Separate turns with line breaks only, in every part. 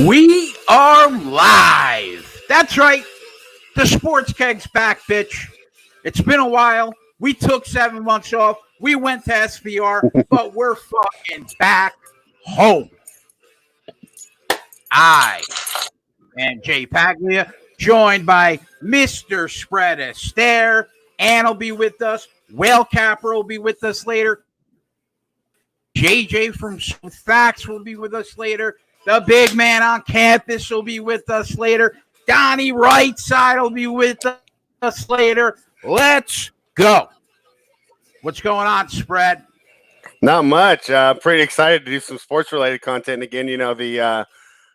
We are live. That's right. The Sports Keg's back, bitch. It's been a while. We took 7 months off. We went to SVR, but we're fucking back home. I am Jay Paglia, joined by Mr. Spread Astaire. Ann will be with us. Whale Capper will be with us later. JJ from Smooth Facts will be with us later. The big man on campus will be with us later. Donnie Rightside will be with us later. Let's go. What's going on, Spread?
Not much. Pretty excited to do some sports-related content again. You know, the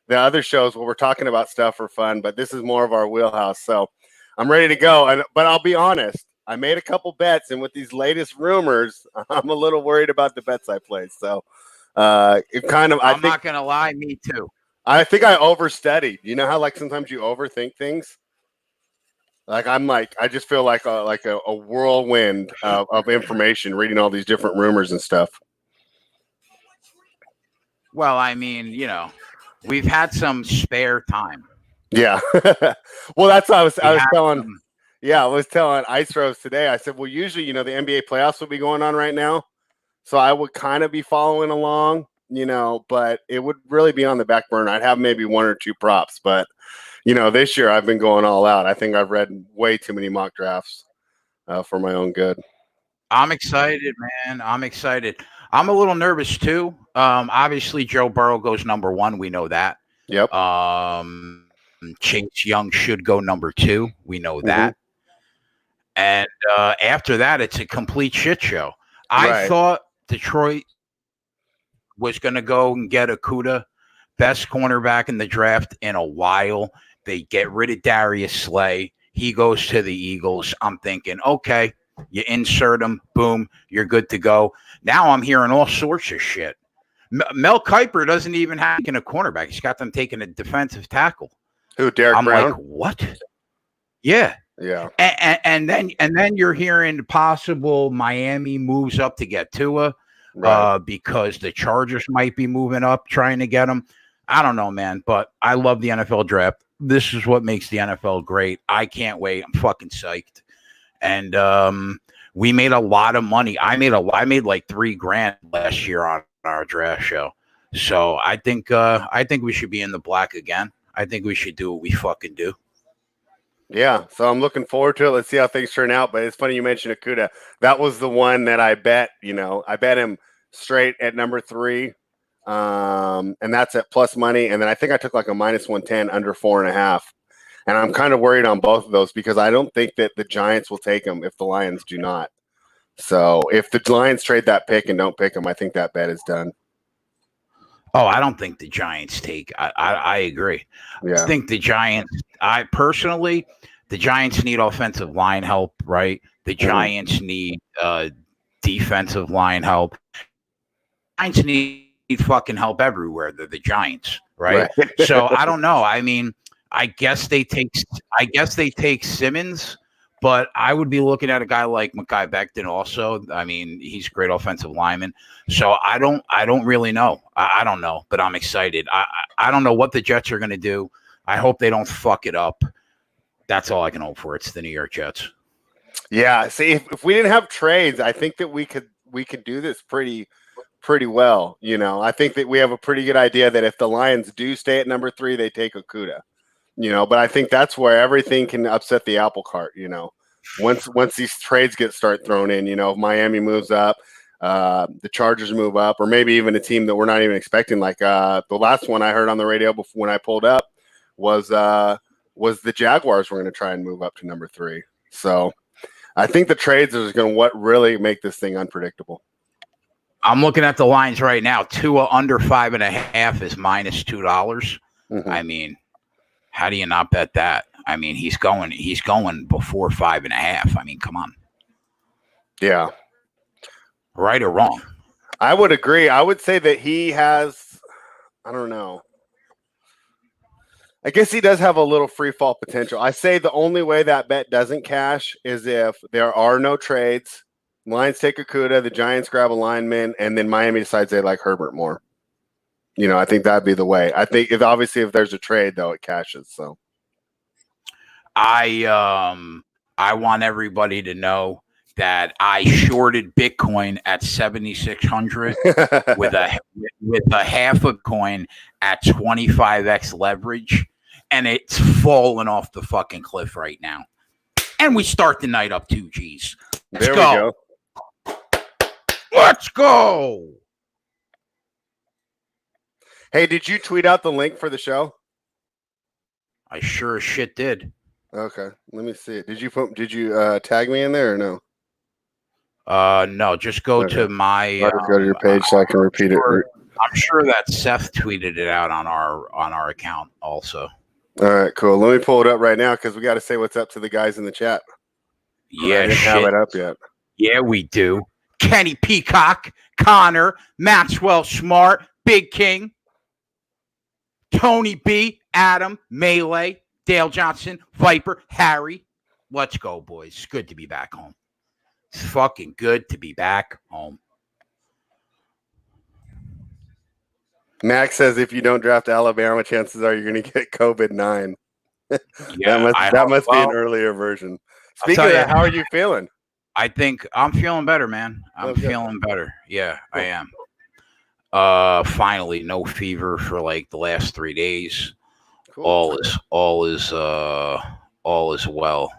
other shows where we're talking about stuff are fun, but this is more of our wheelhouse. So I'm ready to go. But I'll be honest, I made a couple bets, and with these latest rumors, I'm a little worried about the bets I played. So it kind of,
I'm not gonna lie, me too.
I think I overstudied. You know how like sometimes you overthink things. Like I just feel like a whirlwind of information, reading all these different rumors and stuff.
Well, I mean, you know, we've had some spare time.
Yeah. Well, that's what I was telling. Yeah, I was telling Ice Rose today. I said, well, usually, you know, the NBA playoffs would be going on right now, so I would kind of be following along, you know, but it would really be on the back burner. I'd have maybe one or two props, but you know, this year I've been going all out. I think I've read way too many mock drafts for my own good.
I'm excited, man. I'm excited. I'm a little nervous too. Obviously, Joe Burrow goes number 1. We know that.
Yep.
Chase Young should go number 2. We know that. And after that, it's a complete shit show. I thought Detroit was going to go and get Okudah, best cornerback in the draft in a while. They get rid of Darius Slay. He goes to the Eagles. I'm thinking, okay, you insert him, boom, you're good to go. Now I'm hearing all sorts of shit. Mel Kiper doesn't even have a cornerback. He's got them taking a defensive tackle.
Who, Derek Brown?
I'm like, what? Yeah.
Yeah.
And then you're hearing possible Miami moves up to get Tua because the Chargers might be moving up trying to get him. I don't know, man, but I love the NFL draft. This is what makes the NFL great. I can't wait. I'm fucking psyched. And we made a lot of money. I made like $3,000 last year on our draft show. So I think we should be in the black again. I think we should do what we fucking do.
Yeah, so I'm looking forward to it. Let's see how things turn out. But it's funny you mentioned Okudah. That was the one that I bet. You know, I bet him straight at number 3. And that's at plus money. And then I think I took like a minus 110 under 4.5. And I'm kind of worried on both of those because I don't think that the Giants will take him if the Lions do not. So if the Lions trade that pick and don't pick him, I think that bet is done.
Oh, I don't think the Giants take. I agree. Yeah. I think the Giants. The Giants need offensive line help, right? The Giants need defensive line help. Giants need fucking help everywhere. They're the Giants, right? So I don't know. I mean, I guess they take Simmons, but I would be looking at a guy like Mekhi Becton also. I mean, he's a great offensive lineman. So I don't really know. I don't know, but I'm excited. I don't know what the Jets are going to do. I hope they don't fuck it up. That's all I can hope for. It's the New York Jets.
Yeah. See, if we didn't have trades, I think that we could do this pretty well. You know, I think that we have a pretty good idea that if the Lions do stay at number 3, they take Okudah. You know, but I think that's where everything can upset the apple cart. You know, once these trades start thrown in, you know, if Miami moves up, the Chargers move up, or maybe even a team that we're not even expecting. Like the last one I heard on the radio before when I pulled up was the Jaguars were going to try and move up to number 3. So I think the trades is going to really make this thing unpredictable.
I'm looking at the lines right now. Tua under 5.5 is minus $2. I mean, how do you not bet that? I mean, he's going before 5.5. I mean, come on.
Yeah.
Right or wrong?
I would agree. I would say that he has, I don't know. I guess he does have a little free fall potential. I say the only way that bet doesn't cash is if there are no trades. Lions take Okudah, the Giants grab a lineman, and then Miami decides they like Herbert more. I think that'd be the way. I think if there's a trade though, it cashes. So
I want everybody to know that I shorted Bitcoin at 7,600 with a half a coin at 25x leverage, and it's falling off the fucking cliff right now. And we start the night up 2 G's. Let's go. Let's go.
Hey, did you tweet out the link for the show?
I sure as shit did.
Okay, let me see it. Did you tag me in there or no?
No, just go to my.
I'll just go to your page so I can repeat it.
I'm sure that Seth tweeted it out on our account also.
All right, cool. Let me pull it up right now because we got to say what's up to the guys in the chat.
Yeah,
I didn't have it up yet.
Yeah, we do. Kenny Peacock, Connor, Maxwell Smart, Big King, Tony B, Adam, Melee, Dale Johnson, Viper, Harry. Let's go, boys. It's good to be back home. It's fucking good to be back home.
Max says if you don't draft Alabama, chances are you're going to get COVID-9.
Yeah,
that must be an earlier version. Speaking of that, how are you feeling?
I think I'm feeling better, man. I'm feeling better. Yeah, cool. I am. Finally, no fever for like the last 3 days. Cool. All is well.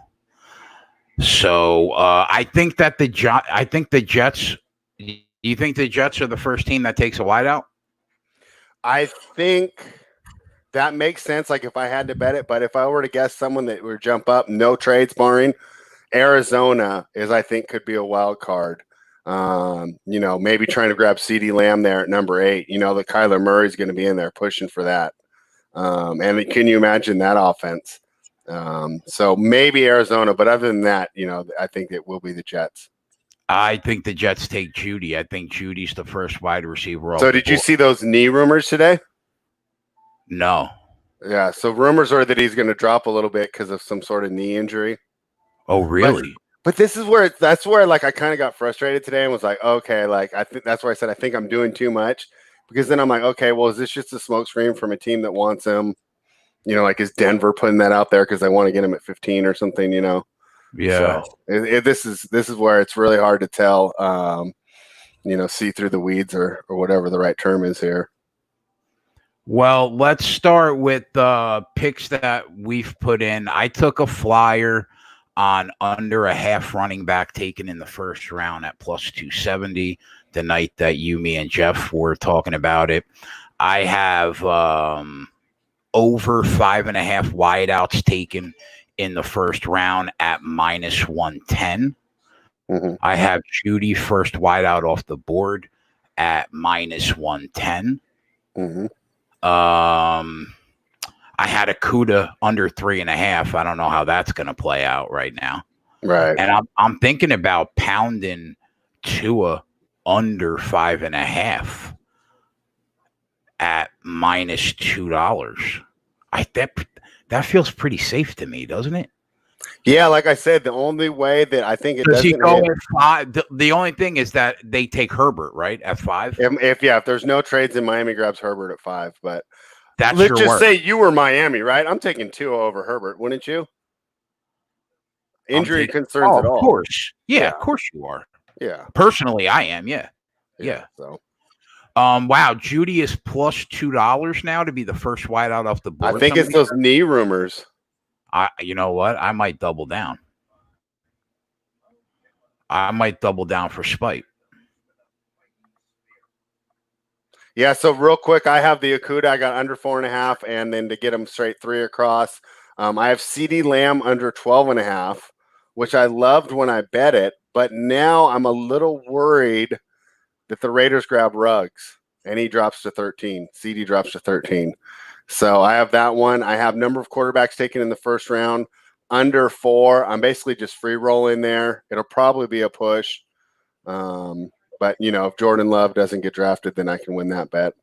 So I think the Jets. Do you think the Jets are the first team that takes a wideout?
I think that makes sense. Like if I had to bet it, but if I were to guess someone that would jump up, no trades barring, Arizona I think could be a wild card. Maybe trying to grab CeeDee Lamb there at number 8. The Kyler Murray's going to be in there pushing for that. And can you imagine that offense? So maybe Arizona, but other than that, I think it will be the Jets.
I think the Jets take Judy. I think Judy's the first wide receiver.
So did you see those knee rumors today?
No.
Yeah. So rumors are that he's going to drop a little bit because of some sort of knee injury.
Oh, really?
But this is where I kind of got frustrated today and was like, okay, like I think that's where I said I think I'm doing too much, because then I'm like, okay, well, is this just a smokescreen from a team that wants him? Like is Denver putting that out there because they want to get him at 15 or something?
Yeah.
So this is where it's really hard to tell. See through the weeds or whatever the right term is here.
Well, let's start with the picks that we've put in. I took a flyer on under a half running back taken in the first round at plus 270 the night that me and Jeff were talking about it. I have over 5.5 wideouts taken in the first round at minus 110. Mm-hmm. I have Judy first wideout off the board at minus 110. Mm-hmm. I had a Cuda under 3.5. I don't know how that's going to play out right now.
Right.
And I'm thinking about pounding Tua under 5.5 at minus $2. That feels pretty safe to me, doesn't it?
Yeah, like I said, the only way that I think it
does he go
hit,
at 5? The only thing is that they take Herbert, right, at 5.
If there's no trades, and Miami grabs Herbert at 5, but
that's
let's just say you were Miami, right? I'm taking Tua over Herbert, wouldn't you? Injury concerns at all?
Of course, yeah, of course you are.
Yeah,
personally, I am. Yeah.
So.
Wow, Judy is plus $2 now to be the first wideout off the board.
I think it's those knee rumors.
You know what? I might double down. I might double down for spite.
Yeah, so real quick, I have the Okuda. I got under 4.5, and then to get them straight 3 across, I have CeeDee Lamb under 12.5, which I loved when I bet it, but now I'm a little worried that the Raiders grab Ruggs, and he drops to 13. CeeDee drops to 13. So I have that one. I have number of quarterbacks taken in the first round under 4. I'm basically just free rolling there. It'll probably be a push. But, if Jordan Love doesn't get drafted, then I can win that bet.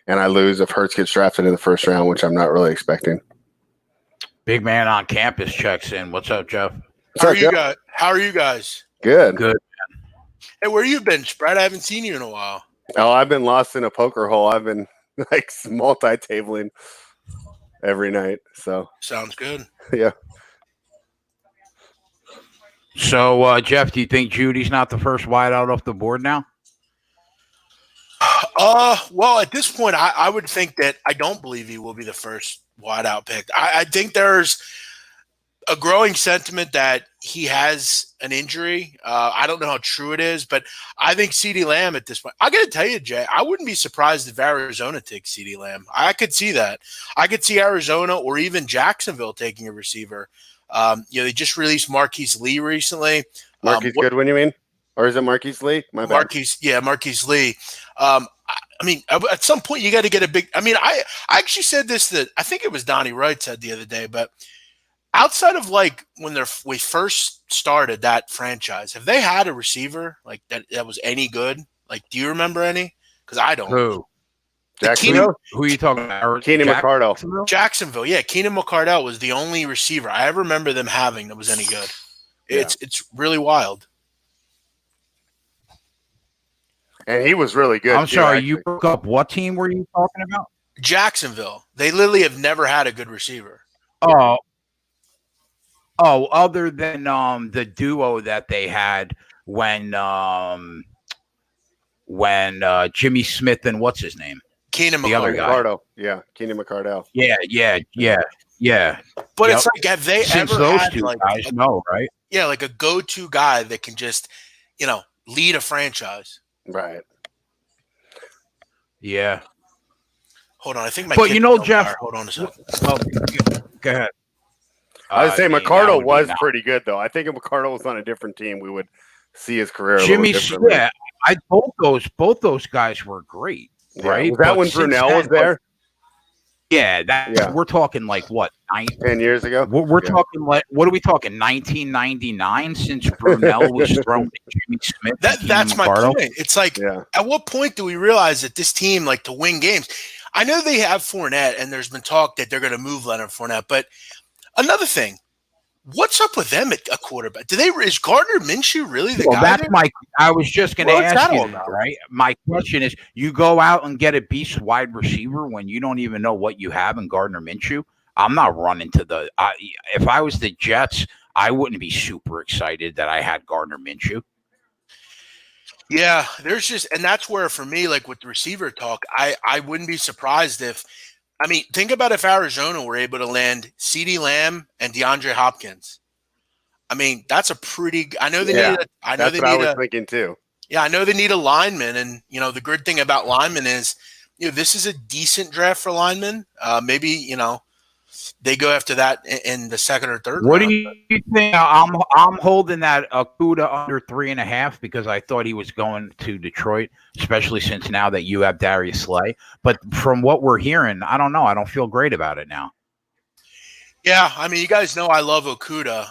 And I lose if Hurts gets drafted in the first round, which I'm not really expecting.
Big man on campus checks in. What's up, Jeff?
How are you guys?
Good.
Good.
Hey, where you been, Spread? I haven't seen you in a while.
Oh, I've been lost in a poker hole. I've been like multi-tabling every night. So
sounds good.
Yeah.
So, Jeff, do you think Judy's not the first wideout off the board now?
Well, at this point, I would think that I don't believe he will be the first wideout pick. I think there's a growing sentiment that he has an injury. I don't know how true it is, but I think CeeDee Lamb at this point, I got to tell you, Jay, I wouldn't be surprised if Arizona takes CeeDee Lamb. I could see that. I could see Arizona or even Jacksonville taking a receiver. They just released Marquise Lee recently.
Marquise Goodwin, you mean? Or is it Marquise Lee? My bad.
Marquise Lee. I mean, at some point you got to get a big. I mean, I actually said this that I think it was Donnie Wright said the other day, but outside of like when we first started that franchise, have they had a receiver like that was any good? Like, do you remember any? Because I don't.
Who?
Jacksonville?
Who are you talking about?
Keenan McCardell.
Jacksonville. Yeah, Keenan McCardell was the only receiver I ever remember them having that was any good. It's really wild.
And he was really good.
I'm sorry, you broke up. What team were you talking about?
Jacksonville. They literally have never had a good receiver.
Oh, other than the duo that they had when Jimmy Smith and what's his name?
Keenan
the other guy.
McCardell. Yeah, Keenan McCardell.
Yeah.
But it's like, have they
Since
ever
those
had
two
like
guys, no, right?
Yeah, like a go-to guy that can just, lead a franchise.
Right.
Yeah.
Hold on, I think my.
But Jeff.
Hold on a second.
Oh, go ahead.
I would say McCardell was pretty good, though. I think if McCardell was on a different team, we would see his career.
Jimmy, both those guys were great, right?
Was that when Brunell was there?
We're talking like what,
10 years ago?
We're talking like, what are we talking? 1999 since Brunell was thrown to Jimmy Smith.
That's my point. It's like, at what point do we realize that this team, like, to win games? I know they have Fournette, and there's been talk that they're going to move Leonard Fournette, but another thing. What's up with them at a quarterback? Is Gardner Minshew really the guy?
I was just going to ask you that, right? My question is, you go out and get a beast wide receiver when you don't even know what you have in Gardner Minshew. I'm not running to if I was the Jets, I wouldn't be super excited that I had Gardner Minshew.
Yeah, and that's where for me, like with the receiver talk, I wouldn't be surprised if. I mean, think about if Arizona were able to land CeeDee Lamb and DeAndre Hopkins. I mean, that's a pretty. I know they need. I was
thinking too.
Yeah, I know they need a lineman, and the good thing about linemen is, this is a decent draft for linemen. Maybe they go after that in the second or third.
What
round.
do you think? I'm holding that Okudah under 3.5 because I thought he was going to Detroit, especially since now that you have Darius Slay. But from what we're hearing, I don't know. I don't feel great about it now.
Yeah, I mean, you guys know I love Okudah.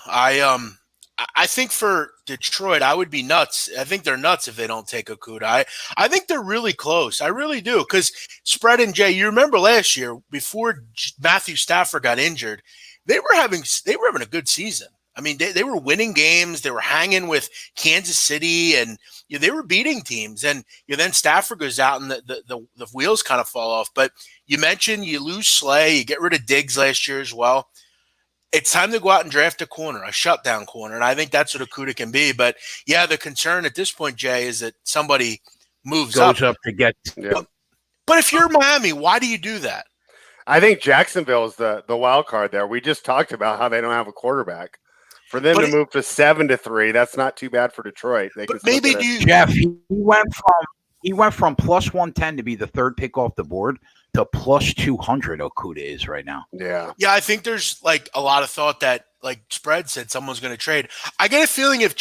I think for Detroit, I would be nuts. I think they're nuts if they don't take Okudah. I think they're really close. I really do. Because Spread and Jay, you remember last year before Matthew Stafford got injured, they were having a good season. I mean, they were winning games. They were hanging with Kansas City, and they were beating teams. And then Stafford goes out, and the wheels kind of fall off. But you mentioned you lose Slay, you get rid of Diggs last year as well. It's time to go out and draft a corner, a shutdown corner, and I think that's what Okudah can be. But yeah, the concern at this point, Jay, is that somebody goes up
to get.
Yeah.
But if you're Miami, why do you do that?
I think Jacksonville is the wild card there. We just talked about how they don't have a quarterback. For them to move to 7-3, that's not too bad for Detroit.
Maybe Jeff, he went from plus 110 to be the third pick off the board to plus 200. Okudah is right now.
Yeah.
I think there's like a lot of thought that, like Spread said, someone's going to trade. I get a feeling with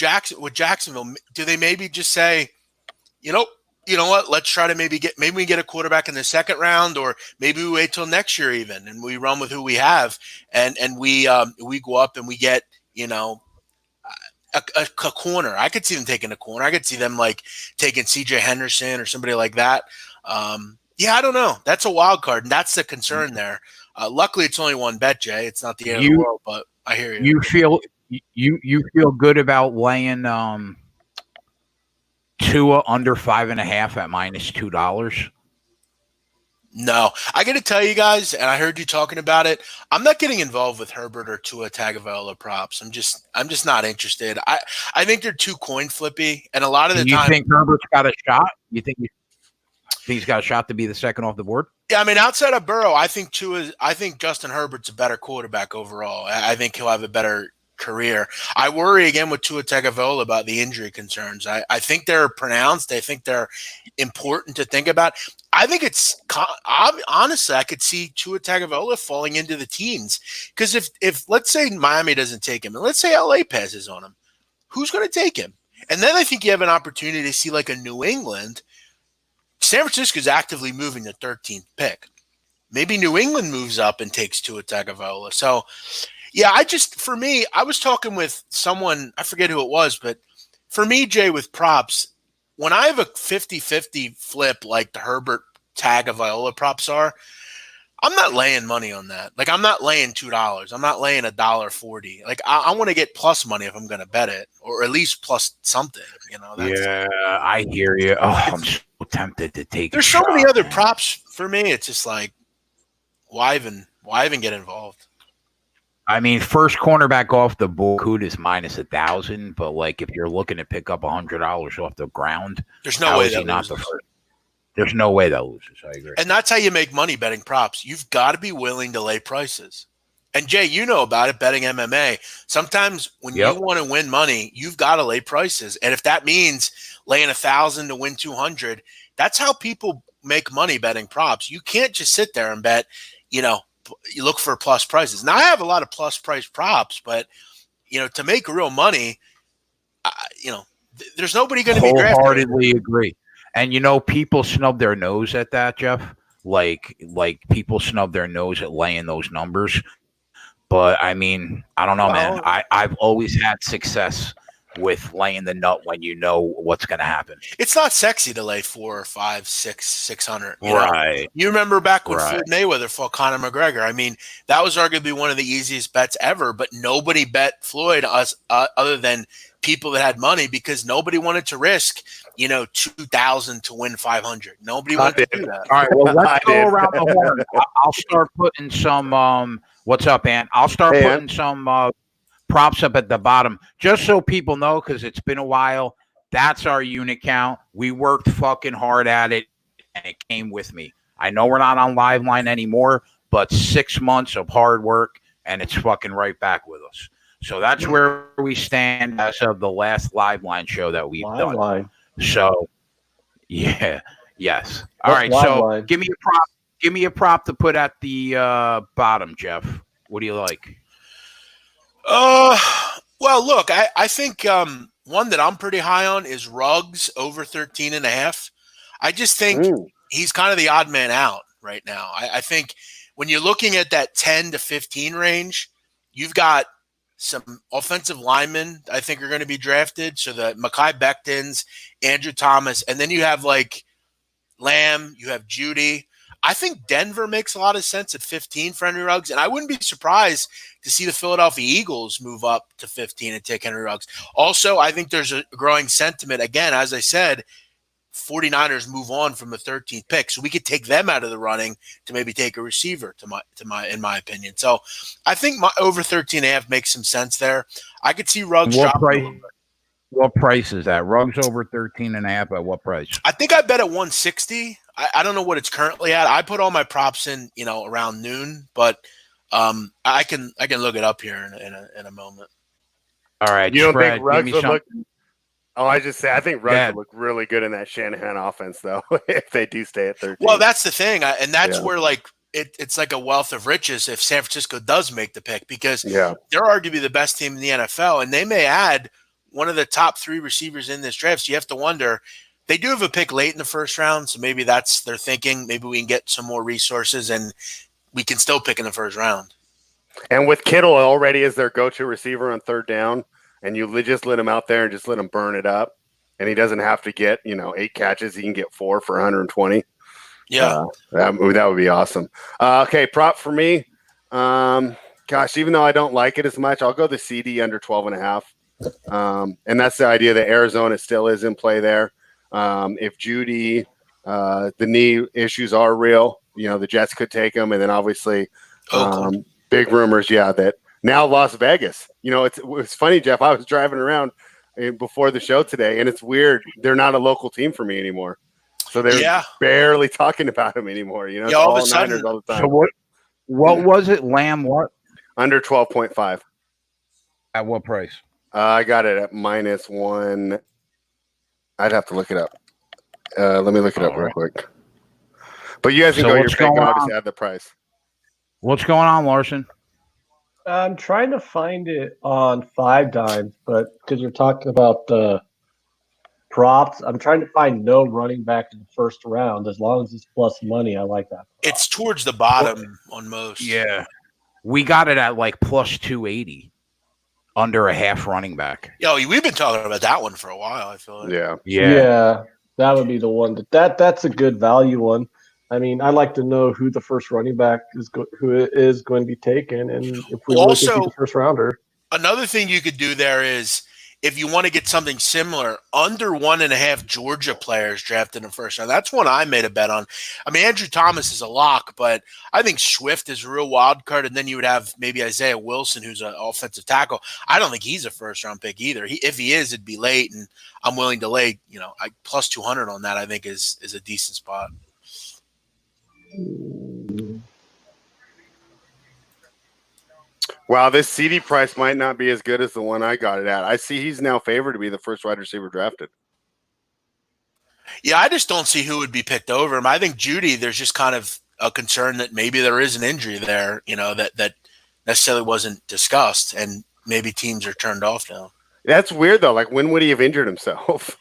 Jacksonville, do they maybe just say, you know what? Let's try to maybe we get a quarterback in the second round, or maybe we wait till next year even, and we run with who we have, and we go up and we get a corner. I could see them taking a corner. I could see them like taking CJ Henderson or somebody like that. I don't know. That's a wild card, and that's the concern there. Luckily, it's only one bet, Jay. It's not the end of the world, but I hear you.
You feel good about laying Tua under 5.5 at -$2?
No, I got to tell you guys, and I heard you talking about it. I'm not getting involved with Herbert or Tua Tagovailoa props. I'm just not interested. I think they're too coin flippy, and a lot of the
Do you
time,
think Herbert's got a shot? You think he's got a shot to be the second off the board?
yeah, I mean, outside of Burrow, I think Justin Herbert's a better quarterback overall. I think he'll have a better career. I worry again with Tua Tagovailoa about the injury concerns. I think they're pronounced. I think they're important to think about. I think honestly, I could see Tua Tagovailoa falling into the teens because if let's say Miami doesn't take him and let's say LA passes on him, who's going to take him? And then I think you have an opportunity to see like a New England. San Francisco's actively moving the 13th pick. Maybe New England moves up and takes Tua Tagovailoa. So, yeah, for me, I was talking with someone, I forget who it was, but for me, Jay, with props, when I have a 50-50 flip like the Herbert Tagovailoa props are, I'm not laying money on that. Like, I'm not laying $2. I'm not laying $1.40. Like, I want to get plus money if I'm going to bet it, or at least plus something.
Yeah, I hear you. Oh, I'm so tempted to take.
There's so many other props for me. It's just like, why even get involved?
I mean, first cornerback off the board, Hood is minus 1,000. But like, if you're looking to pick up $100 off the ground,
there's no way that
not the first. There's no way that loses. I agree.
And that's how you make money betting props. You've got to be willing to lay prices. And Jay, you know about it, betting MMA. Sometimes when you want to win money, you've got to lay prices. And if that means laying 1,000 to win 200, that's how people make money betting props. You can't just sit there and bet, you look for plus prices. Now I have a lot of plus price props, but to make real money, there's nobody going to be drafted.
Wholeheartedly agree. And people snub their nose at that, Jeff. Like people snub their nose at laying those numbers. But I mean, I don't know, man. I've always had success with laying the nut when you know what's going to happen.
It's not sexy to lay 4 or 5, 600.
Right.
You remember back when Floyd Mayweather fought Conor McGregor. I mean, that was arguably one of the easiest bets ever, but nobody bet Floyd other than people that had money because nobody wanted to risk, 2,000 to win 500. Nobody wanted to do that.
All right. Well, let's go around the horn. I'll start putting some, what's up, Ant? I'll start putting some, props up at the bottom, just so people know, because it's been a while. That's our unit count. We worked fucking hard at it, and it came with me. I know we're not on Live Line anymore, but 6 months of hard work, and it's fucking right back with us. So that's where we stand as of the last Live Line show that we've done. Line. So, yeah, yes. All right, so give me a prop. Give me a prop to put at the bottom, Jeff. What do you like?
Well, look, I think one that I'm pretty high on is Ruggs over 13.5. I just think he's kind of the odd man out right now. I think when you're looking at that 10 to 15 range, you've got some offensive linemen I think are going to be drafted. So the Mekhi Bectons, Andrew Thomas, and then you have like Lamb, you have Judy. I think Denver makes a lot of sense at 15 for Henry Ruggs, and I wouldn't be surprised to see the Philadelphia Eagles move up to 15 and take Henry Ruggs. Also, I think there's a growing sentiment. Again, as I said, 49ers move on from the 13th pick, so we could take them out of the running to maybe take a receiver. In my opinion, so I think my over 13.5 makes some sense there. I could see Ruggs drop.
What price is that? Ruggs over 13.5 at what price?
I think I bet at 160. I don't know what it's currently at. I put all my props in, around noon, but I can look it up here in a moment.
All right.
You don't think Ruggs would look? Oh, I think Ruggs would look really good in that Shanahan offense, though, if they do stay at 13.
Well, that's the thing, and that's where it's like a wealth of riches if San Francisco does make the pick because they're arguably the best team in the NFL, and they may add one of the top 3 receivers in this draft. So you have to wonder. They do have a pick late in the first round, so maybe that's their thinking. Maybe we can get some more resources, and we can still pick in the first round.
And with Kittle already as their go-to receiver on third down, and you just let him out there and just let him burn it up, and he doesn't have to get 8 catches. He can get 4 for 120.
Yeah,
that would be awesome. Okay, prop for me. Gosh, even though I don't like it as much, I'll go the CD under 12.5. And that's the idea that Arizona still is in play there. If Judy, the knee issues are real, the Jets could take him, and then obviously
Oakland.
big rumors, that now Las Vegas. It's funny, Jeff. I was driving around before the show today, and it's weird. They're not a local team for me anymore. So they're barely talking about him anymore. It's
all
all
of a sudden,
Niners all the time.
So what was it? Lamb what?
Under 12.5.
At what price?
I got it at -1. I'd have to look it up. Let me look it up real quick. But you guys can go your pick and obviously add the price.
What's going on, Larson?
I'm trying to find it on 5 Dimes, but because you're talking about the props, I'm trying to find no running back in the first round. As long as it's plus money, I like that.
It's towards the bottom on most.
Yeah. We got it at like plus 280 under a half running back.
Yo, we've been talking about that one for a while, I feel like.
Yeah. That would be the one. That's a good value one. I mean, I'd like to know who the first running back is going to be taken, and if we also really think he's a first rounder.
Another thing you could do there is, if you want to get something similar, under 1.5 Georgia players drafted in the first round. That's one I made a bet on. I mean, Andrew Thomas is a lock, but I think Swift is a real wild card, and then you would have maybe Isaiah Wilson, who's an offensive tackle. I don't think he's a first-round pick either. If he is, it'd be late, and I'm willing to lay, plus 200 on that. I think is a decent spot.
Wow, this CD price might not be as good as the one I got it at. I see he's now favored to be the first wide receiver drafted.
Yeah, I just don't see who would be picked over him. I think Judy, there's just kind of a concern that maybe there is an injury there, that necessarily wasn't discussed, and maybe teams are turned off now.
That's weird, though. Like, when would he have injured himself?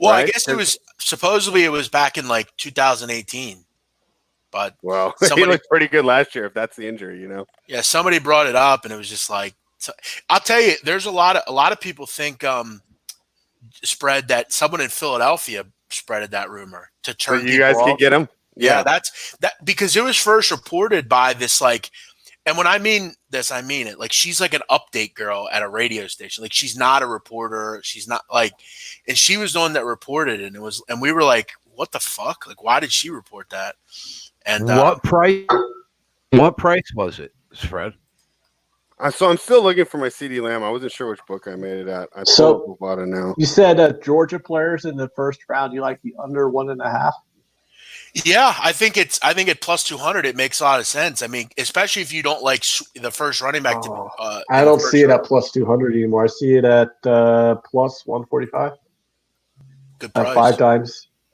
Well, right? I guess it was back in like 2018. But
he looked pretty good last year if that's the injury,
Yeah, somebody brought it up, and it was just like, I'll tell you, there's a lot of people think spread that someone in Philadelphia spreaded that rumor to turn.
So you guys can get him?
Yeah, that's because it was first reported by this and when I mean this, I mean it. Like, she's like an update girl at a radio station. Like, she's not a reporter. She's not and she was the one that reported it, and we were like, what the fuck? Like, why did she report that? And
what price was it, Fred?
So I'm still looking for my CD Lamb. I wasn't sure which book I made it at. I bought it now.
You said Georgia players in the first round. You like the under 1.5?
Yeah, I think at plus 200, it makes a lot of sense. I mean, especially if you don't like the first running back.
I don't see it at plus 200 anymore. I see it at plus 145.
Good price.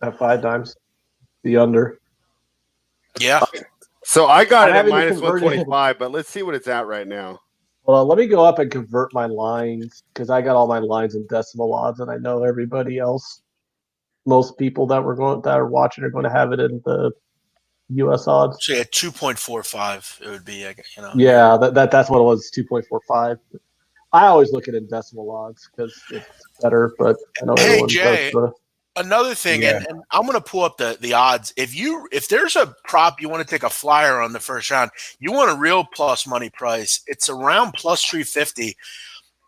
At 5 Dimes, the under.
Yeah.
So I got it at minus 125, but let's see what it's at right now.
Well, let me go up and convert my lines, because I got all my lines in decimal odds, and I know everybody else, most people that are watching are going to have it in the U.S. odds.
So at 2.45, it would be,
Yeah, that's what it was, 2.45. I always look at it in decimal odds because it's better, but I know everyone
Jay,
does.
Another thing, and I'm going to pull up the odds. If there's a prop you want to take a flyer on the first round, you want a real plus money price, it's around plus 350.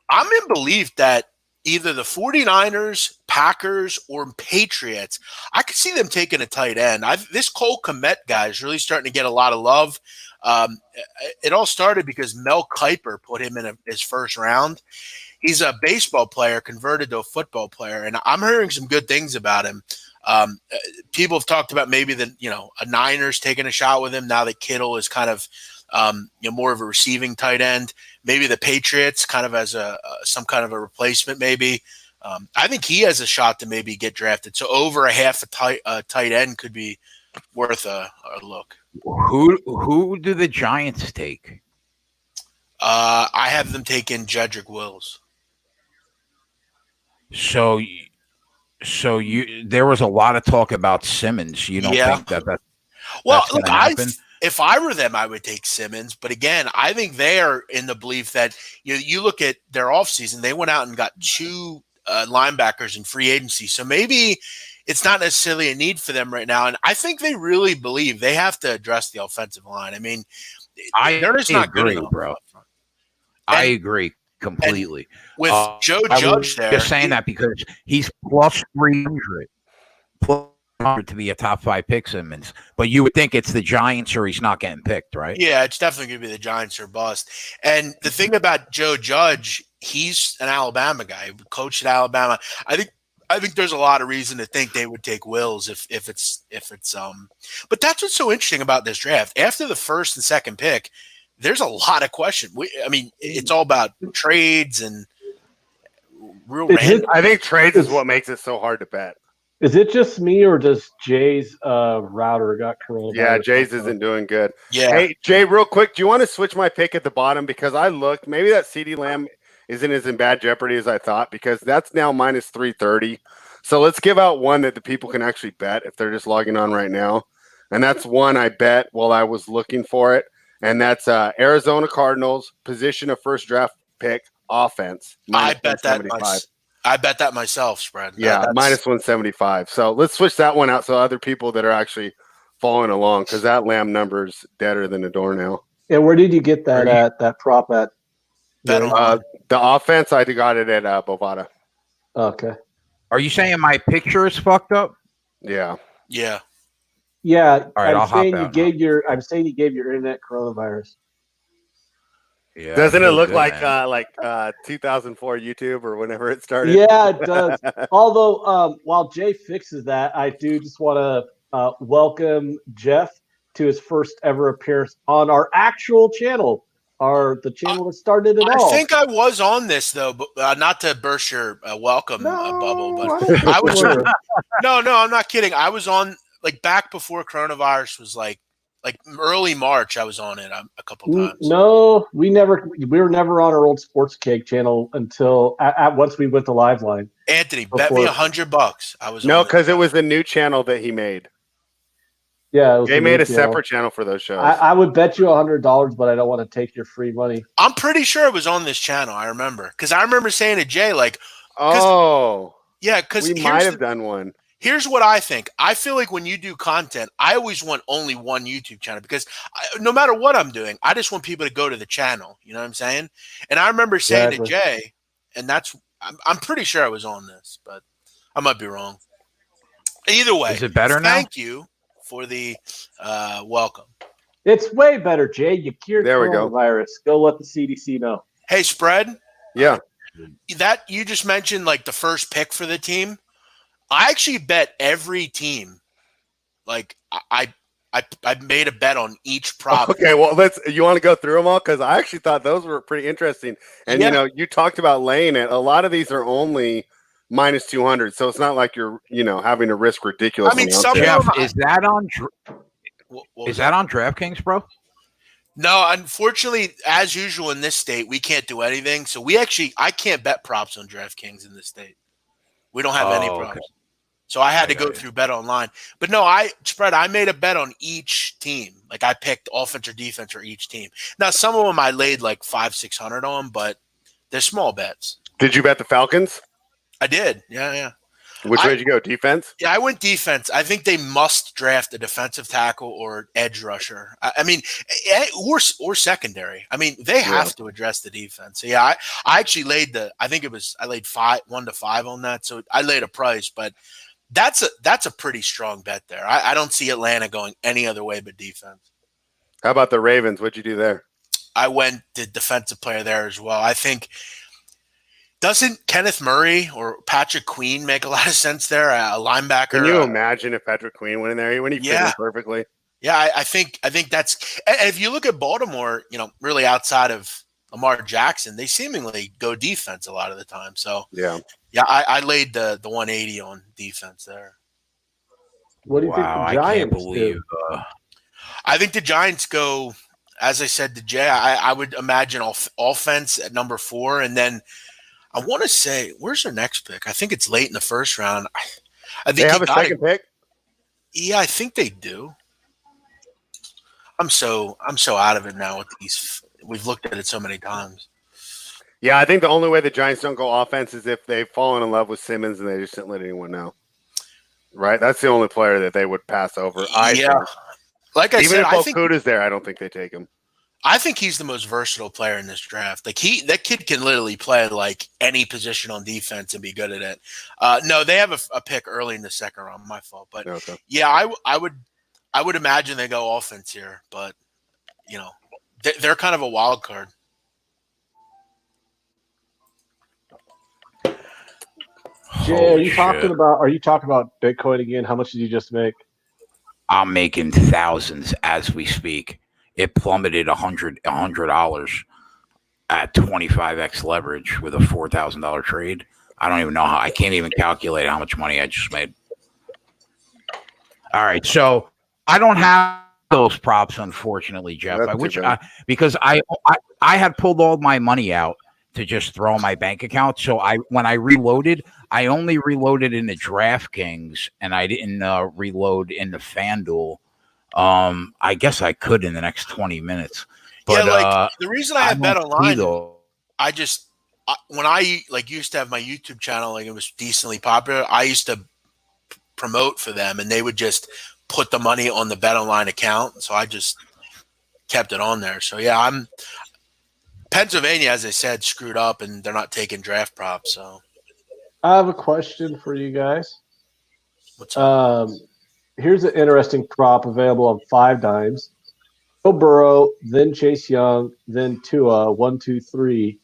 I'm in belief that either the 49ers, Packers, or Patriots, I could see them taking a tight end. This Cole Kmet guy is really starting to get a lot of love. It all started because Mel Kiper put him in his first round. He's a baseball player converted to a football player, and I'm hearing some good things about him. People have talked about maybe a Niners taking a shot with him now that Kittle is kind of more of a receiving tight end. Maybe the Patriots kind of as some kind of a replacement. Maybe I think he has a shot to maybe get drafted. So over a half a tight end could be worth a look.
Who do the Giants take?
I have them taking Jedrick Wills.
So there was a lot of talk about Simmons. You don't think that?
Well, look, if I were them, I would take Simmons. But again, I think they are in the belief that you look at their offseason, they went out and got 2 linebackers in free agency. So maybe it's not necessarily a need for them right now. And I think they really believe they have to address the offensive line. I mean, they're just not good enough,
bro. I agree completely.
With Joe Judge there.
Just saying that because he's plus 300. Plus to be a top 5 pick, Simmons. But you would think it's the Giants or he's not getting picked, right?
Yeah, it's definitely going to be the Giants or bust. And the thing about Joe Judge, he's an Alabama guy, coached at Alabama. I think there's a lot of reason to think they would take Wills if it's but that's what's so interesting about this draft. After the first and second pick, there's a lot of questions. I mean, it's all about trades and real random.
I think trades is what makes it so hard to bet.
Is it just me, or does Jay's router got coronavirus?
Yeah, Jay's isn't doing good.
Yeah.
Hey, Jay, real quick, do you want to switch my pick at the bottom? Because I looked, maybe that CeeDee Lamb isn't as in bad jeopardy as I thought, because that's now minus 330. So let's give out one that the people can actually bet if they're just logging on right now. And that's one I bet while I was looking for it. And that's Arizona Cardinals, position of first draft pick, offense.
I bet that myself, spread.
Yeah, minus 175. So let's switch that one out so other people that are actually following along, because that Lamb number's deader than a door now.
And where did you get that that prop at?
The offense, I got it at Bovada.
Okay.
Are you saying my picture is fucked up?
Yeah.
Yeah.
Yeah.
All right,
I'm saying you gave your internet coronavirus.
Yeah, doesn't it look like 2004 YouTube or whenever it started?
Yeah, it does. Although while Jay fixes that, I do just want to welcome Jeff to his first ever appearance on our actual channel, the channel that started it all.
I think I was on this though, but not to burst your welcome bubble, but I was. No, I'm not kidding. I was on back before coronavirus was like early March. I was on it a couple times.
No, we were never on our old Sports Keg channel until once we went to Liveline.
Anthony, bet me $100. I was
because it was the new channel that he made.
Yeah,
they made a separate channel for those shows.
I would bet you $100, but I don't want to take your free money.
I'm pretty sure it was on this channel. I remember because I remember saying to Jay because
we might have done one.
Here's what I think. I feel like when you do content, I always want only one YouTube channel because no matter what I'm doing, I just want people to go to the channel. You know what I'm saying? And I remember saying to Jay, and I'm pretty sure I was on this, but I might be wrong. Either way,
is it better now?
Thank you for the welcome.
It's way better, Jay. You cured coronavirus. Go let the CDC know.
Hey, spread.
Yeah.
That you just mentioned the first pick for the team. I actually bet every team. I made a bet on each prop.
Okay, well, you want to go through them all? Because I actually thought those were pretty interesting. And, you talked about laying it. A lot of these are only minus 200, so it's not like you're, having to risk ridiculous.
I mean,
Jeff, is that on DraftKings, bro?
No, unfortunately, as usual in this state, we can't do anything. So I can't bet props on DraftKings in this state. We don't have any props. Okay. So I had to go through Bet Online. But no, I made a bet on each team. I picked offense or defense for each team. Now, some of them I laid $500-600 on, but they're small bets.
Did you bet the Falcons?
I did. Yeah.
Which way did you go? Defense?
Yeah, I went defense. I think they must draft a defensive tackle or edge rusher. I mean, or secondary. I mean, they have to address the defense. So yeah, I actually laid I laid 1 to 5 on that. So I laid a price, but that's a pretty strong bet there. I don't see Atlanta going any other way but defense.
How about the Ravens? What'd you do there?
I went the defensive player there as well. I think. Doesn't Kenneth Murray or Patrick Queen make a lot of sense there? A linebacker.
Can you imagine if Patrick Queen went in there when he fit in perfectly?
Yeah, I think that's. And if you look at Baltimore, really outside of Lamar Jackson, they seemingly go defense a lot of the time. So I laid the 180 on defense there.
What do you think the Giants do?
I think the Giants go. As I said to Jay, I would imagine offense at number 4, and then. I want to say, where's their next pick? I think it's late in the first round. I think
they have a second pick.
Yeah, I think they do. I'm so out of it now with these. We've looked at it so many times.
Yeah, I think the only way the Giants don't go offense is if they've fallen in love with Simmons and they just didn't let anyone know. Right, that's the only player that they would pass over.
Like I said,
even if Okuda's there, I don't think they take him.
I think he's the most versatile player in this draft. Like that kid can literally play like any position on defense and be good at it. No, they have a pick early in the second round. My fault, but
Okay.
yeah, I would imagine they go offense here, but you know, they're kind of a wild card.
Jay, are you talking about Bitcoin again? How much did you just make?
I'm making thousands as we speak. It plummeted $100 at 25x leverage with a $4,000 trade. I don't even know how. I can't even calculate how much money I just made. All right, so I don't have those props, unfortunately, Jeff. Because I had pulled all my money out to just throw in my bank account. So when I reloaded, I only reloaded in the DraftKings, and I didn't reload in the FanDuel. I guess I could in the next 20 minutes. But
the reason I have bet online, when I used to have my YouTube channel, like it was decently popular, I used to promote for them, and they would just put the money on the bet online account. So I just kept it on there. So yeah, Pennsylvania, as I said, screwed up, and they're not taking draft props. So
I have a question for you guys.
What's up?
Here's an interesting prop available on 5 dimes. Joe Burrow, then Chase Young, then Tua, 1, 2, 3.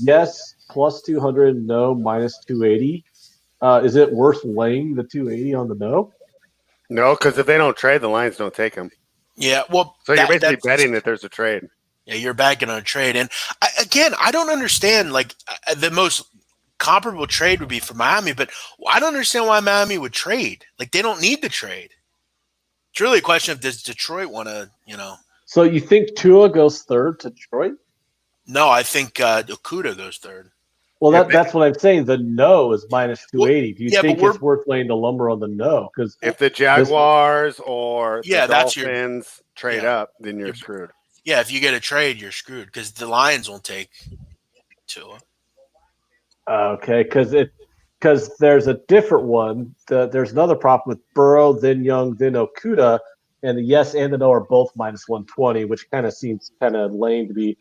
Yes, plus 200, no, minus 280. Is it worth laying the 280 on the no?
No, because if they don't trade, the Lions don't take him.
Yeah, well,
so you're basically betting that there's a trade.
Yeah, you're banking on a trade. And I don't understand. Like the most comparable trade would be for Miami, but I don't understand why Miami would trade. Like they don't need the trade. It's really a question of does Detroit want to,
So you think Tua goes third to Detroit?
No, I think Okudah goes third.
Well, that's what I'm saying. The no is minus 280. Do you think it's worth laying the lumber on the no? Because
if the Jaguars or the Dolphins trade up, then you're screwed.
Yeah, if you get a trade, you're screwed because the Lions won't take Tua.
Okay, because there's a different one. There's another prop with Burrow, then Young, then Okudah, and the yes and the no are both minus 120, which kind of seems kind of lame to be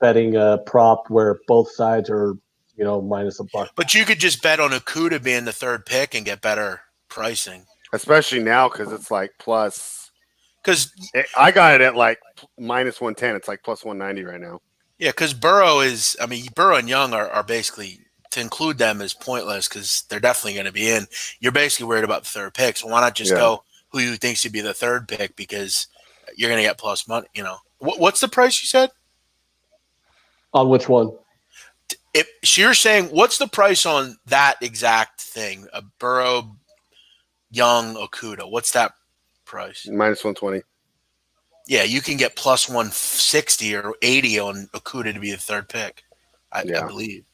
betting a prop where both sides are, minus $1.
But you could just bet on Okudah being the third pick and get better pricing.
Especially now because it's like plus.
Because
I got it at like minus 110. It's like plus 190 right now.
Yeah, because Burrow and Young are basically, to include them is pointless because they're definitely going to be in. You're basically worried about the third pick. So why not just go who you think should be the third pick because you're going to get plus money, What's the price you said?
On which one?
So you're saying what's the price on that exact thing? A Burrow, Young, Okudah. What's that price?
Minus 120.
Yeah, you can get plus 160 or 80 on Okudah to be the third pick. I believe.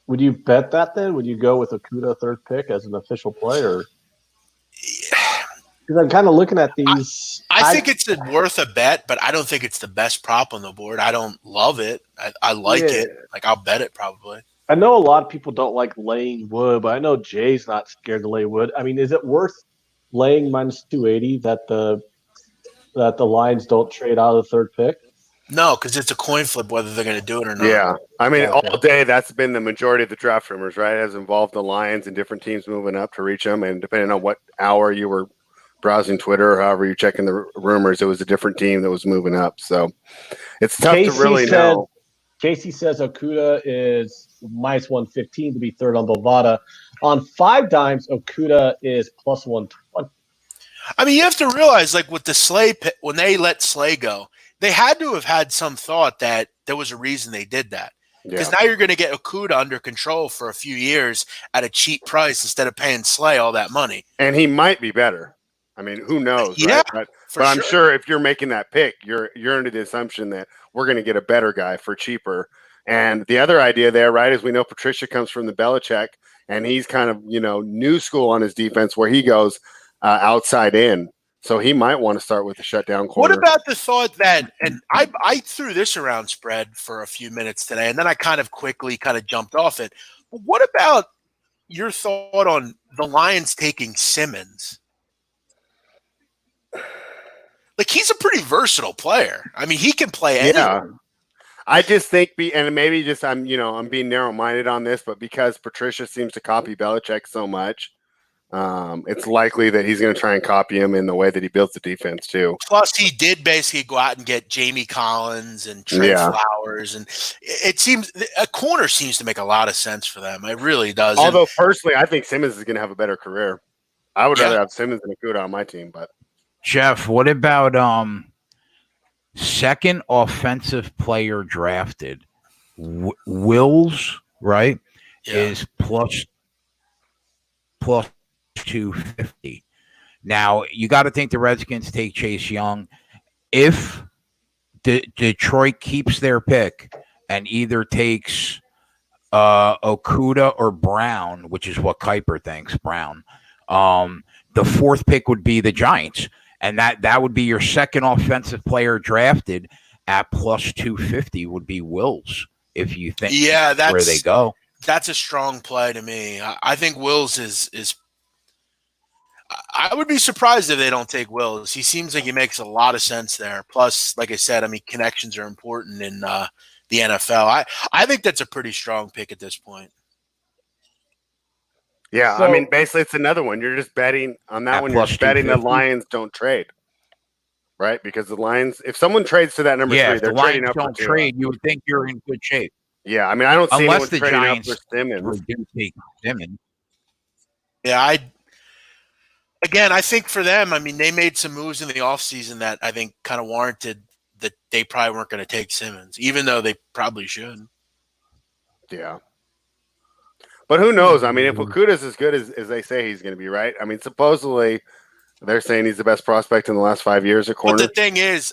Would you bet that then? Would you go with Okudah third pick as an official player? Because I'm kind of looking at these.
I think it's worth a bet, but I don't think it's the best prop on the board. I don't love it. I like it. Like I'll bet it probably.
I know a lot of people don't like laying wood, but I know Jay's not scared to lay wood. I mean, is it worth laying minus 280 that the Lions don't trade out of the third pick?
No, because it's a coin flip whether they're going to do it or not.
Yeah. I mean, all day that's been the majority of the draft rumors, right? It has involved the Lions and different teams moving up to reach them. And depending on what hour you were browsing Twitter or however you're checking the rumors, it was a different team that was moving up. So it's tough to really know.
Casey says Okudah is minus 115 to be third on Bovada. On 5 dimes, Okudah is plus 120.
I mean, you have to realize, like with the Slay, when they let Slay go, they had to have had some thought that there was a reason they did that. Because now you're going to get Okudah under control for a few years at a cheap price instead of paying Slay all that money.
And he might be better. I mean, who knows?
Yeah,
right? But I'm sure if you're making that pick, you're under the assumption that we're going to get a better guy for cheaper. And the other idea there, right, is we know Patricia comes from the Belichick, and he's kind of, new school on his defense where he goes outside in. So he might want to start with the shutdown corner.
What about the thought that, and I threw this around spread for a few minutes today, and then I kind of quickly jumped off it. But what about your thought on the Lions taking Simmons? Like he's a pretty versatile player. I mean, he can play anywhere.
I just think, and maybe just I'm being narrow-minded on this, but because Patricia seems to copy Belichick so much, it's likely that he's going to try and copy him in the way that he builds the defense too.
Plus, he did basically go out and get Jamie Collins and Trey Flowers, and it seems a corner seems to make a lot of sense for them. It really does.
Although personally, I think Simmons is going to have a better career. I would rather have Simmons than Okudah on my team. But
Jeff, what about second offensive player drafted? Wills, right? Is plus 250. Now you got to think the Redskins take Chase Young. If Detroit keeps their pick and either takes Okudah or Brown, which is what Kuiper thinks, Brown, the fourth pick would be the Giants, and that would be your second offensive player drafted at plus 250 would be Wills. If you think that's where they go.
That's a strong play to me. I think Wills is I would be surprised if they don't take Wills. He seems like he makes a lot of sense there. Plus, like I said, I mean, connections are important in the NFL. I think that's a pretty strong pick at this point.
Yeah, I mean, basically, it's another one. You're just betting on that one. You're just betting the Lions don't trade, right? Because the Lions, if someone trades to that number 3, they're trading up.
Don't trade. You would think you're in good shape.
Yeah, I mean, I don't see
unless
anyone trading up for Simmons.
Yeah, I think for them, I mean, they made some moves in the offseason that I think kind of warranted that they probably weren't going to take Simmons, even though they probably should.
Yeah. But who knows? I mean, if Okudah's as good as they say he's going to be, right? I mean, supposedly they're saying he's the best prospect in the last 5 years at corner.
But the thing is,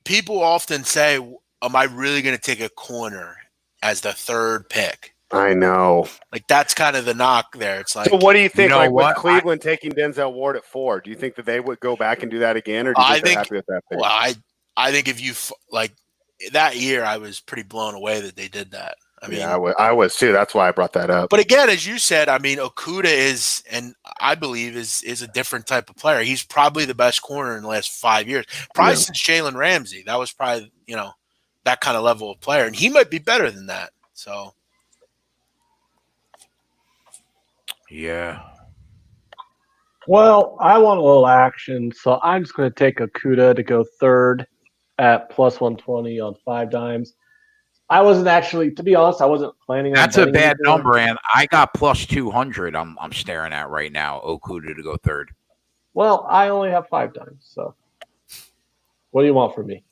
people often say, am I really going to take a corner as the third pick?
I know.
Like, that's kind of the knock there. It's like,
so what do you think? With Cleveland taking Denzel Ward at 4, do you think that they would go back and do that again, or do you think they're happy with that pick?
Well, I think if you like that year, I was pretty blown away that they did that. I mean,
yeah, I was too. That's why I brought that up.
But again, as you said, I mean, Okudah is, and I believe is a different type of player. He's probably the best corner in the last 5 years, probably since Jalen Ramsey. That was probably that kind of level of player, and he might be better than that. So.
Yeah.
Well, I want a little action, so I'm just going to take Okudah to go third at plus 120 on 5 dimes. I wasn't actually, to be honest, I wasn't planning on.
That's a bad number, and I got plus 200. I'm staring at right now. Okudah to go third.
Well, I only have 5 dimes, so what do you want from me?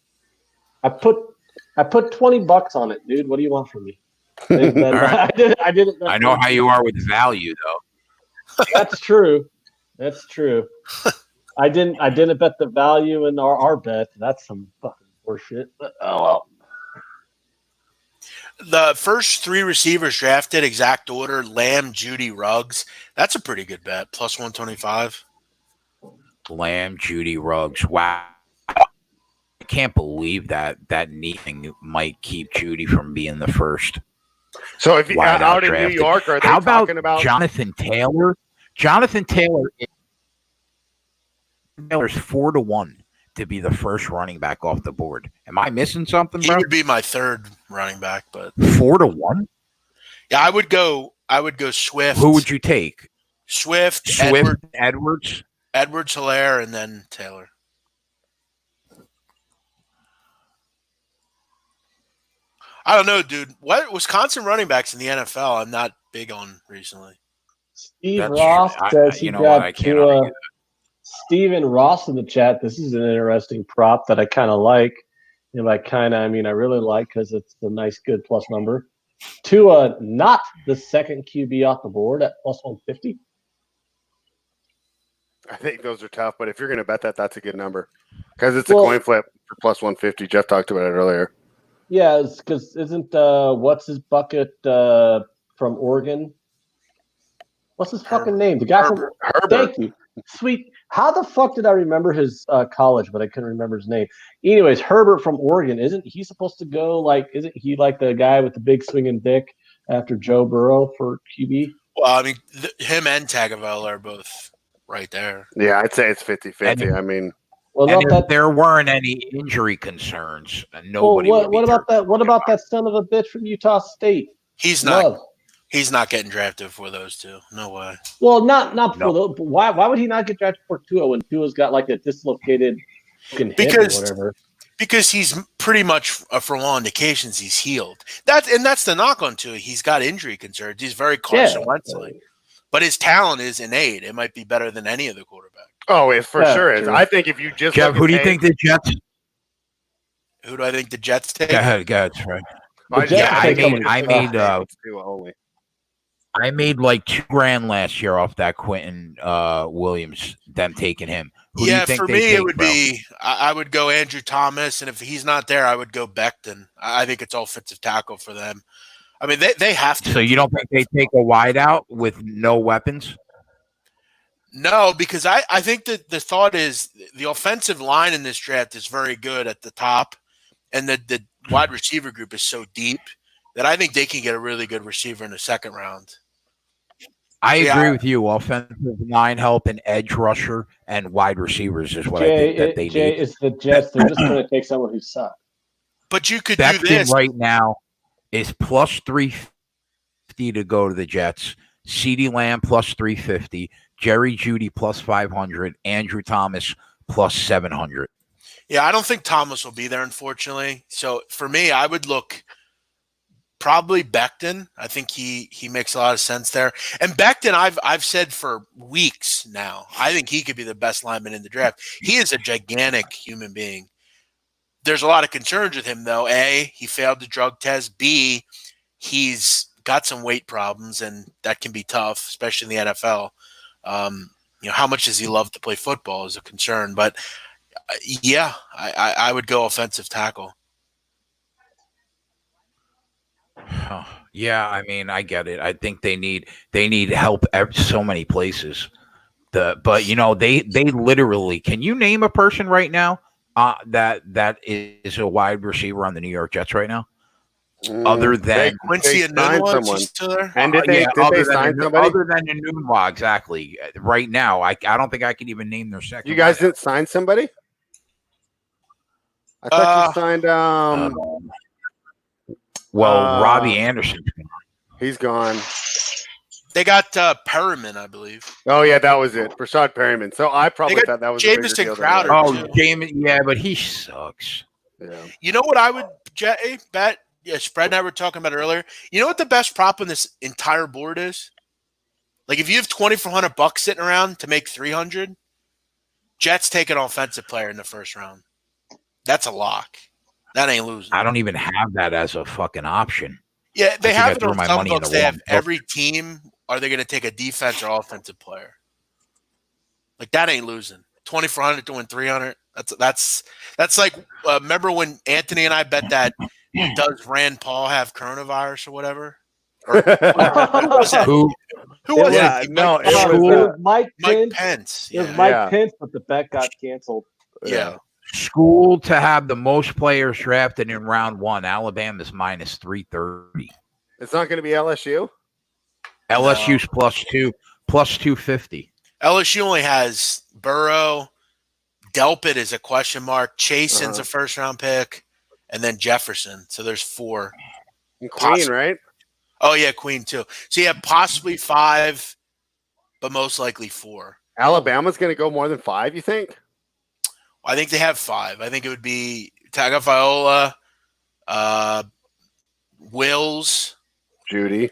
I put $20 on it, dude. What do you want from me?
Right. I did it. I know how you are with value, though.
That's true. That's true. I didn't bet the value in our bet. That's some fucking horseshit. But oh well.
The first 3 receivers drafted, exact order: Lamb, Judy, Ruggs. That's a pretty good bet. Plus 125.
Lamb, Judy, Ruggs. Wow. I can't believe that knee thing might keep Judy from being the first.
So if you out in New York, are they talking about
Jonathan Taylor? Jonathan Taylor is 4-1 to be the first running back off the board. Am I missing something, bro?
He would be my third running back, but
4-1.
Yeah, I would go Swift.
Who would you take?
Swift,
Edwards,
Hilaire, and then Taylor. I don't know, dude. What Wisconsin running backs in the NFL? I'm not big on recently.
Steve Ross says he got to Steven Ross in the chat. This is an interesting prop that I kind of like. And I really like because it's a nice, good plus number. Tua, not the second QB off the board at plus 150.
I think those are tough, but if you're going to bet that, that's a good number because it's a coin flip for plus 150. Jeff talked about it earlier.
Yeah, because isn't what's his bucket from Oregon? What's his fucking name? The guy from
Herbert.
Thank you. Sweet. How the fuck did I remember his college, but I couldn't remember his name? Anyways, Herbert from Oregon. Isn't he supposed to go isn't he like the guy with the big swinging dick after Joe Burrow for QB?
Well, I mean, him and Tagovailoa are both right there.
Yeah, I'd say it's 50-50. I mean,
What
And
about
if
that?
there weren't any injury concerns, nobody would be
What about
turned.
that? What about that son of a bitch from Utah State?
He's
Love.
not. He's not getting drafted for those two. No way.
Well, not for
No.
the. Why would he not get drafted for Tua when Tua's got like a dislocated hip or whatever?
Because he's pretty much, for all indications, he's healed. That's the knock on Tua. He's got injury concerns. He's very Carson Wentz-like. But his talent is innate. It might be better than any of the quarterbacks.
Oh, it for sure is. I think if you just
Jeff, who do you think the Jets?
Who do I think the Jets take?
Go ahead, Trey. I made like $2,000 last year off that Quentin Williams, them taking him. Who do you think
for me, it would be I would go Andrew Thomas, and if he's not there, I would go Becton. I think it's offensive tackle for them. I mean, they have to.
So you don't think they take a wideout with no weapons?
No, because I think that the thought is the offensive line in this draft is very good at the top, and the wide receiver group is so deep that I think they can get a really good receiver in the second round.
I agree with you. Offensive line help and edge rusher and wide receivers is what I think that they need.
It's the Jets. They're just going to take someone who sucks.
But you could
Becton
do this
right now is plus 350 to go to the Jets. CeeDee Lamb plus 350. Jerry Jeudy plus 500. Andrew Thomas plus 700.
Yeah, I don't think Thomas will be there, unfortunately. So for me, I would look probably Becton. I think he makes a lot of sense there. And Becton, I've said for weeks now, I think he could be the best lineman in the draft. He is a gigantic human being. There's a lot of concerns with him, though. A, he failed the drug test. B, he's got some weight problems, and that can be tough, especially in the NFL. How much does he love to play football is a concern. But, yeah, I would go offensive tackle.
Yeah, I mean, I get it. I think they need help so many places. But they literally. Can you name a person right now that is a wide receiver on the New York Jets right now? Other than
Quincy and Nunwa,
and did they sign somebody?
Other than Nunwa, exactly. Right now, I don't think I can even name their second.
You guys didn't sign somebody? I thought you signed.
Robbie Anderson.
He's gone.
They got Perriman, I believe.
Oh yeah, that was it. Rashad Perriman. So I probably thought that was
Jamison Crowder.
Jamison, yeah, but he sucks.
Yeah.
You know what I would bet? Yeah, Spread and I were talking about earlier. You know what the best prop on this entire board is? Like if you have $2,400 sitting around to make $300, Jets take an offensive player in the first round. That's a lock. That ain't losing.
I don't even have that as a fucking option.
Yeah, they have it on
my
some
money
books.
in the
They have
book.
every team. Are they going to take a defense or offensive player? Like that ain't losing. 2,400 to win 300. That's like remember when Anthony and I bet that does Rand Paul have coronavirus or whatever? Or,
who
was
yeah,
it?
No,
it was Mike
Pence.
It was Mike Pence, but the bet got canceled.
Yeah.
School to have the most players drafted in round one. Alabama's minus 330.
It's not going to be LSU.
LSU's plus 250.
LSU only has Burrow. Delpit is a question mark. Chasen's a first round pick, and then Jefferson. So there's 4.
And Queen, right?
Oh yeah, Queen too. So yeah, possibly 5, but most likely 4.
Alabama's going to go more than 5. You think?
I think they have 5. I think it would be Tagovailoa, Wills, Judy,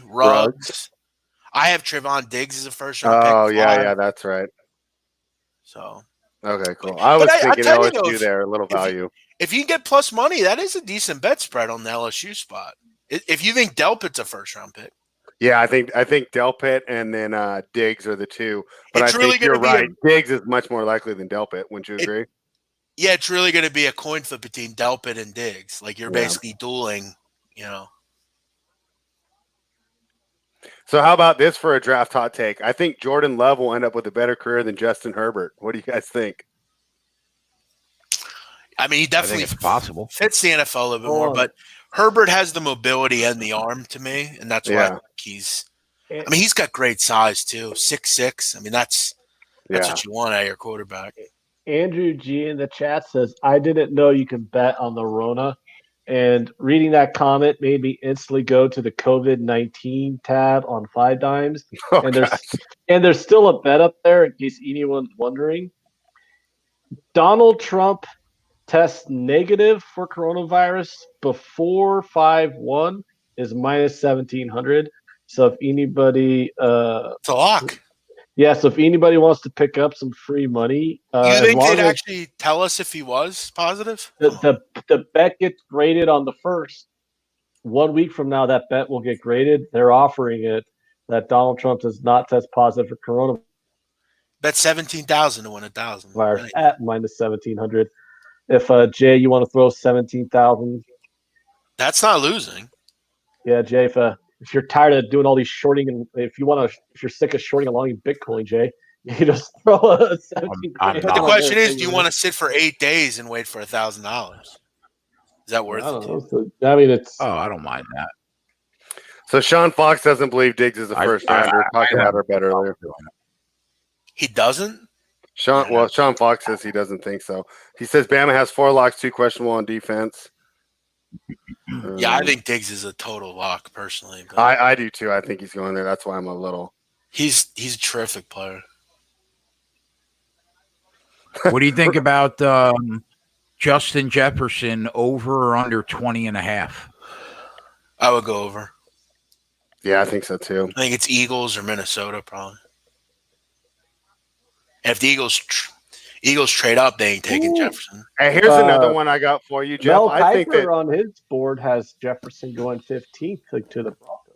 Ruggs. I have Trevon Diggs as a first round pick.
Oh yeah, that's right.
So
okay, cool. I was thinking LSU there, a little value.
If you get plus money, that is a decent bet spread on the LSU spot. If you think Delpit's a first round pick.
Yeah, I think Delpit and then Diggs are the two. But I think you're right. Diggs is much more likely than Delpit. Wouldn't you agree?
Yeah, it's really going to be a coin flip between Delpit and Diggs. Like you're basically dueling,
So how about this for a draft hot take? I think Jordan Love will end up with a better career than Justin Herbert. What do you guys think?
I mean, he definitely
it's possible.
Fits the NFL a little bit more, but Herbert has the mobility and the arm to me, and that's why I think he's got great size too, 6'6". I mean, that's what you want out of your quarterback.
Andrew G in the chat says, I didn't know you can bet on the Rona. And reading that comment made me instantly go to the COVID-19 tab on 5 Dimes.
Oh,
and
gosh.
there's still a bet up there in case anyone's wondering. Donald Trump tests negative for coronavirus before 5/1 is minus 1,700. So if anybody
It's a lock.
yeah, so if anybody wants to pick up some free money,
You think they'd
as
actually tell us if he was positive?
the bet gets graded on the first. 1 week from now, that bet will get graded. They're offering it that Donald Trump does not test positive for coronavirus
Bet 17,000 to win 1,000. Right.
at minus 1,700. If Jay, you want to throw 17,000,
That's not losing.
yeah, Jay. If you're tired of doing all these shorting, and if you're sick of shorting along in Bitcoin, Jay, you can just throw a 17.
I'm
But the question is, do you want to sit for 8 days and wait for $1,000? Is that worth
I
it?
don't know. So, I mean, it's
I don't mind that.
So Sean Fox doesn't believe Diggs is a first rounder. Talking about our bet earlier.
He doesn't?
Sean Fox says he doesn't think so. He says Bama has 4 locks, 2 questionable on defense.
Yeah, I think Diggs is a total lock personally. But
I do too. I think he's going there. That's why I'm a little.
he's a terrific player.
What do you think about Justin Jefferson over or under 20.5?
I would go over.
Yeah, I think so too.
I think it's Eagles or Minnesota probably. And if the Eagles trade up, they ain't taking Jefferson.
Hey, here's another one I got for you, Jeff.
Mel
I think
Kiper
that
on his board has Jefferson going 15th to the Broncos.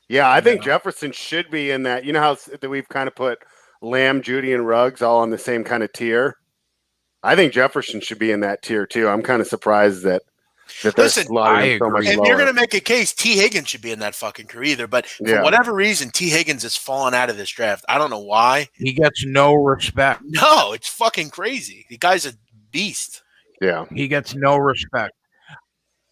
yeah, I think Jefferson should be in that. You know how that we've kind of put Lamb, Judy, and Ruggs all on the same kind of tier. I think Jefferson should be in that tier too. I'm kind of surprised that they're slotting so much
if
lower.
you're going to make a case, T. Higgins should be in that fucking crew either. But for whatever reason, T. Higgins has fallen out of this draft. I don't know why.
He gets no respect.
No, it's fucking crazy. The guy's a beast.
Yeah,
he gets no respect.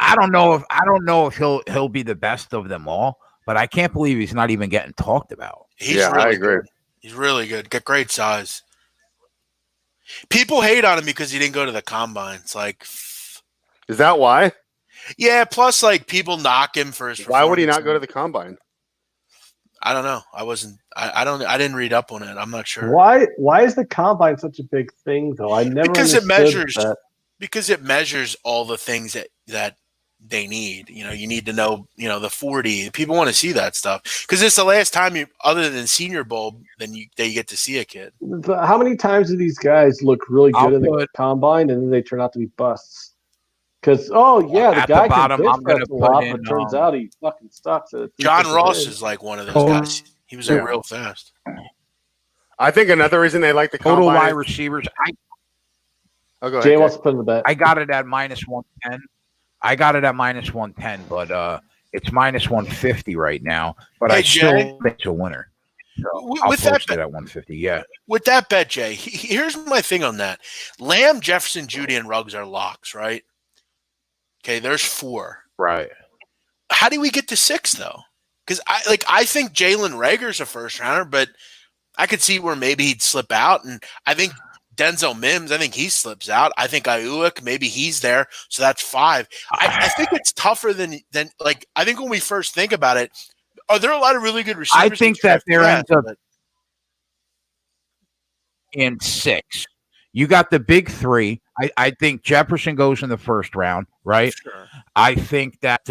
I don't know if he'll be the best of them all, but I can't believe he's not even getting talked about.
I agree.
Good. He's really good. Got great size. People hate on him because he didn't go to the combine. It's like,
is that why?
Yeah. Plus, like people knock him for his.
Why would he not go to the combine?
I don't know. I didn't read up on it. I'm not sure.
Why is the combine such a big thing though? I never
because it
that.
measures all the things that they need. You need to know, the 40. People want to see that stuff because it's the last time other than Senior Bowl, they get to see a kid.
How many times do these guys look really good in the combine and then they turn out to be busts? Because the guy can bench press a lot, but turns out he fucking sucks at it.
John Ross is like one of those guys. He was real fast.
I think another reason they like the
total
combine
wide receivers.
go ahead,
Jay wants to put in the bet.
I got it at minus 110. But it's minus 150 right now. But I still think it's a winner. So I'll post it at 150. Yeah.
With that bet, Jay, here's my thing on that. Lamb, Jefferson, Judy, and Ruggs are locks, right? Okay, there's 4.
Right.
How do we get to 6 though? Because I think Jalen Reagor's a first rounder, but I could see where maybe he'd slip out, and I think Denzel Mims, I think he slips out. I think Ayuk, maybe he's there, so that's 5. I think it's tougher than I think when we first think about it, are there a lot of really good receivers?
I think that there ends up in 6. You got the big 3. I think Jefferson goes in the first round, right?
Sure.
I think that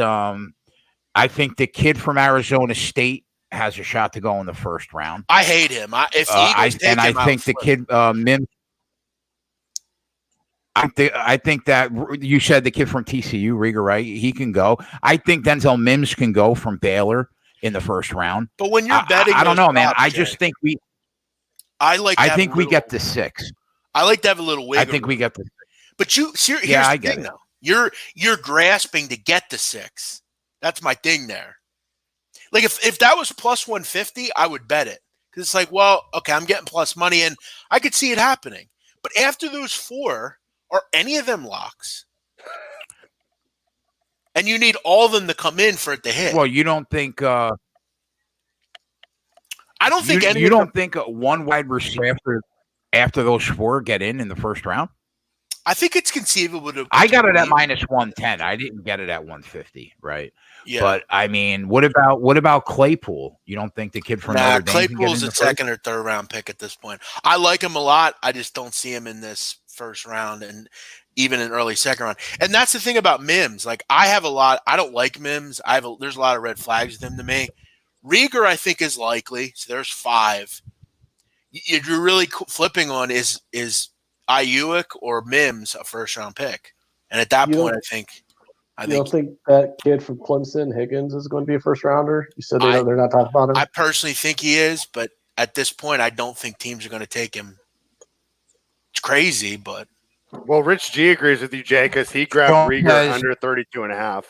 I think the kid from Arizona State has a shot to go in the first round.
I hate him. I think
the kid Mims. I think that you said the kid from TCU, Rieger, right? He can go. I think Denzel Mims can go from Baylor in the first round.
But when you're betting,
I don't know, man. I just think we.
I think
we get to 6.
I like to have a little wiggle.
I think we get the.
But here's
I
the
get
thing,
it.
though. You're grasping to get to 6. That's my thing there. Like if that was plus 150, I would bet it because it's like, well, okay, I'm getting plus money, and I could see it happening. But after those 4, are any of them locks? And you need all of them to come in for it to hit.
Well, you don't think?
I don't think any.
You don't think one wide receiver after those 4 get in the first round?
I think it's conceivable to.
I got it at -110. I didn't get it at 150, right?
Yeah.
But I mean, what about Claypool? You don't think the kid from Notre Dame can get
Claypool's
in
a
the
second or third round pick at this point. I like him a lot. I just don't see him in this first round and even in early second round. And that's the thing about Mims. Like I don't like Mims. There's a lot of red flags with him to me. Rieger, I think, is likely. So there's 5. You're really flipping on is Ayuk or Mims a first round pick? And at that point, I
don't think that kid from Clemson, Higgins, is going to be a first rounder? You said they're not talking about him.
I personally think he is, but at this point, I don't think teams are going to take him. It's crazy, but
well, Rich G agrees with you, Jay, because he grabbed Rieger under 32.5.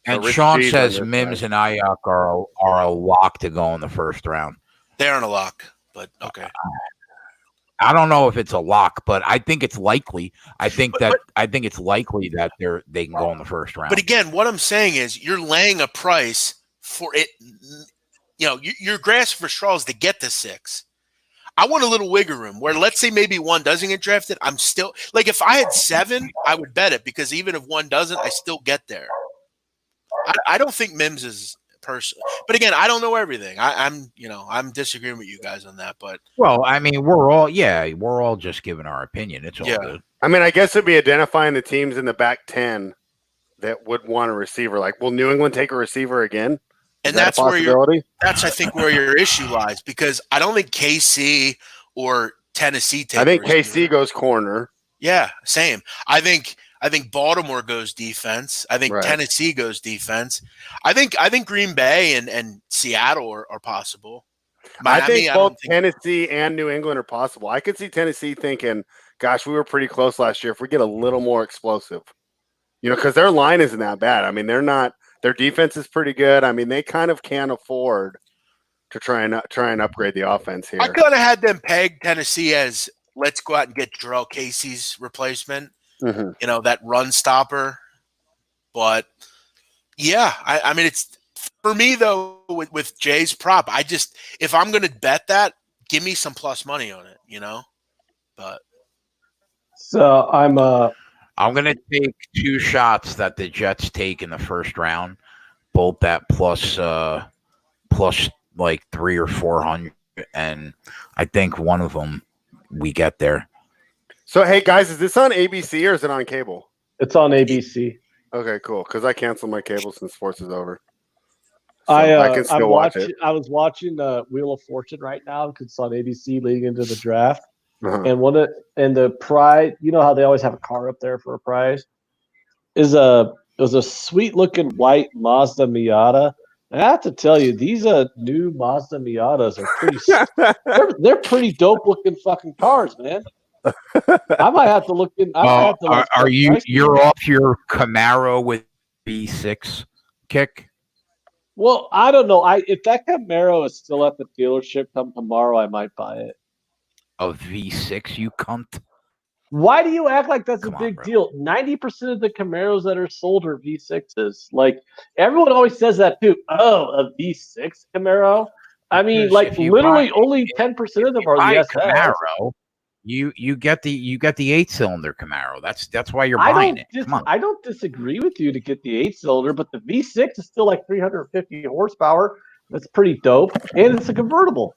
And Sean says Mims and Ayuk are a lock to go in the first round.
They aren't a lock, but okay.
I don't know if it's a lock, but I think it's likely. I think it's likely that they can go in the first round.
But again, what I'm saying is you're laying a price for it. You know, you're grasping for straws to get to 6. I want a little wiggle room where, let's say maybe 1 doesn't get drafted. I'm still like, if I had 7, I would bet it, because even if 1 doesn't, I still get there. I don't think Mims is person, but again, I don't know everything. I'm disagreeing with you guys on that, but
well, I mean, we're all just giving our opinion. It's all good.
I mean, I guess it'd be identifying the teams in the back 10 that would want a receiver. Like, will New England take a receiver again?
And that's I think where your issue lies, because I don't think KC or Tennessee take.
I think KC goes corner.
Yeah, same. I think Baltimore goes defense. I think Tennessee goes defense. I think Green Bay and Seattle are possible. Miami,
I think both Tennessee and New England are possible. I could see Tennessee thinking, gosh, we were pretty close last year. If we get a little more explosive, because their line isn't that bad. I mean, their defense is pretty good. I mean, they kind of can afford to try and upgrade the offense here.
I could have had them peg Tennessee as, let's go out and get Jarrell Casey's replacement.
Mm-hmm.
That run stopper. But yeah, I mean, it's for me though, with Jay's prop, if I'm going to bet that, give me some plus money on it, but.
So I'm
going to take 2 shots that the Jets take in the first round, both that plus like 300 or 400. And I think one of them we get there.
So, hey, guys, is this on ABC or is it on cable?
It's on ABC.
Okay, cool. Because I canceled my cable since sports is over. So
I
can still watch it.
I was watching Wheel of Fortune right now because it's on ABC leading into the draft.
Uh-huh.
And the prize, you know how they always have a car up there for a prize? It was a sweet-looking white Mazda Miata. And I have to tell you, these new Mazda Miatas are pretty – they're pretty dope-looking fucking cars, man. I might have to look in.
Are you're off your Camaro with V6 kick?
Well, I don't know. If that Camaro is still at the dealership come tomorrow, I might buy it.
A V6, you cunt.
Why do you act like that's a big deal? 90% of the Camaros that are sold are V6s. Like, everyone always says that too. Oh, a V6 Camaro? I mean, like, literally only 10% of them are the SS.
Camaro, you get the 8-cylinder Camaro. That's why you're buying it. Come on.
I don't disagree with you to get the 8-cylinder, but the V6 is still like 350 horsepower. That's pretty dope, and it's a convertible.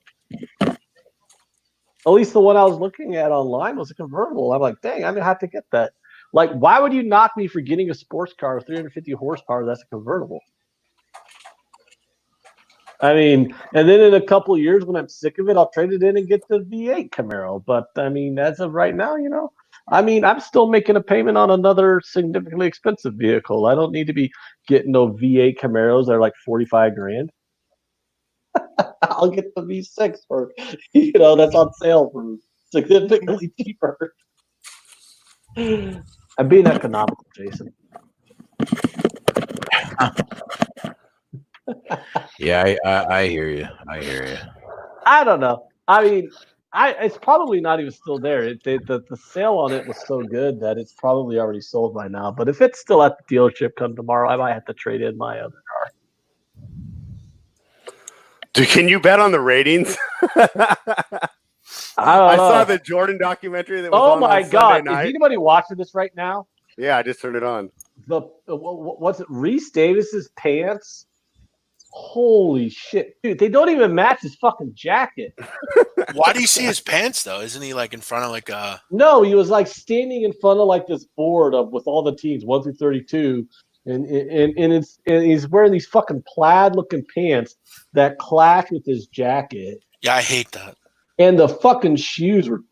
At least the one I was looking at online was a convertible. I'm like, dang, I'm gonna have to get that. Like, why would you knock me for getting a sports car with 350 horsepower that's a convertible? I mean, and then in a couple of years when I'm sick of it, I'll trade it in and get the V8 Camaro. But I mean, as of right now, I mean, I'm still making a payment on another significantly expensive vehicle. I don't need to be getting no V8 Camaros that are like $45,000. I'll get the V6 for, that's on sale for significantly cheaper. I'm being economical, Jason.
Yeah, I hear you.
I don't know. I mean, it's probably not even still there. The sale on it was so good that it's probably already sold by now. But if it's still at the dealership come tomorrow, I might have to trade in my other car.
Dude, can you bet on the ratings? I saw the Jordan documentary that was
oh
on
my
Sunday
God.
night.
Is anybody watching this right now?
Yeah, I just turned it on.
What's it? Reese Davis's pants. Holy shit, dude! They don't even match his fucking jacket.
Why do you see his pants though? Isn't he like in front of like a?
No, he was like standing in front of like this board with all the teams 1 through 32, and he's wearing these fucking plaid looking pants that clash with his jacket.
Yeah, I hate that.
And the fucking shoes were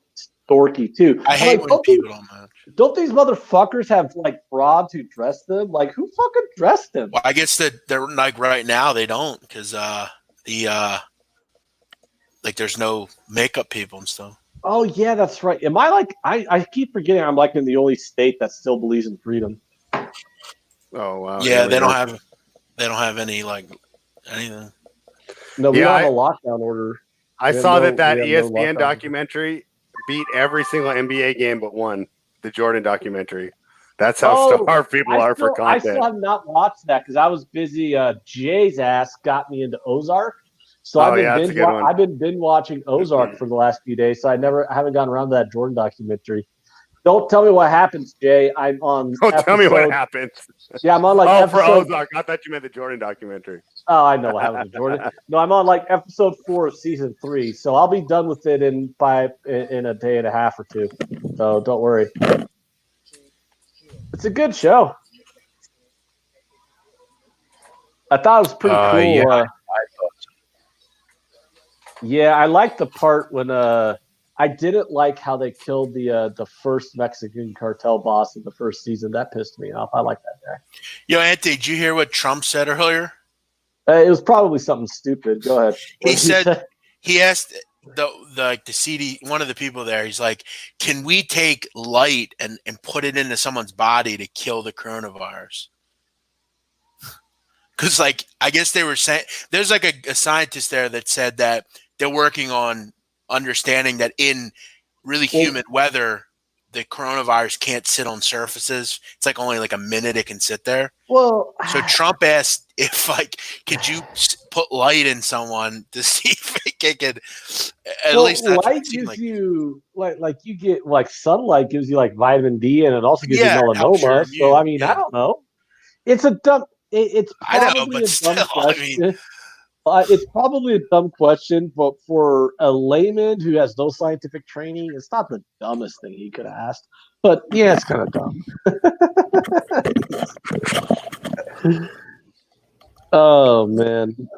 dorky too.
I hate when people don't match.
Don't these motherfuckers have like broads who dress them? Like who fucking dressed them?
Well, I guess that they're like right now they don't because like there's no makeup people and stuff.
Oh yeah, that's right. Am I like I keep forgetting I'm like in the only state that still believes in freedom.
Oh wow.
Yeah, they don't have any like anything.
No, we don't have a lockdown order.
I saw that ESPN documentary beat every single NBA game but one. The Jordan documentary. That's how starved people are for content.
I still have not watched that because I was busy. Jay's ass got me into Ozark, so I've been binge watching Ozark for the last few days. So I haven't gotten around to that Jordan documentary. Don't tell me what happens, Jay. I'm on.
Tell me what happens.
Yeah, I'm on like
for Ozark. I thought you meant the Jordan documentary.
Oh, I know what happened with Jordan. No, I'm on like episode 4 of season 3, so I'll be done with it in a day and a half or two. So don't worry. It's a good show. I thought it was pretty cool. Yeah, I liked the part when I didn't like how they killed the first Mexican cartel boss in the first season. That pissed me off. I like that guy.
Yo, Anthony, did you hear what Trump said earlier?
It was probably something stupid. Go ahead.
He asked the CD, one of the people there. He's like, "Can we take light and put it into someone's body to kill the coronavirus?" Because like I guess they were saying there's like a scientist there that said that they're working on understanding that in really humid weather, the coronavirus can't sit on surfaces. It's like only like a minute it can sit there.
Well,
so Trump asked if like, could you put light in someone to see if it could at least
light gives you like you get like sunlight gives you like vitamin D and it also gives you melanoma. So I mean, I don't know. It's a dumb. It's probably a dumb question. It's probably a dumb question, but for a layman who has no scientific training, it's not the dumbest thing he could have asked. But yeah, it's kind of dumb. Oh man.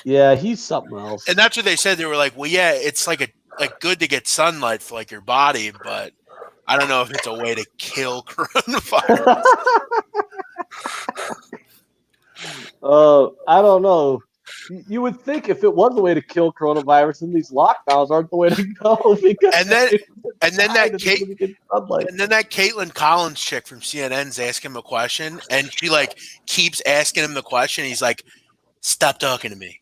Yeah, he's something else.
And that's what they said. They were like, well, yeah, it's like good to get sunlight for like your body, but I don't know if it's a way to kill coronavirus.
I don't know. You would think if it was a way to kill coronavirus, then these lockdowns aren't the way to go.
And then that Caitlin Collins chick from CNN's asking him a question, and she like keeps asking him the question. He's like, "Stop talking to me."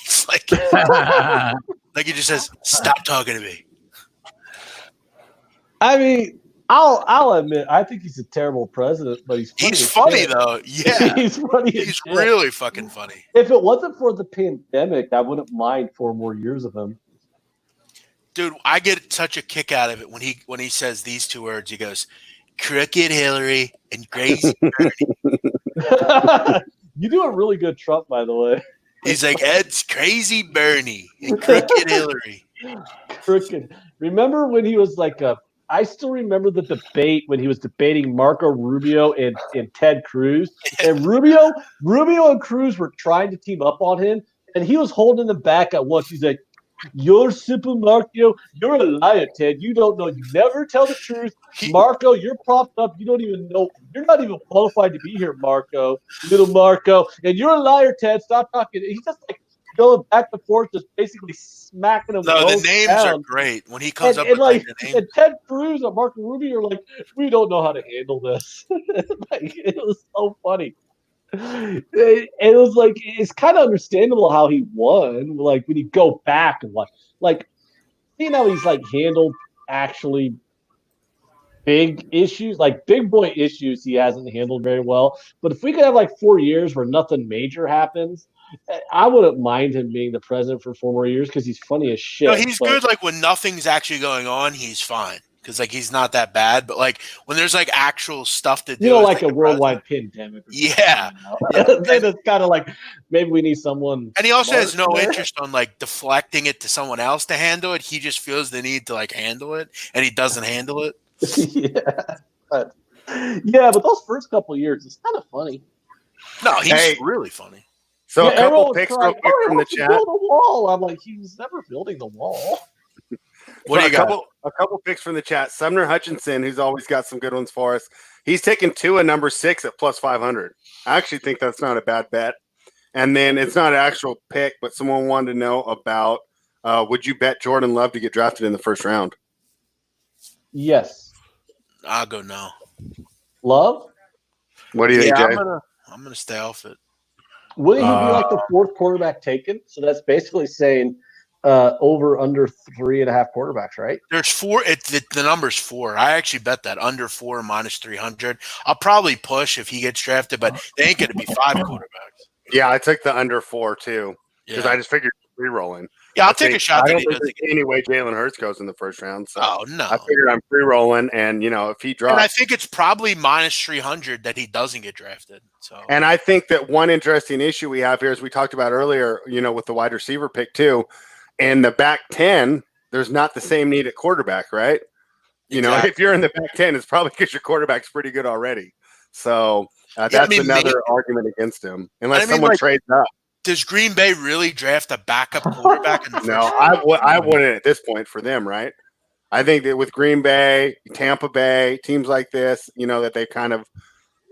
It's like he just says, "Stop talking to me."
I mean, I'll admit, I think he's a terrible president, but he's funny
though. Yeah,
he's funny.
He's really fucking funny.
If it wasn't for the pandemic, I wouldn't mind 4 more years of him.
Dude, I get such a kick out of it when he says these 2 words. He goes, "Crooked Hillary and crazy Bernie."
You do a really good Trump, by the way.
He's like, "Ed's crazy Bernie and crooked Hillary."
Crooked. Remember when he was like I still remember the debate when he was debating Marco Rubio and Ted Cruz. And Rubio and Cruz were trying to team up on him, and he was holding them back at once. He's like, "You're simple, Marco. You're a liar, Ted. You don't know. You never tell the truth. Marco, you're propped up. You don't even know. You're not even qualified to be here, Marco. Little Marco. And you're a liar, Ted. Stop talking." He's just like going back and forth, just basically smacking them.
No, the names are great when he comes up with
like
the name.
And Ted Cruz and Marco Rubio are like, "We don't know how to handle this." Like, it was so funny. It was like it's kind of understandable how he won. Like when you go back and like seeing how he's like handled actually big issues, like big boy issues, he hasn't handled very well. But if we could have like 4 years where nothing major happens, I wouldn't mind him being the president for 4 more years because he's funny as shit.
No, he's good. Like when nothing's actually going on, he's fine because like he's not that bad. But like when there's like actual stuff to do,
like a worldwide pandemic.
Yeah,
then it's kind of like maybe we need someone.
And he also has no interest on like deflecting it to someone else to handle it. He just feels the need to like handle it, and he doesn't handle it.
but those first couple of years, it's kind of funny.
No, he's really funny.
So a couple picks real quick from the chat.
Build a wall. I'm like, he was never building the wall.
What do you got? A couple picks from the chat. Sumner Hutchinson, who's always got some good ones for us. He's taking Tua number 6 at plus 500. I actually think that's not a bad bet. And then it's not an actual pick, but someone wanted to know about would you bet Jordan Love to get drafted in the first round?
Yes.
I'll go no.
Love?
What do you think, Jay?
I'm gonna stay off it.
Will he be like the 4th quarterback taken? So that's basically saying over under 3.5 quarterbacks, right?
There's 4. The number's 4. I actually bet that under 4 minus 300. I'll probably push if he gets drafted, but they ain't gonna be 5 quarterbacks.
Yeah, I took the under 4 too because I just figured free-rolling.
Yeah, I'll take a shot.
I don't think there's any way Jalen Hurts goes in the first round. So
no.
I figured I'm free-rolling, and if he drops,
and I think it's probably minus 300 that he doesn't get drafted. So,
and I think that one interesting issue we have here, as we talked about earlier, with the wide receiver pick too, in the back 10, there's not the same need at quarterback, right?
Exactly.
If you're in the back 10, it's probably because your quarterback's pretty good already. So that's another argument against him, unless someone trades up.
Does Green Bay really draft a backup quarterback in the first round?
I wouldn't at this point for them, right? I think that with Green Bay, Tampa Bay, teams like this, that they kind of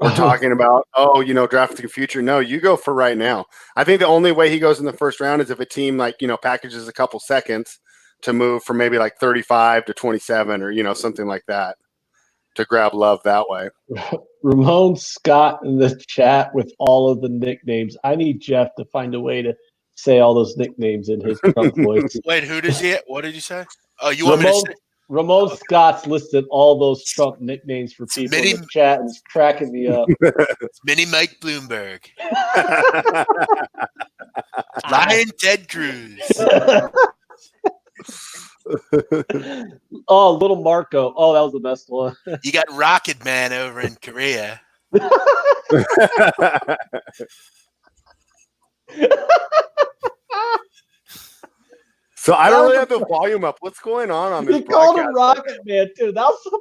were talking about, drafting the future. No, you go for right now. I think the only way he goes in the first round is if a team packages a couple seconds to move from maybe like 35 to 27 or, something like that to grab Love that way.
Ramon Scott in the chat with all of the nicknames. I need Jeff to find a way to say all those nicknames in his Trump voice.
Wait, who does he? What did you say? Oh, you want me to say?
Ramon Scott's listed all those Trump nicknames for people in the chat and it's cracking me up.
Mini Mike Bloomberg. Lion Ted Cruz.
Oh, little Marco. Oh, that was the best one.
You got Rocket Man over in Korea.
So I don't really have the volume up. What's going on this?
You called him Rocket Man too. That was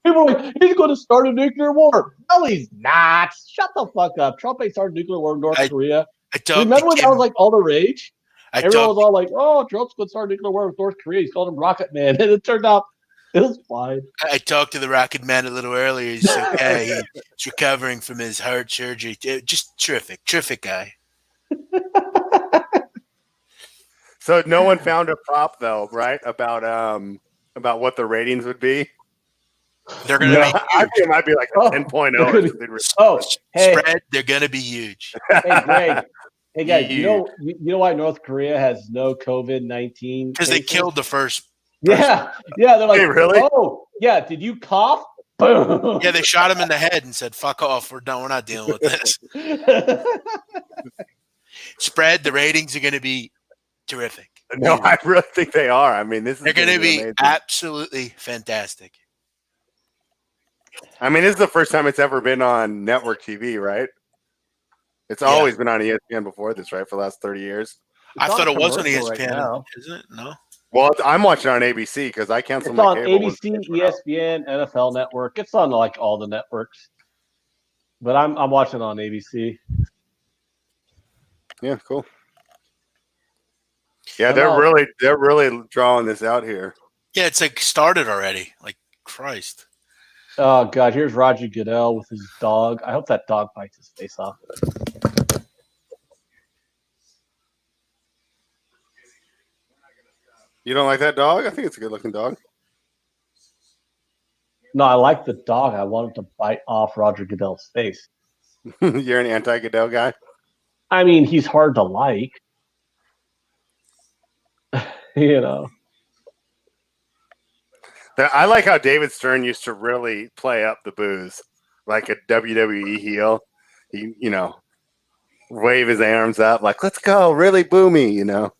people are like, he's going to start a nuclear war. No, he's not. Shut the fuck up. Trump ain't starting a nuclear war in North Korea. Remember when that was like all the rage? Everyone was all like, "Oh, Trump's going to start a nuclear war with North Korea." He's called him Rocket Man, and it turned out it was fine.
I talked to the Rocket Man a little earlier. He's okay. He's recovering from his heart surgery. Just terrific guy.
So no one found a prop though, right? About what the ratings would be.
They're going to be.
I think it might be like a 10.0.
Spread. They're going to be huge.
Hey, Greg. Hey guys, you know why North Korea has no COVID-19?
Because they killed the first.
Yeah, they're like,
hey, really?
Oh, yeah. Did you cough? Boom.
Yeah, they shot him in the head and said, "Fuck off. We're done. We're not dealing with this." Spread. The ratings are going to be terrific.
No, I really think they are. I mean,
they're going to be amazing. Absolutely fantastic.
I mean, this is the first time it's ever been on network TV, right? It's always been on ESPN before this, right? For the last 30 years.
I thought it was on ESPN, right, isn't it? No.
Well, I'm watching it on ABC because I cancel my cable.
It's on ABC, ESPN, NFL Network. It's on like all the networks. But I'm watching it on ABC.
Yeah, cool. Yeah, they're really drawing this out here.
Yeah, it's like started already. Like Christ.
Oh God, here's Roger Goodell with his dog. I hope that dog bites his face off.
You don't like that dog? I think it's a good-looking dog.
No, I like the dog. I want him to bite off Roger Goodell's face.
You're an anti-Goodell guy?
I mean, he's hard to like.
I like how David Stern used to really play up the booze, like a WWE heel. wave his arms up like, let's go, really boomy, you know.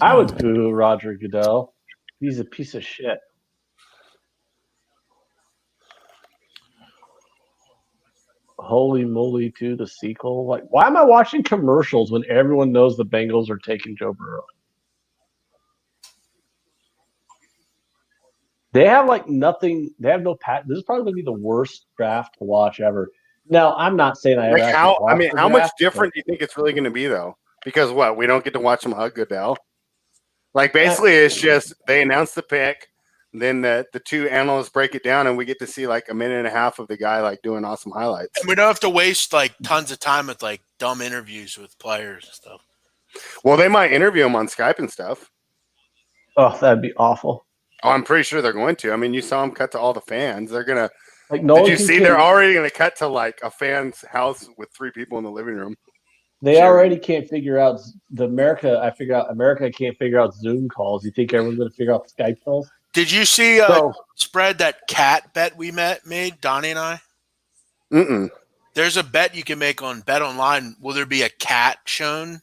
I would boo Roger Goodell. He's a piece of shit. Holy moly, to the sequel. Like, why am I watching commercials when everyone knows the Bengals are taking Joe Burrow? They have like nothing. They have no pat. This is probably going to be the worst draft to watch ever. Now, I'm not saying I ever
Like
actually watched the
how much
draft,
different do you think it's really going to be though? Because what, we don't get to watch him hug Goodell. Like basically, it's just they announce the pick, then the two analysts break it down, and we get to see like a minute and a half of the guy like doing awesome highlights.
And we don't have to waste like tons of time with like dumb interviews with players and stuff.
Well, they might interview him on Skype and stuff.
Oh, that'd be awful.
Oh, I'm pretty sure they're going to. I mean, you saw them cut to all the fans. They're gonna.
Like, no.
Did you see? They're already gonna cut to like a fan's house with 3 people in the living room.
They already can't figure out America can't figure out Zoom calls. You think everyone's going to figure out Skype calls?
Did you see spread that cat bet we made, Donnie and I?
Mm-mm.
There's a bet you can make on Bet Online. Will there be a cat shown?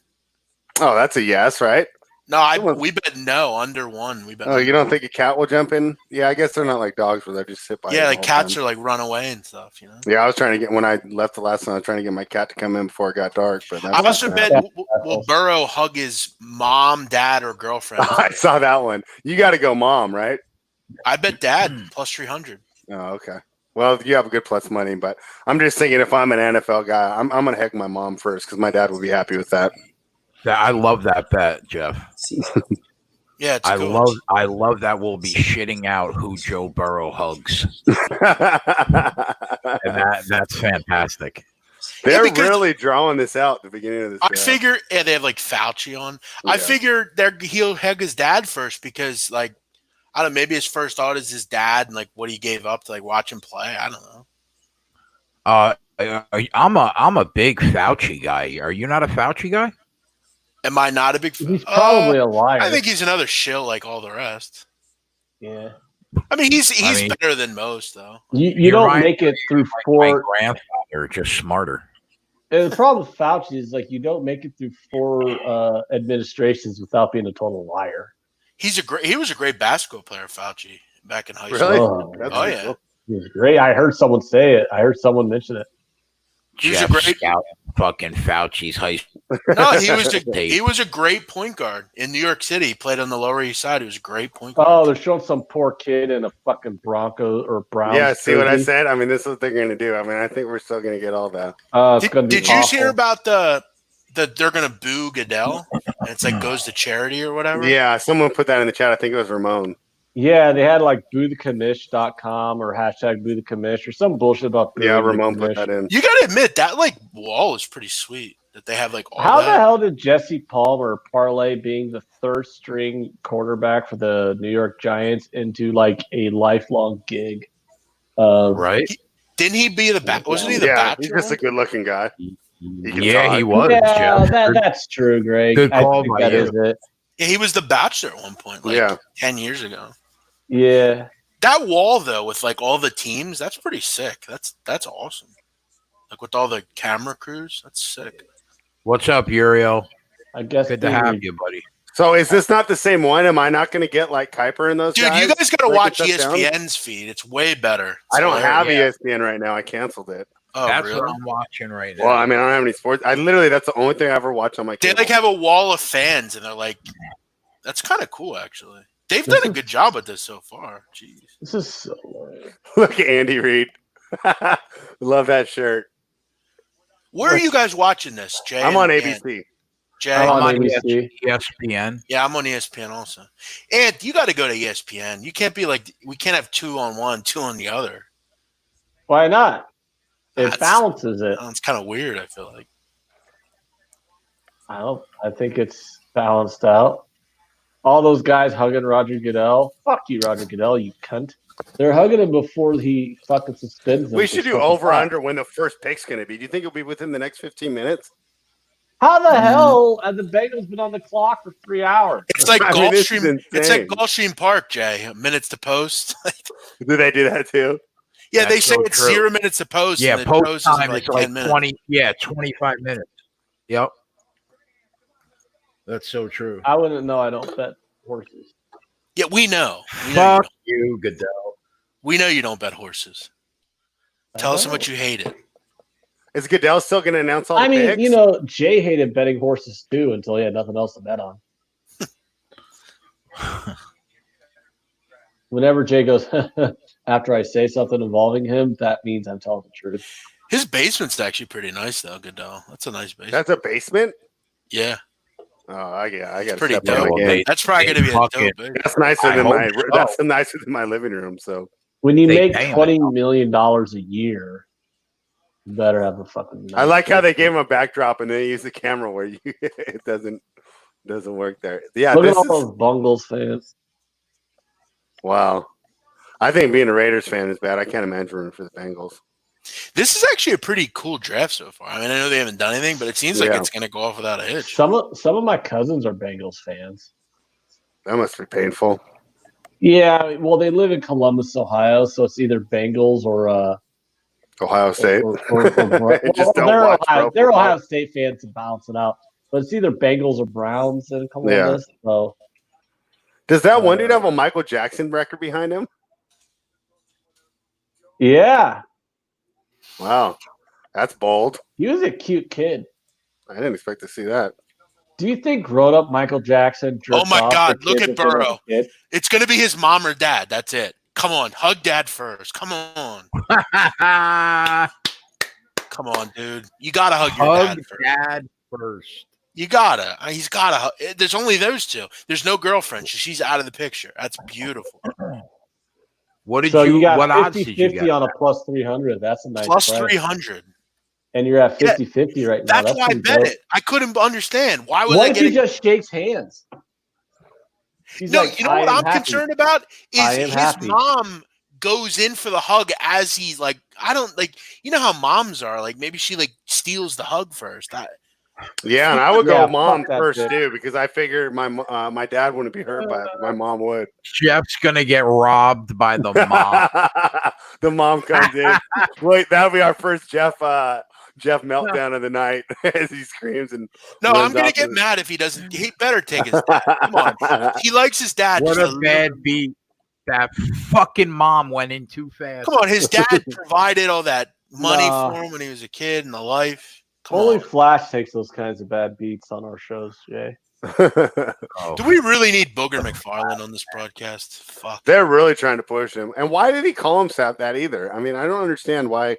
Oh, that's a yes, right?
No, we bet no, under 1. We bet.
Oh, you don't think a cat will jump in? Yeah, I guess they're not like dogs where they just sit by.
Yeah, like cats are like run away and stuff, you know.
Yeah, I was trying to get when I left the last time. I was trying to get my cat to come in before it got dark. But
I also bet will Burrow hug his mom, dad, or girlfriend?
I saw that one. You got to go, mom, right?
I bet dad plus 300.
Oh, okay. Well, you have a good plus money, but I'm just thinking if I'm an NFL guy, I'm gonna heck my mom first because my dad would be happy with that.
I love that bet, Jeff.
Yeah, it's
I love that we'll be shitting out who Joe Burrow hugs. And that's fantastic.
They're really drawing this out at the beginning of this.
I figure they have like Fauci on. Yeah. I figure he'll hug his dad first because like I don't know, maybe his first thought is his dad and like what he gave up to like watch him play. I don't know.
I'm a big Fauci guy. Are you not a Fauci guy?
Am I not a big?
He's probably a liar.
I think he's another shill like all the rest.
Yeah.
I mean, he's better than most though.
You don't make it through 4.
My grandfather, just smarter.
And the problem with Fauci is like you don't make it through 4 administrations without being a total liar.
He was a great basketball player, Fauci, back in high school.
Really?
Oh yeah.
He was great. I heard someone say it. I heard someone mention it.
He was a great
scout fucking Fauci's high school.
No, he was a great point guard in New York City. He played on the Lower East Side. He was a great point guard.
Oh, they're showing some poor kid in a fucking Bronco or Browns.
Yeah, see what I said? I mean, this is what they're going to do. I mean, I think we're still going to get all that.
Did you hear about the they're going to boo Goodell? And it's like goes to charity or whatever?
Yeah, someone put that in the chat. I think it was Ramon.
Yeah, they had like boothecommish.com or hashtag boothecommish or some bullshit about
Ramon put that in.
You got to admit, that like wall is pretty sweet that they have like all
How
that.
the hell did Jesse Palmer parlay being the 3rd string quarterback for the New York Giants into like a lifelong gig?
Right?
Didn't he be the wasn't he the bachelor?
He's just a good looking guy.
He was.
Yeah, that's true, Greg.
Good call by
that
you.
is it.
Yeah, he was the bachelor at one point, like 10 years ago.
Yeah.
That wall though, with like all the teams, that's pretty sick. That's awesome. Like with all the camera crews, that's sick.
What's up, Uriel?
I guess
good to have you, buddy.
So is this not the same one? Am I not going to get like Kuiper and those guys?
Dude, you guys got to watch ESPN's feed. It's way better.
I don't have ESPN right now. I canceled it.
Oh,
that's
really?
what I'm watching right now.
Well, I mean, I don't have any sports. That's the only thing I ever watch on my cable.
They like have a wall of fans, and they're like, that's kind of cool, actually. They've done a good job with this so far. Jeez.
This is so lame.
Look at Andy Reid. Love that shirt.
Where are you guys watching this, Jay?
I'm on ABC.
Jay,
I'm on
ESPN.
Yeah, I'm on ESPN also. And you got to go to ESPN. You can't be like, we can't have 2 on one, 2 on the other.
Why not? It balances it.
It's kind of weird, I feel like.
I think it's balanced out. All those guys hugging Roger Goodell. Fuck you, Roger Goodell, you cunt. They're hugging him before he fucking suspends them.
We should do over-under when the first pick's going to be. Do you think it'll be within the next 15 minutes?
How the hell have the Bengals been on the clock for 3 hours?
It's like Gulfstream. It's like Gulfstream Park, Jay. Minutes to post.
Do they do that too?
Yeah,
That's
they say
so
it's
true.
0 minutes to post.
Yeah,
and the
post
post
time
is
is
like
like
10 minutes.
20. Yeah, 25 minutes. Yep. That's so true.
I wouldn't know. I don't bet horses.
Yeah, we know.
Fuck you, Goodell.
We know you don't bet horses. Tell us how much you hate it.
Is Goodell still going to announce all the
I mean,
picks?
you know, Jay hated betting horses too until he had nothing else to bet on. Whenever Jay goes, after I say something involving him, that means I'm telling the truth.
His basement's actually pretty nice, though, Goodell. That's a nice basement.
That's a basement?
Yeah.
Oh, I got
pretty
step
dope.
on again.
That's probably going to be a dope basement.
That's nicer
I
than
hope
my.
so.
That's nicer than my living room. So
When you
They
make
pay him
$20 million a year, you better have a fucking.
I like how they gave him a backdrop and they use the camera where you it doesn't work there. Yeah,
Look
this
at
is
all those Bungles fans.
wow. I think being a Raiders fan is bad. I can't imagine rooting for the Bengals.
This is actually a pretty cool draft so far. I mean, I know they haven't done anything, but it seems like it's going to go off without a hitch.
Some of my cousins are Bengals fans.
That must be painful.
Yeah, well, they live in Columbus, Ohio, so it's either Bengals or
Ohio State.
They're Ohio State fans to balance it out, but it's either Bengals or Browns in Columbus. Yeah. So,
does that one dude have a Michael Jackson record behind him?
Yeah.
Wow, that's bold.
He was a cute kid.
I didn't expect to see that.
Do you think grown-up Michael Jackson?
Oh my God! Look at Burrow. It's going to be his mom or dad. That's it. Come on, hug dad first. Come on. Come on, dude. You gotta hug your dad first. You gotta. He's gotta. There's only those two. There's no girlfriend. She's out of the picture. That's beautiful.
What did
you got?
What
50,
odds did you get?
on a plus 300. That's a nice
plus
price.
300.
And you're at 50-50 right now.
That's why I bet it. I couldn't understand. Why would
what if he just shakes hands?
He's no, like, you know what I'm concerned about is his mom goes in for the hug as he's like, I don't like, you know how moms are, like maybe she like steals the hug first.
Yeah, and I would go mom first too, because I figure my dad wouldn't be hurt by it, but my mom would.
Jeff's gonna get robbed by the mom.
The mom comes in. Wait, that'll be our first Jeff meltdown of the night as he screams and.
No, I'm gonna get mad if he doesn't. He better take his dad. Come on, he likes his dad.
What a bad beat! That fucking mom went in too fast.
Come on, his dad provided all that money for him when he was a kid and the life.
Only Flash takes those kinds of bad beats on our shows, Jay.
Do we really need Booger McFarland on this broadcast? Fuck.
They're really trying to push him. And why did he call himself that either? I mean, I don't understand why.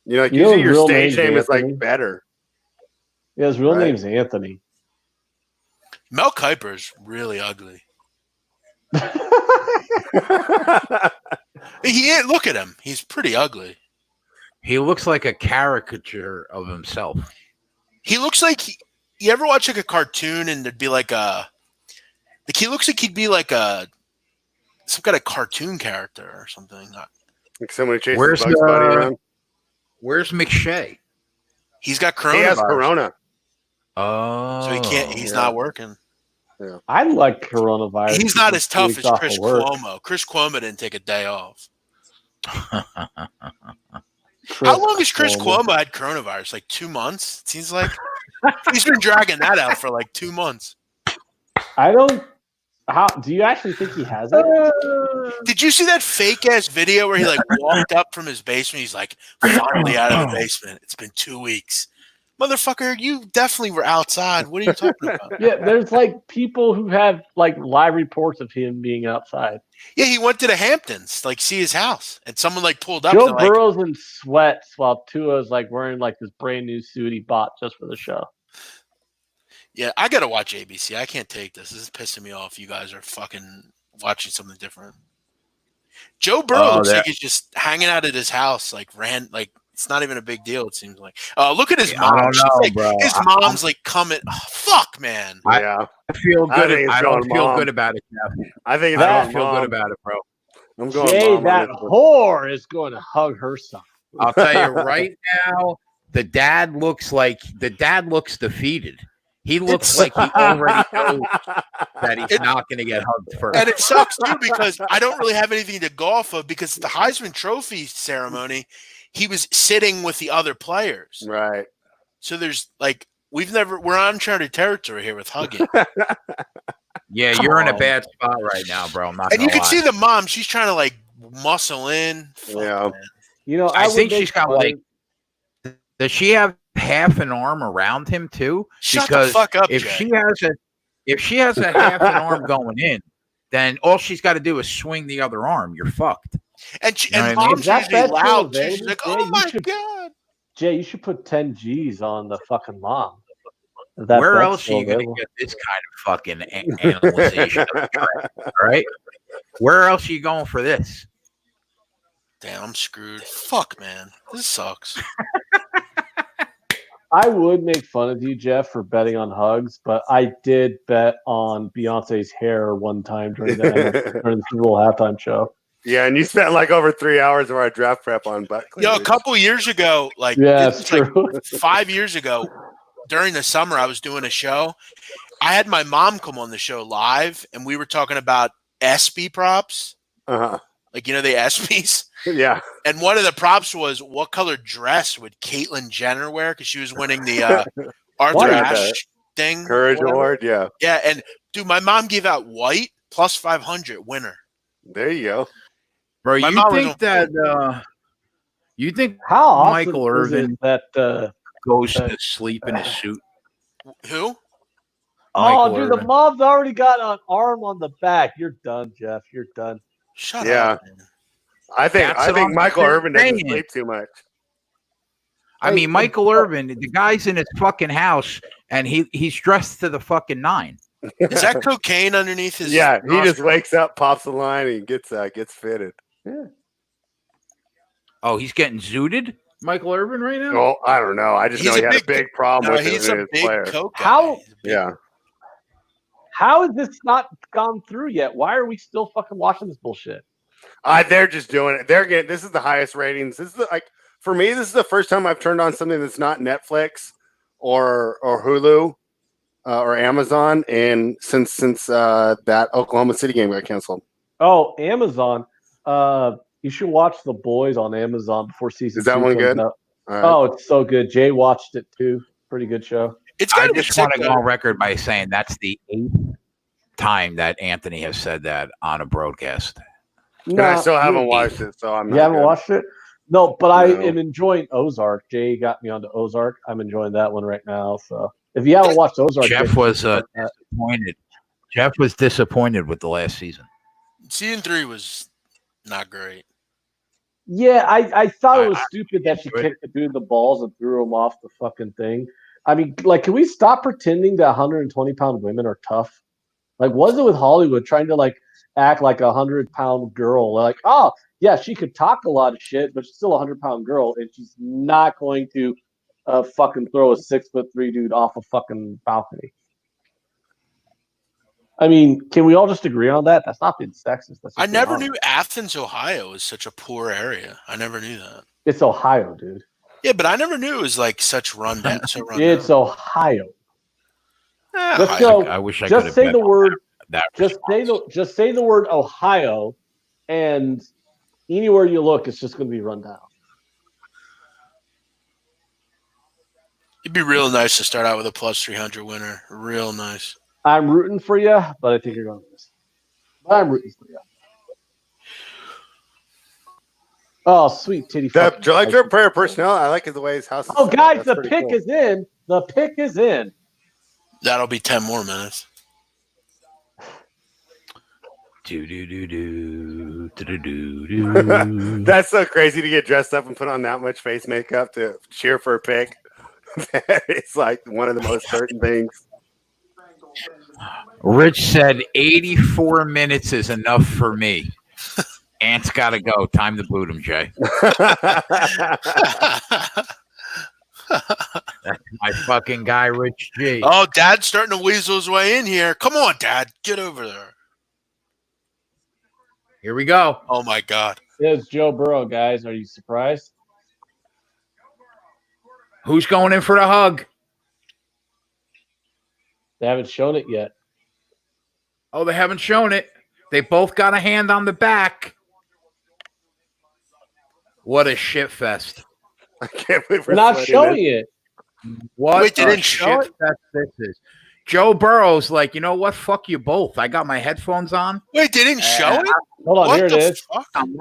You know, like usually your stage name is like better.
Yeah, his real name's Anthony.
Mel Kiper's really ugly. Look at him. He's pretty ugly.
He looks like a caricature of himself.
He looks like you ever watch like a cartoon and there'd be like he looks like he'd be like some kind of cartoon character or something.
Like somebody chasing Bugs Bunny around.
Where's McShay?
He's got coronavirus.
He has corona.
Oh,
so he can't. He's not working.
Yeah.
I like coronavirus.
He's not as tough as Chris Cuomo. Chris Cuomo didn't take a day off. How long has Chris Cuomo had coronavirus? Like 2 months? It seems like he's been dragging that out for like 2 months.
I don't. How do you actually think he has it?
Did you see that fake ass video where he like walked up from his basement? He's like finally out of the basement. It's been 2 weeks. Motherfucker, you definitely were outside. What are you talking about?
Yeah, there's like people who have like live reports of him being outside.
Yeah, he went to the Hamptons, like see his house, and someone like pulled up.
Joe Burrow's in sweats while Tua's like wearing like this brand new suit he bought just for the show.
Yeah, I gotta watch ABC. I can't take this. This is pissing me off. You guys are fucking watching something different. Joe Burrow looks like he's just hanging out at his house, like it's not even a big deal. It seems like. Look at his mom.
I don't know, bro.
His mom's like coming. Oh, fuck, man.
Yeah,
I feel good. I don't feel good about it, Jeff.
I think
I don't feel good about it, bro.
I'm going.
Jay, that whore is going to hug her son.
I'll tell you right now. The dad looks defeated. He looks like he already knows that he's not going to get hugged first.
And it sucks too because I don't really have anything to go off of because the Heisman Trophy ceremony, he was sitting with the other players.
Right.
So there's like we're on uncharted territory here with hugging.
Yeah, you're in a bad spot right now, bro. I'm not.
And you can
lie.
see the mom; she's trying to like muscle in. Fuck,
Yeah.
man.
You know,
I think she's got like. Does she have half an arm around him too?
Shut
because
the fuck up,
if
Jay.
if she has a half an arm going in, then all she's got to do is swing the other arm. You're fucked.
And
You know what I mean?
mom's
That's
usually
that
loud
true,
too. She's
Jay.
like,
Jay,
"Oh
you
my
should-
god."
Jay, you should put 10 G's on the fucking mom. That
Where
bet's
else are you
still
going to
available.
get this kind of fucking analyzation of the draft, right? Where else are you going for this?
Damn, I'm screwed. Fuck, man, this sucks.
I would make fun of you, Jeff, for betting on hugs, but I did bet on Beyonce's hair one time during the Super Bowl halftime show.
Yeah, and you spent like over 3 hours of our draft prep on butt
Yo, a
cleavage.
couple years ago, like
Yeah,
it's
it's
like
true.
5 years ago, during the summer, I was doing a show. I had my mom come on the show live, and we were talking about ESPY props,
Uh-huh.
like the ESPYs.
Yeah.
And one of the props was what color dress would Caitlyn Jenner wear because she was winning the Arthur
Why?
Ashe thing.
Courage
whatever.
Award, yeah.
Yeah, and dude, my mom gave out white plus 500 winner.
There you go.
Bro,
My
you
mom was
think that you think
How awesome
Michael
is it
Irvin
that
goes to sleep in his suit?
Who?
Michael
dude,
Irvin.
the mom's already got an arm on the back. You're done, Jeff. You're done.
Shut
Yeah.
up. Man.
I think
That's what I'm
Michael Irvin doesn't
saying.
sleep too much.
I mean, Michael Irvin, the guy's in his fucking house, and he's dressed to the fucking nine.
Is that cocaine underneath his?
Yeah, he just
nostril?
wakes up, pops the line, and gets fitted.
Oh, he's getting zooted, Michael Irvin, right now?
Oh, I don't know. I just
He's
know
a
he had a
big-
big problem
No,
with
he's
it
a
in his
big
player.
coke guy.
How-
He's a big-
Yeah.
How has this not gone through yet? Why are we still fucking watching this bullshit?
They're just doing it. They're getting. This is the highest ratings. This is for me. This is the first time I've turned on something that's not Netflix or Hulu or Amazon, and since that Oklahoma City game got canceled.
Oh, Amazon. You should watch The Boys on Amazon before season
Is that
2
one
comes
good?
out.
All right.
Oh, it's so good. Jay watched it too. Pretty good show.
It's
I
got to
just want to go on record by saying that's the 8th time that Anthony has said that on a broadcast.
And I still haven't
you-
watched it, so I'm not.
You haven't
good.
watched it? No, but I
No.
am enjoying Ozark. Jay got me onto Ozark. I'm enjoying that one right now. So if you haven't watched Ozark,
Jeff
Jay,
was disappointed. Jeff was disappointed with the last season.
Season 3 was not great.
yeah, I thought it was
I-
stupid that she
enjoyed
kicked the dude in the balls and threw him off the fucking thing. I mean, like, can we stop pretending that 120-pound women are tough? Like, was it with Hollywood trying to like act like a 100-pound girl? Like, oh yeah, she could talk a lot of shit, but she's still a 100-pound girl, and she's not going to fucking throw a 6'3" dude off a fucking balcony. I mean, can we all just agree on that? That's not being sexist. That's just
I
being
never
honest.
knew Athens, Ohio was such a poor area. I never knew that.
It's Ohio, dude.
Yeah, but I never knew it was like such rundown. So rundown.
It's Ohio.
Eh,
Let's
Ohio.
go.
I wish I could
Just
have
say
bet
the
on
word.
that.
Just say the word Ohio, and anywhere you look, it's just going to be run down.
It'd be real nice to start out with a plus 300 winner. Real nice.
I'm rooting for you, but I think you're going to miss. But I'm rooting for you. Oh, sweet titty.
Do
fucking
you like
guys.
your prayer personnel? I like the way his house is
Oh,
set up.
guys,
That's
the
pretty
pick
cool.
is in. The pick is in.
That'll be 10 more minutes.
Do-do-do-do,
That's so crazy to get dressed up and put on that much face makeup to cheer for a pick. It's like one of the most certain things.
Rich said 84 minutes is enough for me. Ant's got to go. Time to boot him, Jay. That's my fucking guy, Rich G.
Oh, Dad's starting to weasel his way in here. Come on, Dad. Get over there.
Here we go.
Oh, my God.
There's Joe Burrow, guys. Are you surprised?
Who's going in for the hug?
They haven't shown it yet.
Oh, they haven't shown it. They both got a hand on the back. What a shit fest.
I can't believe
We're not showing it.
What
Wait, they
a
didn't show
shit fest this is. Joe Burrow's like, you know what? Fuck you both. I got my headphones on.
Wait, they didn't show it?
Hold on,
What
here it
the
is.
fuck?
I'm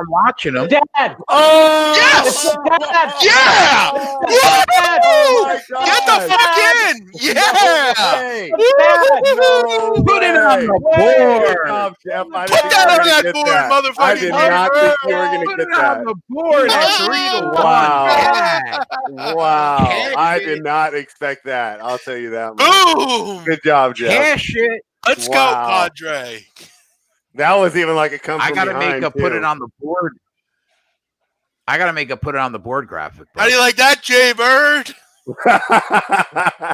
watching them.
Dad!
Oh,
Yes!
It's the dad!
Yeah!
Dad!
Oh my
Woo! Get the
God!
fuck in! Yeah!
Hey,
Woo!
Put it on the
Good
board.
job, Jeff. I
Put
didn't
that
think
on
you were
that
gonna
board,
get that.
motherfucking
I did not think you were going to
Put
get
it on
that.
the board at 3-1.
Wow.
Yeah.
Wow,
Cash
I
it.
did not expect that. I'll tell you that much.
Boom!
Good job, Jeff.
Cash it.
Let's
Wow.
go, Padre.
That was even like a come
I
from
gotta make
behind,
a put it
too.
on the board. I gotta make a put it on the board graphic. Bro.
How do you like that, Jay Bird?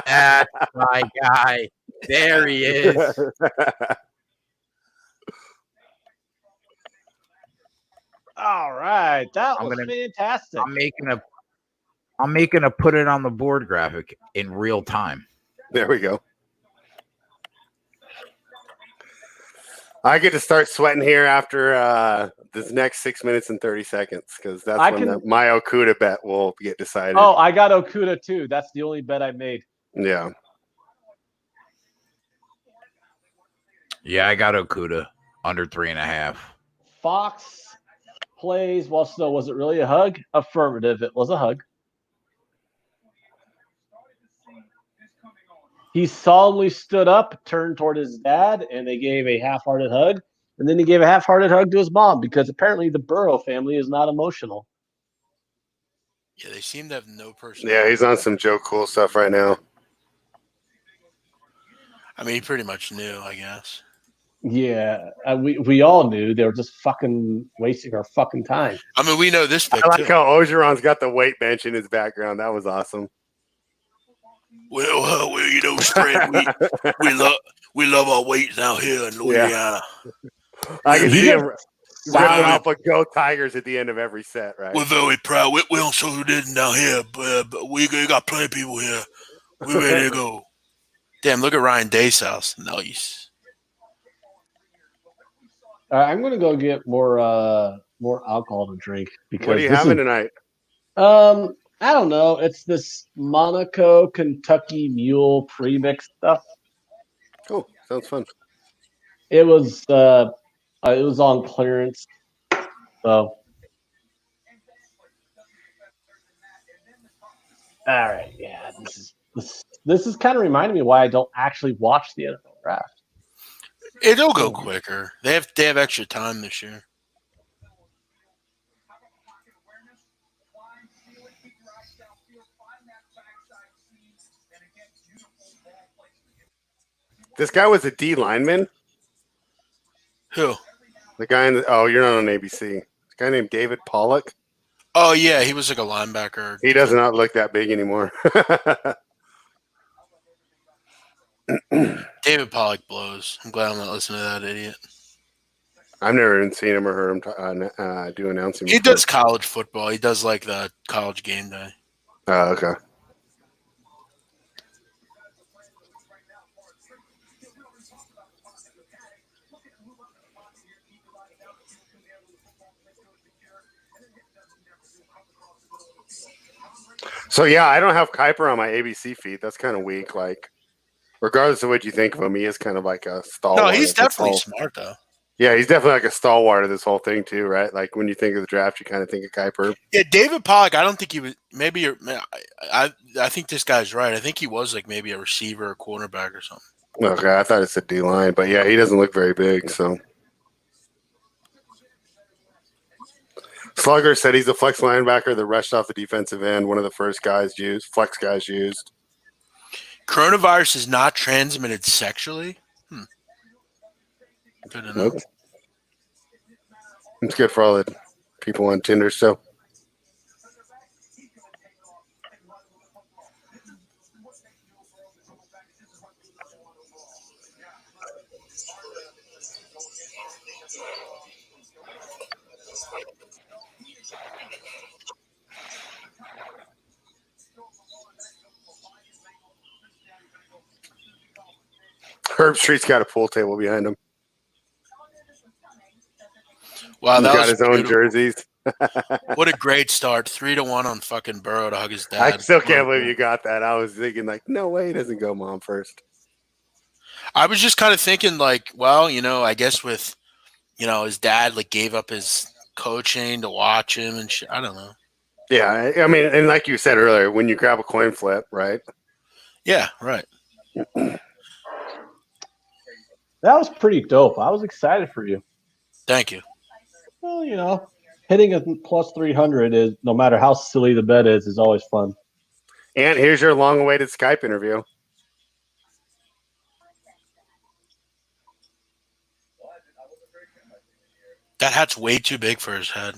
That's my guy. There he is.
All right. That
I'm
was
gonna-
fantastic.
I'm making a put it on the board graphic in real time.
There we go. I get to start sweating here after this next 6 minutes and 30 seconds because that's my Okuda bet will get decided.
Oh, I got Okuda too. That's the only bet I made.
Yeah.
Yeah, I got Okuda under 3.5.
Fox plays while snow. Was it really a hug? Affirmative. It was a hug. He solemnly stood up, turned toward his dad, and they gave a half-hearted hug. And then he gave a half-hearted hug to his mom because apparently the Burrow family is not emotional.
Yeah, they seem to have no personality.
Yeah, he's on some Joe Cool stuff right now.
I mean, he pretty much knew, I guess.
Yeah, we all knew they were just fucking wasting our fucking time.
I mean, we know this pick,
I like
too.
how Ogeron's got the weight bench in his background. That was awesome.
Well, you know, Spread, we love our weights out here in Louisiana.
I can see him ripping
Wow.
off a Go Tigers at the end of every set, right?
We're very proud. We don't show who did down here, but we got plenty of people here. We're ready to go. Damn, look at Ryan Day's house. Nice.
I'm gonna go get more alcohol to drink because
What are you having tonight?
I don't know. It's this Monaco Kentucky Mule premix stuff.
Cool. Sounds fun.
It was on clearance. So all right, yeah. This is kind of reminding me why I don't actually watch the NFL draft.
It'll go quicker. They have extra time this year.
This guy was a D lineman.
Who?
The guy in the you're not on ABC. This guy named David Pollock.
Oh yeah, he was like a linebacker.
He does not look that big anymore.
David Pollock blows. I'm glad I'm not listening to that idiot.
I've never even seen him or heard him do announcing.
He
before.
does college football. He does like the college game day.
Oh, okay. So yeah, I don't have Kuiper on my ABC feed. That's kind of weak. Like, regardless of what you think of him, he is kind of like a stalwart.
No, he's
of this
definitely
whole-
smart though.
Yeah, he's definitely like a stalwart of this whole thing too, right? Like when you think of the draft, you kind of think of Kuiper.
Yeah, David Pollock. I don't think he was. Maybe I think this guy's right. I think he was like maybe a receiver or cornerback or something.
Okay, I thought it said D line, but yeah, he doesn't look very big. So Slugger said he's a flex linebacker that rushed off the defensive end. One of the first flex guys used.
Coronavirus is not transmitted sexually. Good to know.
Nope. It's good for all the people on Tinder. So Herb Street's got a pool table behind him.
Wow,
He's
that
got
was
his own
beautiful.
jerseys.
What a great start. 3-1 on fucking Burrow to hug his dad.
I still can't believe you got that. I was thinking, like, no way he doesn't go mom first.
I was just kind of thinking, like, well, I guess with, his dad, like, gave up his coaching to watch him and shit. I don't know.
Yeah, I mean, and like you said earlier, when you grab a coin flip, right?
Yeah, right.
That was pretty dope. I was excited for you.
Thank you.
Well, hitting a plus 300 is, no matter how silly the bet is always fun.
And here's your long-awaited Skype interview.
That hat's way too big for his head.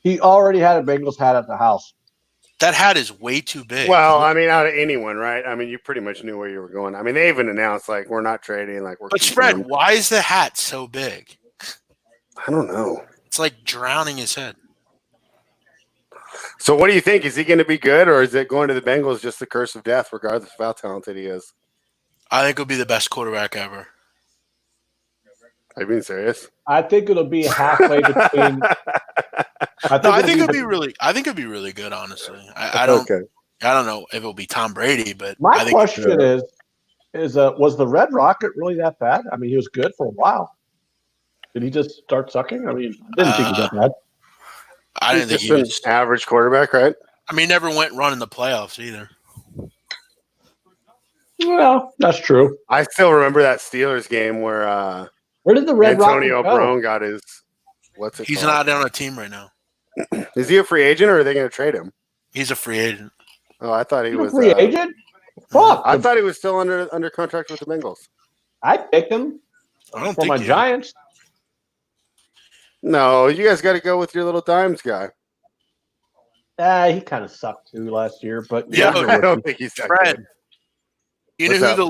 He already had a Bengals hat at the house.
That hat is way too big.
Well, I mean, out of anyone, right? I mean, you pretty much knew where you were going. I mean, they even announced, like, we're not trading. Like, we're.
But Fred, why is the hat so big?
I don't know.
It's like drowning his head.
So what do you think? Is he going to be good, or is it going to the Bengals just the curse of death, regardless of how talented he is?
I think he'll be the best quarterback ever.
Are you being serious?
I think it'll be halfway between.
I think it'll be really good. Honestly, I don't.
Okay.
I don't know if it'll be Tom Brady, but
My question is was the Red Rocket really that bad? I mean, he was good for a while. Did he just start sucking? I mean, I didn't think he was that bad.
I didn't think he was
an average quarterback, right?
I mean, he never went running the playoffs either.
Well, that's true.
I still remember that Steelers game where
did the Red
Antonio
Rocket go?
Brown got his
He's not on a team right now.
Is he a free agent, or are they going to trade him?
He's a free agent.
Oh, I thought he was
a free agent. Fuck!
I thought he was still under contract with the Bengals.
I picked him for my Giants.
No, you guys got to go with your little dimes guy.
He kind of sucked too last year, but
yeah,
I don't think he's
Fred. You know who the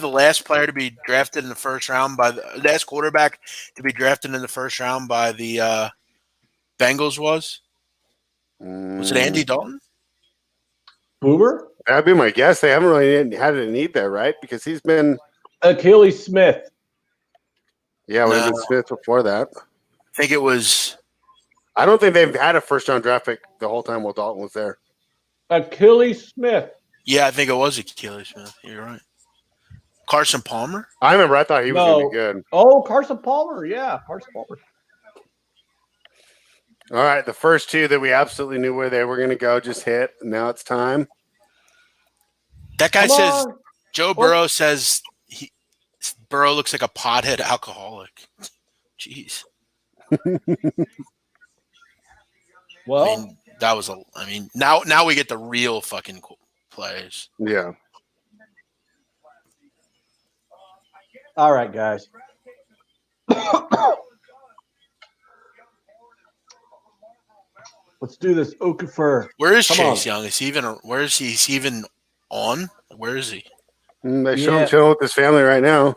last player to be drafted in the first round by the last quarterback to be drafted in the first round by the Bengals was? Was it Andy Dalton?
Boomer?
That'd be my guess. They haven't really had a need there, right? Because he's been
Achilles Smith.
Yeah, it would have been Smith before that.
I think it was.
I don't think they've had a first-round draft pick the whole time while Dalton was there.
Achilles Smith.
Yeah, I think it was Achilles Smith. You're right. Carson Palmer?
I remember. I thought he was going to be good.
Oh, Carson Palmer. Yeah, Carson Palmer.
All right, the first two that we absolutely knew where they were going to go just hit. Now it's time.
That guy says Joe Burrow says Burrow looks like a pothead alcoholic. Jeez.
Well,
I mean, that was now we get the real fucking plays.
Yeah.
All right, guys. Let's do this. Okafor.
Where is Chase Young? Is he even? Where is he? Is he even on? Where is he?
They show him chilling with his family right now.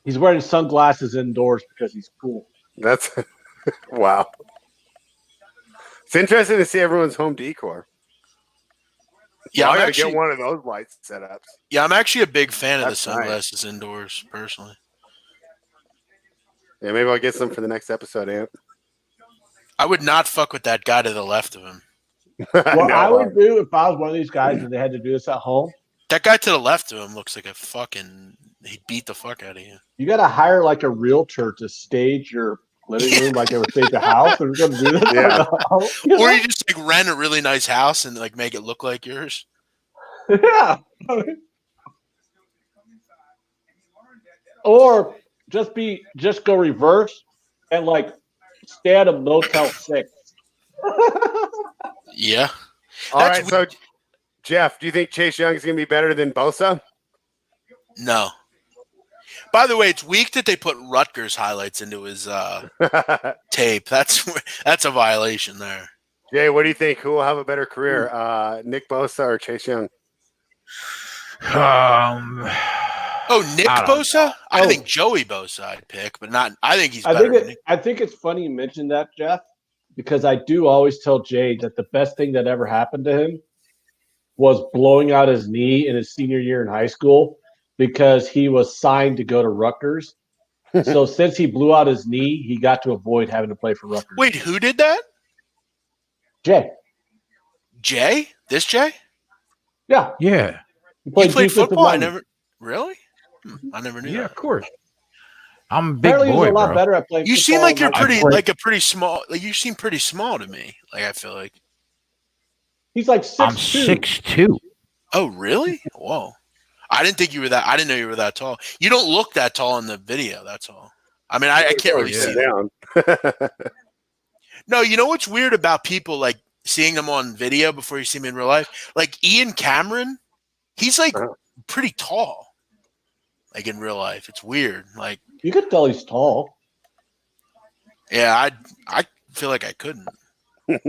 He's wearing sunglasses indoors because he's cool.
That's wow. It's interesting to see everyone's home decor.
Yeah,
I gotta get one of those light setups.
Yeah, I'm actually a big fan of the sunglasses indoors, personally.
Yeah, maybe I'll get some for the next episode, Ant.
I would not fuck with that guy to the left of him.
What I would do if I was one of these guys and they had to do this at home.
That guy to the left of him looks like he'd beat the fuck out of you.
You got to hire like a realtor to stage your living room like they would stage a house. They're going to do this.
Yeah.
Or you just like rent a really nice house and like make it look like yours.
Yeah. Or just go reverse and like stay at a Motel 6.
Yeah.
All right, so Jeff, do you think Chase Young is going to be better than Bosa?
No. By the way, it's weak that they put Rutgers highlights into his tape. That's a violation there.
Jay, what do you think? Who will have a better career, Nick Bosa or Chase Young?
Nick Bosa? I think Joey Bosa I'd pick, but not. I think he's better.
I think it's funny you mentioned that, Jeff, because I do always tell Jay that the best thing that ever happened to him was blowing out his knee in his senior year in high school because he was signed to go to Rutgers. So since he blew out his knee, he got to avoid having to play for Rutgers.
Wait, who did that?
Jay.
Jay? This Jay?
Yeah.
Yeah.
He played
defensive
football.
lineman.
Really? I never knew.
Yeah,
that.
of course. I'm a big
Apparently,
boy,
he's a lot
bro.
better at playing.
You seem
football
like you're
than
pretty,
I-
like a pretty small. Like you seem pretty small to me. Like I feel like.
He's like 6'2".
I'm 6'2".
Oh, really? Whoa. I didn't think you were that. I didn't know you were that tall. You don't look that tall in the video. That's all. I mean, I can't really see that.
down.
No, you know what's weird about people like seeing them on video before you see them in real life? Like Ian Cameron, he's like pretty tall. Like in real life, it's weird. Like
You could tell he's tall.
yeah, I feel like I couldn't.
he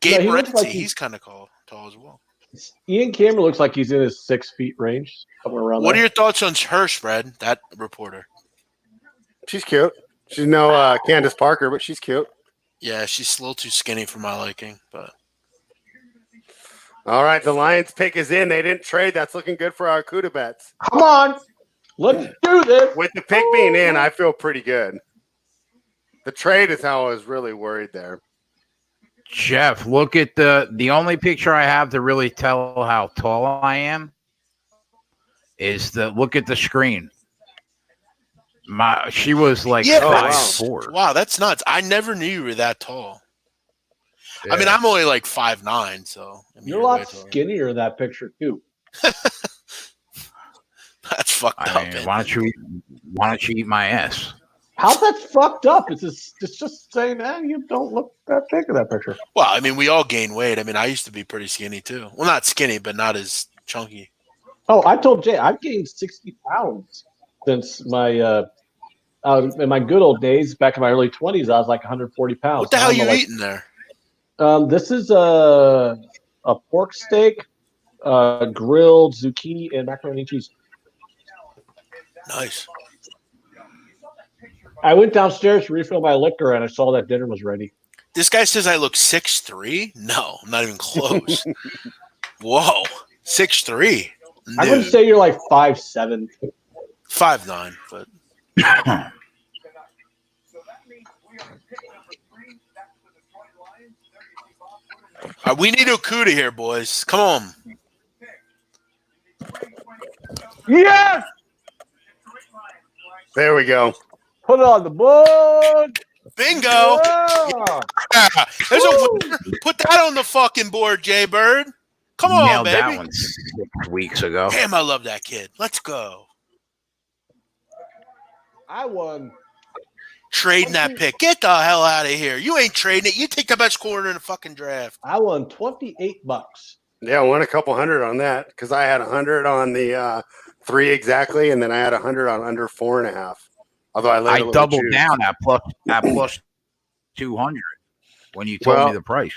Gabe
looks
Morency,
like
he's kind of tall as well.
Ian Cameron looks like he's in his 6 feet range, somewhere around
What are
there.
your thoughts on her, Fred? That reporter.
She's cute. She's no Candace Parker, but she's cute.
Yeah, she's a little too skinny for my liking, but
All right, the Lions pick is in. They didn't trade. That's looking good for our Cuda bets.
Come on, let's do this.
With the pick being in, I feel pretty good. The trade is how I was really worried there.
Jeff, look at the only picture I have to really tell how tall I am is look at the screen. She was like 5'4".
Wow, that's nuts. I never knew you were that tall.
Yeah.
I mean, I'm only like 5'9", so I mean,
You're a lot skinnier in that picture too.
That's fucked up.
I mean, why don't you eat my ass?
How that's fucked up? It's just saying that you don't look that big in that picture.
Well, I mean, we all gain weight. I mean, I used to be pretty skinny too. Well, not skinny, but not as chunky.
Oh, I told Jay I've gained 60 pounds since my in my good old days back in my early 20s. I was like 140 pounds.
What the hell are you eating there?
This is a pork steak, grilled zucchini, and macaroni and cheese.
Nice.
I went downstairs to refill my liquor, and I saw that dinner was ready.
This guy says I look 6'3". No, I'm not even close. Whoa, 6'3".
I would say you're like 5'7".
5'9", but we need Okuda here, boys. Come on.
Yes!
There we go.
Put it on the board.
Bingo.
Yeah.
Yeah. There's a winner. Put that on the fucking board, Jay Bird. Come on,
Nailed
baby.
that one 6 weeks ago.
Damn, I love that kid. Let's go.
I won.
Trading that pick. Get the hell out of here. You ain't trading it. You take the best corner in the fucking draft.
I won $28.
Yeah, I won a couple hundred on that because I had 100 on the 3 exactly, and then I had 100 on under 4.5. Although I
doubled down at plus 200 when you told me the price.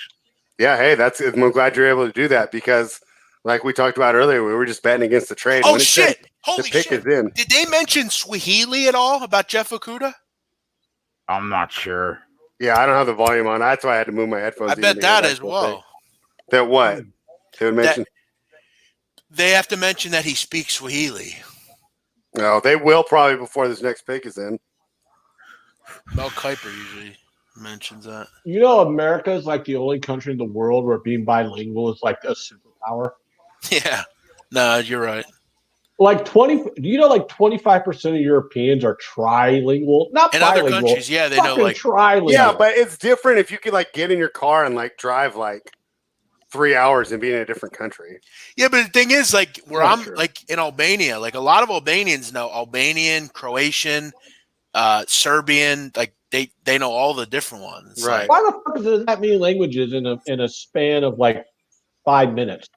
Yeah, hey, I'm glad you're able to do that because, like we talked about earlier, we were just betting against the trade.
Oh, shit. Holy
the pick
shit.
is in.
Did they mention Swahili at all about Jeff Okuda?
I'm not sure.
Yeah, I don't have the volume on. That's why I had to move my headphones.
I bet that as well.
That what? They would mention.
They have to mention that he speaks Swahili.
No, they will probably before this next pick is in.
Mel Kiper usually mentions that.
You know, America is like the only country in the world where being bilingual is like a superpower.
Yeah. No, you're right.
Like 25% of Europeans are trilingual, not
In
bilingual.
other countries, yeah, they know like
trilingual.
Yeah, but it's different if you could like get in your car and like drive like 3 hours and be in a different country.
Yeah, but the thing is, like where I'm
Sure.
like in Albania, like a lot of Albanians know Albanian, Croatian, Serbian, like they know all the different ones.
Right.
Why the fuck does that mean languages in a span of like 5 minutes?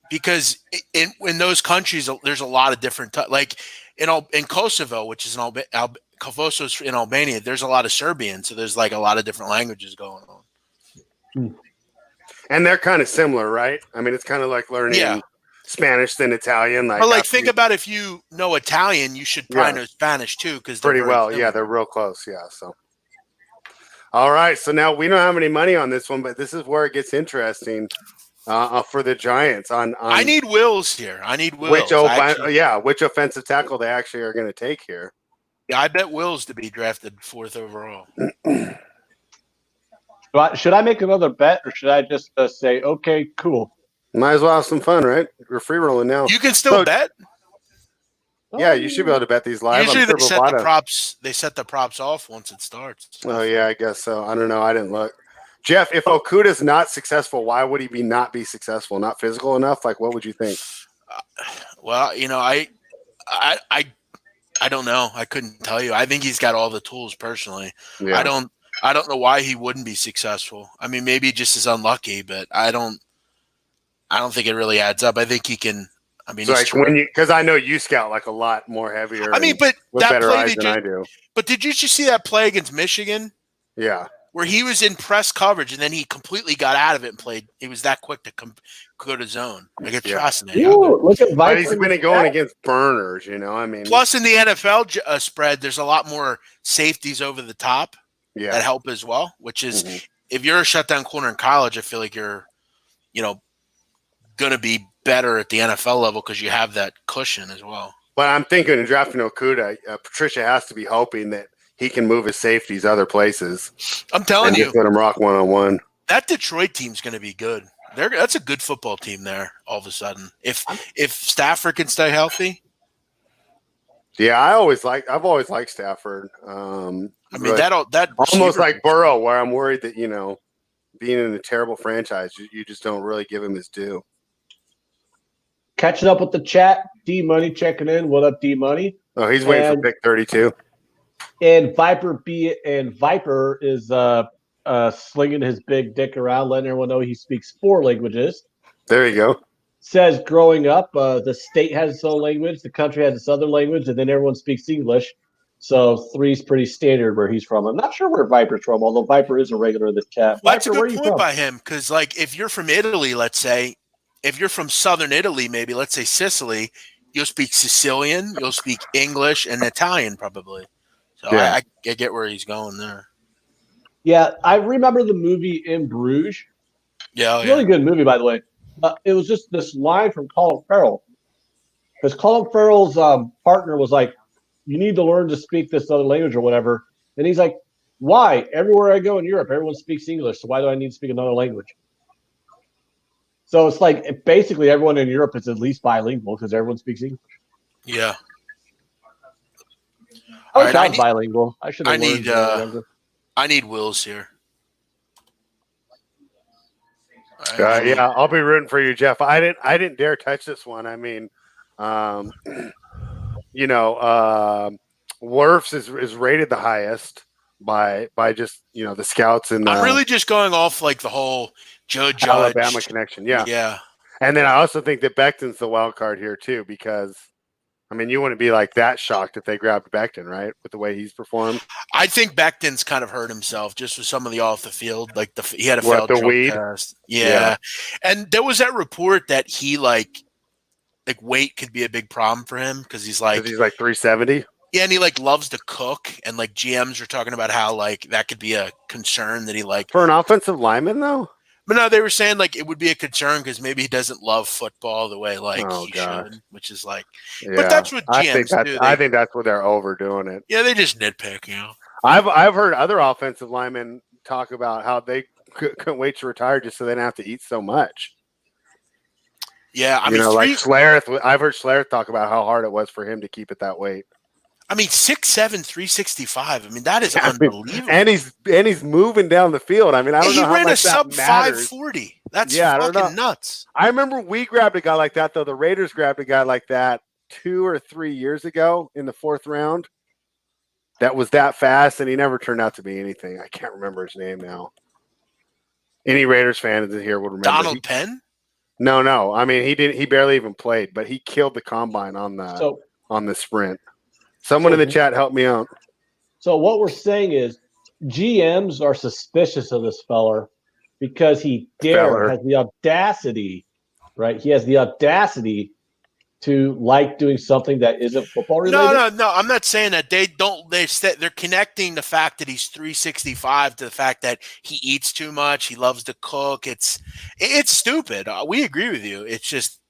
Because in those countries, there's a lot of different like in Kosovo, which is Kosovo's in Albania. There's a lot of Serbian, so there's like a lot of different languages going on.
And they're kind of similar, right? I mean, it's kind of like learning Spanish than Italian.
But like, think about if you know Italian, you should probably know Spanish too, because
pretty well. Yeah, they're real close. Yeah. So, all right. So now we don't have any money on this one, but this is where it gets interesting. for the Giants. On
I need Wills here. I need Wills.
Which offensive tackle they actually are going to take here?
Yeah, I bet Wills to be drafted 4th overall.
Should I make another bet, or should I just say, okay, cool?
Might as well have some fun, right? We're free rolling now.
You can still bet.
Yeah, you should be able to bet these live.
Usually they set the props. They set the props off once it starts.
Oh yeah, I guess so. I don't know. I didn't look. Jeff, if Okuda's not successful, why would he not be successful? Not physical enough? Like, what would you think?
Well, I don't know. I couldn't tell you. I think he's got all the tools personally. Yeah. I don't know why he wouldn't be successful. I mean, maybe he just is unlucky, but I don't think it really adds up. I think he can. I mean,
because I know you scout like a lot more heavier.
I mean, but
with
that
better
play
eyes than I do.
But did you just see that play against Michigan?
Yeah,
where he was in press coverage and then he completely got out of it and played. He was that quick to go to zone. Like, it's fascinating.
Ooh, look at
but he's been going against burners. I mean,
plus in the NFL spread, there's a lot more safeties over the top that help as well. Which is if you're a shutdown corner in college, I feel like you're, going to be better at the NFL level because you have that cushion as well.
But I'm thinking of drafting Okuda. Patricia has to be hoping that he can move his safeties other places.
I'm telling you,
just let him rock one-on-one.
That Detroit team's going to be good. That's a good football team there. All of a sudden, if Stafford can stay healthy.
Yeah, I've always liked Stafford.
I mean, that
almost like Burrow, where I'm worried that being in a terrible franchise, you just don't really give him his due.
Catching up with the chat, D Money checking in. What up, D Money?
Oh, he's waiting for pick 32.
And Viper is slinging his big dick around, letting everyone know he speaks 4 languages.
There you go.
Says growing up, the state has its own language, the country has its other language, and then everyone speaks English. So 3's pretty standard where he's from. I'm not sure where Viper's from, although Viper is a regular in this chat.
Well, that's a good point by him, because if you're from Italy, let's say, if you're from southern Italy, maybe, let's say Sicily, you'll speak Sicilian, you'll speak English and Italian probably. So I get where he's going there.
Yeah, I remember the movie In Bruges.
Yeah.
Really good movie, by the way. It was just this line from Colin Farrell. Because Colin Farrell's partner was like, you need to learn to speak this other language or whatever. And he's like, why? Everywhere I go in Europe, everyone speaks English. So why do I need to speak another language? So it's like basically everyone in Europe is at least bilingual because everyone speaks English.
Yeah.
I was bilingual. I should have learned.
I need Wills here.
Yeah, I'll be rooting for you, Jeff. I didn't dare touch this one. I mean, Wirfs is rated the highest by just the scouts and.
I'm really just going off like the whole Judge
Alabama connection. Yeah. And then I also think that Becton's the wild card here too, because I mean, you wouldn't be like that shocked if they grabbed Becton, right? With the way he's performed.
I think Becton's kind of hurt himself just with some of the off the field, he had a failed drug test. Yeah. And there was that report that he like weight could be a big problem for him because he's like
370.
Yeah, and he loves to cook, and GMs are talking about how that could be a concern that he
for an offensive lineman though.
But no, they were saying it would be a concern because maybe he doesn't love football the way he should, which is But that's what GMs do.
I think that's where they're overdoing it.
Yeah, they just nitpick,
I've heard other offensive linemen talk about how they couldn't wait to retire just so they didn't have to eat so much.
Yeah, I mean,
like Schlereth. I've heard Schlereth talk about how hard it was for him to keep it that weight.
I mean, 6'7", 365. I mean, that is unbelievable.
And he's moving down the field. I mean, I don't know how much
he ran a sub
that matters.
540. That's fucking nuts.
I remember we grabbed a guy like that, though. The Raiders grabbed a guy like that 2 or 3 years ago in the 4th round. That was that fast, and he never turned out to be anything. I can't remember his name now. Any Raiders fan in here would remember.
Donald Penn?
No. I mean, he didn't. He barely even played, but he killed the combine on the sprint. Someone in the chat help me out.
So what we're saying is GMs are suspicious of this feller because he has the audacity, right? He has the audacity to like doing something that isn't football related?
No. I'm not saying that they don't. They're connecting the fact that he's 365 to the fact that he eats too much. He loves to cook. It's stupid. We agree with you. It's just,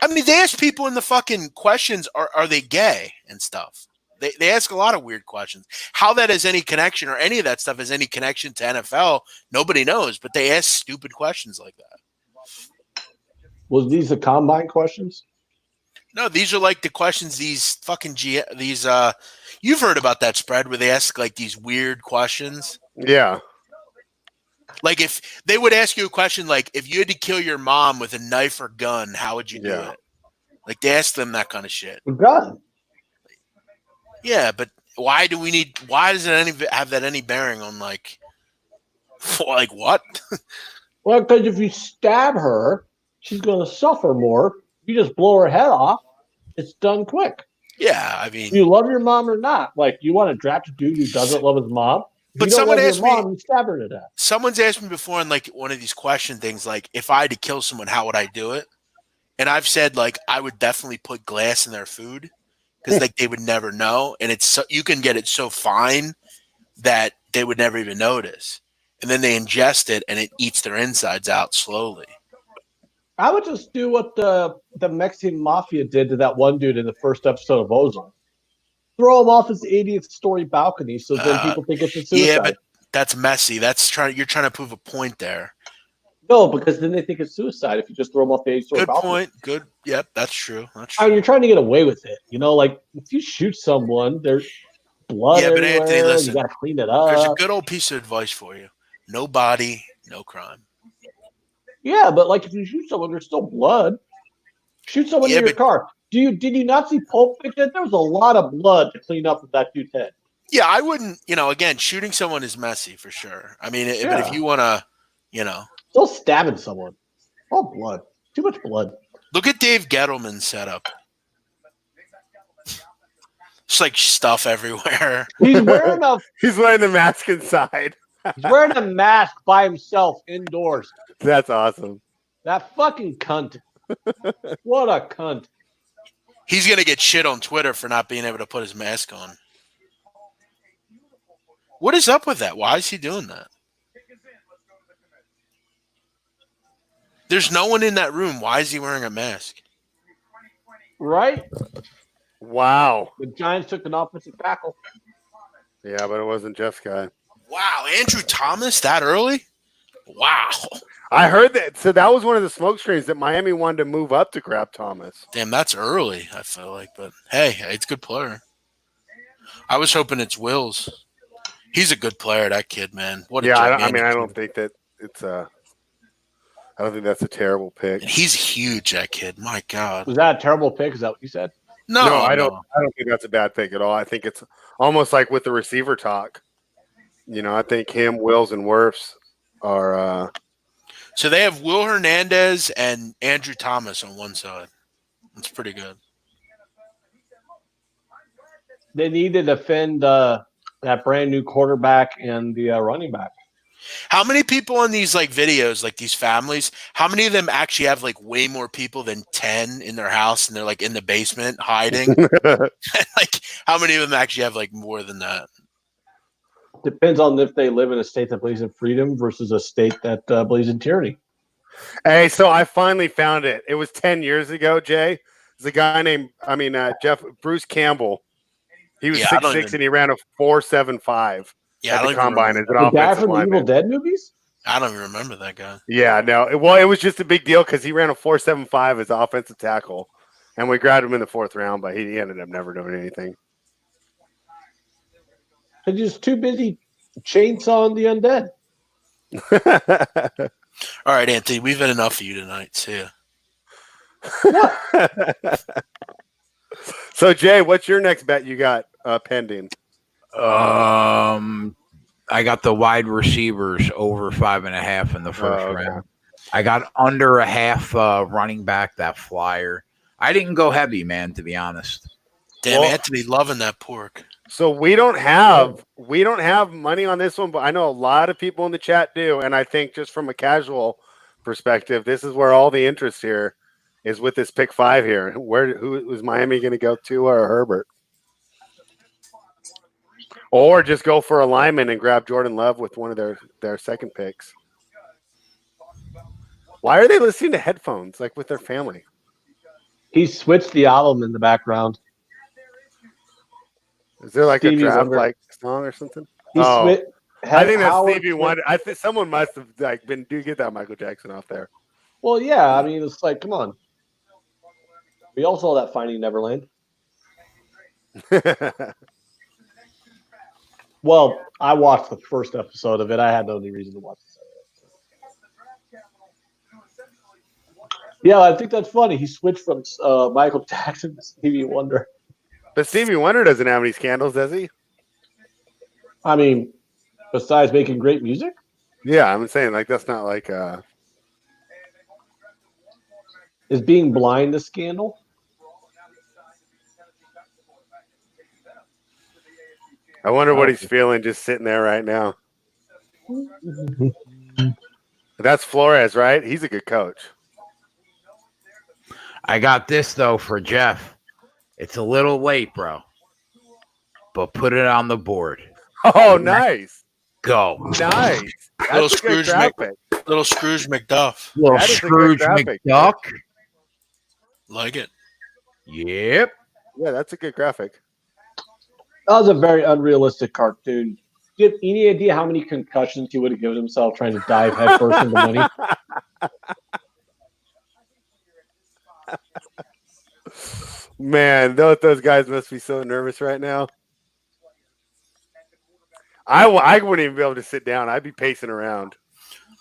I mean, they ask people in the fucking questions, are they gay and stuff. They ask a lot of weird questions. How that has any connection or any of that stuff has any connection to NFL, nobody knows. But they ask stupid questions like that.
Was these the combine questions?
No, these are like the questions these fucking you've heard about that spread where they ask like these weird questions.
Yeah.
Like if they would ask you a question like, if you had to kill your mom with a knife or gun, how would you do it? Like they ask them that kind of shit.
A gun.
Yeah, but why does it have that any bearing on like what?
Well, because if you stab her, she's going to suffer more. You just blow her head off. It's done quick.
Yeah, I mean,
you love your mom or not? Like, you want to draft a dude who doesn't love his mom? If
but
you don't
someone
love
asked
your mom,
me.
You stab her to death.
Someone's asked me before in like one of these question things, like if I had to kill someone, how would I do it? And I've said like I would definitely put glass in their food because like they would never know, and you can get it so fine that they would never even notice, and then they ingest it and it eats their insides out slowly.
I would just do what the Mexican mafia did to that one dude in the first episode of Ozark. Throw him off his 80th story balcony so then people think it's a suicide.
Yeah, but that's messy. You're trying to prove a point there.
No, because then they think it's suicide if you just throw them off the 80th story balcony.
Good point. Good. Yep, that's true.
I mean, you're trying to get away with it. You know, like if you shoot someone, there's blood everywhere. But Anthony, listen, you got to clean it up.
There's a good old piece of advice for you. No body, no crime.
Yeah, but like if you shoot someone, there's still blood. Shoot someone in your car. Did you not see Pulp Fiction? There was a lot of blood to clean up with that dude's head.
Yeah, I wouldn't. Again, shooting someone is messy for sure. I mean, but if you want to,
still stabbing someone. All blood. Too much blood.
Look at Dave Gettleman's setup. It's like stuff everywhere.
He's wearing
the mask inside.
He's wearing a mask by himself indoors.
That's awesome.
That fucking cunt. What a cunt.
He's going to get shit on Twitter for not being able to put his mask on. What is up with that? Why is he doing that? There's no one in that room. Why is he wearing a mask?
Right?
Wow.
The Giants took an offensive tackle.
Yeah, but it wasn't Jeff's guy.
Wow, Andrew Thomas that early? Wow.
I heard that. So that was one of the smoke screens that Miami wanted to move up to grab Thomas.
Damn, that's early, I feel like. But, hey, it's a good player. I was hoping it's Wills. He's a good player, that kid, man.
I don't think that it's I don't think that's a terrible pick.
And he's huge, that kid. My God.
Was that a terrible pick? Is that what you said?
No,
I don't think that's a bad pick at all. I think it's almost like with the receiver talk. I think him, Wills, and Wirfs are
So they have Will Hernandez and Andrew Thomas on one side. That's pretty good.
They need to defend that brand new quarterback and the running back.
How many people on these like videos, like these families, how many of them actually have like way more people than 10 in their house and they're like in the basement hiding? Like how many of them actually have like more than that?
Depends on if they live in a state that believes in freedom versus a state that believes in tyranny.
Hey, so I finally found it. It was 10 years ago, Jay. There's a guy named, Bruce Campbell. He was 6'6" and he ran a 4.75.
Yeah,
at the combine.
The guy from the Evil Dead movies?
I don't even remember that guy.
Yeah, no. It was just a big deal because he ran a 4.75 as offensive tackle. And we grabbed him in the 4th round, but he ended up never doing anything.
He's just too busy chainsawing the
undead.
All right, Anthony, we've had enough of you tonight. See ya.
So, Jay, what's your next bet you got pending?
I got the wide receivers over 5.5 in the first round. I got under a half running back, that flyer. I didn't go heavy, man, to be honest.
Damn, Anthony, loving that pork.
So we don't have money on this one, but I know a lot of people in the chat do, and I think just from a casual perspective, this is where all the interest here is with this pick 5 here. Who is Miami going to go to, or Herbert? Or just go for a lineman and grab Jordan Love with one of their second picks. Why are they listening to headphones like with their family?
He switched the album in the background.
Is there like
Stevie
a draft
Wonder.
like song or something?
He switched.
I think that's Stevie Wonder. I think someone must have like been. Do get that Michael Jackson off there?
Well, yeah. I mean, it's like, come on. We all saw that Finding Neverland. Well, I watched the first episode of it. I had no reason to watch it. Yeah, I think that's funny. He switched from Michael Jackson to Stevie Wonder.
But Stevie Wonder doesn't have any scandals, does he?
I mean, besides making great music?
Yeah, I'm saying like that's not like
Is being blind a scandal?
I wonder what he's feeling just sitting there right now. That's Flores, right? He's a good coach.
I got this though for Jeff. It's a little late, bro, but put it on the board.
Oh, nice.
Go.
Nice. That's
Little
a good graphic.
Little Scrooge McDuff.
Little Scrooge McDuck.
Like it.
Yep.
Yeah, that's a good graphic.
That was a very unrealistic cartoon. Do you have any idea how many concussions he would have given himself trying to dive headfirst into money?
Man, those guys must be so nervous right now. I wouldn't even be able to sit down. I'd be pacing around.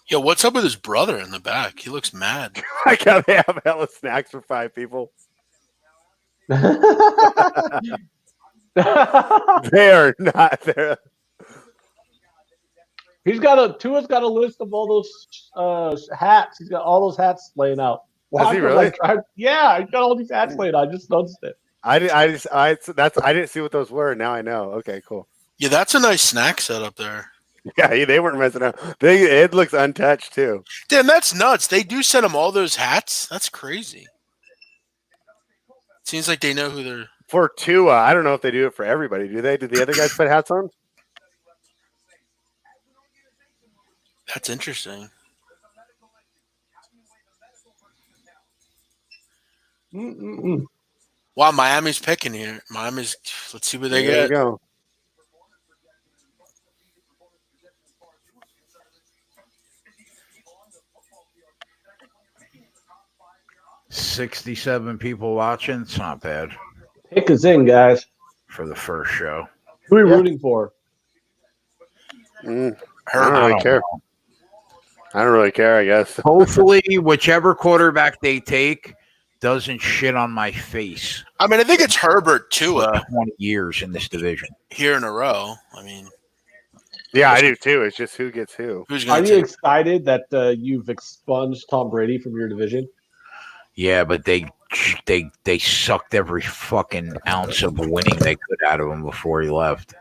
Yo, what's up with his brother in the back? He looks mad.
Like how they have hella snacks for 5 people. They are not there.
Tua's got a list of all those hats. He's got all those hats laying out.
Does he really?
Yeah, he's got all these hats laying out. I just noticed it.
I didn't see what those were. Now I know. Okay, cool.
Yeah, that's a nice snack setup there.
Yeah, they weren't messing up. It looks untouched too.
Damn, that's nuts. They do send him all those hats. That's crazy. Seems like they know who they're.
For Tua, I don't know if they do it for everybody. Do they? Do the other guys put hats on?
That's interesting. Wow, Miami's picking here. Let's see what they
There
get.
you go.
$67 people watching. It's not bad.
Pick us in, guys.
For the first show.
Who are you rooting for?
I don't really care. I don't really care, I guess.
Hopefully, whichever quarterback they take doesn't shit on my face.
I mean, I think it's Herbert too.
20 years in this division.
Here in a row. I mean.
Yeah, I do too. It's just who gets who.
Are you excited that you've expunged Tom Brady from your division?
Yeah, but they sucked every fucking ounce of winning they could out of him before he left.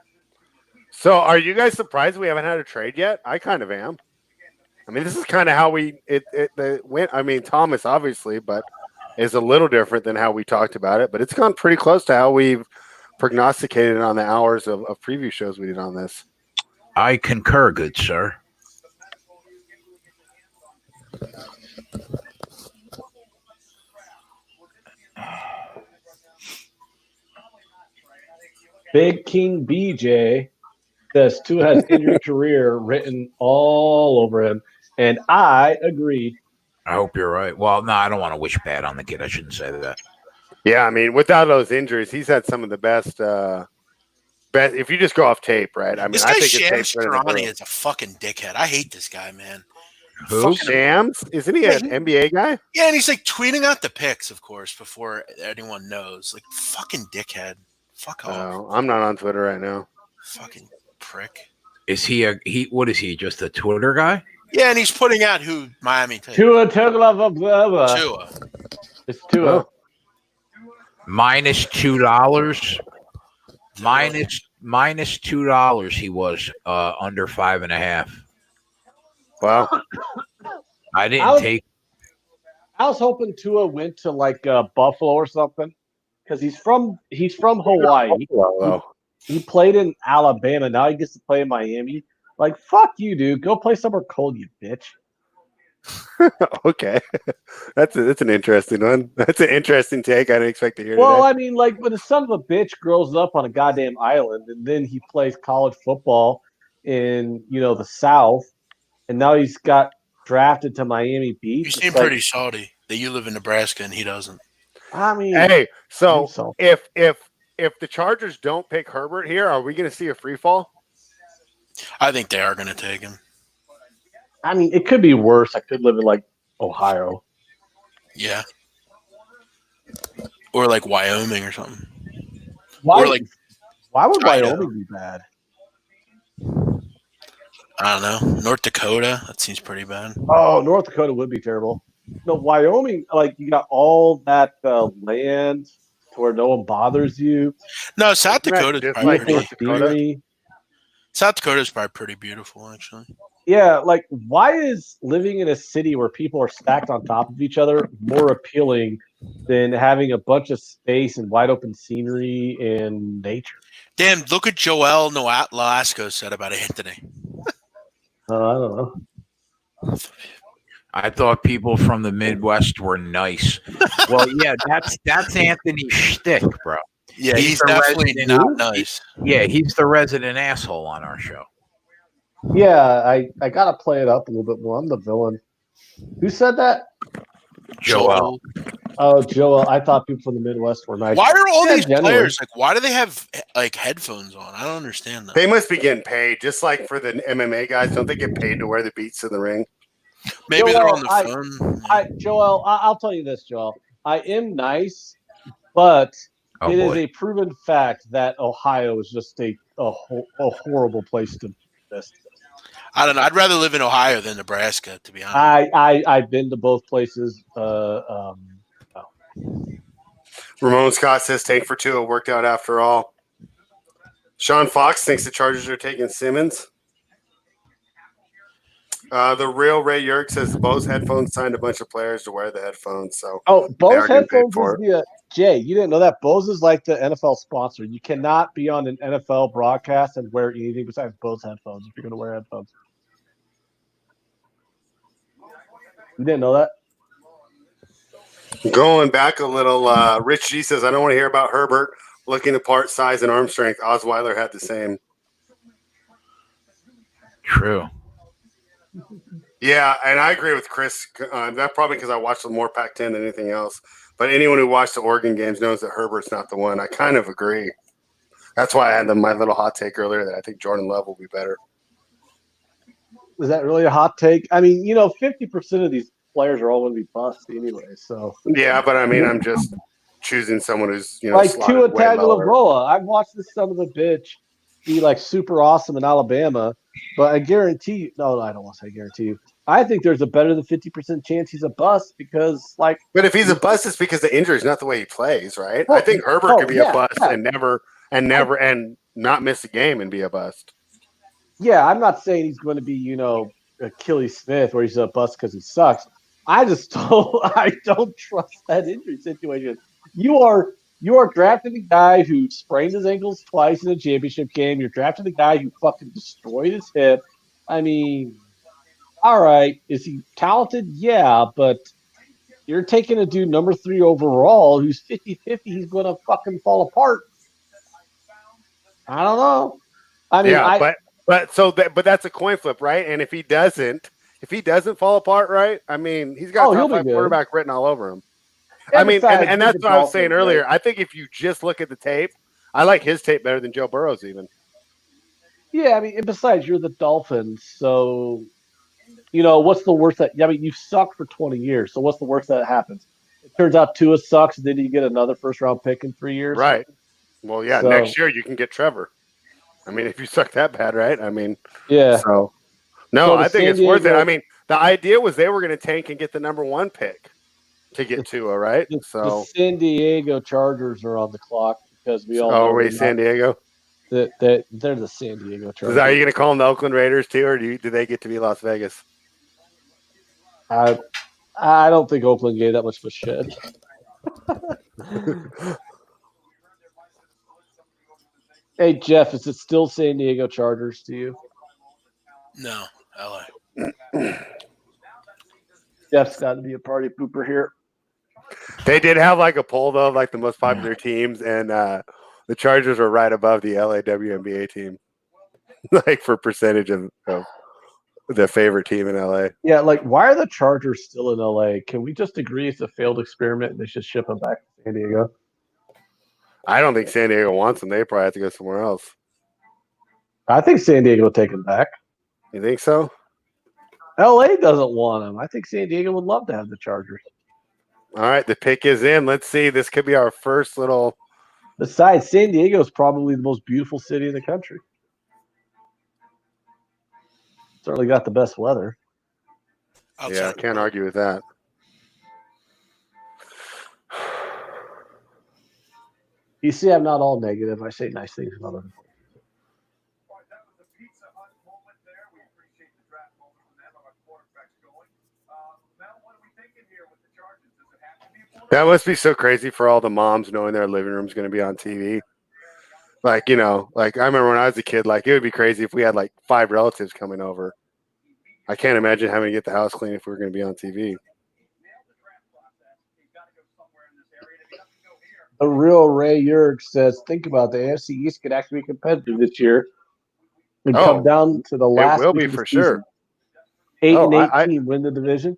So, are you guys surprised we haven't had a trade yet? I kind of am. I mean, this is kind of how it went. I mean, Thomas obviously, but is a little different than how we talked about it. But it's gone pretty close to how we've prognosticated on the hours of preview shows we did on this.
I concur, good sir.
Big King BJ says Tua has injury career written all over him, and I agree.
I hope you're right. Well, no, I don't want to wish bad on the kid. I shouldn't say that.
Yeah, I mean, without those injuries, he's had some of the best. If you just go off tape, right? I mean,
this guy Shams Charania is a fucking dickhead. I hate this guy, man.
Who? Shams? Isn't he an NBA guy?
Yeah, and he's like tweeting out the pics, of course, before anyone knows. Like, fucking dickhead. Fuck off.
Oh, I'm not on Twitter right now.
Fucking prick.
Is he what is he? Just a Twitter guy?
Yeah, and he's putting out who Miami takes.
Tua Tagovailoa.
Tua.
It's Tua.
Oh.
Minus $2. Minus $2. He was under 5.5.
Wow.
I didn't take.
I was hoping Tua went to like Buffalo or something because he's from Hawaii. He played in Alabama. Now he gets to play in Miami. Like, fuck you, dude. Go play somewhere cold, you bitch.
Okay, that's an interesting one. That's an interesting take. I didn't expect to hear.
Well,
today.
I mean, like when the son of a bitch grows up on a goddamn island, and then he plays college football in the South, and now he's got drafted to Miami Beach.
You seem
like,
pretty salty that you live in Nebraska and he doesn't.
I mean,
hey, so if the Chargers don't pick Herbert here, are we going to see a free fall?
I think they are going to take him.
I mean, it could be worse. I could live in like Ohio.
Yeah. Or like Wyoming or something.
Why would
Idaho.
Wyoming be bad?
I don't know. North Dakota, that seems pretty bad.
Oh, North Dakota would be terrible. No, Wyoming, like you got all that land to where no one bothers you.
No, South Dakota is probably
like North Dakota.
South Dakota is probably pretty beautiful, actually.
Yeah, like why is living in a city where people are stacked on top of each other more appealing than having a bunch of space and wide open scenery and nature?
Damn, look what Joel Nolasco said about Anthony.
I don't know.
I thought people from the Midwest were nice. Well, yeah, that's Anthony's shtick, bro.
Yeah, he's definitely not nice.
Yeah, he's the resident asshole on our show.
Yeah, I gotta play it up a little bit more. I'm the villain. Who said that?
Joel.
Oh, Joel. I thought people from the Midwest were nice.
Why are all these players like? Why do they have like headphones on? I don't understand that.
They must be getting paid, just like for the MMA guys. Don't they get paid to wear the beats in the ring?
Maybe they're on the phone.
Joel, I'll tell you this, Joel. I am nice, but it is a proven fact that Ohio is just a horrible place to invest.
I don't know. I'd rather live in Ohio than Nebraska, to be honest.
I've been to both places.
Ramon Scott says tank for Tua worked out after all. Sean Fox thinks the Chargers are taking Simmons. The real Ray Yerk says Bose headphones signed a bunch of players to wear the headphones. So
Bose headphones is Jay. You didn't know that Bose is like the NFL sponsor. You cannot be on an NFL broadcast and wear anything besides Bose headphones if you're going to wear headphones. You didn't know that?
Going back a little, Rich G says, I don't want to hear about Herbert looking apart size and arm strength. Osweiler had the same.
True.
Yeah, and I agree with Chris. That's probably because I watched more Pac-10 than anything else. But anyone who watched the Oregon games knows that Herbert's not the one. I kind of agree. That's why I had my little hot take earlier that I think Jordan Love will be better.
Is that really a hot take? I mean, 50% of these players are all going to be bust anyway. So
yeah, but I mean, I'm just choosing someone who's
like Tua Tagovailoa. I've watched this son of a bitch be like super awesome in Alabama, but I guarantee you. No, I don't want to say guarantee you. I think there's a better than 50% chance he's a bust because, like.
But if he's a bust, it's because the injury is not the way he plays, right? Well, I think Herbert could be a bust and not miss a game and be a bust.
Yeah, I'm not saying he's going to be, Achilles Smith or he's a bust because he sucks. I don't trust that injury situation. You are drafting a guy who sprained his ankles twice in a championship game. You're drafting a guy who fucking destroyed his hip. I mean, all right, is he talented? Yeah, but you're taking a dude number 3 overall who's 50-50. He's going to fucking fall apart. I don't know. I mean,
but that's a coin flip, right? And if he doesn't fall apart, right? I mean, he's got top 5 quarterback written all over him. And I mean, and that's what I was saying earlier. Right? I think if you just look at the tape, I like his tape better than Joe Burrow's even.
Yeah, I mean, and besides, you're the Dolphins, so what's the worst that? I mean, you've sucked for 20 years, so what's the worst that happens? It turns out Tua sucks, and then you get another first-round pick in 3 years,
right? Well, yeah, next year you can get Trevor. I mean, if you suck that bad, right? I mean,
yeah.
So, I think it's worth it. I mean, the idea was they were going to tank and get the number 1 pick to get Tua, right?
The San Diego Chargers are on the clock because we all know.
Oh, wait, San Diego?
They're the San Diego Chargers.
Are you going to call them the Oakland Raiders too, or do they get to be Las Vegas?
I I don't think Oakland gave that much of a shit. Hey, Jeff, is it still San Diego Chargers to you?
No, LA.
Jeff's got to be a party pooper here.
They did have like a poll though, of, like the most popular teams, and the Chargers were right above the LA WNBA team, like for percentage of the favorite team in LA.
Yeah, like why are the Chargers still in LA? Can we just agree it's a failed experiment and they should ship them back to San Diego?
I don't think San Diego wants them. They probably have to go somewhere else.
I think San Diego will take them back.
You think so?
LA doesn't want them. I think San Diego would love to have the Chargers.
All right, the pick is in. Let's see. This could be our first little.
Besides, San Diego is probably the most beautiful city in the country. Certainly got the best weather.
Yeah, I can't argue with that.
You see, I'm not all negative. I say nice things about other.
That must be so crazy for all the moms knowing their living room's going to be on TV. Like, you know, like I remember when I was a kid, like it would be crazy if we had like 5 relatives coming over. I can't imagine having to get the house clean if we were going to be on TV.
The real Ray Yerg says, think about it, the AFC East could actually be competitive this year and come down to the last.
It will be for sure.
8-18 win the division.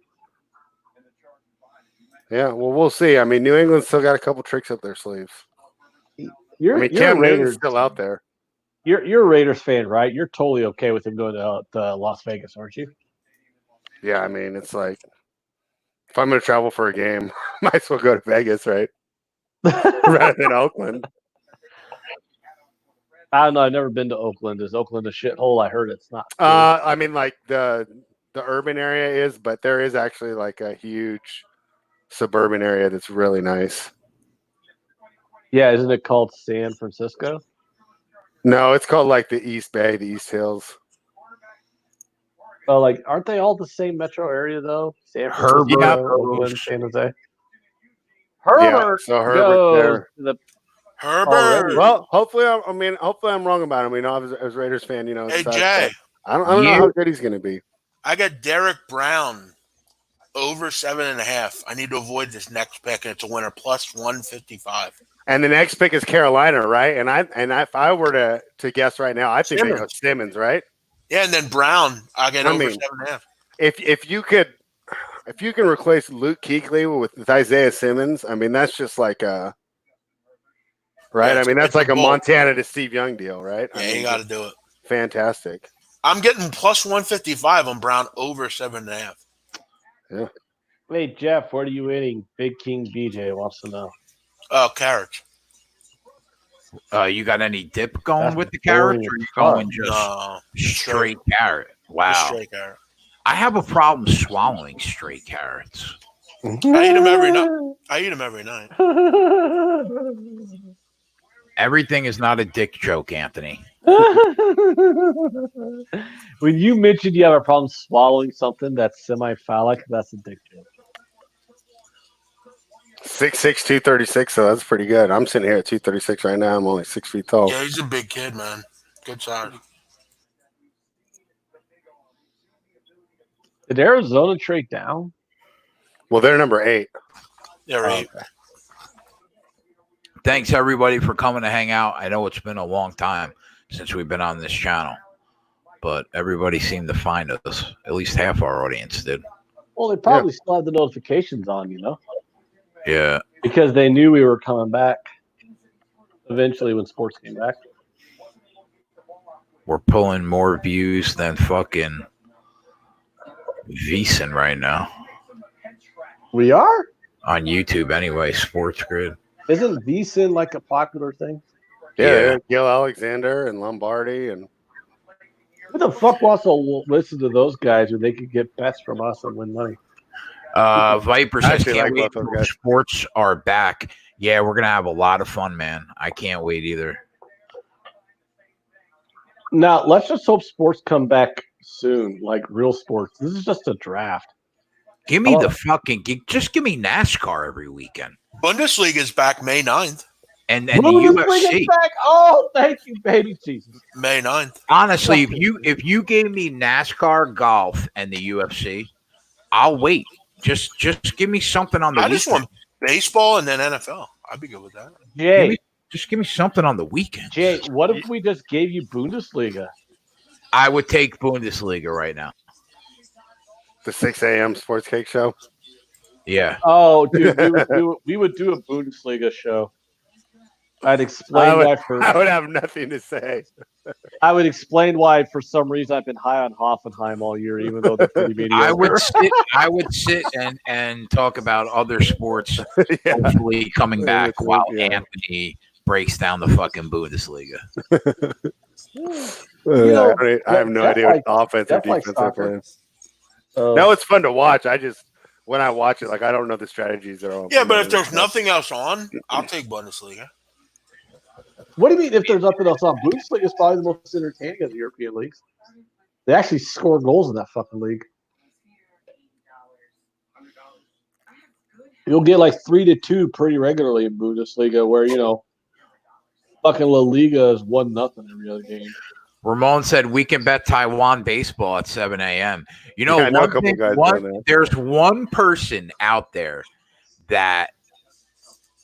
Yeah, well, we'll see. I mean, New England's still got a couple tricks up their sleeves.
Cam
Newton's still out there.
You're a Raiders fan, right? You're totally okay with him going to Las Vegas, aren't you?
Yeah, I mean, it's like if I'm going to travel for a game, might as well go to Vegas, right? Rather than Oakland.
I don't know. I've never been to Oakland. Is Oakland a shithole? I heard it's not.
I mean, like the urban area is, but there is actually like a huge suburban area that's really nice.
Yeah, isn't it called San Francisco?
No, it's called like the East Bay, the East Hills.
Oh, like aren't they all the same metro area though? San Francisco, Oakland, San Jose. Herbert,
so Herbert there.
Herbert.
Well, hopefully I'm wrong about him. You know, as a Raiders fan, you know.
Hey Jay,
I don't know how good he's going to be.
I got Derek Brown over 7.5. I need to avoid this next pick, and it's a winner plus 155.
And the next pick is Carolina, right? And if I were to guess right now, I think they go Simmons, right?
Yeah, and then Brown, I get over 7.5.
If you can replace Luke Kuechly with Isaiah Simmons, I mean that's just like a right.
Yeah,
I mean that's like a Montana to Steve Young deal, right?
Yeah, you got to do it.
Fantastic.
I'm getting plus 155 on Brown over 7.5.
Yeah.
Hey Jeff, what are you eating? Big King BJ wants to know.
Oh, carrots.
You got any dip going with the carrots, or are you going just straight carrot? Wow.
Just straight carrot.
I have a problem swallowing straight carrots.
I eat them every night.
Everything is not a dick joke, Anthony.
When you mentioned you have a problem swallowing something that's semi-phallic, that's a dick joke.
6'6", 236, so that's pretty good. I'm sitting here at 236 right now. I'm only 6 feet tall.
Yeah, he's a big kid, man. Good size.
Did Arizona trade down?
Well, they're number 8.
They're 8.
Okay.
Thanks, everybody, for coming to hang out. I know it's been a long time since we've been on this channel, but everybody seemed to find us. At least half our audience did.
Well, they probably still have the notifications on, you know?
Yeah.
Because they knew we were coming back eventually when sports came back.
We're pulling more views than fucking VSiN right now.
We are?
On YouTube anyway, Sports Grid.
Isn't VSiN like a popular thing?
Yeah. Gil Alexander and Lombardi. And
who the fuck wants to listen to those guys when they could get bets from us and win money?
Viper says, can't wait till sports are back. Yeah, we're going to have a lot of fun, man. I can't wait either.
Now, let's just hope sports come back soon, like real sports. This is just a draft.
Give me just give me NASCAR every weekend.
Bundesliga is back May 9th.
And the UFC.
Back. Oh, thank you, baby Jesus.
May 9th.
Honestly, if you gave me NASCAR, golf, and the UFC, I'll wait. Just give me something on the weekend.
I just want baseball and then NFL. I'd be good with that.
Jay,
just give me something on the weekend.
Jay, what if we just gave you Bundesliga?
I would take Bundesliga right now.
The 6 a.m. Sports Keg show.
Yeah.
Oh, dude, we would do a Bundesliga show. I'd explain why.
I would have nothing to say.
I would explain why, for some reason, I've been high on Hoffenheim all year, even though they're pretty mediocre.
I would sit and talk about other sports, hopefully coming back while Anthony breaks down the fucking Bundesliga.
I have no idea what offense or defense they're playing. No, it's fun to watch. When I watch it, I don't know the strategies at all.
Yeah, but if there's nothing else on, I'll take Bundesliga.
What do you mean if there's nothing else on? Bundesliga is probably the most entertaining of the European leagues. They actually score goals in that fucking league. You'll get 3-2 pretty regularly in Bundesliga, where fucking La Liga is 1-0 every other game.
Ramon said we can bet Taiwan baseball at 7 a.m. There's one person out there that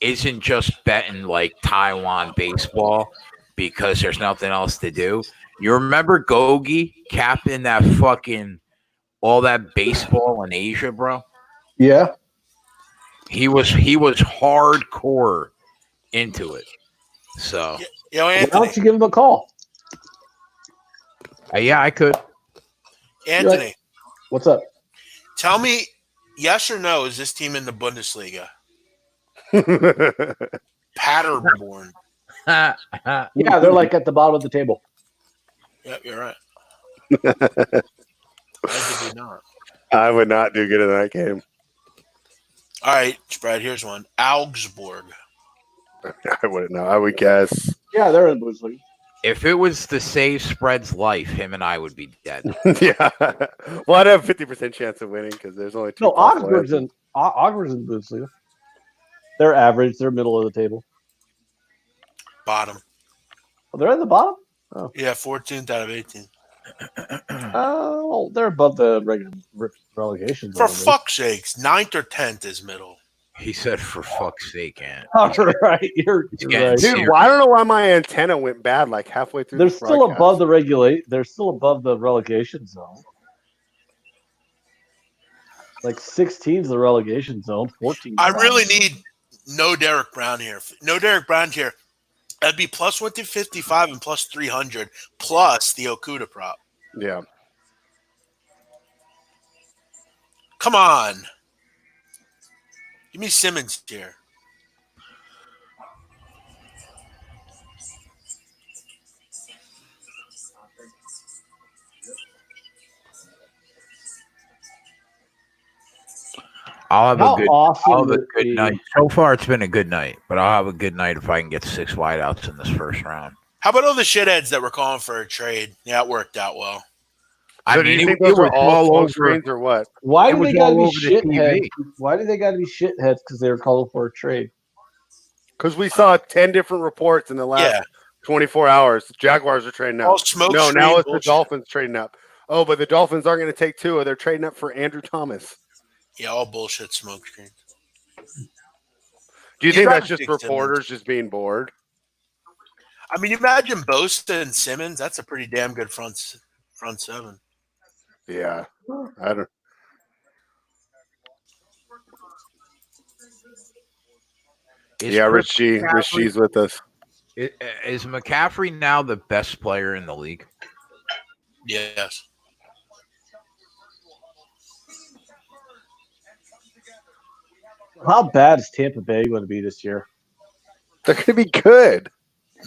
isn't just betting Taiwan baseball because there's nothing else to do. You remember Gogi capping that fucking all that baseball in Asia, bro?
Yeah.
He was hardcore into it. So
Anthony,
why don't you give him a call?
Yeah, I could.
Anthony,
what's up?
Tell me, yes or no, is this team in the Bundesliga? Paderborn.
Yeah, they're at the bottom of the table.
Yep, you're right.
I would not do good in that game.
All right, Brad, here's one. Augsburg.
I wouldn't know. I would guess.
Yeah, they're in Bundesliga.
If it was to save Spread's life, him and I would be dead.
Yeah. Well, I'd have a 50% chance of winning because there's only two.
No, Augsburg's in Bundesliga. They're average. They're middle of the table.
Bottom.
Oh, they're in the bottom? Oh.
Yeah, 14th out of 18.
Oh, they're above the relegation zone.
For fuck's sakes, 9th or 10th is middle.
He said, "For fuck's sake, Ant."
All right, you're right.
Dude, I don't know why my antenna went bad halfway through.
They're still above the They're still above the relegation zone. 16 is the relegation zone. 14.
I really need no Derek Brown here. No Derek Brown here. That'd be plus 155 and plus 300 plus the Okuda prop.
Yeah.
Come on. Give me Simmons here.
I'll have a good night. So far, it's been a good night, but I'll have a good night if I can get 6 wideouts in this first round.
How about all the shitheads that were calling for a trade? Yeah, it worked out well.
So do you think those were all smoke screens or what?
Why do they got to be shitheads? Why do they got to be shitheads? Because they were calling for a trade.
Because we saw 10 different reports in the last 24 hours. The Jaguars are trading up.
No,
now it's the Dolphins trading up. Oh, but the Dolphins aren't going to take Tua. They're trading up for Andrew Thomas.
Yeah, all bullshit smoke screens.
Do you think that's just reporters just being bored?
I mean, imagine Bosa and Simmons. That's a pretty damn good front seven.
Yeah, I don't. Rich G's with us.
Is McCaffrey now the best player in the league?
Yes.
How bad is Tampa Bay going to be this year?
They're going to be good.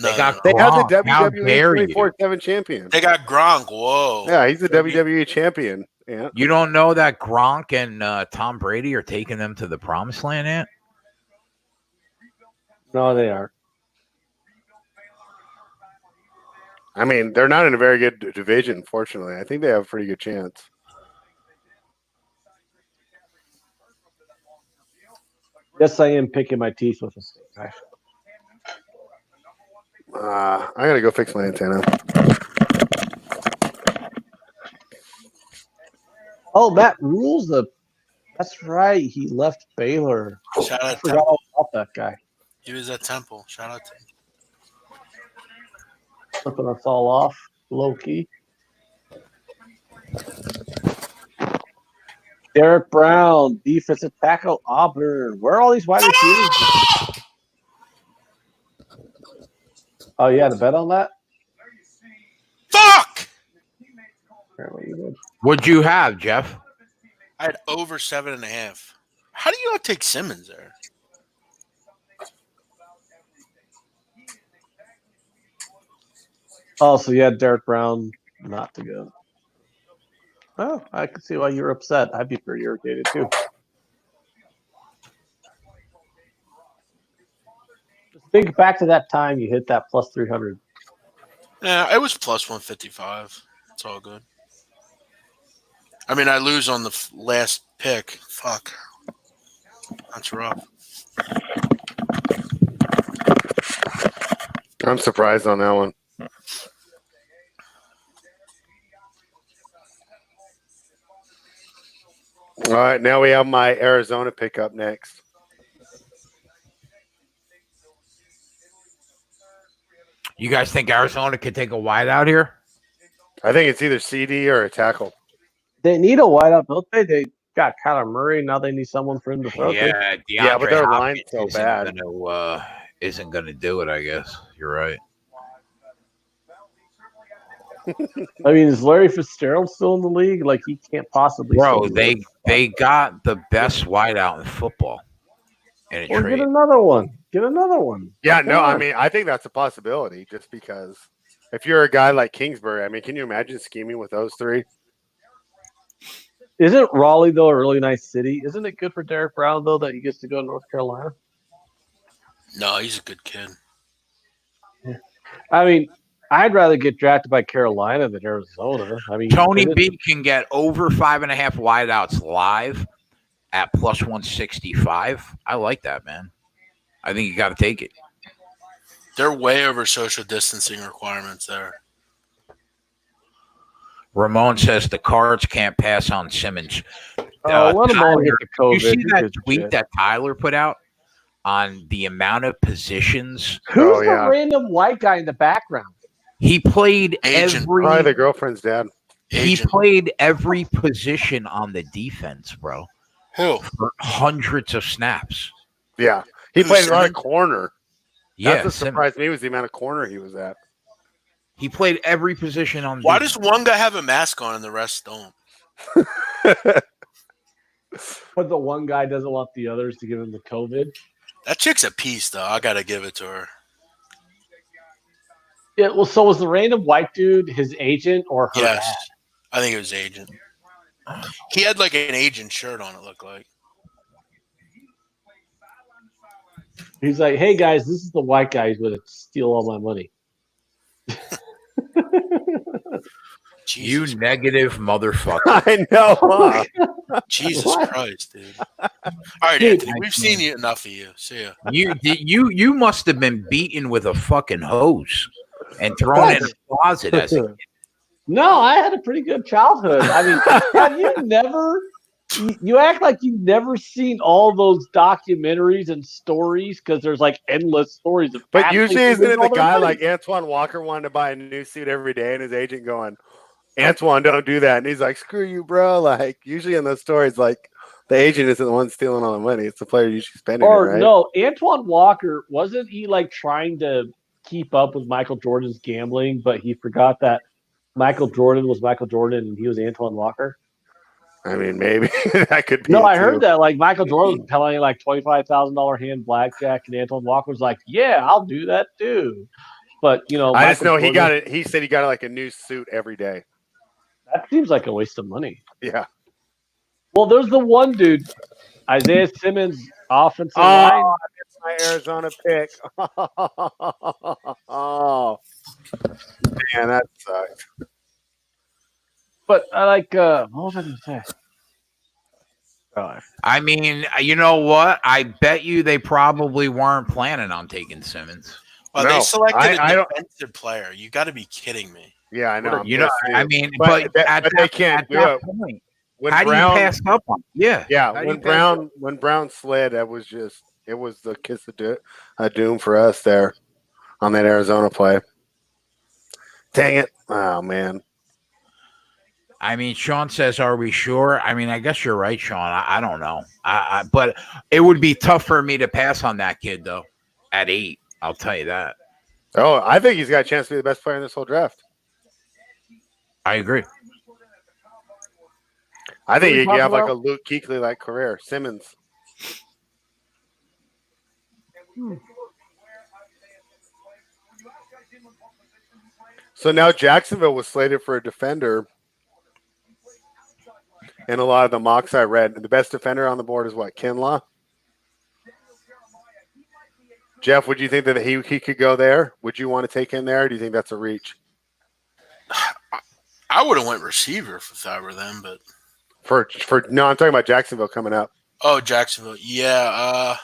They have
the WWE 24/7 champion.
They got Gronk. Whoa.
Yeah, he's the WWE champion. Yeah.
You don't know that Gronk and Tom Brady are taking them to the promised land yet?
No, they aren't.
I mean, they're not in a very good division, fortunately. I think they have a pretty good chance.
Yes, I am picking my teeth with a stick.
I gotta go fix my antenna.
Oh, Matt Rule's that's right. He left Baylor.
Shout
I
out
forgot
Temple.
all about that guy.
He was at Temple. Shout out to him.
Flipping us all off, low key. Derek Brown, defensive tackle, Auburn. Where are all these wide receivers? Oh, you had a bet on that?
Fuck!
Apparently you did.
What'd you have, Jeff?
I had over 7.5. How do you not take Simmons there?
Oh, so you had Derek Brown not to go. Oh, I can see why you're upset. I'd be pretty irritated too. Just think back to that time you hit that plus 300.
Yeah, it was plus 155. It's all good. I mean, I lose on the last pick. Fuck. That's rough.
I'm surprised on that one. All right, now we have my Arizona pickup next.
You guys think Arizona could take a wide out here?
I think it's either CD or a tackle.
They need a wideout, don't they? They got Kyler Murray. Now they need someone for him to throw to.
Yeah,
Yeah, but
DeAndre
their
Hopkins
line's so bad.
Isn't gonna do it. I guess you're right.
I mean, is Larry Fitzgerald still in the league? Like, he can't possibly.
Bro,
still be
they got the best wideout in football in a
Or
trade.
get another one. Get another one.
Yeah,
Come
no, I
on.
mean, I think that's a possibility just because if you're a guy like Kingsbury, I mean, can you imagine scheming with those three?
Isn't Raleigh, though, a really nice city? Isn't it good for Derek Brown, though, that he gets to go to North Carolina?
No, he's a good kid.
I mean, I'd rather get drafted by Carolina than Arizona. I mean,
Tony B can get over 5.5 wideouts live at plus 165. I like that, man. I think you got to take it.
They're way over social distancing requirements there.
Ramon says the Cards can't pass on Simmons.
let them all get the COVID.
You see
Who
that
gives a
tweet
shit?
that Tyler put out on the amount of positions?
Who's the random white guy in the background?
He played
Agent.
Probably the girlfriend's dad.
He
Agent.
played every position on the defense, bro.
Who?
For hundreds of snaps.
Yeah. He
Who,
played a lot of
Simmons?
corner.
Yeah,
That's what surprised me was the amount of corner he was at.
he played every position on.
Why
defense.
does one guy have a mask on and the rest don't?
But the one guy doesn't want the others to give him the COVID.
That chick's a piece, though. I got to give it to her.
Yeah, well, so was the random white dude his agent or her
Yes.
dad?
I think it was agent. He had like an agent shirt on, it looked like.
He's like, hey, guys, this is the white guy who's going to steal all my money.
Jesus,
You negative motherfucker.
I know. Huh?
Jesus
What?
Christ, dude. All right,
Dude,
Anthony, we've seen you enough of you. See ya.
You must have been beaten with a fucking hose and thrown in a closet as a kid.
No, I had a pretty good childhood. I mean, have you never? You act like you've never seen all those documentaries and stories because there's like endless stories of.
But
athletes
usually, isn't
losing
it
all
the
their
guy
money.
like Antoine Walker wanted to buy a new suit every day and his agent going, Antoine, don't do that. And he's like, screw you, bro. Like, usually in those stories, like, the agent isn't the one stealing all the money. It's the player usually spending
Or
it, right?
no, Antoine Walker wasn't he like trying to keep up with Michael Jordan's gambling, but he forgot that Michael Jordan was Michael Jordan and he was Antoine Walker.
I mean, maybe that could be.
No, I
too.
heard that. Like Michael Jordan was playing like $25,000 hand blackjack, and Antoine Walker was like, "Yeah, I'll do that too." But you know,
I just know
Michael
he
Jordan-
got it. He said he got like a new suit every day.
That seems like a waste of money.
Yeah.
Well, there's the one dude, Isaiah Simmons, offensive line.
Oh, that's my Arizona pick. Oh, man, that sucks.
But I like. What was I going to say? Oh,
I mean, you know what? I bet you they probably weren't planning on taking Simmons.
Well,
No,
they selected
I
a
don't-
defensive player. You got to be kidding me.
Yeah, I know. I'm
You know,
pissed, too.
I mean,
but
at
they can't do
that
it.
point,
When
how do you
Brown,
pass up on? Yeah,
yeah,
how do you
when
pass up?
Brown slid, it was the kiss of doom for us there on that Arizona play. Dang it! Oh man.
I mean, Sean says, "Are we sure?" I mean, I guess you're right, Sean. I don't know. But it would be tough for me to pass on that kid though. At 8, I'll tell you that.
Oh, I think he's got a chance to be the best player in this whole draft.
I agree.
I think you have like
about?
a Luke Kuechly like career. Simmons. So now Jacksonville was slated for a defender. And a lot of the mocks I read, the best defender on the board is what, Kinlaw? Jeff, would you think that he could go there? Would you want to take him there? Or do you think that's a reach?
I would have went receiver if I were them, but
No, I'm talking about Jacksonville coming up.
oh, Jacksonville, yeah.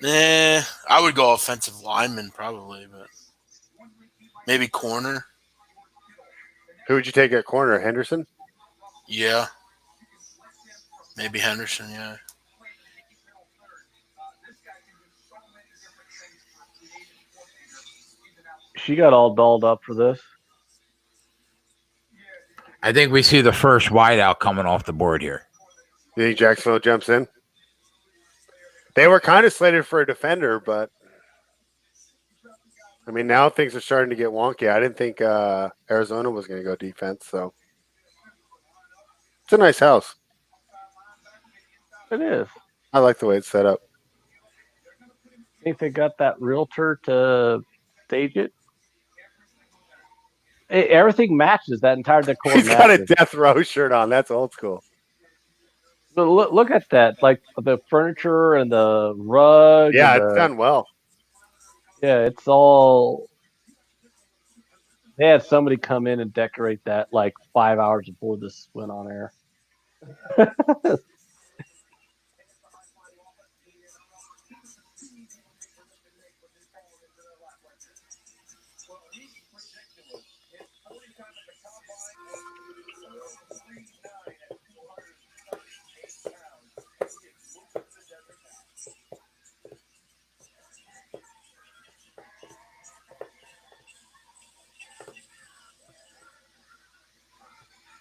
I would go offensive lineman probably, but maybe corner.
Who would you take at corner? Henderson?
Yeah, maybe Henderson. Yeah.
She got all dolled up for this.
I think we see the first wideout coming off the board here.
You think Jacksonville jumps in? They were kind of slated for a defender, but I mean, now things are starting to get wonky. I didn't think Arizona was going to go defense, so it's a nice house.
It is.
I like the way it's set up.
I think they got that realtor to stage it. Hey, everything matches that entire decor.
He's got a death row shirt on. That's old school.
But look at that, like the furniture and the rug.
Yeah, it's done well.
Yeah, it's all. They had somebody come in and decorate that like 5 hours before this went on air.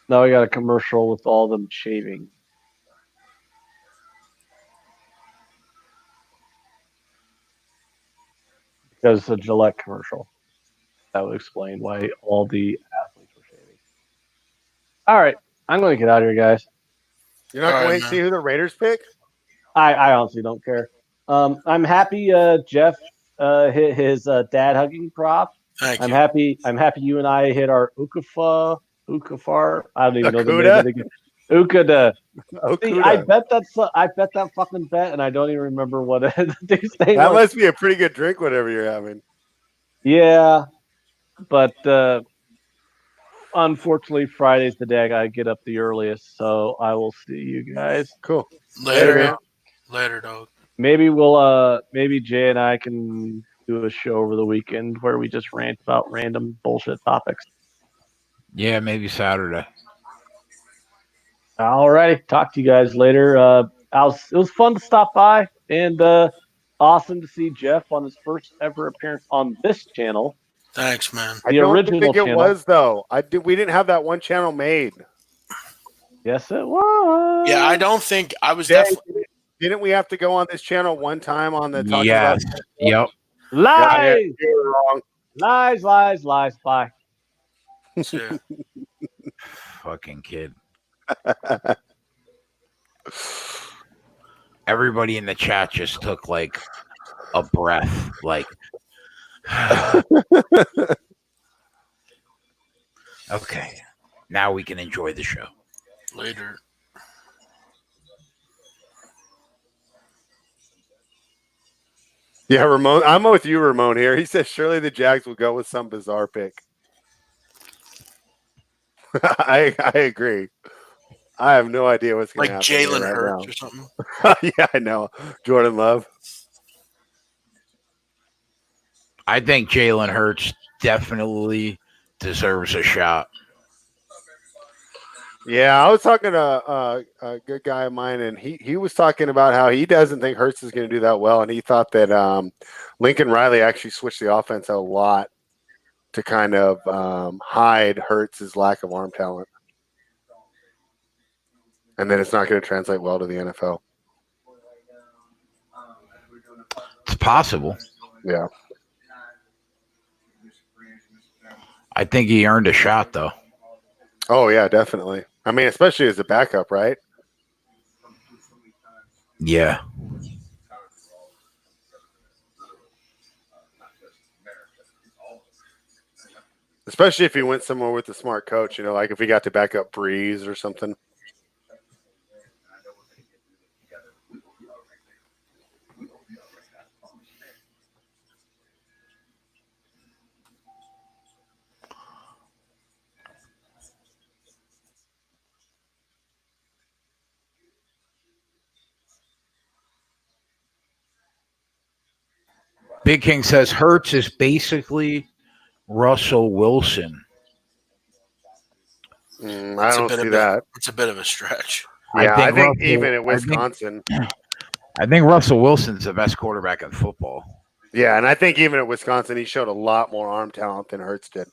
Now we got a commercial with all them shaving. Because it's a Gillette commercial. That would explain why all the athletes were shaving. All right, I'm going to get out of here, guys.
You're not going to see who the Raiders pick?
I honestly don't care. I'm happy Jeff hit his dad hugging prop.
Thank
I'm
you.
happy you and I hit our Ukafar. I don't even know the name of the game. Ukuda. See, I bet that fucking bet, and I don't even remember what these things.
That must be a pretty good drink, whatever you're having.
Yeah, but unfortunately, Friday's the day I gotta get up the earliest, so I will see you guys.
Cool.
Later, dog.
Maybe maybe Jay and I can do a show over the weekend where we just rant about random bullshit topics.
Yeah, maybe Saturday.
All righty. Talk to you guys later. It was fun to stop by and awesome to see Jeff on his first ever appearance on this channel.
Thanks, man.
I don't think it was though. We didn't have that one channel made.
Yes, it was.
Yeah, I don't think I was.
Didn't we have to go on this channel one time on the talking
Yes.
about?
Yep.
Lies.
Yeah, you were wrong.
Lies. Bye.
Yeah.
Fucking kid. Everybody in the chat just took like a breath, like okay, now we can enjoy the show.
Later.
Yeah, Ramon. I'm with you, Ramon. Here, he says surely the Jags will go with some bizarre pick. I agree. I have no idea what's going to
Like
happen
Jalen
right
Hurts
now.
or something.
Yeah, I know. Jordan Love.
I think Jalen Hurts definitely deserves a shot.
Yeah, I was talking to a good guy of mine, and he was talking about how he doesn't think Hurts is going to do that well, and he thought that Lincoln Riley actually switched the offense a lot to kind of hide Hurts' lack of arm talent, and then it's not going to translate well to the NFL.
It's possible.
Yeah.
I think he earned a shot, though.
Oh, yeah, definitely. I mean, especially as a backup, right?
Yeah.
Especially if he went somewhere with a smart coach, like if he got to back up Breeze or something.
Big King says Hurts is basically Russell Wilson.
I don't see that.
It's a bit of a stretch.
Yeah, I think even at Wisconsin.
I think Russell Wilson's the best quarterback in football.
Yeah, and I think even at Wisconsin, he showed a lot more arm talent than Hurts did.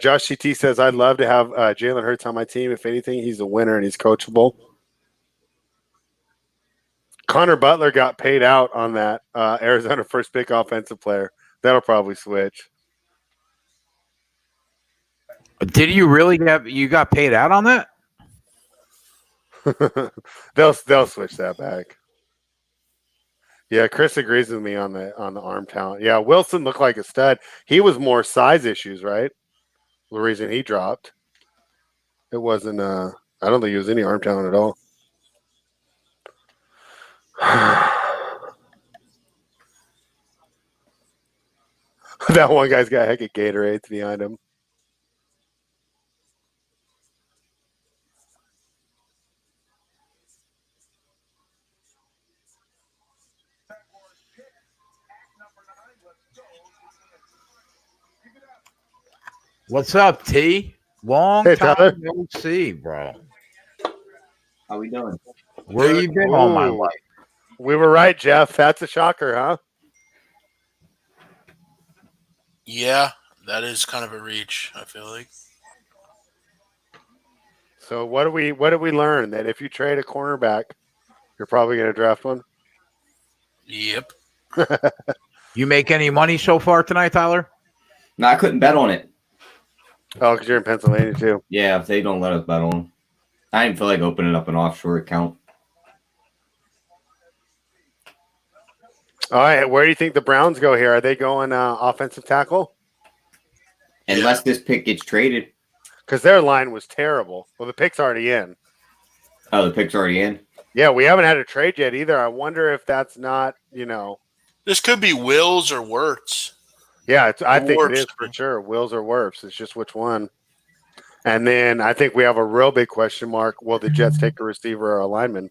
Josh CT says, I'd love to have Jalen Hurts on my team. If anything, he's a winner and he's coachable. Connor Butler got paid out on that Arizona first pick offensive player. That'll probably switch.
Did you really you got paid out on that?
They'll switch that back. Yeah, Chris agrees with me on the arm talent. Yeah, Wilson looked like a stud. He was more size issues, right? The reason he dropped. It wasn't I don't think it was any arm talent at all. That one guy's got a heck of Gatorades behind him.
What's up, T? Long time no see, bro.
How we doing?
Where you been all my life?
We were right, Jeff. That's a shocker, huh?
Yeah, that is kind of a reach, I feel like.
So what did we learn? That if you trade a cornerback, you're probably going to draft one?
Yep.
You make any money so far tonight, Tyler?
No, I couldn't bet on it.
Oh, because you're in Pennsylvania too.
Yeah, if they don't let us bet on them. I didn't feel like opening up an offshore account.
All right, where do you think the Browns go here? Are they going offensive tackle?
Unless this pick gets traded.
Because their line was terrible. Well, the pick's already in.
Oh, the pick's already in?
Yeah, we haven't had a trade yet either. I wonder if that's not,
This could be Wills or Wirtz.
Yeah, I think it is for sure. Wills or Wirfs. It's just which one. And then I think we have a real big question mark. Will the Jets take a receiver or a lineman?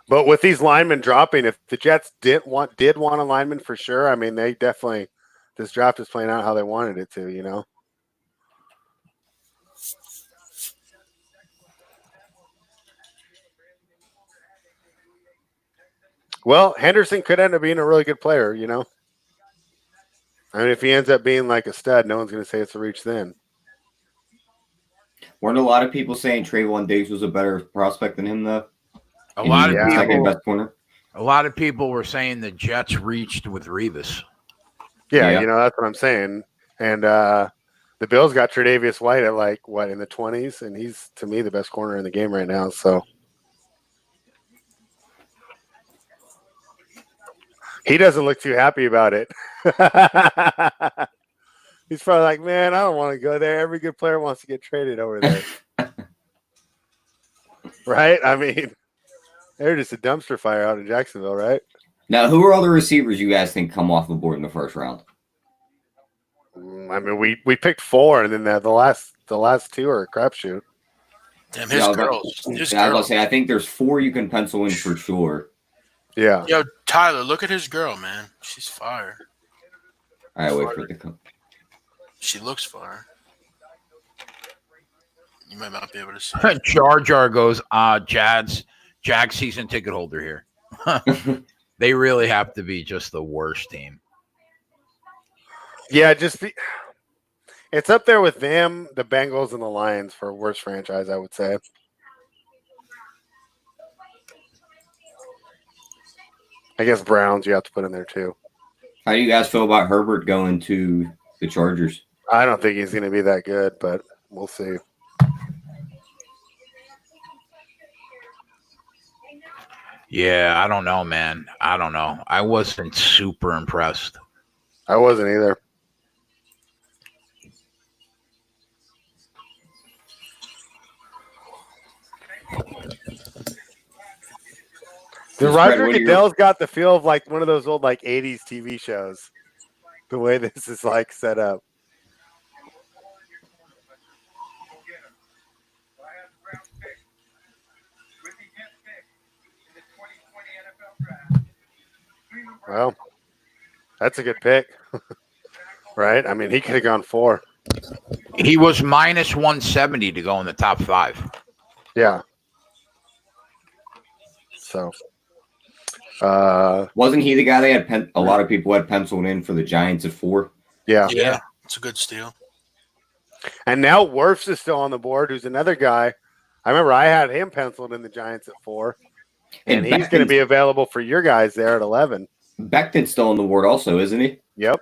But with these linemen dropping, if the Jets did want a lineman for sure, I mean, they definitely – this draft is playing out how they wanted it to, Well, Henderson could end up being a really good player, I mean, if he ends up being like a stud, no one's going to say it's a reach then.
Weren't a lot of people saying Trayvon Diggs was a better prospect than him, though?
A lot of people were saying the Jets reached with Revis.
Yeah, that's what I'm saying. And the Bills got Tre'Davious White at in the 20s, and he's, to me, the best corner in the game right now. So, He doesn't look too happy about it. He's probably like, man, I don't want to go there. Every good player wants to get traded over there. Right? I mean, they're just a dumpster fire out in Jacksonville, right?
Now, who are all the receivers you guys think come off the board in the first round?
I mean, we picked 4, and then the last 2 are a crapshoot.
Damn, his girls.
I was gonna say, I think there's 4 you can pencil in for sure.
Yeah.
Yo, Tyler, look at his girl, man. She's fire.
All right, wait for it to come.
She looks fire. You might not be able to see.
Jar Jar goes, Jag season ticket holder here. They really have to be just the worst team.
Yeah, it's up there with them, the Bengals, and the Lions for worst franchise, I would say. I guess Browns you have to put in there too.
How do you guys feel about Herbert going to the Chargers?
I don't think he's going to be that good, but we'll see.
Yeah, I don't know, man. I don't know. I wasn't super impressed.
I wasn't either. The Roger Goodell's got the feel of like one of those old like 80s TV shows. The way this is like set up. Well, that's a good pick. Right? I mean, he could have gone 4.
He was minus 170 to go in the top 5.
Yeah. So,
wasn't he the guy they had a lot of people had penciled in for the Giants at 4?
Yeah.
Yeah, it's a good steal.
And now Wirfs is still on the board, who's another guy. I remember I had him penciled in the Giants at 4. And he's going to be available for your guys there at 11.
Becton's still on the board also, isn't he?
Yep.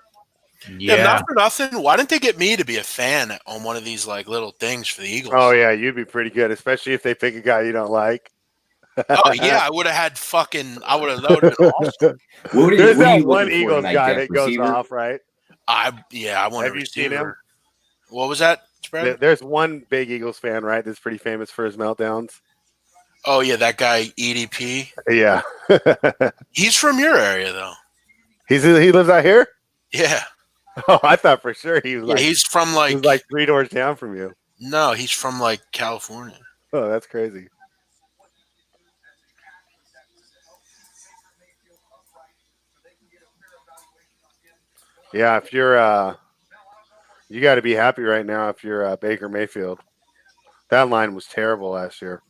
Yeah, not for nothing. Why didn't they get me to be a fan on one of these like little things for the Eagles?
Oh, yeah, you'd be pretty good, especially if they pick a guy you don't like.
Oh, yeah, I would have had that would have been awesome.
There's that one Eagles guy that goes off, right?
I want
Have you seen him?
What was that, Spread?
There's one big Eagles fan, right, that's pretty famous for his meltdowns.
Oh, yeah, that guy, EDP.
Yeah.
He's from your area, though.
He lives out here?
Yeah.
Oh, I thought for sure he was like.
He's from like.
He's like 3 doors down from you.
No, he's from like California.
Oh, that's crazy. Yeah, if you're, you got to be happy right now if you're Baker Mayfield. That line was terrible last year.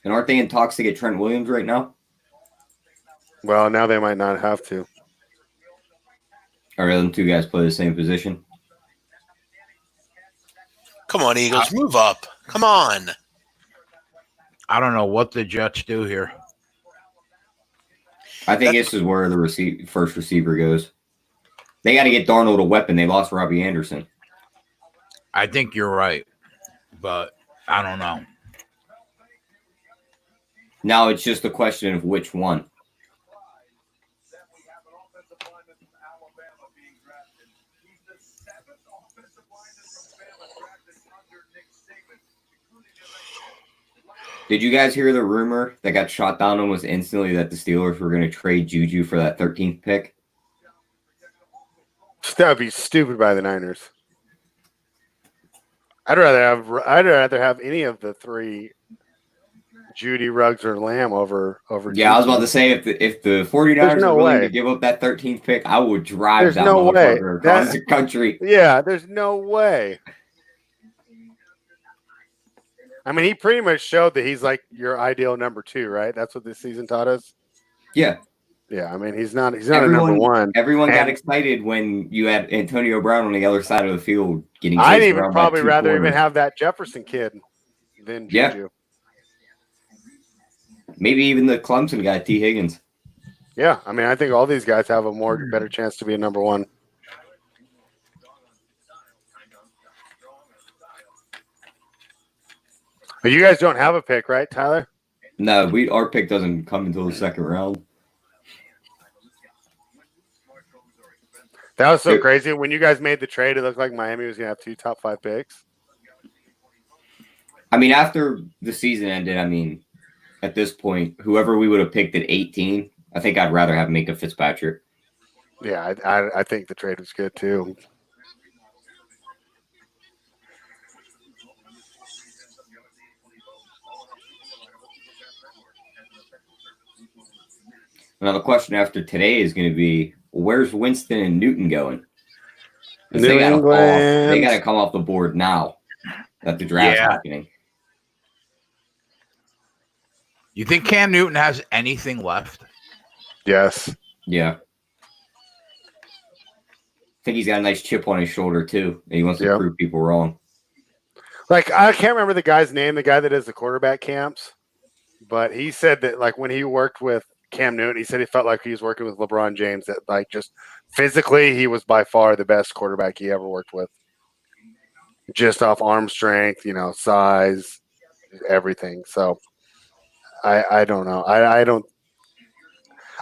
And aren't they in talks to get Trent Williams right now?
Well, now they might not have to.
Or them 2 guys play the same position?
Come on, Eagles, move up. Come on.
I don't know what the Jets do here.
I think this is where the first receiver goes. They got to get Darnold a weapon. They lost Robbie Anderson.
I think you're right, but I don't know.
Now it's just a question of which one. Did you guys hear the rumor that got shot down almost instantly that the Steelers were going to trade Juju for that 13th pick?
That would be stupid by the Niners. I'd rather have any of the 3, Judy, Ruggs, or Lamb over.
Yeah,
Juju.
I was about to say if the 49ers are willing to give up that 13th pick, I would drive that motherfucker across the country.
Yeah, there's no way. I mean, he pretty much showed that he's like your ideal number 2, right? That's what this season taught us.
Yeah.
Yeah, I mean, he's not a number 1.
Everyone got excited when you had Antonio Brown on the other side of the field getting chased
I'd even
around
probably
by 2
rather
corners.
even have that Jefferson kid than Juju.
Maybe even the Clemson guy, T. Higgins.
Yeah, I mean, I think all these guys have a better chance to be a number 1. But you guys don't have a pick, right, Tyler?
No, our pick doesn't come until the second round.
That was so crazy. When you guys made the trade, it looked like Miami was going to have 2 top 5 picks.
I mean, after the season ended, I mean, at this point, whoever we would have picked at 18, I think I'd rather have Minka Fitzpatrick.
Yeah, I think the trade was good too.
Now, the question after today is going to be, where's Winston and Newton going? They got to come off the board now that the draft's happening.
You think Cam Newton has anything left?
Yes.
Yeah. I think he's got a nice chip on his shoulder, too. And he wants to prove people wrong.
Like, I can't remember the guy's name, the guy that does the quarterback camps, but he said that, like, when he worked with Cam Newton, he said he felt like he was working with LeBron James, that, like, just physically, he was by far the best quarterback he ever worked with. Just off arm strength, size, everything. So, I don't know.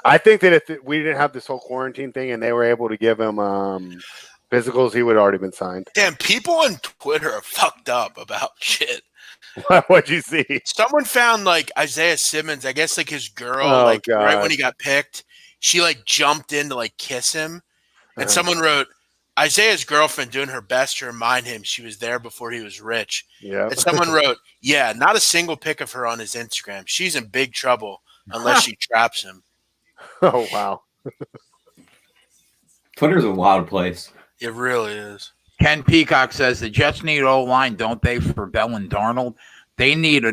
I think that if we didn't have this whole quarantine thing and they were able to give him physicals, he would have already been signed.
Damn, people on Twitter are fucked up about shit.
What'd you see?
Someone found like Isaiah Simmons, I guess like his girl, right when he got picked, she like jumped in to like kiss him. And someone wrote, Isaiah's girlfriend doing her best to remind him she was there before he was rich.
Yeah.
And someone wrote, yeah, not a single pic of her on his Instagram. She's in big trouble unless she traps him.
Oh, wow.
Twitter's a wild place.
It really is.
Ken Peacock says the Jets need O-line, don't they, for Bell and Darnold? They need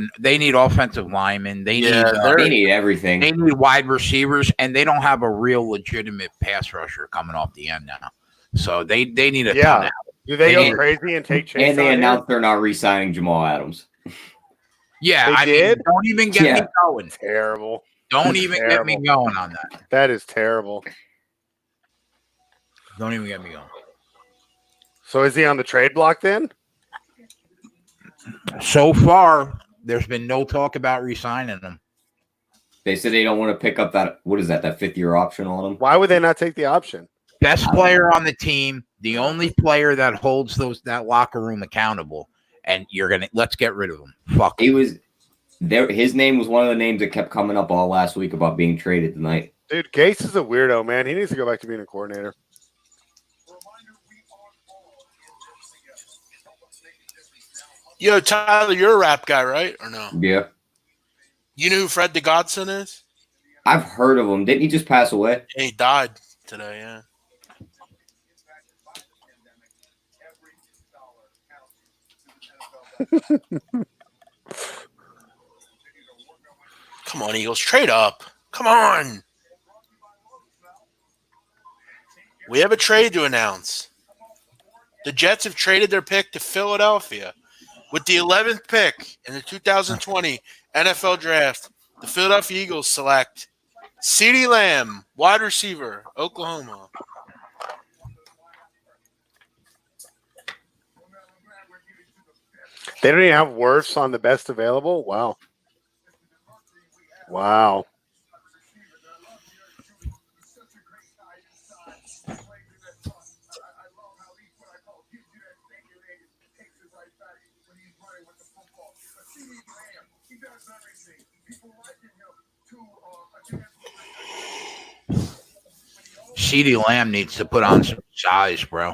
offensive linemen. They
need everything.
They need wide receivers, and they don't have a real legitimate pass rusher coming off the end now. So they need a ton of help.
Do they go crazy and take Chase?
And they announced they're not re-signing Jamal Adams.
Yeah,
they did?
mean, don't even get me going.
Terrible.
Don't even get me going on that.
That is terrible.
Don't even get me going.
So is he on the trade block then?
So far, there's been no talk about re-signing him.
They said they don't want to pick up that, what is that 5th-year option on him?
Why would they not take the option?
Best player on the team, the only player that holds that locker room accountable, and let's get rid of him. Fuck.
He was there. His name was one of the names that kept coming up all last week about being traded tonight.
Dude, Gase is a weirdo, man. He needs to go back to being a coordinator.
Yo, Tyler, you're a rap guy, right? Or no?
Yeah.
You know who Fred the Godson is?
I've heard of him. Didn't he just pass away?
Yeah, he died today, yeah. Come on, Eagles. Trade up. Come on. We have a trade to announce. The Jets have traded their pick to Philadelphia. With the 11th pick in the 2020 NFL Draft, the Philadelphia Eagles select CeeDee Lamb, wide receiver, Oklahoma.
They don't even have Wirfs on the best available? Wow. Wow.
CeeDee Lamb needs to put on some size, bro.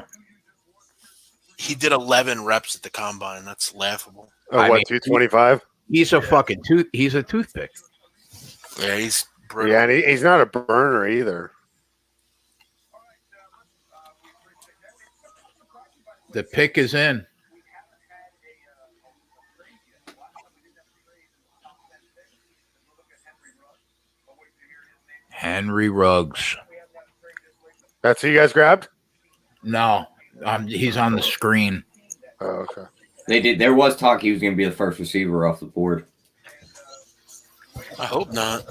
He did 11 reps at the combine. That's laughable.
Oh, what, 225?
He's a fucking he's a toothpick.
Yeah, he's brutal.
Yeah, and he's not a burner either.
The pick is in. Henry Ruggs.
That's who you guys grabbed?
No, he's on the screen.
Oh, okay.
They did. There was talk he was going to be the first receiver off the board.
I hope not.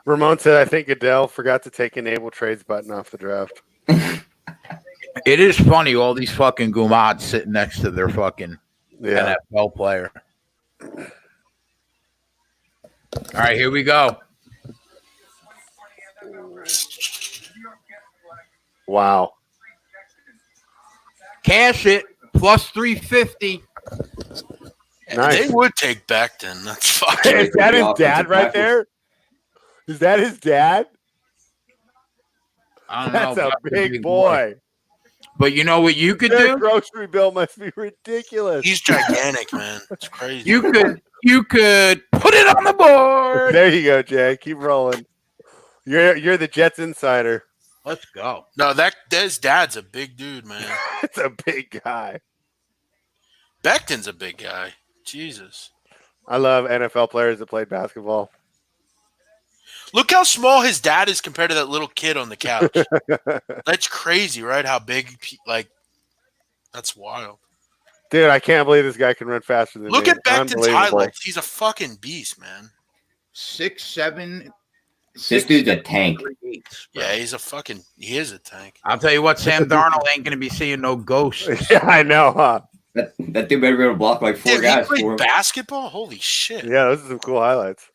Ramon said, I think Goodell forgot to take enable trades button off the draft.
It is funny, all these fucking gumads sitting next to their fucking NFL player. All right, here we go.
Wow.
Cash it. Plus 350.
Nice.
They would take Becton. That's fucking.
Is that his dad right there? Is that his dad?
I don't
That's
know.
a big boy.
But you know what you could
Their
do?
grocery bill must be ridiculous.
He's gigantic, man. It's crazy.
You could put it on the board.
There you go, Jay. Keep rolling. You're the Jets insider.
Let's go.
No, his dad's a big dude, man.
It's a big guy.
Becton's a big guy. Jesus.
I love NFL players that played basketball.
Look how small his dad is compared to that little kid on the couch. That's crazy, right? How big, that's wild.
Dude, I can't believe this guy can run faster than me.
Look at Becton's highlights. He's a fucking beast, man.
6'7".
This dude's a tank.
Yeah, he is a tank.
I'll tell you what, Sam Darnold ain't going to be seeing no ghosts.
Yeah, I know, huh?
That dude better be able to block like four guys.
He played basketball? Holy shit.
Yeah, those are some cool highlights.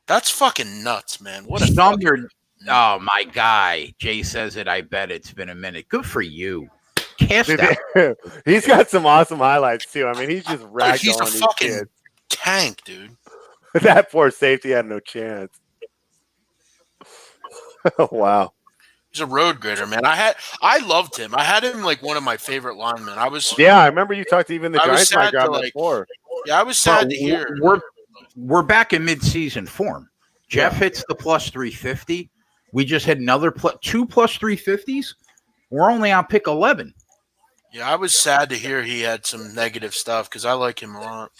That's fucking nuts, man. What a
Oh, my guy. Jay says it. I bet it's been a minute. Good for you. Cast
Dude, he's got some awesome highlights, too. I mean, he's just ragdolling
He's a
these
fucking
kids.
tank, dude.
That poor safety had no chance. Wow.
He's a road grader, man. I loved him. I had him like one of my favorite linemen.
Yeah, I remember you talked to even the Giants guy before.
Yeah, I was sad to hear.
We're back in mid-season form. Jeff hits the plus 350. We just had another two plus 350s. We're only on pick 11.
Yeah, I was sad to hear he had some negative stuff because I like him a lot.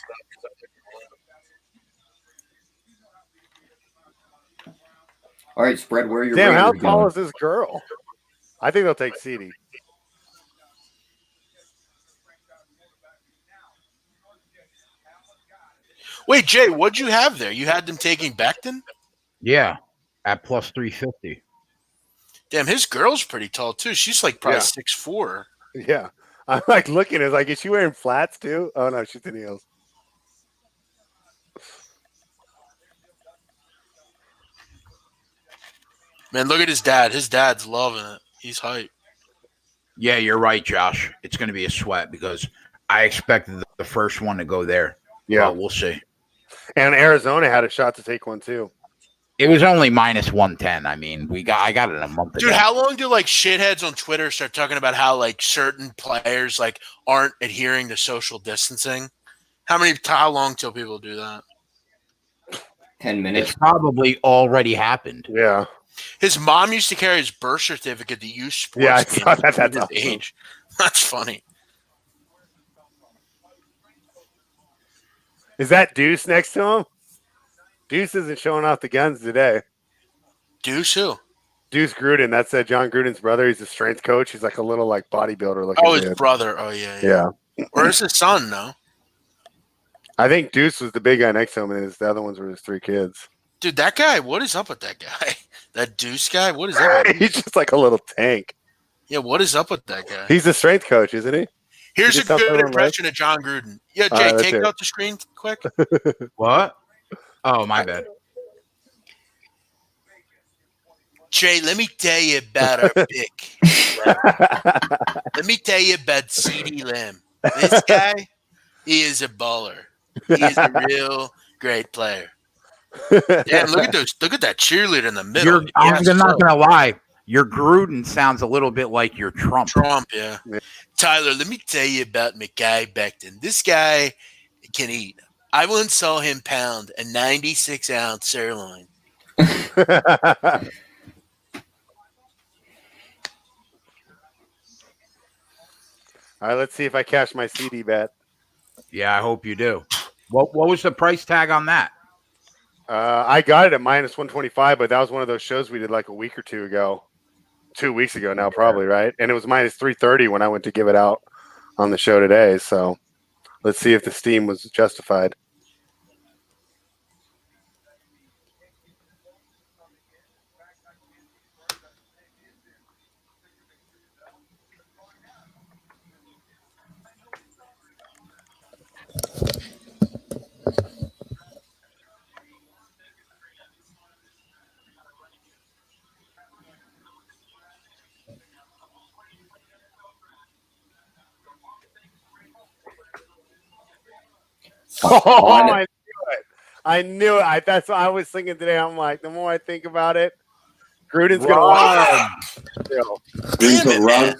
All right, spread where you're.
Damn, how tall is this girl? I think they'll take CD.
Wait, Jay, what'd you have there? You had them taking Becton?
Yeah, at plus 350.
Damn, his girl's pretty tall too. She's like probably 6'4".
Yeah. I'm like looking at it, like, is she wearing flats too? Oh no, she's in heels.
Man, look at his dad. His dad's loving it. He's hype.
Yeah, you're right, Josh. It's going to be a sweat because I expected the first one to go there.
Yeah,
we'll see.
And Arizona had a shot to take one too.
It was only minus 110. I mean, I got it in a month ago.
Dude, how long do like shitheads on Twitter start talking about how like certain players like aren't adhering to social distancing? How long till people do that?
10 minutes.
It's probably already happened.
Yeah.
His mom used to carry his birth certificate to use sports.
Yeah, I saw that. That's awesome.
Age. That's funny.
Is that Deuce next to him? Deuce isn't showing off the guns today.
Deuce who?
Deuce Gruden. That's John Gruden's brother. He's a strength coach. He's like a little like bodybuilder looking.
Oh, his brother. Oh, yeah. Where's his son, no?
I think Deuce was the big guy next to him, and the other ones were his three kids.
Dude, that guy, what is up with that guy? That Deuce guy? What is up with him?
He's just like a little tank.
Yeah, what is up with that guy?
He's a strength coach, isn't he?
Here's a good impression of John Gruden. Yeah, Jay, take out the screen quick.
What? Oh, my bad.
Jay, let me tell you about our pick. Let me tell you about CeeDee Lamb. This guy, he is a baller. He is a real great player. Damn, look at those! Look at that cheerleader in the middle.
I'm not gonna lie. Your Gruden sounds a little bit like your Trump.
Yeah. Tyler, let me tell you about Mekhi Becton. This guy can eat. I once saw him pound a 96-ounce sirloin.
All right, let's see if I cash my CD bet.
Yeah, I hope you do. What was the price tag on that?
I got it at minus 125, but that was one of those shows we did like a week or two ago. 2 weeks ago now, probably, right? And it was minus 330 when I went to give it out on the show today. So let's see if the steam was justified. I knew it. I knew it. That's what I was thinking today. I'm like, the more I think about it, Gruden's going to want
Damn it, man.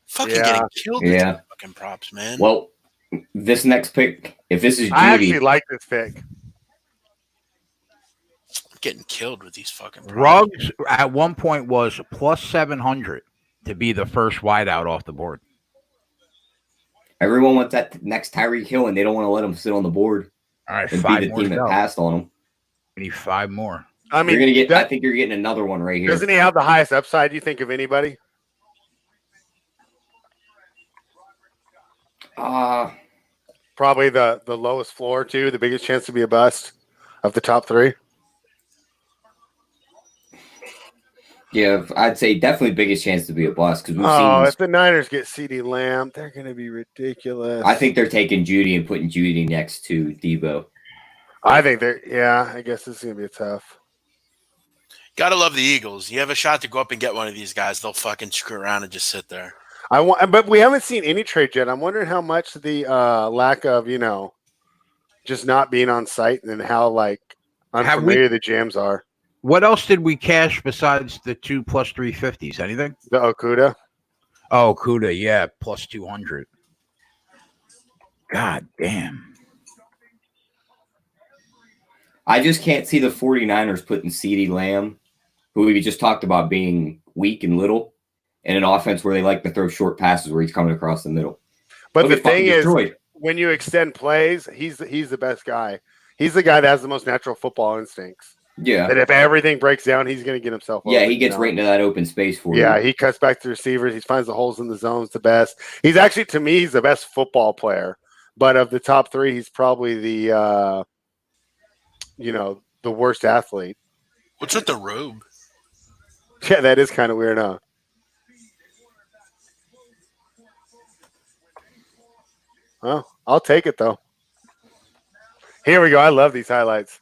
Fucking getting killed with
Yeah.
fucking props, man.
Well, this next pick, if this is Judy,
I actually like this pick.
Getting killed with these fucking props.
Ruggs at one point was plus 700 to be the first wideout off the board.
everyone wants that next Tyreek Hill, and they don't want to let him sit on the board.
All right,
And
five
be the
more
team
to
that
go.
passed on him.
We need 5 more.
I mean,
you're gonna get. I think you're getting another one right here.
Doesn't he have the highest upside, you think, of anybody? Probably the lowest floor, too. The biggest chance to be a bust of the top 3.
Yeah, I'd say definitely biggest chance to be a bust because we've seen.
If the Niners get CeeDee Lamb, they're going to be ridiculous.
I think they're taking Judy and putting Judy next to Debo.
I think I guess this is going to be tough.
Gotta love the Eagles. You have a shot to go up and get one of these guys. They'll fucking screw around and just sit there.
But we haven't seen any trade yet. I'm wondering how much the lack of, just not being on site and how unfamiliar the jams are.
What else did we cash besides the 2 plus 350s? Anything?
The Okuda.
Oh, Okuda, yeah, plus 200. God damn.
I just can't see the 49ers putting CeeDee Lamb, who we just talked about being weak and little, in an offense where they like to throw short passes where he's coming across the middle.
But the thing is, when you extend plays, he's the best guy. He's the guy that has the most natural football instincts.
Yeah.
That if everything breaks down, he's going to get himself over.
Yeah, he gets right into that open space for you.
Yeah, he cuts back to receivers. He finds the holes in the zones the best. He's actually, to me, he's the best football player. But of the top 3, he's probably the worst athlete.
What's with the robe?
Yeah, that is kind of weird, huh? Oh, I'll take it, though. Here we go. I love these highlights.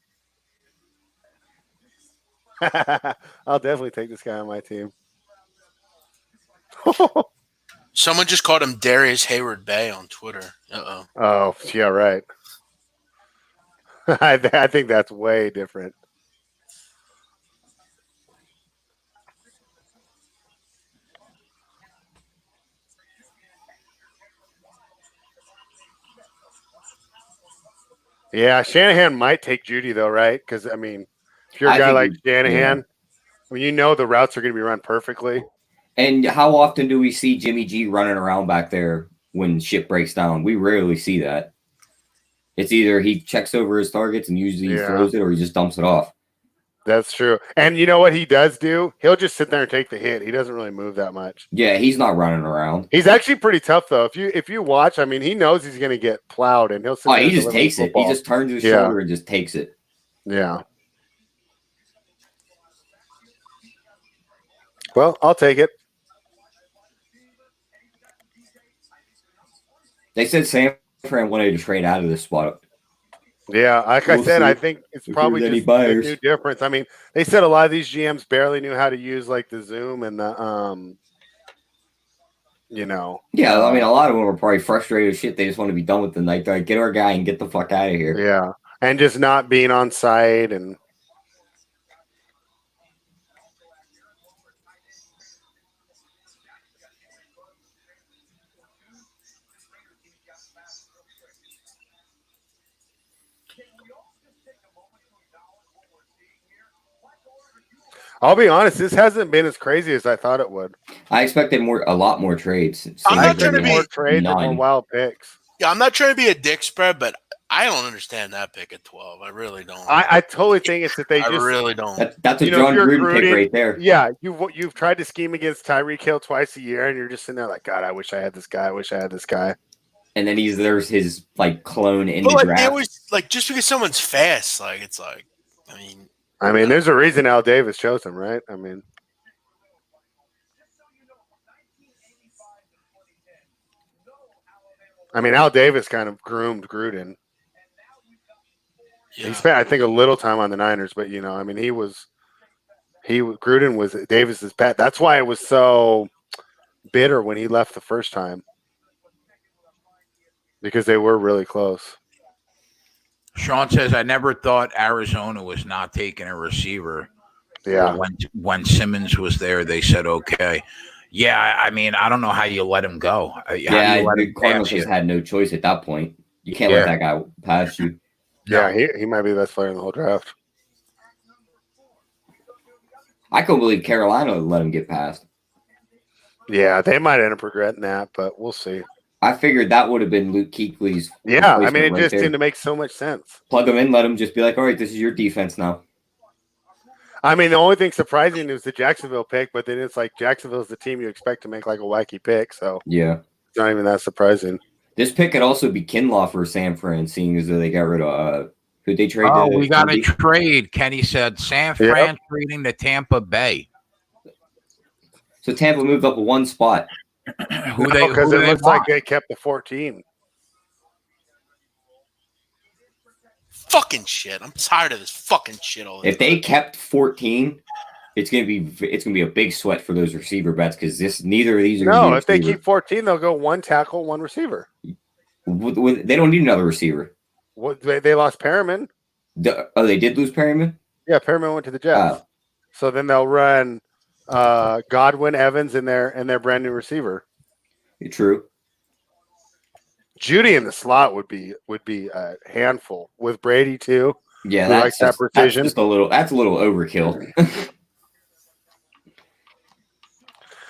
I'll definitely take this guy on my team.
Someone just called him Darius Hayward Bay on Twitter. Uh-oh.
Oh, yeah, right. I think that's way different. Yeah, Shanahan might take Judy, though, right? Because, I mean, if you're a guy like Shanahan, the routes are going to be run perfectly.
And how often do we see Jimmy G running around back there when shit breaks down? We rarely see that. It's either he checks over his targets and usually he throws it or he just dumps it off.
That's true. And you know what he does do? He'll just sit there and take the hit. He doesn't really move that much.
Yeah, he's not running around.
He's actually pretty tough, though. If you watch, I mean, he knows he's going to get plowed, and he'll sit there
he just takes it. He just turns his shoulder and just takes it.
Yeah. Well, I'll take it.
They said San Fran wanted to trade out of this spot.
Yeah, like I said, I think it's probably just a new difference. I mean, they said a lot of these GMs barely knew how to use the Zoom and the
Yeah, I mean, a lot of them were probably frustrated as shit. They just want to be done with the night. Like, get our guy and get the fuck out of here.
Yeah, and just not being on site and. I'll be honest, this hasn't been as crazy as I thought it would.
I expected a lot more trades.
I'm not trying to be
more trades and more wild picks.
Yeah, I'm not trying to be a dick spread, but I don't understand that pick at 12. I really don't.
I totally think it's that they
I really don't.
That's a John Gruden pick right there.
Yeah, you've tried to scheme against Tyreek Hill twice a year, and you're just sitting there like, God, I wish I had this guy. I wish I had this guy.
And then there's his clone in the draft.
They always just because someone's fast, I mean,
there's a reason Al Davis chose him, right? I mean, Al Davis kind of groomed Gruden. Yeah. He spent, I think, a little time on the Niners, but Gruden was Davis's pet. That's why it was so bitter when he left the first time, because they were really close.
Sean says, I never thought Arizona was not taking a receiver.
Yeah.
When Simmons was there, they said, okay. Yeah, I mean, I don't know how you let him go.
The Cardinals just had no choice at that point. You can't let that guy pass you.
Yeah, he might be the best player in the whole draft.
I couldn't believe Carolina let him get past.
Yeah, they might end up regretting that, but we'll see.
I figured that would have been Luke Kuechly's.
Yeah, I mean, it just seemed to make so much sense.
Plug him in, let him just be like, all right, this is your defense now.
I mean, the only thing surprising is the Jacksonville pick, but then it's like Jacksonville's the team you expect to make like a wacky pick, so
yeah,
it's not even that surprising.
This pick could also be Kinlaw for San Fran, seeing as though they got rid of who'd they trade?
Oh, we got a trade. Kenny said San Fran trading to Tampa Bay.
So Tampa moved up one spot.
Because it looks like they kept the 14.
Fucking shit! I'm tired of this fucking shit all the
If they kept 14, it's gonna be a big sweat for those receiver bets because neither of these are.
No, if they keep 14, they'll go one tackle, one receiver.
They don't need another receiver.
What they lost Perriman.
They did lose Perriman?
Yeah, Perriman went to the Jets. So then they'll run Godwin, Evans, and their brand new receiver.
True.
Judy in the slot would be a handful with Brady too.
Yeah, that's
that precision.
That's a little overkill.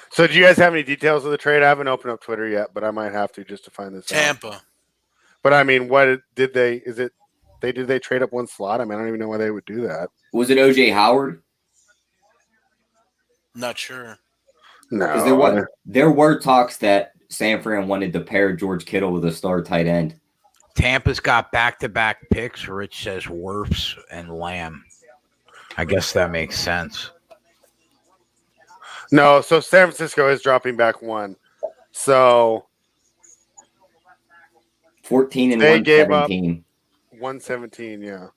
So, do you guys have any details of the trade? I haven't opened up Twitter yet, but I might have to just to find this out.
Tampa.
But I mean, what did they? Did they trade up one slot? I mean, I don't even know why they would do that.
Was it OJ Howard?
Not sure.
No,
there were talks that San Fran wanted to pair George Kittle with a star tight end.
Tampa's got back-to-back picks. Rich says Wirfs and Lamb. I guess that makes sense.
No, so San Francisco is dropping back one. So
14 and
they gave up
117.
Yeah.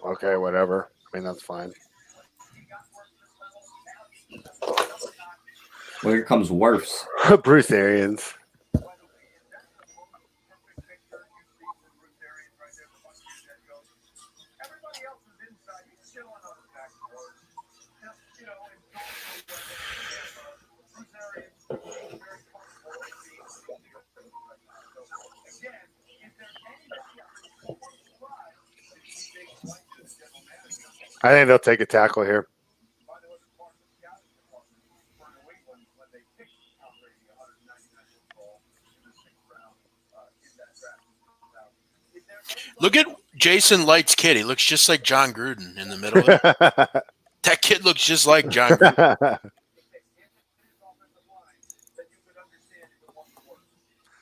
Okay, whatever. I mean, that's fine.
Well, here comes Wirfs.
Bruce Arians. I think they'll take a tackle here.
Look at Jason Light's kid. He looks just like John Gruden in the middle of it. That kid looks just like John Gruden.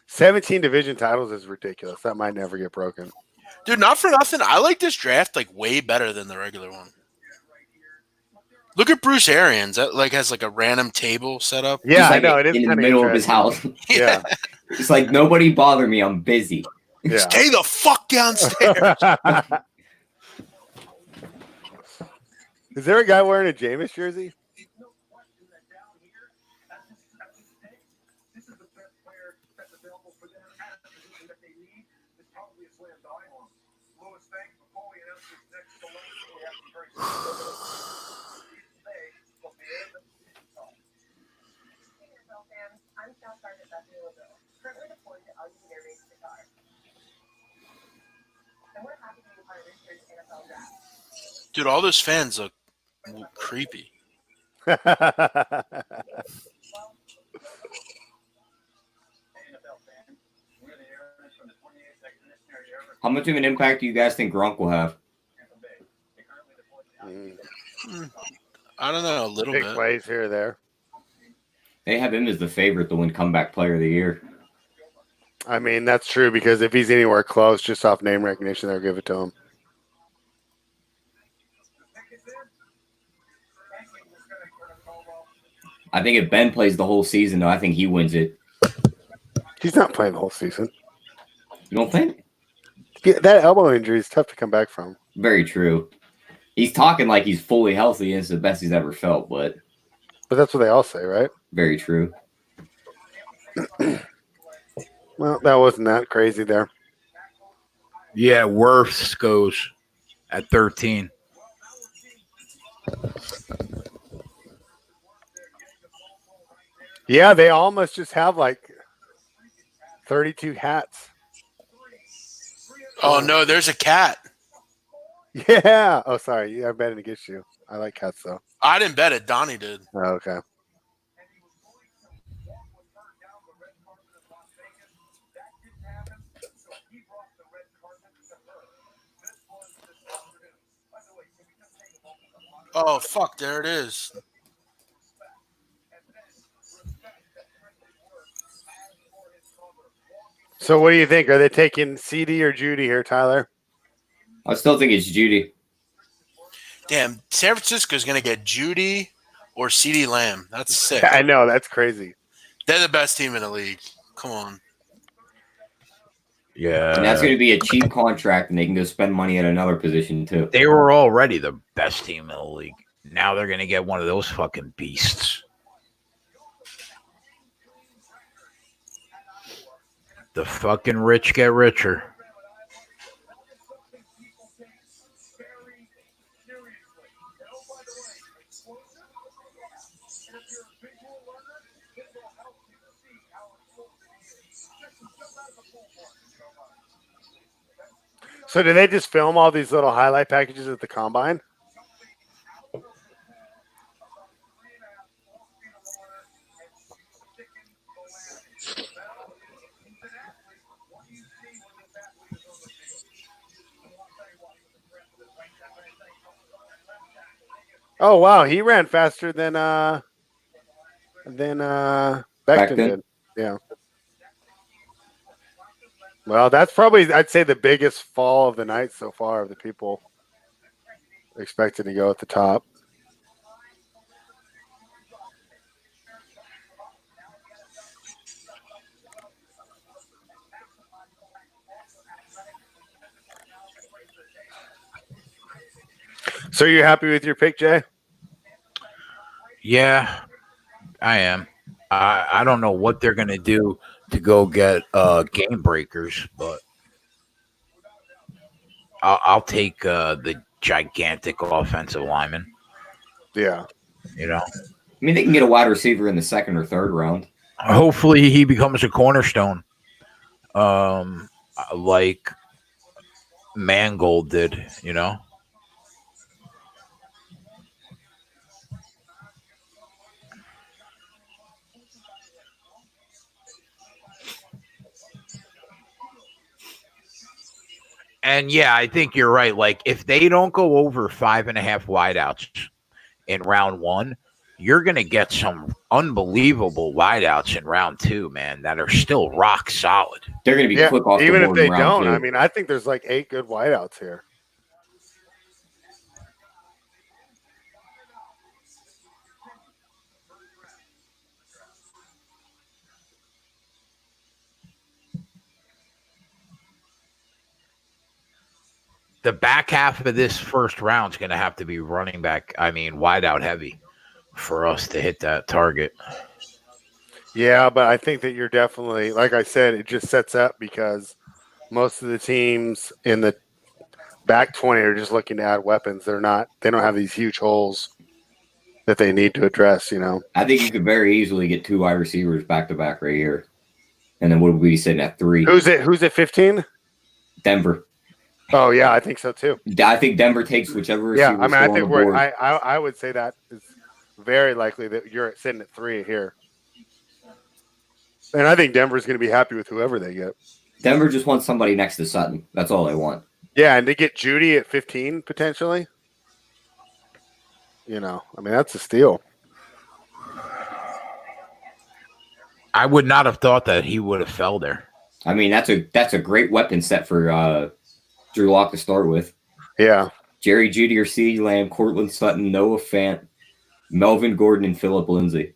17 division titles is ridiculous. That might never get broken.
Dude, not for nothing. I like this draft like way better than the regular one. Look at Bruce Arians. That has a random table set up.
Yeah, I know. It is
in the middle of his house.
Yeah.
It's like, nobody bother me. I'm busy.
Yeah.
Stay the fuck downstairs.
Is there a guy wearing a Jameis jersey?
Dude, all those fans look creepy.
How much of an impact do you guys think Gronk will have?
I don't know, a little
Big
bit.
plays here or there.
They have him as the favorite to win comeback player of the year.
I mean, that's true because if he's anywhere close, just off name recognition, they'll give it to him.
I think if Ben plays the whole season, though, I think he wins it.
He's not playing the whole season.
You don't think?
Yeah, that elbow injury is tough to come back from.
Very true. He's talking like he's fully healthy and it's the best he's ever felt, but
that's what they all say, right?
Very true.
Well, that wasn't that crazy there.
Yeah, Wirfs goes at 13.
Yeah, they almost just have like 32 hats.
Oh no, there's a cat.
Yeah. Oh, sorry. Yeah, I'm betting against you. I like cats though.
I didn't bet it. Donnie did.
Oh, okay.
Oh fuck, there it is.
So what do you think? Are they taking CD or Judy here, Tyler?
I still think it's Judy.
Damn, San Francisco's gonna get Judy or CeeDee Lamb. That's sick.
I know, that's crazy.
They're the best team in the league. Come on.
Yeah.
And that's going to be a cheap contract, and they can go spend money at another position, too.
They were already the best team in the league. Now they're going to get one of those fucking beasts. The fucking rich get richer.
So do they just film all these little highlight packages at the combine? Oh wow, he ran faster than Becton did. Yeah. Well, that's probably, I'd say, the biggest fall of the night so far of the people expected to go at the top. So you're happy with your pick, Jay?
Yeah, I am. I don't know what they're going to do to go get game breakers, but I'll take the gigantic offensive lineman.
Yeah.
You know,
I mean, they can get a wide receiver in the second or third round.
hopefully he becomes a cornerstone, like Mangold did. You know. And yeah, I think you're right. Like, if they don't go over 5.5 wideouts in round one, you're going to get some unbelievable wideouts in round two, man, that are still rock solid.
They're going to be quick off the board.
Even if they don't,
two.
I mean, I think there's like 8 good wideouts here.
The back half of this first round is going to have to be running back, wide out heavy for us to hit that target.
Yeah, but I think that you're definitely, like I said, it just sets up because most of the teams in the back 20 are just looking to add weapons. They don't have these huge holes that they need to address, you know.
I think you could very easily get 2 wide receivers back to back right here. And then what would we be sitting at 3?
Who's at 15?
Denver.
Oh yeah, I think so too.
I think Denver takes whichever receiver.
Yeah, I mean, I think I would say that is very likely that you're sitting at 3 here. And I think Denver's going to be happy with whoever they get.
Denver just wants somebody next to Sutton. That's all they want.
Yeah, and they get Judy at 15 potentially. You know, I mean, that's a steal.
I would not have thought that he would have fell there.
I mean, that's a great weapon set for Drew Lock to start with.
Yeah.
Jerry Jeudy or CeeDee Lamb, Cortland Sutton, Noah Fant, Melvin Gordon, and Phillip Lindsay.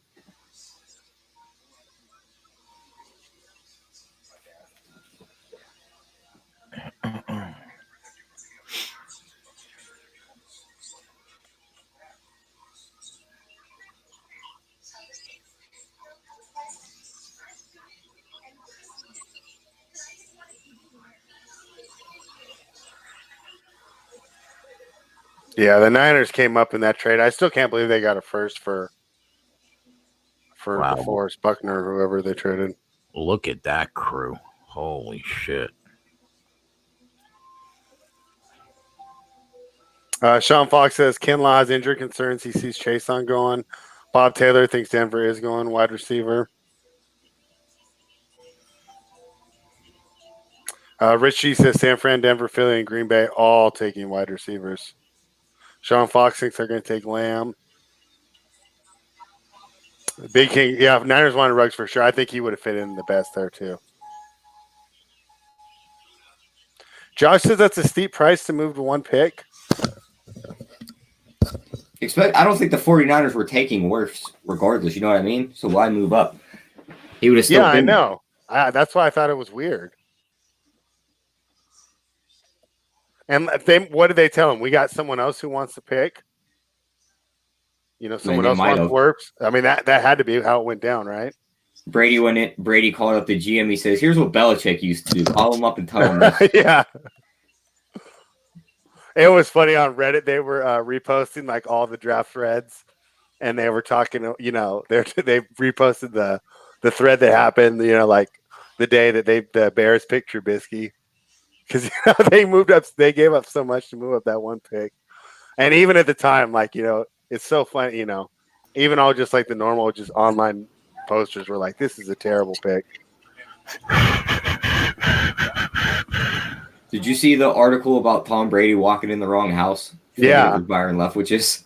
Yeah, the Niners came up in that trade. I still can't believe they got a first for
Wow.
DeForest Buckner or whoever they traded.
Look at that crew. Holy shit.
Sean Fox says Kinlaw has injury concerns. He sees Chase on going. Bob Taylor thinks Denver is going wide receiver. Rich G says San Fran, Denver, Philly, and Green Bay all taking wide receivers. Sean Fox thinks they're going to take Lamb. Big King, yeah, Niners wanted Ruggs for sure. I think he would have fit in the best there too. Josh says that's a steep price to move to one pick.
I don't think the 49ers were taking worse regardless. You know what I mean? So why move up? He would have still been.
I know. That's why I thought it was weird. And what did they tell him? We got someone else who wants to pick. Someone else wants Werps. I mean, that had to be how it went down, right?
Brady went in. Brady called up the GM. He says, "Here's what Belichick used to do: call him up and tell him this."
Yeah. It was funny on Reddit. They were reposting like all the draft threads, and they were talking. They reposted the thread that happened. Like the day that the Bears picked Trubisky, because they moved up. They gave up so much to move up that one pick, and even at the time, it's so funny. Even all just like the normal, just online posters were like, "This is a terrible pick."
Did you see the article about Tom Brady walking in the wrong house?
Yeah.
Byron Leftwich's.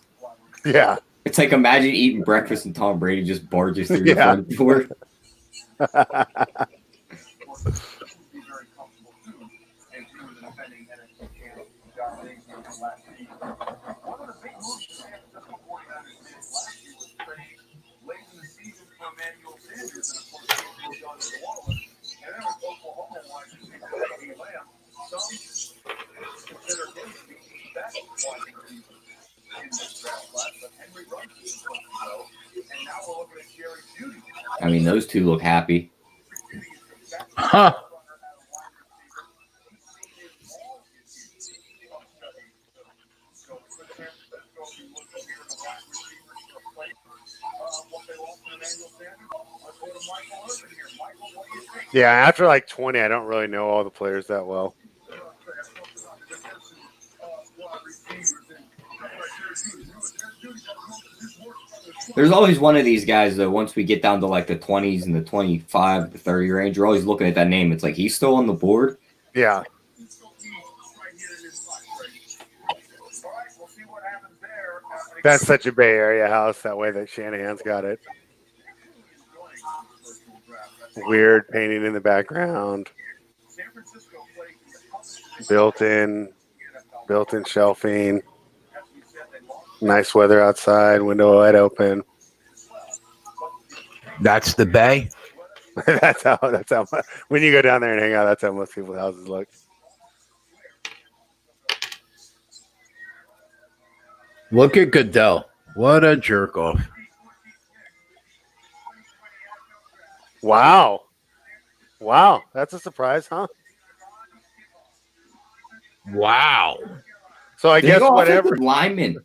Yeah.
It's like imagine eating breakfast and Tom Brady just barges through your front door. I mean, those two look happy.
Huh.
Yeah, after like 20, I don't really know all the players that well.
There's always one of these guys, though, once we get down to like the 20s and the 25, the 30 range, you're always looking at that name. It's like he's still on the board.
Yeah. That's such a Bay Area house, that way that Shanahan's got it. Weird painting in the background. Built-in shelving. Nice weather outside, window wide open.
That's the Bay.
that's how when you go down there and hang out, that's how most people's houses look.
Look at Goodell. What a jerk off.
Wow. That's a surprise, huh?
Wow.
So I guess
lineman.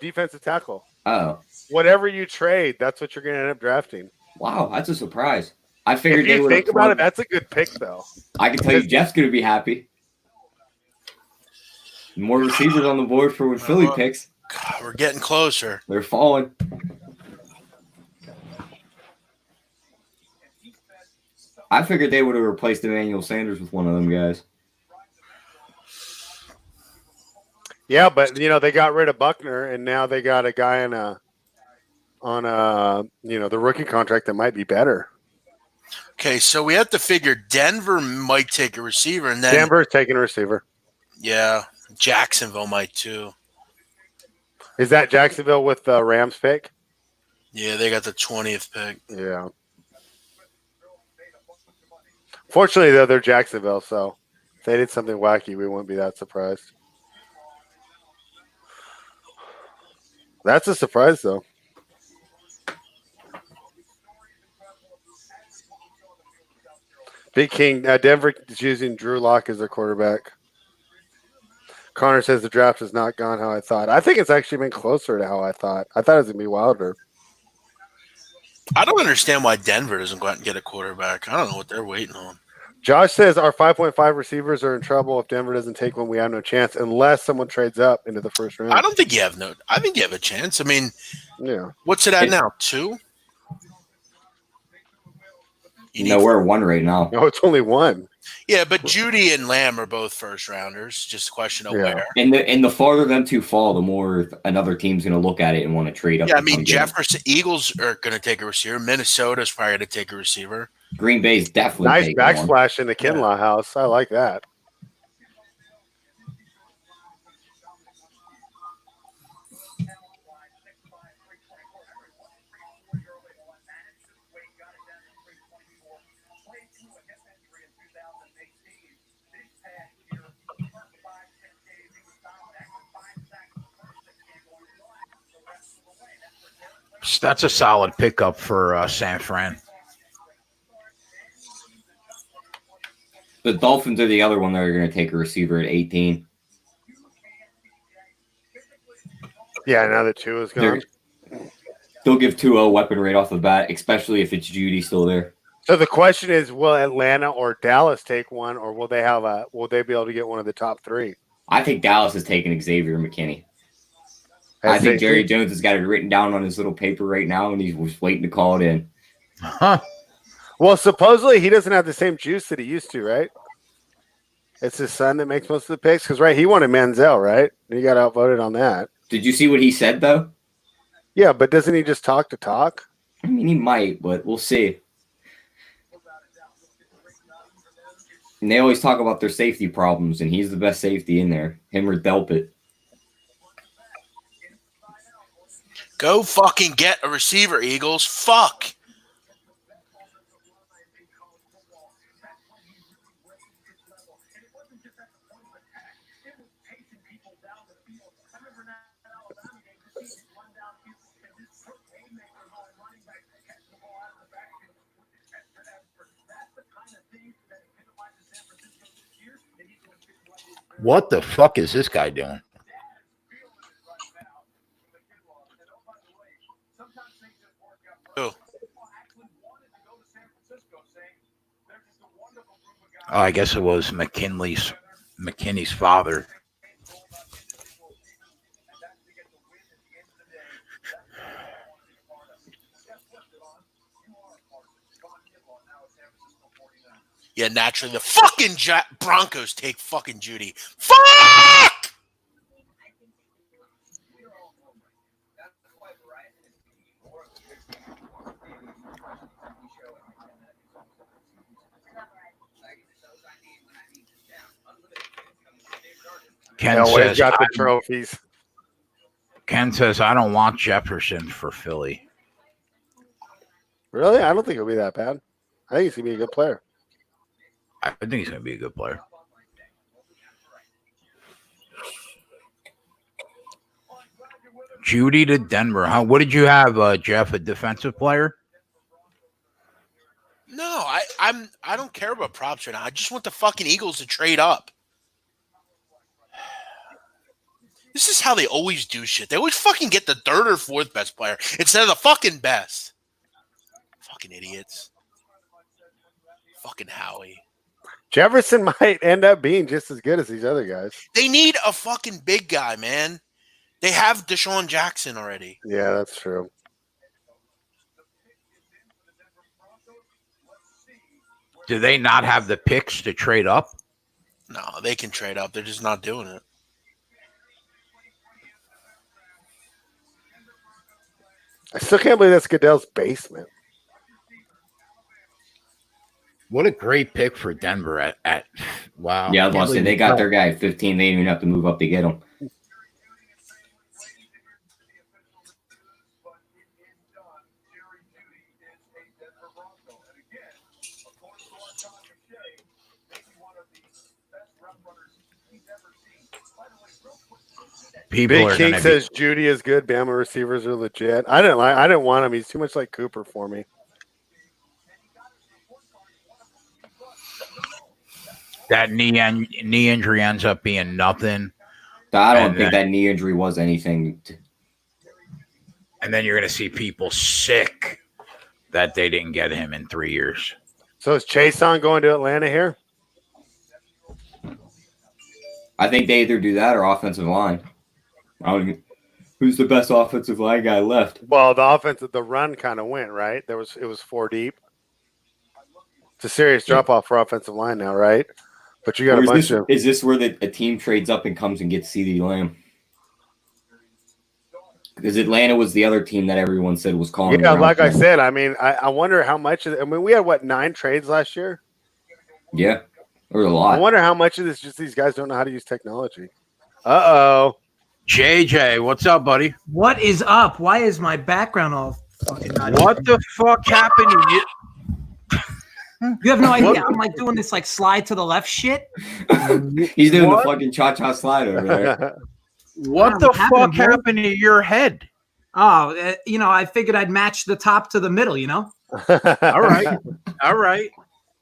Defensive tackle.
Oh.
Whatever you trade, that's what you're going to end up drafting.
Wow, that's a surprise. I figured
if you think about it, that's a good pick, though.
I can tell you Jeff's going to be happy. More receivers on the board for when Philly picks.
God, we're getting closer.
They're falling. I figured they would have replaced Emmanuel Sanders with one of them guys.
Yeah, but they got rid of Buckner, and now they got a guy on the rookie contract that might be better.
Okay, so we have to figure Denver might take a receiver, and then
Denver's taking a receiver.
Yeah, Jacksonville might too.
Is that Jacksonville with the Rams pick?
Yeah, they got the 20th pick.
Yeah. Fortunately, though, they're Jacksonville, so if they did something wacky, we wouldn't be that surprised. That's a surprise, though. Big King, Denver is using Drew Lock as their quarterback. Connor says the draft has not gone how I thought. I think it's actually been closer to how I thought. I thought it was going to be wilder.
I don't understand why Denver doesn't go out and get a quarterback. I don't know what they're waiting on.
Josh says our 5.5 receivers are in trouble if Denver doesn't take one. We have no chance unless someone trades up into the first round.
I think you have a chance. I mean,
yeah.
What's it at now? 2?
We're 1 right now.
No, it's only 1.
Yeah, but Judy and Lamb are both first rounders. Just a question of where.
And the farther them two fall, the more another team's going to look at it and want to trade up.
Yeah, I mean, Eagles are going to take a receiver. Minnesota's probably going to take a receiver.
Green Bay's definitely
nice backsplash in the Kinlaw house. I like that.
That's a solid pickup for San Fran.
The Dolphins are the other one that are going to take a receiver at 18.
Yeah, now that Tua is gone.
They'll give Tua a weapon right off the bat, especially if it's Judy still there.
So the question is, will Atlanta or Dallas take one, or will they be able to get one of the top 3?
I think Dallas is taking Xavier McKinney. I think Jerry Jones has got it written down on his little paper right now, and he's just waiting to call it in.
Huh.
Well, supposedly he doesn't have the same juice that he used to, right? It's his son that makes most of the picks. Because, he wanted Manziel, right? And he got outvoted on that.
Did you see what he said, though?
Yeah, but doesn't he just talk to talk?
I mean, he might, but we'll see. And they always talk about their safety problems, and he's the best safety in there. Him or Delpit.
Go fucking get a receiver, Eagles. Fuck.
What the fuck is this guy doing?
Oh.
Oh, I guess it was McKinney's father.
Yeah, naturally, the fucking Broncos take fucking Judy. Fuck!
Ken says,
got the trophies.
Ken says, I don't want Jefferson for Philly.
Really? I don't think it'll be that bad. I think he's going to be a good player.
I think he's going to be a good player. Judy to Denver. What did you have, Jeff? A defensive player?
No, I don't care about props right now. I just want the fucking Eagles to trade up. This is how they always do shit. They always fucking get the 3rd or 4th best player instead of the fucking best. Fucking idiots. Fucking Howie.
Jefferson might end up being just as good as these other guys.
They need a fucking big guy, man. They have Deshaun Jackson already.
Yeah, that's true.
Do they not have the picks to trade up?
No, they can trade up. They're just not doing it.
I still can't believe that's Goodell's basement.
What a great pick for Denver at wow.
Yeah, I was going to say, they got their guy at 15. They didn't even have to move up to get him.
Big King says Judy is good. Bama receivers are legit. I didn't want him. He's too much like Cooper for me.
That knee injury ends up being nothing.
I don't think that knee injury was anything.
And then you're going to see people sick that they didn't get him in 3 years.
So is Chason going to Atlanta here?
I think they either do that or offensive line. Who's the best offensive line guy left?
Well, the run kind of went, right? It was 4 deep. It's a serious drop off for offensive line now, right? But you got a bunch of.
Is this where a team trades up and comes and gets CeeDee Lamb? Because Atlanta was the other team that everyone said was calling.
Yeah, like I said, I mean, I wonder how much of. I mean, we had 9 trades last year.
Yeah, there was a lot.
I wonder how much of this just these guys don't know how to use technology. Uh-oh.
JJ, what's up, buddy?
What is up? Why is my background all fucking not
What the fuck happened to you?
You have no idea. I'm like doing this like slide to the left shit.
He's doing the fucking cha-cha slide over there.
What the fuck happened to your head?
Oh, I figured I'd match the top to the middle,
All right.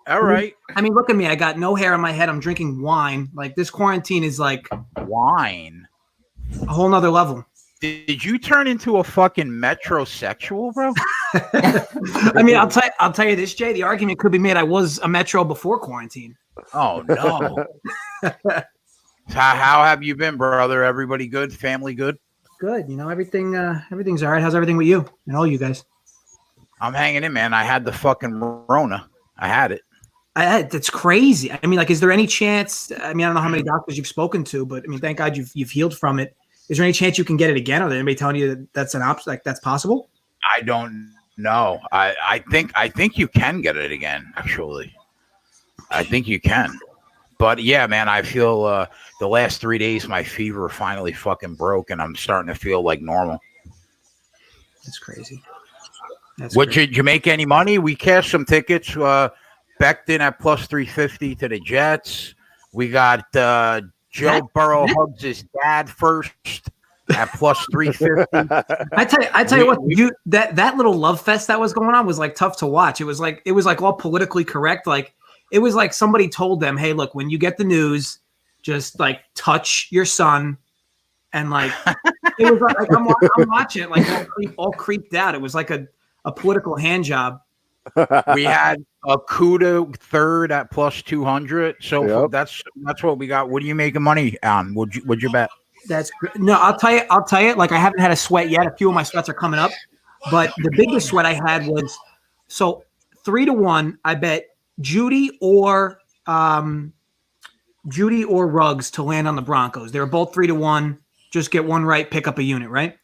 I mean, look at me. I got no hair on my head. I'm drinking wine. Like, this quarantine is like
wine.
A whole nother level.
Did you turn into a fucking metrosexual, bro?
I mean, I'll tell you this, Jay. The argument could be made I was a metro before quarantine.
Oh no. How have you been, brother? Everybody good? Family good?
Good. Everything's all right. How's everything with you and all you guys?
I'm hanging in, man. I had the fucking Rona. I had it.
That's crazy. I mean, like, is there any chance? I mean, I don't know how many doctors you've spoken to, but I mean, thank God you've healed from it. Is there any chance you can get it again? Or is anybody telling you that that's an option? Like, that's possible?
I don't know. I think you can get it again. Actually, I think you can. But yeah, man, I feel the last 3 days my fever finally fucking broke, and I'm starting to feel like normal.
That's crazy.
Did you make any money? We cashed some tickets. Becton at plus 350 to the Jets. We got Joe Burrow hugs his dad first at plus 350.
I tell you what, that little love fest that was going on was like tough to watch. It was like all politically correct. Like, it was like somebody told them, "Hey, look, when you get the news, just like touch your son," and like it was like I'm watching it like all creeped out. It was like a political hand job.
We had a Cuda third at plus 200. So that's what we got. What are you making money on? Would you bet?
That's no. I'll tell you. Like, I haven't had a sweat yet. A few of my sweats are coming up, but the biggest sweat I had was 3-1. I bet Judy or Ruggs to land on the Broncos. They were both 3-1. Just get one right, pick up a unit. Right?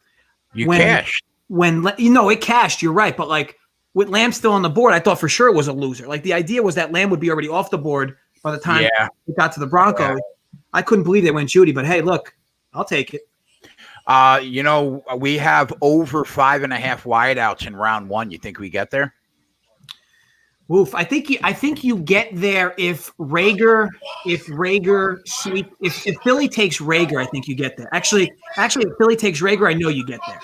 Cashed.
It cashed. You're right, but like, with Lamb still on the board, I thought for sure it was a loser. Like, the idea was that Lamb would be already off the board by the time it got to the Broncos. Yeah. I couldn't believe they went Judy, but hey, look, I'll take it.
We have over 5.5 wideouts in round 1. You think we get there?
Oof. I think you get there if Philly takes Rager, I think you get there. Actually, if Philly takes Rager, I know you get there.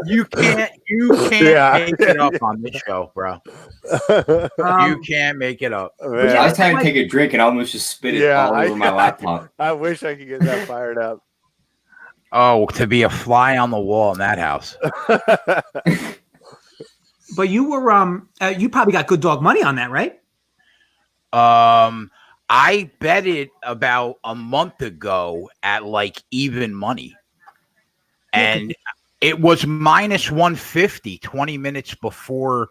You can't make it up on this show, bro. You can't make it up.
I was trying to take a drink and I almost just spit it all over my laptop.
I wish I could get that fired up.
Oh, to be a fly on the wall in that house.
But you were you probably got good dog money on that, right?
I bet it about a month ago at like even money. And it was minus 150 20 minutes before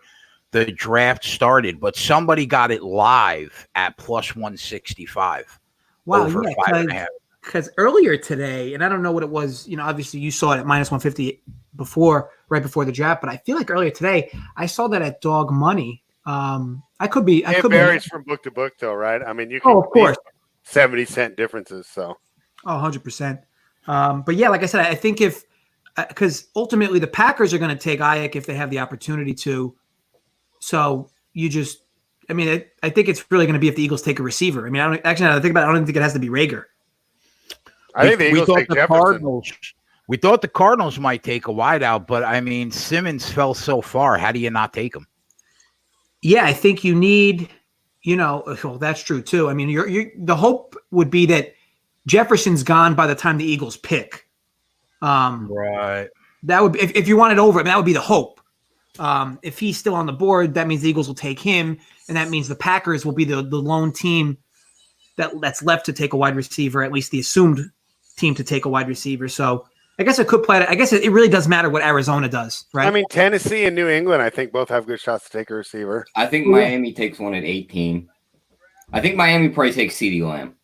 the draft started, but somebody got it live at plus 165.
Wow,
over 5.5.
Because earlier today, and I don't know what it was, obviously you saw it at minus 150 right before the draft, but I feel like earlier today I saw that at dog money. It
varies from book to book, though, right? I mean, you can
of course
70-cent differences. So,
100%. But yeah, like I said, I think because ultimately the Packers are going to take Ayuk if they have the opportunity to. So I think it's really going to be if the Eagles take a receiver. I mean, I don't think it has to be Rager.
I think the Eagles take Jefferson.
We thought the Cardinals might take a wideout, but I mean, Simmons fell so far. How do you not take him?
Yeah, I think you need, well, that's true too. I mean, the hope would be that Jefferson's gone by the time the Eagles pick.
Right.
That would be, if you wanted over, that would be the hope. If he's still on the board, that means the Eagles will take him, and that means the Packers will be the lone team that's left to take a wide receiver, at least the assumed team to take a wide receiver. So I guess it could play. I guess it really does matter what Arizona does, right?
I mean, Tennessee and New England, I think both have good shots to take a receiver.
I think Miami takes one at 18. I think Miami probably takes CeeDee Lamb.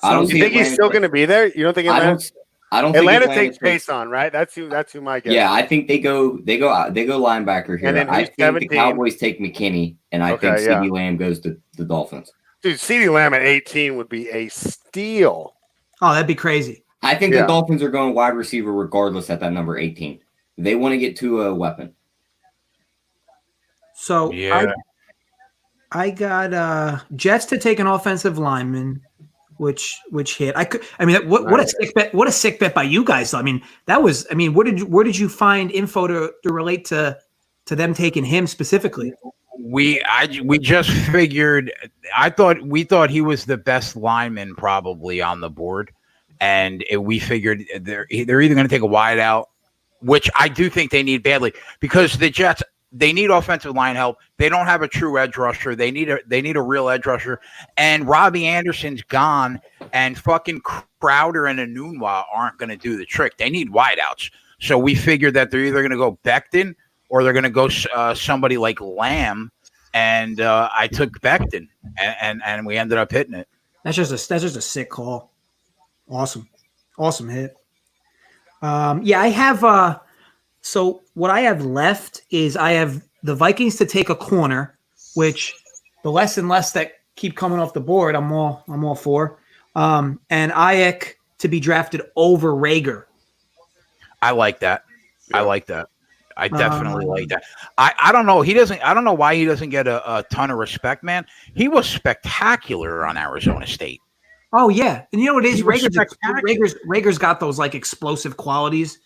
You think he's still going to be there? You don't think Atlanta?
I don't
Atlanta
think
takes Payson, right? That's who my guess.
Yeah, I think they go linebacker here.
And then
I think
17?
the Cowboys take McKinney, and I think CeeDee Lamb goes to the Dolphins.
Dude, CeeDee Lamb at 18 would be a steal.
Oh, that'd be crazy.
I think the Dolphins are going wide receiver regardless at that number 18. They want to get to a weapon.
So
yeah,
I got Jets to take an offensive lineman, which hit. What a sick bet! What a sick bet by you guys. Though. I mean, that was. I mean, where did you find info to relate to them taking him specifically?
We just figured. We thought he was the best lineman probably on the board, and we figured they're either going to take a wideout, which I do think they need badly because the Jets. They need offensive line help. They don't have a true edge rusher. They need a real edge rusher. And Robbie Anderson's gone, and fucking Crowder and Enunwa aren't going to do the trick. They need wideouts. So we figured that they're either going to go Becton or they're going to go somebody like Lamb. And I took Becton, and we ended up hitting it.
That's just a sick call. Awesome hit. I have. So what I have left is I have the Vikings to take a corner, which the less and less that keep coming off the board, I'm all for. And Ayek to be drafted over Rager.
I like that. I like that. I definitely like that. I don't know. I don't know why he doesn't get a ton of respect, man. He was spectacular on Arizona State.
Oh yeah. And you know what it is? Rager's got those like explosive qualities.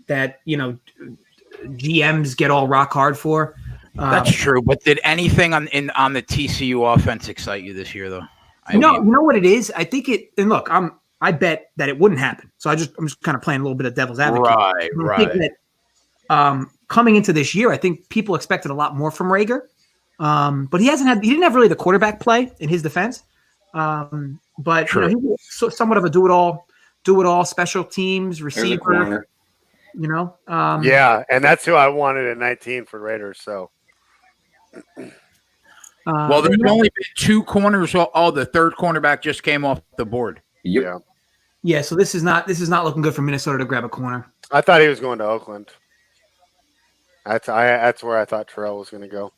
That GMs get all rock hard for.
That's true. But did anything on the TCU offense excite you this year, though?
You know what it is? I think it. And look, I bet that it wouldn't happen. So I'm just kind of playing a little bit of devil's advocate.
Right.
I think that, coming into this year, I think people expected a lot more from Rager, but he didn't have really the quarterback play in his defense. But he was somewhat of a do it all special teams receiver.
And that's who I wanted at 19 for Raiders. So,
well, there's only been two corners. Oh, the third cornerback just came off the board.
Yeah.
Yeah. So this is not looking good for Minnesota to grab a corner.
I thought he was going to Oakland. That's where I thought Terrell was going to go.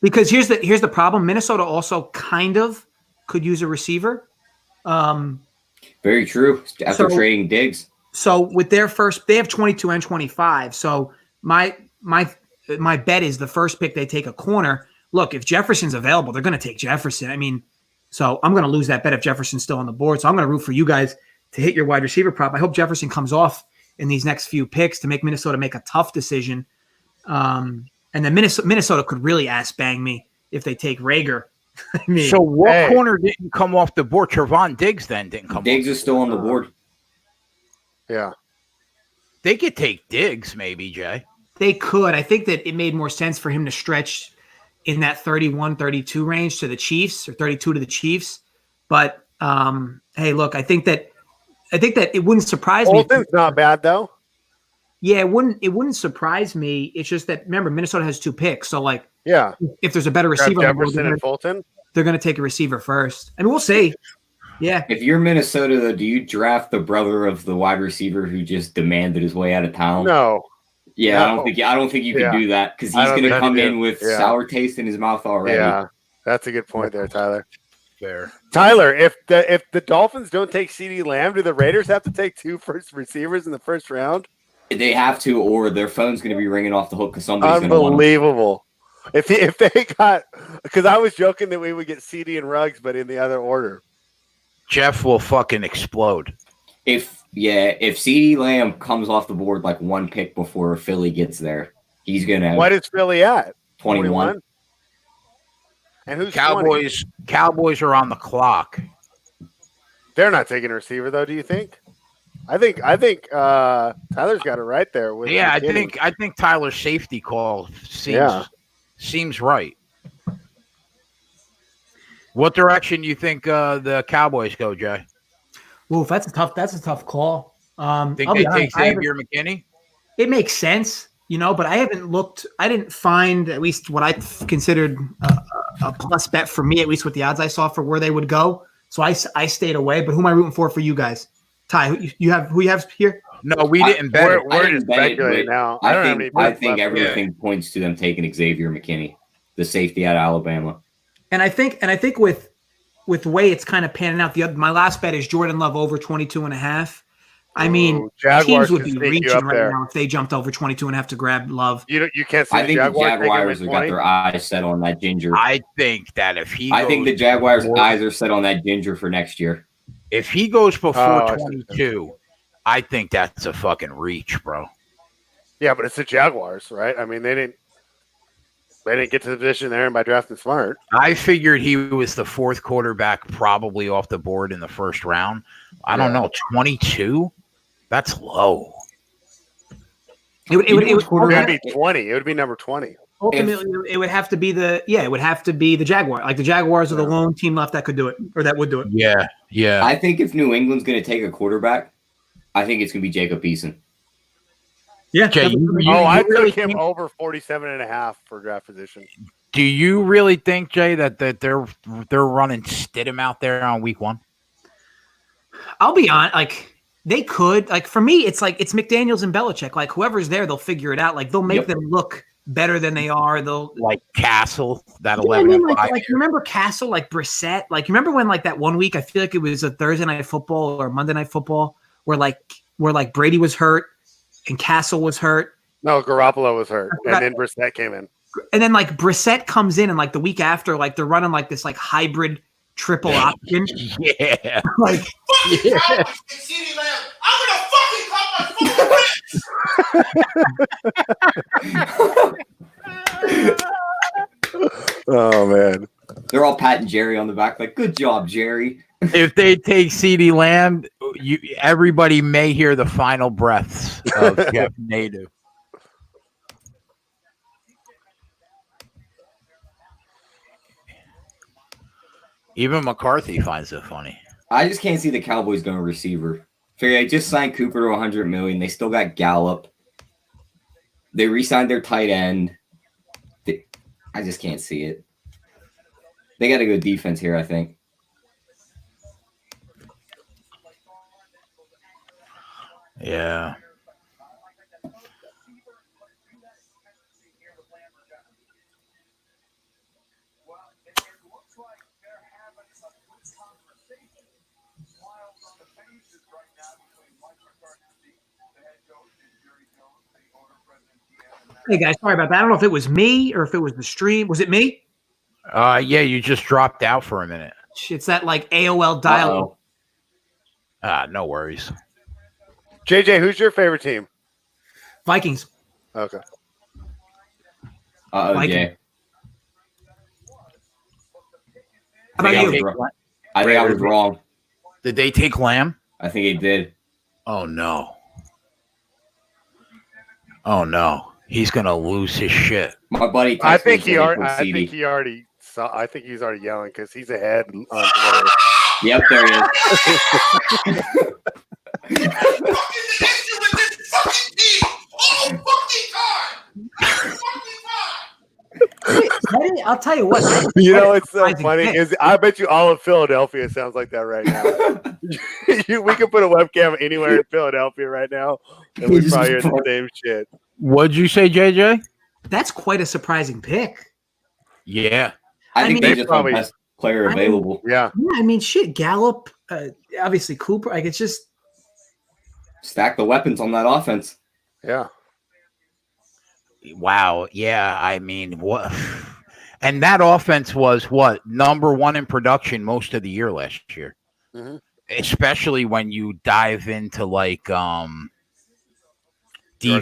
Because here's the problem. Minnesota also kind of could use a receiver.
Very true. After trading Diggs.
So with their first, they have 22 and 25. So my bet is the first pick they take a corner. Look, if Jefferson's available, they're going to take Jefferson. I mean, so I'm going to lose that bet if Jefferson's still on the board. So I'm going to root for you guys to hit your wide receiver prop. I hope Jefferson comes off in these next few picks to make Minnesota make a tough decision. And then Minnesota could really ass bang me if they take Rager.
So what corner didn't come off the board? Trevon Diggs then didn't come.
Diggs is still on the board.
Yeah.
They could take Diggs, maybe, Jay.
They could. I think that it made more sense for him to stretch in that 31, 32 range to the Chiefs or 32 to the Chiefs. But hey, look, I think that it wouldn't surprise me.
Fulton's not bad though.
Yeah, it wouldn't surprise me. It's just that remember Minnesota has 2 picks, so like if there's a better receiver,
Jefferson and Fulton,
they're going to take a receiver first. I mean, we'll see. Yeah.
If you're Minnesota, though, do you draft the brother of the wide receiver who just demanded his way out of town?
No.
Yeah, no. I don't think you can do that because he's going to come in with sour taste in his mouth already.
Yeah, that's a good point there, Tyler.
Fair.
Tyler, if the Dolphins don't take CeeDee Lamb, do the Raiders have to take 2 first receivers in the first round?
They have to, or their phone's going to be ringing off the hook because somebody's going to want them.
Unbelievable. If they got – because I was joking that we would get CD and Ruggs, but in the other order.
Jeff will fucking explode.
If Yeah, if CeeDee Lamb comes off the board like one pick before Philly gets there, he's gonna have
What is Philly at?
21.
And who's 20?
Cowboys are on the clock.
They're not taking a receiver though. Do you think? I think Tyler's got it right there. With McKinney.
I think Tyler's safety call seems right. What direction do you think the Cowboys go, Jay?
Oof, that's a tough call.
Think they take Xavier McKinney?
It makes sense, but I haven't looked. I didn't find at least what I considered a plus bet for me, at least with the odds I saw for where they would go. So I stayed away. But who am I rooting for you guys? Ty, who you have here?
No, we didn't bet it.
We're just speculating now.
I think everything points to them taking Xavier McKinney, the safety out of Alabama.
And I think with the way it's kind of panning out, my last bet is Jordan Love over 22.5. I mean,
Jaguars
teams would be reaching right
there
now if they jumped over 22.5 to grab Love.
You can't see.
I think the Jaguars have got their eyes set on that ginger.
I think that if he,
I think the Jaguars' eyes are set on that ginger for next year.
If he goes before 22, I think that's a fucking reach, bro.
Yeah, but it's the Jaguars, right? I mean, they didn't get to the position there by drafting Smart.
I figured he was the fourth quarterback probably off the board in the first round. I don't know, 22? That's low.
It would
be 20. It would be number 20.
Ultimately, it would have to be the Jaguar. Like the Jaguars are the lone team left that could do it, or that would do it.
Yeah.
I think if New England's going to take a quarterback, I think it's going to be Jacob Eason.
Yeah.
Jay,
I really took him over 47.5 for draft position.
Do you really think, Jay, that they're running Stidham out there on week 1?
I'll be honest, like they could. Like for me, it's like it's McDaniels and Belichick. Like whoever's there, they'll figure it out. Like they'll make them look better than they are. They'll
like Castle, that 11.
Like remember Castle, like Brissett. Like remember when like that one week, I feel like it was a Thursday night football or Monday night football where Brady was hurt and Castle was hurt.
No, Garoppolo was hurt, and then Brissett came in.
And then like Brissett comes in, and like the week after, like they're running like this like hybrid triple option.
Yeah.
Like
CeeDee Lamb, I'm gonna fucking cut my fucking
Oh man.
They're all patting Jerry on the back, like, good job, Jerry.
If they take CeeDee Lamb, everybody may hear the final breaths of Jeff Nadeau. Even McCarthy finds it funny.
I just can't see the Cowboys going receiver. Figure they just signed Cooper to $100 million. They still got Gallup. They re-signed their tight end. I just can't see it. They got a good defense here, I think.
Yeah.
Hey guys, sorry about that. I don't know if it was me or if it was the stream. Was it me?
Yeah, you just dropped out for a minute.
It's that like AOL dial.
No worries.
JJ, who's your favorite team?
Vikings.
Okay.
Jay.
How about you?
I think I was wrong.
Did they take Lamb?
I think he did.
Oh no. He's gonna lose his shit.
My buddy.
I think he's already yelling because he's ahead on Twitter.
Yep, there he is.
I'll tell you what.
You know what's so funny is I bet you all of Philadelphia sounds like that right now. We could put a webcam anywhere in Philadelphia right now, and we probably hear the same shit.
What'd you say, JJ?
That's quite a surprising pick.
Yeah.
I think they just probably the best player available.
Yeah.
I mean, shit. Gallup, obviously Cooper. Like it's just
stack the weapons on that offense.
Yeah.
Wow. Yeah. I mean, what? And that offense was what? Number 1 in production most of the year last year.
Mm-hmm.
especially when you dive into like
Yards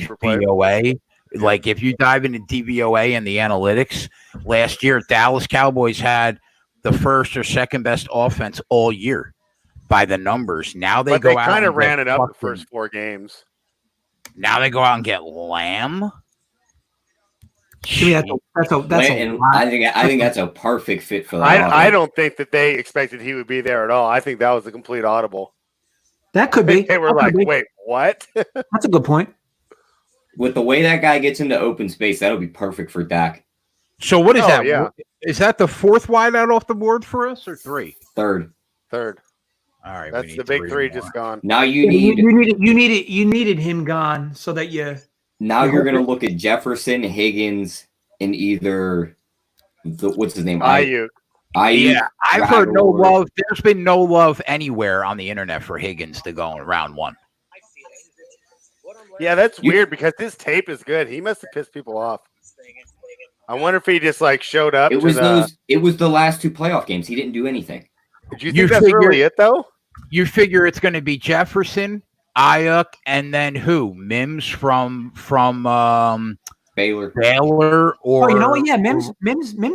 per play.
DVOA. Like if you dive into DVOA and the analytics, last year Dallas Cowboys had the first or second best offense all year by the numbers. Now they go out.
Kind of ran
get
it up the
fucking-
first 4 games.
Now they go out and get Lamb.
To me, that's a
And
lot.
I think that's a perfect fit for that.
I don't think that they expected he would be there at all. I think that was a complete audible.
That could be.
They were
That
like,
could be.
wait, what?
That's a good point.
With the way that guy gets into open space, that'll be perfect for Dak.
So what is
Oh,
that?
yeah.
Is that the fourth wideout off the board for us or 3?
Third.
Third.
All right, we
That's
need
the big 3
more.
just gone.
Now
You needed him gone so that you.
Now you're gonna look at Jefferson, Higgins, and either what's his name?
Ayuk.
Yeah, I've heard no
or-
love. There's been no love anywhere on the internet for Higgins to go in round 1.
Yeah, that's weird because his tape is good. He must have pissed people off. I wonder if he just like showed up.
It was the last 2 playoff games. He didn't do anything.
Did you
You
think that's
figure-
really it though?
You figure it's going to be Jefferson, Ayuk, and then who? Mims from
Baylor.
Baylor, or
You know what? Yeah, Mims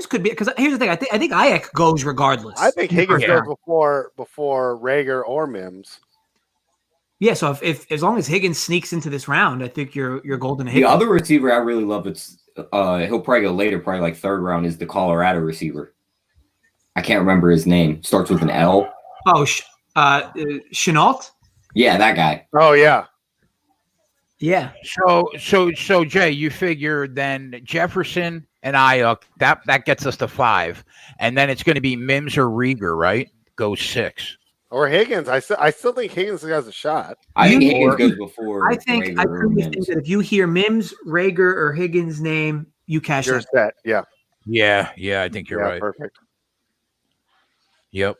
could be, because here's the thing. I think Ayuk goes regardless.
I think Higgins
Yeah.
goes before Rager or Mims.
Yeah. So if as long as Higgins sneaks into this round, I think you're golden.
The
Higgins.
other receiver I really love, it's he'll probably go later, probably like 3rd round, is the Colorado receiver. I can't remember his name. Starts with an L.
Oh, Chenault.
Yeah, that guy.
Oh yeah.
Yeah.
So Jay, you figure then Jefferson and Ayuk, that gets us to 5, and then it's going to be Mims or Rieger, right? Go 6.
Or Higgins. I still think Higgins has a shot.
I think
You-
Higgins goes before.
I truly think that if you hear Mims, Rager, or Higgins' name, you cash
You're
that.
set. Yeah.
Yeah, I think you're right.
Perfect.
Yep.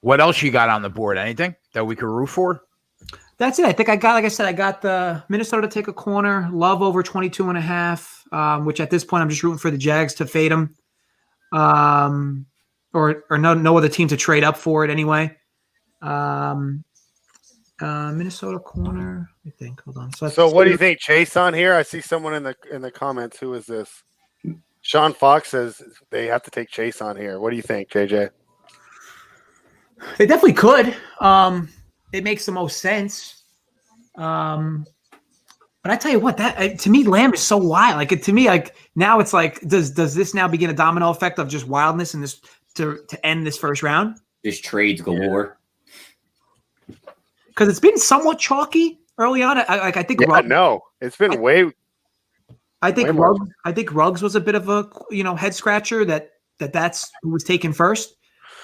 What else you got on the board? Anything that we could root for?
That's it. I think I got the Minnesota to take a corner, love over 22.5, which at this point I'm just rooting for the Jags to fade them. Or no other team to trade up for it anyway. Minnesota corner. I think. Hold on.
So what do you think, Chase, on here? I see someone in the comments. Who is this? Sean Fox says they have to take Chase on here. What do you think, JJ?
They definitely could. It makes the most sense. But I tell you what, that to me, Lamb is so wild. Like to me, like now it's like, does this now begin a domino effect of just wildness in this to end this first round?
Just trades galore.
Because it's been somewhat chalky early on. I think.
Yeah,
Ruggs,
no, it's been way.
I think
way more.
Ruggs. I think Ruggs was a bit of a head scratcher. That's who was taken first.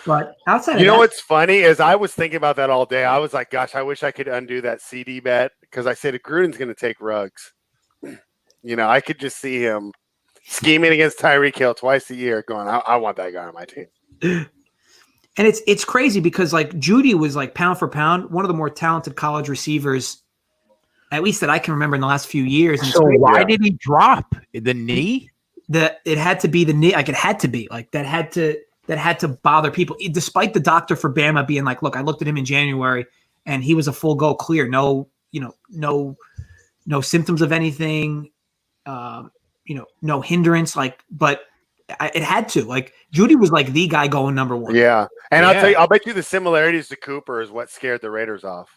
But outside,
You know
of that,
what's funny is I was thinking about that all day. I was like, gosh, I wish I could undo that CD bet because I said Gruden's going to take Ruggs. I could just see him scheming against Tyreek Hill twice a year, going, I want that guy on my team.
And it's crazy because like Judy was like pound for pound one of the more talented college receivers, at least that I can remember in the last few years. And
So why did he drop the knee?
It had to be the knee. Like it had to be like that had to bother people, despite the doctor for Bama being like, look, I looked at him in January and he was a full go clear. No symptoms of anything, no hindrance. Like, but it had to. Like Judy was like the guy going number 1.
Yeah, and
Yeah.
I'll bet you the similarities to Cooper is what scared the Raiders off.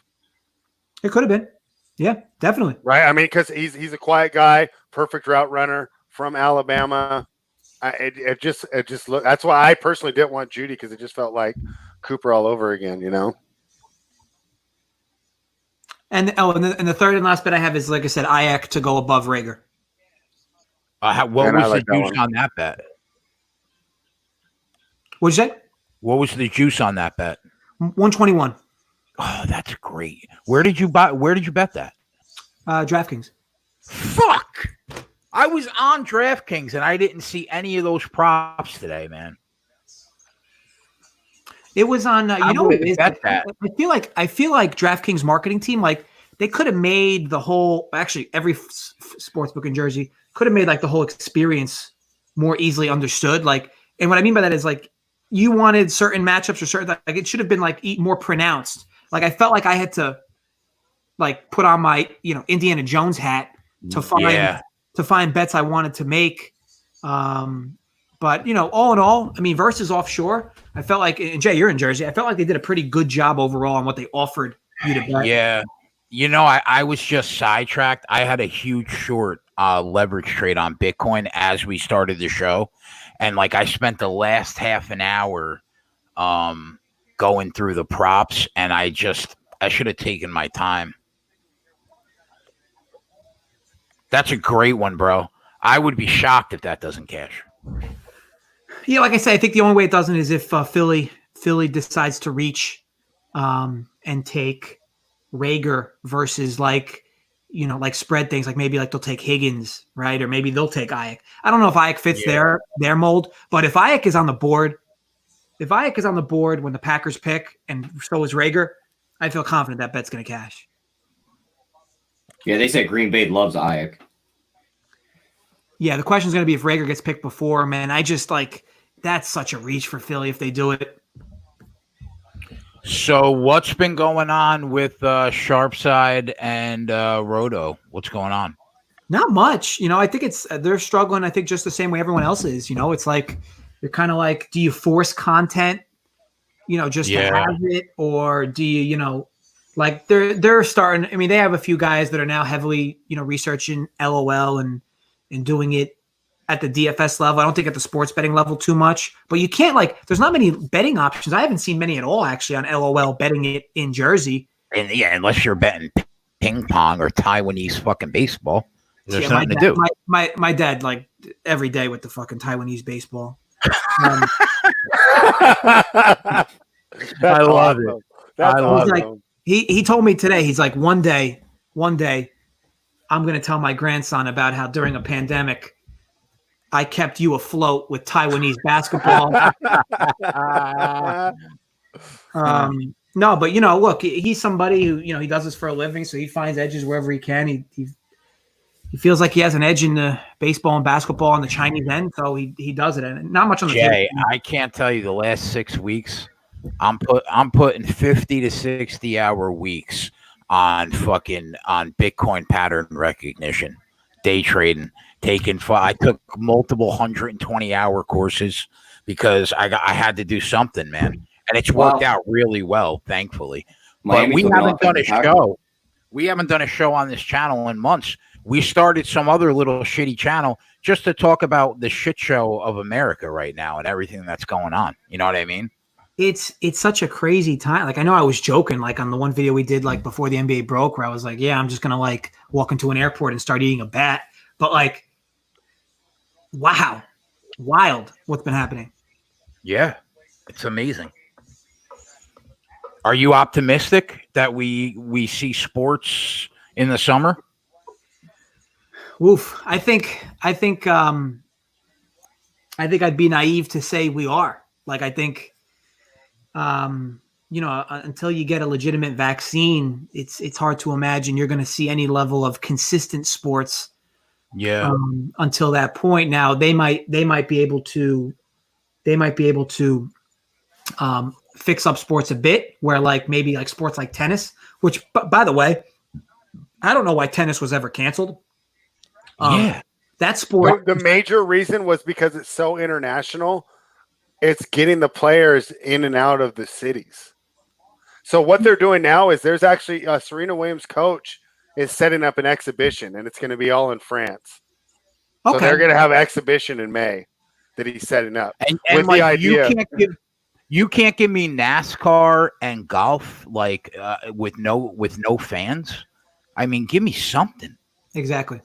It could have been. Yeah, definitely.
Right? I mean, because he's a quiet guy, perfect route runner from Alabama. It just looked. That's why I personally didn't want Judy because it just felt like Cooper all over again.
And the third and last bet I have is, like I said, Ayuk to go above Rager.
What
Man, I
was
like
the
that
juice
one.
on that bet?
What'd you say?
What was the juice on that bet?
121.
Oh, that's great. Where did you bet that?
DraftKings.
Fuck. I was on DraftKings and I didn't see any of those props today, man.
It was on.
I
what it
would've
is?
bet that.
I feel like DraftKings marketing team, like they could have made the whole. Actually, every sports book in Jersey could have made like the whole experience more easily understood. Like, and what I mean by that is like, you wanted certain matchups or certain, like it should have been like more pronounced. Like I felt like I had to like put on my, Indiana Jones hat to find bets I wanted to make. But all in all, I mean, versus offshore, I felt like, and Jay, you're in Jersey, I felt like they did a pretty good job overall on what they offered you to bet.
Yeah. I was just sidetracked. I had a huge short leverage trade on Bitcoin as we started the show. And like I spent the last half an hour going through the props, and I should have taken my time. That's a great one, bro. I would be shocked if that doesn't cash.
Yeah, like I said, I think the only way it doesn't is if Philly decides to reach and take Rager versus like spread things, like maybe like they'll take Higgins, right? Or maybe they'll take Ayuk. I don't know if Ayuk fits their mold, but if Ayuk is on the board, when the Packers pick and so is Rager, I feel confident that bet's going to cash.
Yeah, they said Green Bay loves Ayuk.
Yeah, the question is going to be if Rager gets picked before, man. I just that's such a reach for Philly if they do it.
So what's been going on with Sharpside and Roto? What's going on?
Not much. I think they're struggling. I think just the same way everyone else is. It's like you're kind of like, do you force content, just to have it, or do you, like they're starting. I mean, they have a few guys that are now heavily, researching LOL and doing it at the DFS level. I don't think at the sports betting level too much, but you can't there's not many betting options. I haven't seen many at all actually on LOL betting it in Jersey.
And unless you're betting ping pong or Taiwanese fucking baseball, there's nothing to do.
My dad every day with the fucking Taiwanese baseball.
I love it. I love it.
He told me today, he's like, one day I'm going to tell my grandson about how during a pandemic, I kept you afloat with Taiwanese basketball. No, but look, he's somebody who, he does this for a living. So he finds edges wherever he can. He feels like he has an edge in the baseball and basketball on the Chinese end. So he does it. And not much on the
Jay, I can't tell you the last 6 weeks, I'm putting 50 to 60 hour weeks on Bitcoin pattern recognition, day trading, I took multiple 120-hour courses because I had to do something, man, and it's worked out really well, thankfully. But we haven't done a show. We haven't done a show on this channel in months. We started some other little shitty channel just to talk about the shit show of America right now and everything that's going on. You know what I mean?
It's such a crazy time. I know I was joking, on the one video we did, before the NBA broke, where I was like, yeah, I'm just going to walk into an airport and start eating a bat. But wow, wild what's been happening.
Yeah, it's amazing. Are you optimistic that we see sports in the summer?
Oof. I think I'd be naive to say we are. I think until you get a legitimate vaccine, it's hard to imagine you're going to see any level of consistent sports.
Yeah.
Until that point. Now they might be able to fix up sports a bit, where maybe sports like tennis, which by the way, I don't know why tennis was ever canceled. That sport.
The major reason was because it's so international. It's getting the players in and out of the cities. So what they're doing now is there's actually Serena Williams' coach is setting up an exhibition, and it's going to be all in France. Okay. So they're going to have an exhibition in May that he's setting up.
And with the idea, you can't give me NASCAR and golf with no fans. I mean, give me something.
Exactly.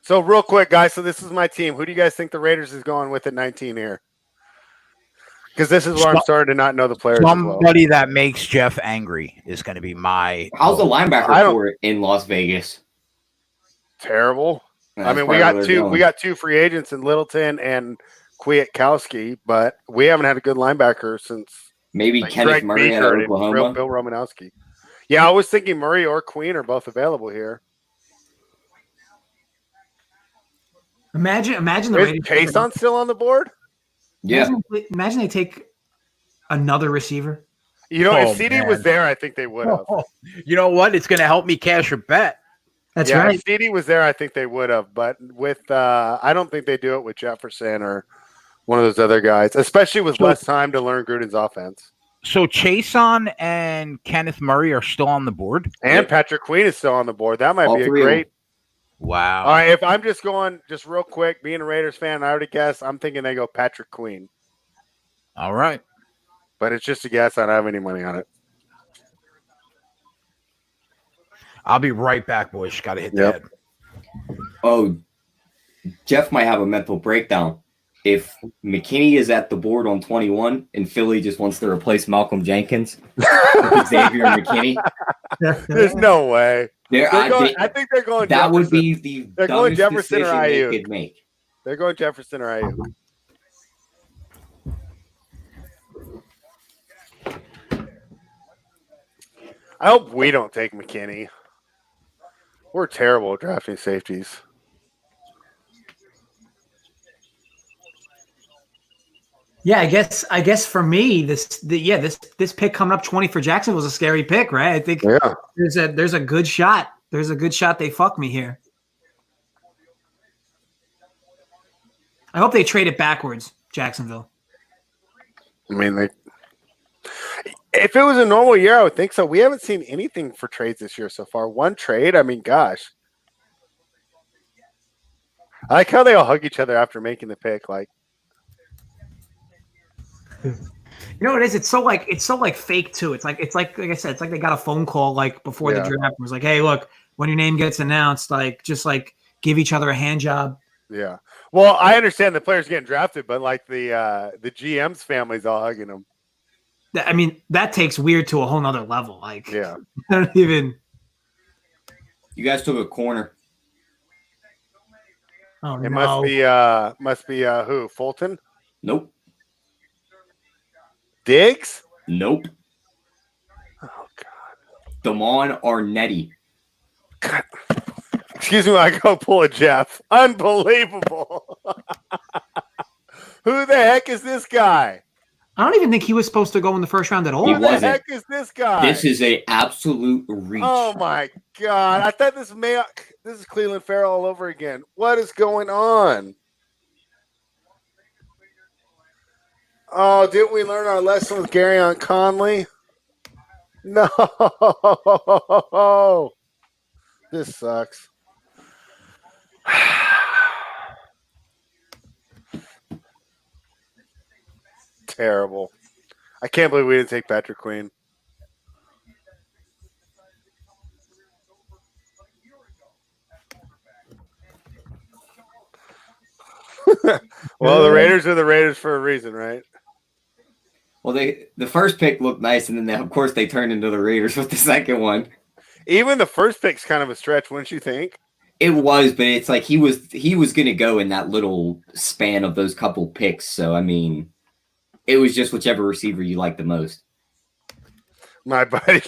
So real quick, guys. So this is my team. Who do you guys think the Raiders is going with at 19 here? Because this is where I'm starting to not know the players.
Somebody that makes Jeff angry is going to be my.
How's the linebacker for in Las Vegas?
Terrible. I mean, we got two free agents in Littleton and Kwiatkowski, but we haven't had a good linebacker since
maybe Kenneth Murray at Oklahoma.
Bill Romanowski. Yeah, I was thinking Murray or Queen are both available here.
Imagine the
Is Payson still on the board?
Yeah.
Imagine they take another receiver.
You know, if CD was there, I think they would have.
You know what? It's going to help me cash a bet.
That's right.
If CD was there, I think they would have. But with, I don't think they do it with Jefferson or one of those other guys, especially with less time to learn Gruden's offense.
So Chason and Kenneth Murray are still on the board,
and Patrick Queen is still on the board. That might be a great.
Wow.
All right, if I'm just going just real quick, being a Raiders fan, I already guessed. I'm thinking they go Patrick Queen.
All right.
But it's just a guess. I don't have any money on it.
I'll be right back, boys. Got to hit that.
Oh, Jeff might have a mental breakdown. If McKinney is at the board on 21 and Philly just wants to replace Malcolm Jenkins with Xavier McKinney.
There's no way.
I
think they're going
that
Jefferson.
would be the
they're going Jefferson or
Ayuk.
Ayuk.
Make.
They're going Jefferson or Ayuk. I hope we don't take McKinney. We're terrible at drafting safeties.
Yeah, I guess for me, this pick coming up 20 for Jackson was a scary pick, right? I think there's a good shot. There's a good shot they fuck me here. I hope they trade it backwards, Jacksonville.
I mean, if it was a normal year, I would think so. We haven't seen anything for trades this year so far. One trade, I mean, gosh. I like how they all hug each other after making the pick. Like,
you know what it is? It's so like fake too. It's like I said, it's like they got a phone call like before the draft and was like, hey, look, when your name gets announced, like just like give each other a hand job.
Yeah. Well, I understand the players getting drafted, but like the GM's family's all hugging them.
I mean, that takes weird to a whole nother level. Like,
yeah.
I don't even.
You guys took a corner.
Oh,
it
no.
must be who? Fulton?
Nope.
Diggs?
Nope.
Oh God.
Damon Arnetti.
God. Excuse me, I go pull a Jeff. Unbelievable. Who the heck is this guy?
I don't even think he was supposed to go in the first round at all.
Who the heck is this guy?
This is an absolute reach.
Oh my God! I thought this is Cleveland Farrell all over again. What is going on? Oh, didn't we learn our lesson with Garyon Conley? No, this sucks. Terrible. I can't believe we didn't take Patrick Queen. Well, the Raiders are the Raiders for a reason, right?
Well, the first pick looked nice, and then of course they turned into the Raiders with the second one.
Even the first pick's kind of a stretch, wouldn't you think?
It was, but it's like he was going to go in that little span of those couple picks. So I mean, it was just whichever receiver you like the most.
My buddy,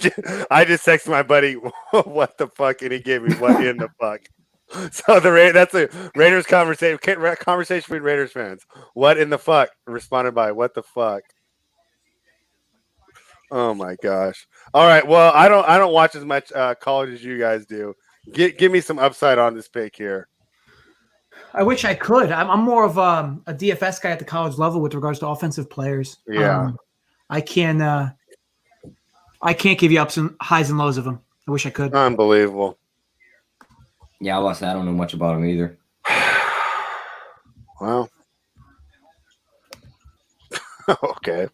I just texted my buddy, "What the fuck?" and he gave me "What in the fuck." So that's a Raiders conversation between Raiders fans. What in the fuck? Responded by "What the fuck." Oh my gosh! All right, well, I don't watch as much college as you guys do. Give me some upside on this pick here.
I wish I could. I'm more of a DFS guy at the college level with regards to offensive players.
Yeah,
I can't give you ups and highs and lows of them. I wish I could.
Unbelievable.
Yeah, I don't know much about him either.
Well, okay.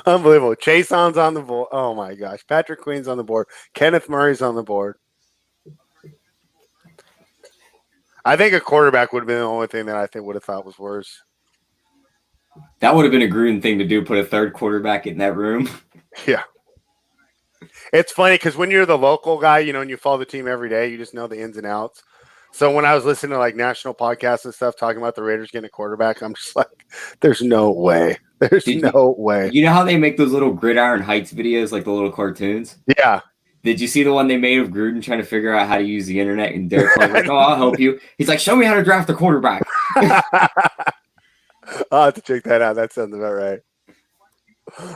Unbelievable. Chason's on the board. Oh my gosh. Patrick Queen's on the board. Kenneth Murray's on the board. I think a quarterback would have been the only thing that I think would have thought was worse.
That would have been a Gruden thing to do, put a third quarterback in that room.
Yeah. It's funny because when you're the local guy, and you follow the team every day, you just know the ins and outs. So when I was listening to like national podcasts and stuff talking about the Raiders getting a quarterback, I'm just like, there's no way. There's no way.
You know how they make those little Gridiron Heights videos, like the little cartoons?
Yeah.
Did you see the one they made of Gruden trying to figure out how to use the internet? And Derek was like, "Oh, I'll help you." He's like, "Show me how to draft a quarterback."
I'll have to check that out. That sounds about right.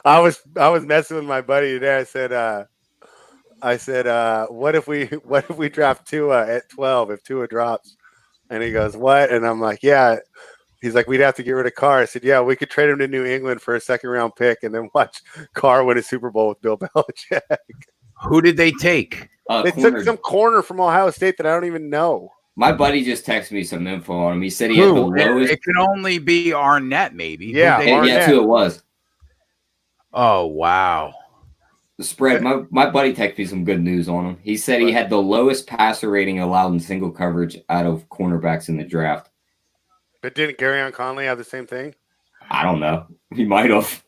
I was messing with my buddy today. I said, what if we draft Tua at 12 if Tua drops? And he goes, what? And I'm like, yeah. He's like, we'd have to get rid of Carr. I said, yeah, we could trade him to New England for a second-round pick and then watch Carr win a Super Bowl with Bill Belichick.
Who did they take?
They took some corner from Ohio State that I don't even know.
My buddy just texted me some info on him. He said he had the lowest.
It can only be Arnett, maybe.
Yeah,
yeah, Tua was.
Oh, wow.
The spread. My buddy texted me some good news on him. He said he had the lowest passer rating allowed in single coverage out of cornerbacks in the draft.
But didn't Garyon Conley have the same thing?
I don't know. He might have.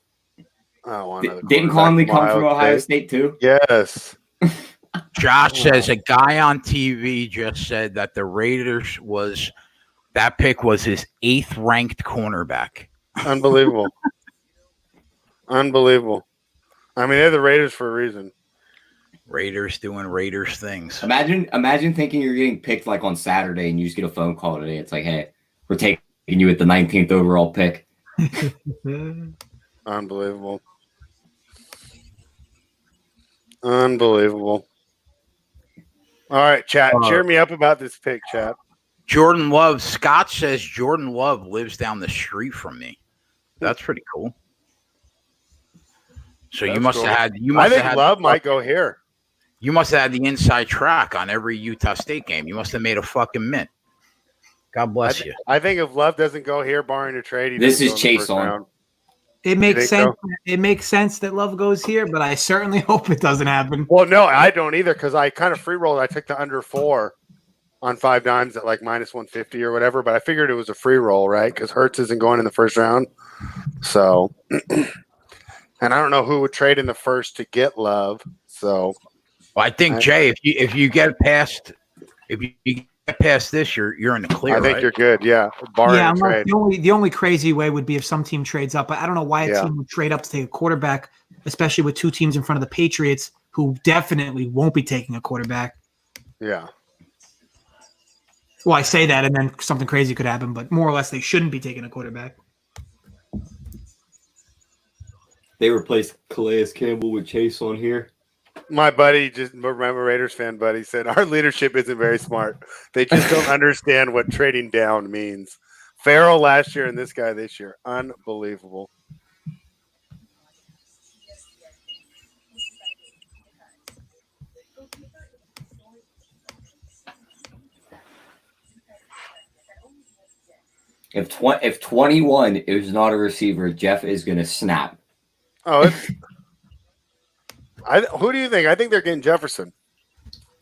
Didn't
Conley come from Ohio State too?
Yes.
Josh says a guy on TV just said that the Raiders that pick was his 8th ranked cornerback.
Unbelievable. Unbelievable. I mean, they're the Raiders for a reason.
Raiders doing Raiders things.
Imagine thinking you're getting picked like on Saturday and you just get a phone call today. It's like, hey, we're taking you at the 19th overall pick.
Unbelievable. Unbelievable. All right, chat. Cheer me up about this pick, chat.
Jordan Love. Scott says Jordan Love lives down the street from me. That's pretty cool. So you must have had.
I think Love might go here.
You must have had the inside track on every Utah State game. You must have made a fucking mint. God bless you.
I think if Love doesn't go here, barring a trade,
this is Chase on.
It makes sense. It makes sense that Love goes here, but I certainly hope it doesn't happen.
Well, no, I don't either because I kind of free rolled. I took the under 4 on 5 dimes at like minus 150 or whatever, but I figured it was a free roll, right? Because Hurts isn't going in the first round. So, and I don't know who would trade in the first to get Love. So,
well, I think Jay, if you get past this, you're in the clear.
I think you're good. Yeah.
Yeah. The only crazy way would be if some team trades up. I don't know why a team would trade up to take a quarterback, especially with 2 teams in front of the Patriots who definitely won't be taking a quarterback.
Yeah.
Well, I say that and then something crazy could happen, but more or less they shouldn't be taking a quarterback.
They replaced Calais Campbell with Chase on here.
My buddy, just remember Raiders fan buddy, said our leadership isn't very smart. They just don't understand what trading down means. Farrell last year and this guy this year. Unbelievable.
If 21 is not a receiver, Jeff is going to snap.
Oh, who do you think? I think they're getting Jefferson.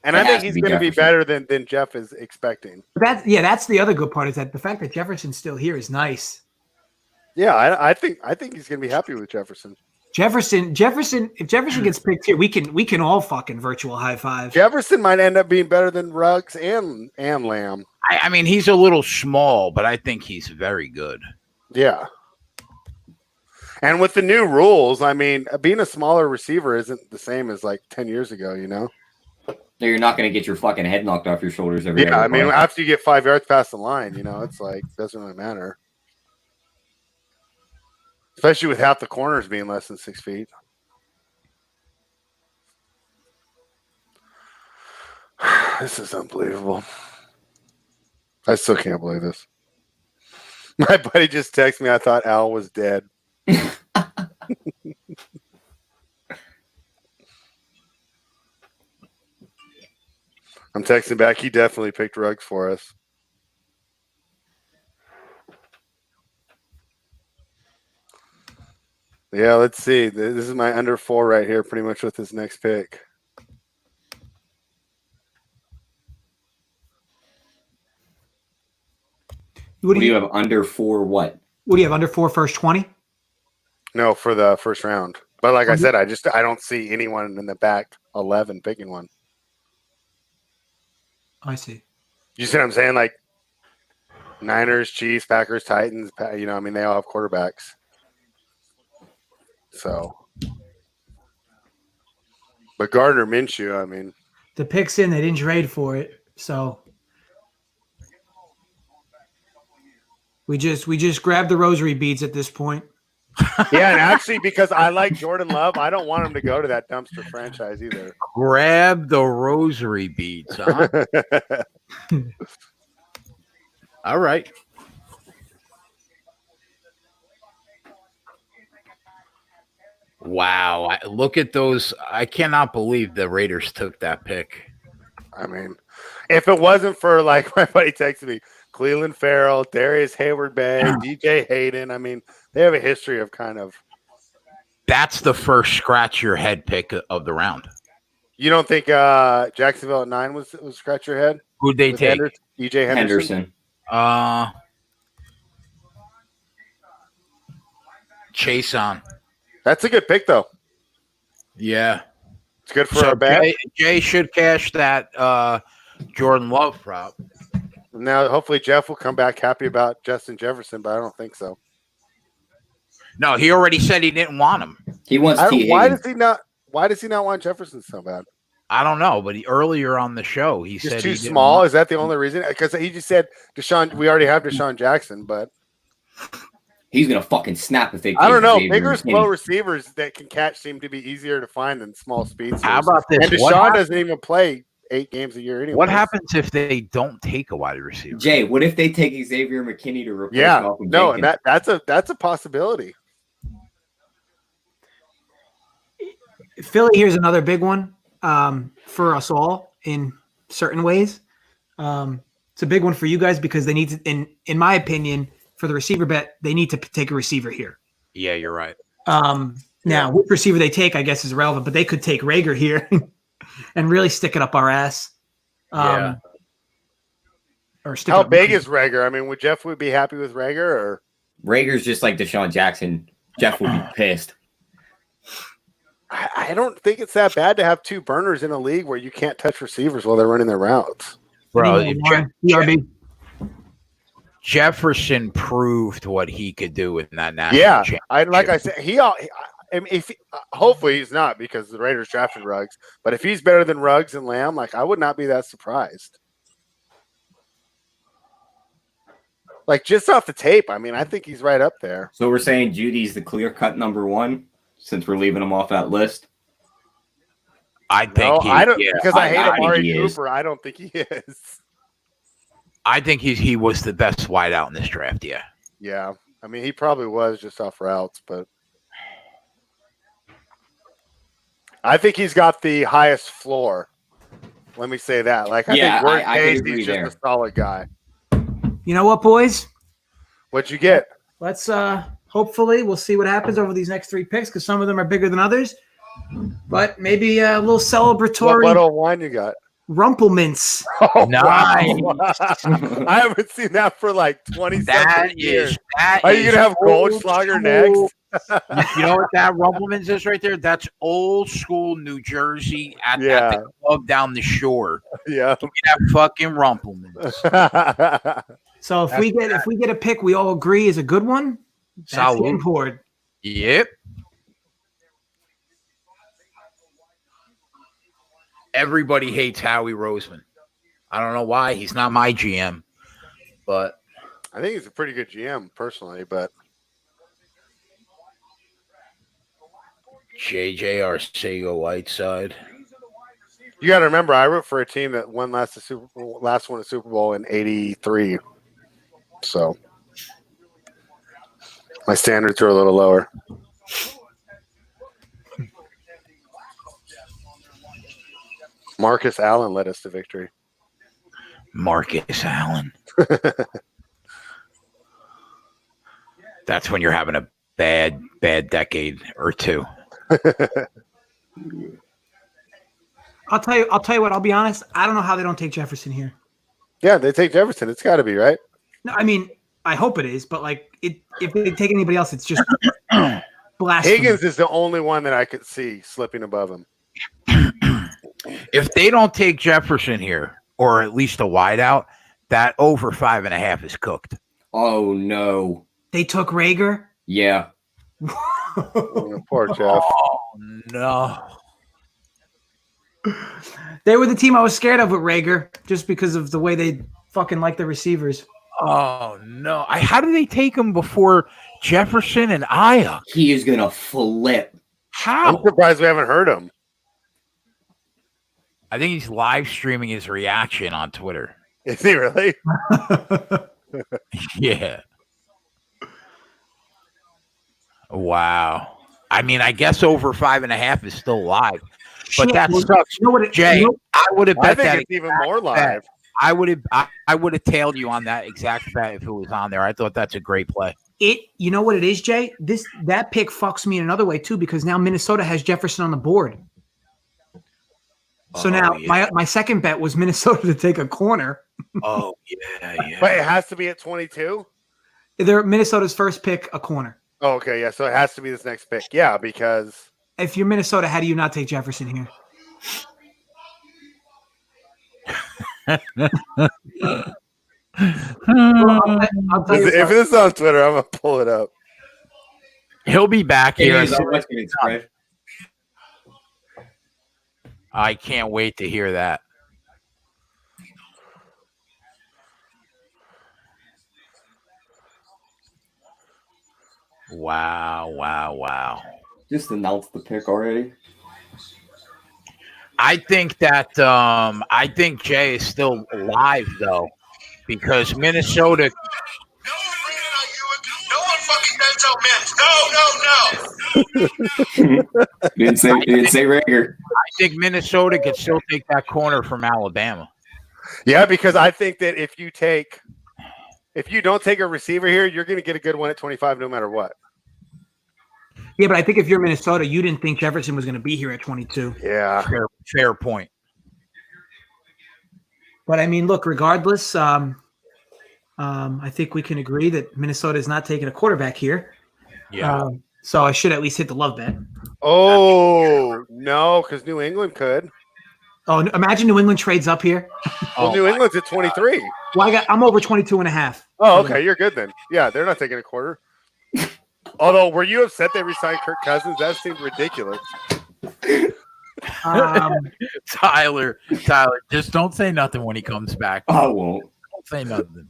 And I think he's going to be better than Jeff is expecting.
That's the other good part is that the fact that Jefferson's still here is nice.
Yeah, I think he's going to be happy with Jefferson.
Jefferson. If Jefferson gets picked here, we can all fucking virtual high five.
Jefferson might end up being better than Ruggs and Lamb.
I mean, he's a little small, but I think he's very good.
Yeah. And with the new rules, I mean, being a smaller receiver isn't the same as like 10 years ago, you know?
You're not going to get your fucking head knocked off your shoulders every
I mean, after you get 5 yards past the line, you know, it's like, doesn't really matter. Especially with half the corners being less than 6 feet. This is unbelievable. I still can't believe this. My buddy just texted me. I thought Al was dead. I'm texting back. He definitely picked Ruggs for us. Yeah, let's see. This is my under 4 right here, pretty much with this next pick.
What do you have under 4 what?
What do you have under 4 first 20?
No, for the first round. But like I said, I don't see anyone in the back 11 picking one.
I see.
You see what I'm saying? Like Niners, Chiefs, Packers, Titans, you know, I mean, they all have quarterbacks. So, but Gardner Minshew, I mean,
the pick's in, they didn't trade for it. So, We just grab the rosary beads at this point.
Yeah, and actually, because I like Jordan Love, I don't want him to go to that dumpster franchise either.
Grab the rosary beads, huh? All right. Wow. Look at those. I cannot believe the Raiders took that pick.
I mean, if it wasn't for, like, my buddy texted me, Cleveland Farrell, Darius Hayward-Bay, DJ Hayden, I mean, they have a history of kind of.
That's the first scratch your head pick of the round.
You don't think Jacksonville at 9 was scratch your head?
Who'd they take?
DJ Henderson.
Chase on.
That's a good pick, though.
Yeah.
It's good for our bet.
Jay should cash that Jordan Love prop.
Now, hopefully, Jeff will come back happy about Justin Jefferson, but I don't think so.
No, he already said he didn't want him.
He wants T.
Why does he not want Jefferson so bad?
I don't know, but earlier on the show he said
too small. Is that the only reason? Because he just said Deshaun. We already have Deshaun Jackson, but
he's gonna fucking snap if they.
I don't know. Bigger, slow receivers that can catch seem to be easier to find than small speedsters.
How about this?
And Deshaun doesn't even play 8 games a year anyway.
What happens if they don't take a wide receiver?
Jay, what if they take Xavier McKinney to replace?
And that's a possibility.
Philly, here's another big one for us all in certain ways. It's a big one for you guys because they need to, in my opinion, for the receiver bet, they need to take a receiver here.
Yeah, you're right.
Now, which receiver they take, I guess, is irrelevant, but they could take Rager here and really stick it up our ass.
Yeah.
Or stick
How big is Rager? I mean, would Jeff be happy with Rager? Or
Rager's just like Deshaun Jackson. Jeff would be pissed.
I don't think it's that bad to have 2 burners in a league where you can't touch receivers while they're running their routes.
Bro, Jefferson proved what he could do in that national championship.
Like I said, hopefully he's not because the Raiders drafted Ruggs. But if he's better than Ruggs and Lamb, like I would not be that surprised. Like just off the tape, I mean, I think he's right up there.
So we're saying Judy's the clear-cut number 1 since we're leaving him off that list.
I think
because I hate Amari Cooper. I don't think he is.
I think he was the best wideout in this draft. Yeah.
Yeah. I mean, he probably was just off routes, but I think he's got the highest floor. Let me say that. Like, I think worst case, he's just a solid guy.
You know what, boys?
What'd you get?
Let's hopefully we'll see what happens over these next 3 picks because some of them are bigger than others. But maybe a little celebratory.
What bottle of wine you got?
Rumplemints.
Oh,
nice.
Wow. I haven't seen that for like 27 years. Are you going to have Goldschlager next?
You know what that Rumplemints is right there? That's old school New Jersey at the club down the shore.
Yeah.
Give me that fucking Rumplemints.
So if we get a pick we all agree is a good one, that's the import.
Yep. Everybody hates Howie Roseman. I don't know why. He's not my GM, but
I think he's a pretty good GM personally. But
JJ Arcega-Whiteside.
You got to remember, I root for a team that won won a Super Bowl in '83. So my standards are a little lower. Marcus Allen led us to victory.
Marcus Allen. That's when you're having a bad decade or two.
I'll tell you what, I'll be honest. I don't know how they don't take Jefferson here.
Yeah, they take Jefferson. It's got to be, right?
No, I mean, I hope it is, but like if they take anybody else, it's just blasphemy.
Higgins is the only one that I could see slipping above him.
If they don't take Jefferson here, or at least a wideout, that over 5.5 is cooked.
Oh no!
They took Rager.
Yeah.
Poor Jeff.
Oh no!
They were the team I was scared of with Rager, just because of the way they fucking like the receivers.
Oh no! How did they take him before Jefferson and Aya?
He is gonna flip.
How?
I'm surprised we haven't heard him.
I think he's live streaming his reaction on Twitter.
Is he really?
Yeah. Wow. I mean, I guess over 5.5 is still live, but that sucks.
You know what it,
Jay,
you know,
I would have
I
bet
think
that
it's even more live.
I would have tailed you on that exact bet if it was on there. I thought that's a great play.
you know what it is, Jay? That pick fucks me in another way too, because now Minnesota has Jefferson on the board. So now my second bet was Minnesota to take a corner.
Oh yeah.
But it has to be at 22.
They're Minnesota's first pick, a corner.
Oh, okay, yeah. So it has to be this next pick. Yeah, because
If you're Minnesota, how do you not take Jefferson here? I'll tell you
if this is on Twitter, I'm gonna pull it up.
He'll be back here. I can't wait to hear that. Wow.
Just announced the pick already.
I think that I think Jay is still alive though, because Minnesota.
No one fucking bends out men. No.
Didn't say Rager.
I think Minnesota could still take that corner from Alabama.
Yeah, because I think that if you don't take a receiver here, you're going to get a good one at 25 no matter what.
Yeah, but I think if you're Minnesota, you didn't think Jefferson was going to be here at 22.
Yeah.
Fair point.
But I mean, look, regardless, I think we can agree that Minnesota is not taking a quarterback here.
Yeah.
So I should at least hit the love bet.
Oh, no, because New England could.
Oh, imagine New England trades up here.
Well, New England's at 23.
Well, I'm over 22.5.
Oh, okay. You're good then. Yeah, they're not taking a quarter. Although, were you upset they resigned Kirk Cousins? That seemed ridiculous.
Tyler, just don't say nothing when he comes back.
I won't.
Don't say nothing.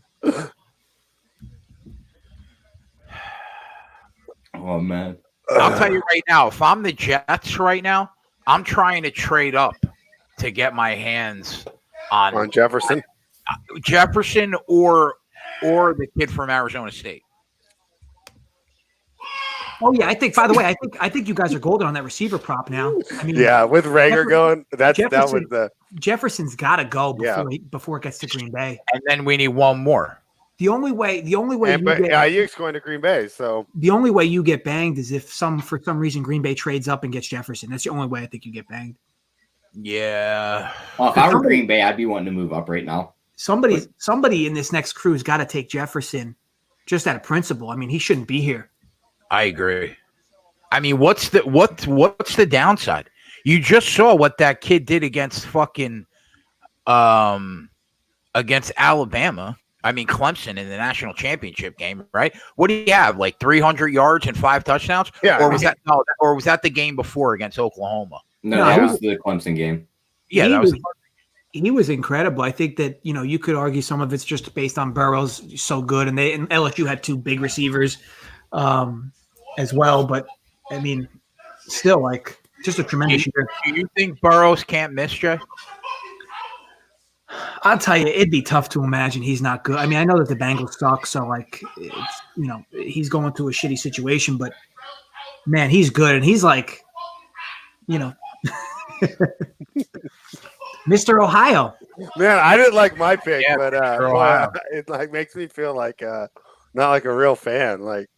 Oh, man.
I'll tell you right now, if I'm the Jets right now, I'm trying to trade up to get my hands on
Jefferson.
Jefferson or the kid from Arizona State.
Oh yeah, I think. By the way, I think you guys are golden on that receiver prop now. I mean,
yeah, with Rager going, that was the
Jefferson's got to go before it gets to Green Bay.
And then we need one more.
The only way
Ayuk's going to Green Bay, so
the only way you get banged is if for some reason Green Bay trades up and gets Jefferson. That's the only way I think you get banged.
Yeah.
Well, if I were Green Bay, I'd be wanting to move up right now.
Somebody in this next crew's got to take Jefferson, just out of principle. I mean, he shouldn't be here.
I agree. I mean, what's the downside? You just saw what that kid did against fucking against Alabama. I mean, Clemson in the national championship game, right? What do you have? Like 300 yards and 5 touchdowns?
Yeah.
Or was that the game before against Oklahoma?
No, that was the Clemson game.
Yeah,
he was incredible. I think that, you could argue some of it's just based on Burrow's so good, and LSU had 2 big receivers as well. But I mean, still, like, just a tremendous year.
Do you think Burrows can't miss, Jay?
I'll tell you, it'd be tough to imagine he's not good. I mean, I know that the Bengals suck, so like, it's, he's going through a shitty situation, but man, he's good, and he's like, Mr. Ohio.
Man, I didn't like my pick, but it like makes me feel like not like a real fan. Like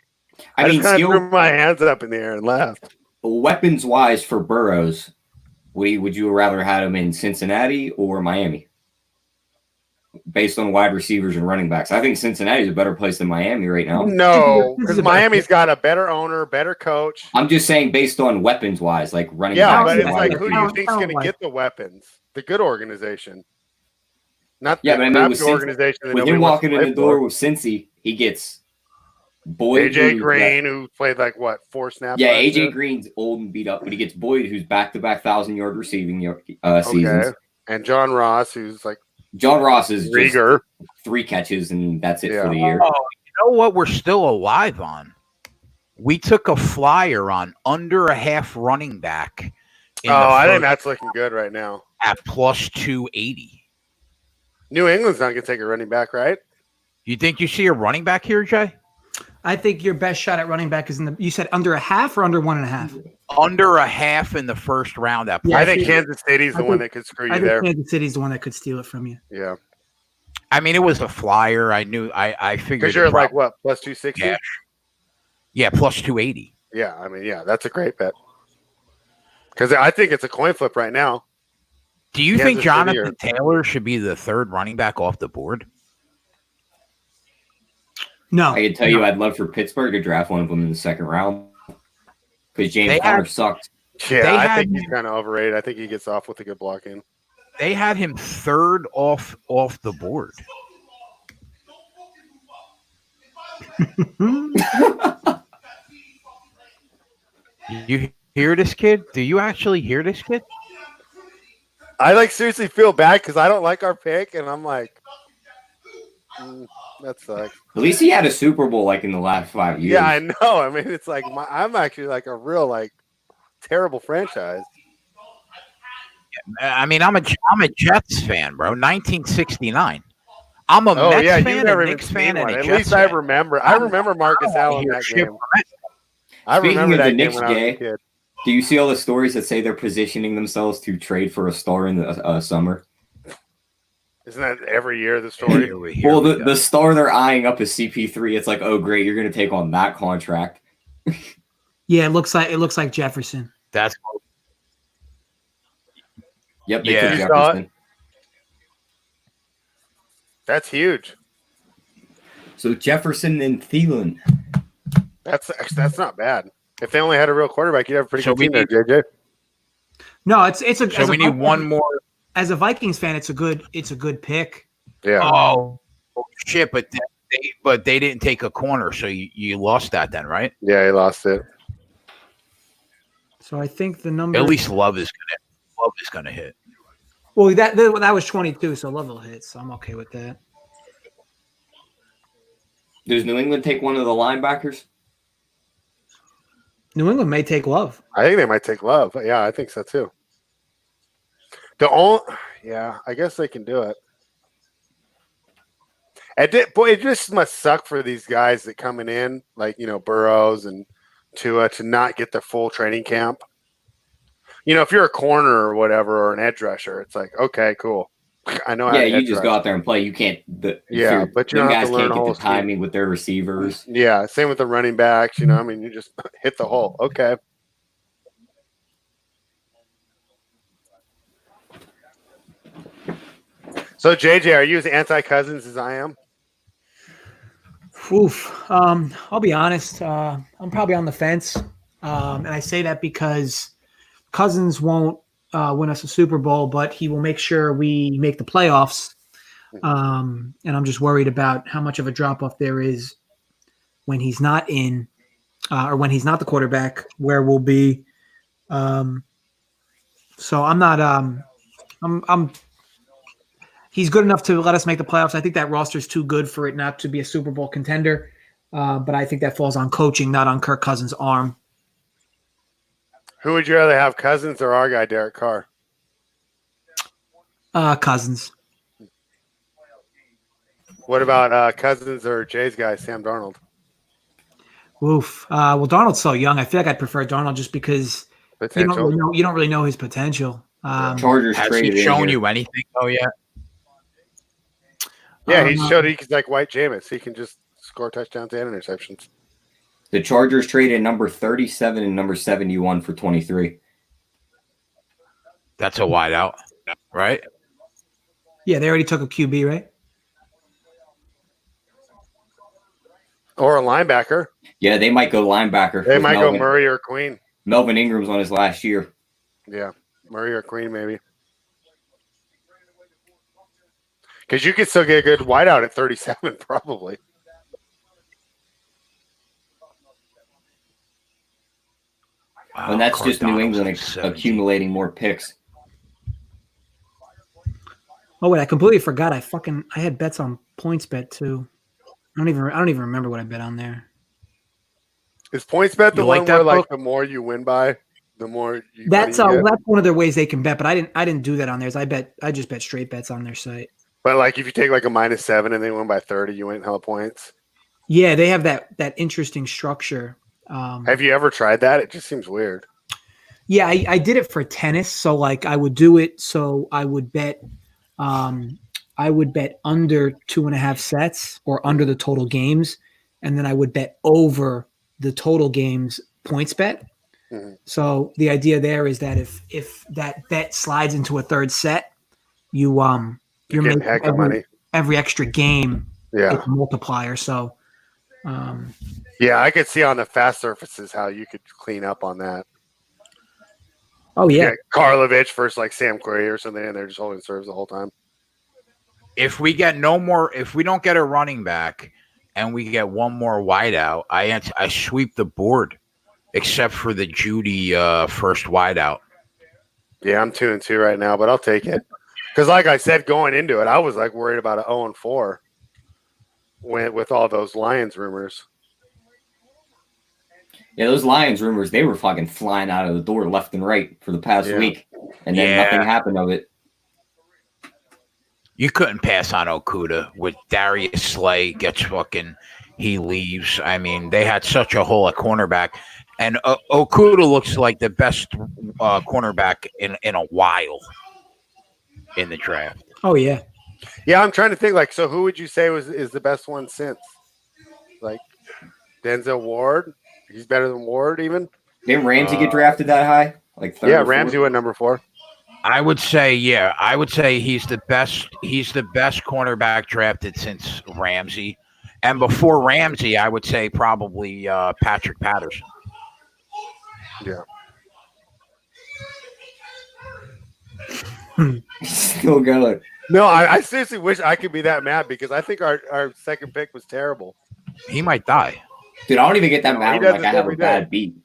I just kind of threw my hands up in the air and laughed.
Weapons wise for Burrows, would you rather have him in Cincinnati or Miami? Based on wide receivers and running backs, I think Cincinnati is a better place than Miami right now.
No, because Miami's got a better owner, better coach.
I'm just saying, based on weapons wise, like running
backs.
Yeah,
but it's like, who do you think's going to get the weapons? The good organization, not the organization.
With him walking in the door with Cincy, he gets Boyd,
AJ Green, who played like 4 snaps.
Yeah, AJ Green's old and beat up, but he gets Boyd, who's back-to-back 1,000-yard receiving seasons,
and John Ross, who's like
John Ross is just
Rieger.
3 catches, and that's it for
Yeah.
the year.
Oh, you know what? We're still alive on. We took a flyer on under a half running back.
I think that's looking good right now.
At plus 280.
New England's not going to take a running back, right?
You think you see a running back here, Jay?
I think your best shot at running back is in the. You said under a half or under 1.5?
Under a half in the first round. At
I think Kansas City's the one that could screw you there.
Kansas City's the one that could steal it from you.
Yeah.
I mean, it was a flyer. I figured.
Because you're like, what, plus 260?
Yeah. Yeah, plus 280.
Yeah, I mean, yeah, that's a great bet. Because I think it's a coin flip right now.
Do you think Jonathan Taylor should be the third running back off the board?
No.
I can tell you I'd love for Pittsburgh to draft one of them in the second round. Because James Conner sucked.
Yeah, I think he's kind of overrated. I think he gets off with a good block in.
They had him third off the board. You hear this kid? Do you actually hear this kid?
I seriously feel bad because I don't like our pick, and I'm like, that sucks.
At least he had a Super Bowl in the last 5 years.
Yeah, I know. I mean, it's like I'm actually a real terrible franchise.
I mean, I'm a Jets fan, bro. 1969. I'm a Mets fan, a Knicks fan, and a Jets
least
fan.
I remember. I remember Marcus Allen that game. I remember that game when I was a kid.
Do you see all the stories that say they're positioning themselves to trade for a star in the summer?
Isn't that every year the story?
Well, the star they're eyeing up is CP3. It's like, oh, great, you're going to take on that contract.
Yeah, it looks like Jefferson.
That's
Yep, they took Jefferson.
That's huge.
So Jefferson and Thielen.
That's not bad. If they only had a real quarterback, you'd have a pretty good team there, JJ.
No, it's a.
So we need one more.
As a Vikings fan, it's a good pick.
Yeah.
Oh shit! But they didn't take a corner, so you lost that then, right?
Yeah, he lost it.
So I think the number.
At least Love is gonna hit.
Well, that was 22, so Love will hit. So I'm okay with that.
Does New England take one of the linebackers?
New England may take Love.
I think they might take Love. Yeah, I think so too. I guess they can do it. It just must suck for these guys that coming in, Burrows and Tua, to not get the full training camp. If you're a corner or whatever, or an edge rusher, it's like, okay, cool. I know.
Yeah, you just go out there and play. You can't.
But you don't have to learn
can't get the timing with their receivers.
Yeah, same with the running backs. You just hit the hole. Okay. So JJ, are you as anti-Cousins as I am?
Oof. I'll be honest. I'm probably on the fence, and I say that because Cousins won't win us a Super Bowl, but he will make sure we make the playoffs. And I'm just worried about how much of a drop off there is when he's not in, or when he's not the quarterback, where we'll be. So I'm not. He's good enough to let us make the playoffs. I think that roster is too good for it not to be a Super Bowl contender. But I think that falls on coaching, not on Kirk Cousins' arm.
Who would you rather have, Cousins or our guy, Derek Carr?
Cousins.
What about Cousins or Jay's guy, Sam Darnold?
Oof. Well, Darnold's so young. I feel like I'd prefer Darnold just because you don't really know his potential.
Chargers
has he shown you anything? Oh yeah.
Yeah, he showed he's like White Jameis. He can just score touchdowns and interceptions.
The Chargers traded number 37 and number 71 for 23.
That's a wideout, right?
Yeah, they already took a QB, right?
Or a linebacker.
Yeah, they might go linebacker.
They might go Murray or Queen.
Melvin Ingram's on his last year.
Yeah, Murray or Queen maybe. Because you could still get a good wideout at 37, probably.
Wow, and that's just New England accumulating more picks.
Oh wait, I completely forgot. I had bets on points bet too. I don't even remember what I bet on there.
Is PointsBet the
You like
one
that
where like
book?
the more you win by, the more money
That's
you get?
that's one of their ways they can bet, but I didn't do that on theirs. I just bet straight bets on their site.
But like if you take like a -7 and they win by 30, you win hella points.
Yeah, they have that interesting structure.
Have you ever tried that? It just seems weird.
Yeah, I did it for tennis. So like I would do it. So I would bet under 2.5 sets or under the total games. And then I would bet over the total games points bet.
Mm-hmm.
So the idea there is that if that bet slides into a third set, you're
getting
making
heck of money.
Every extra game
Yeah.
is a multiplier. So
yeah, I could see on the fast surfaces how you could clean up on that.
oh yeah.
Karlovic versus like Sam Querrey or something, and they're just holding serves the whole time.
If we don't get a running back and we get one more wideout, I sweep the board, except for the Judy first wideout.
Yeah, I'm 2-2 right now, but I'll take it. Because like I said, going into it, I was like worried about an 0-4 with all those Lions rumors.
Yeah, those Lions rumors, they were fucking flying out of the door left and right for the past week. And then nothing happened of it.
You couldn't pass on Okuda with Darius Slay he leaves. I mean, they had such a hole at cornerback. And Okuda looks like the best cornerback in a while in the draft.
Oh yeah.
Yeah, I'm trying to think. Like, so who would you say is the best one since? Like Denzel Ward? He's better than Ward even.
Didn't Ramsey get drafted that high? Like third.
Yeah, Ramsey went number 4.
I would say he's the best cornerback drafted since Ramsey. And before Ramsey, I would say probably Patrick Patterson.
Yeah.
Still going.
No, I seriously wish I could be that mad because I think our second pick was terrible.
He might die.
Dude, I don't even get that mad when like I have a bad beat.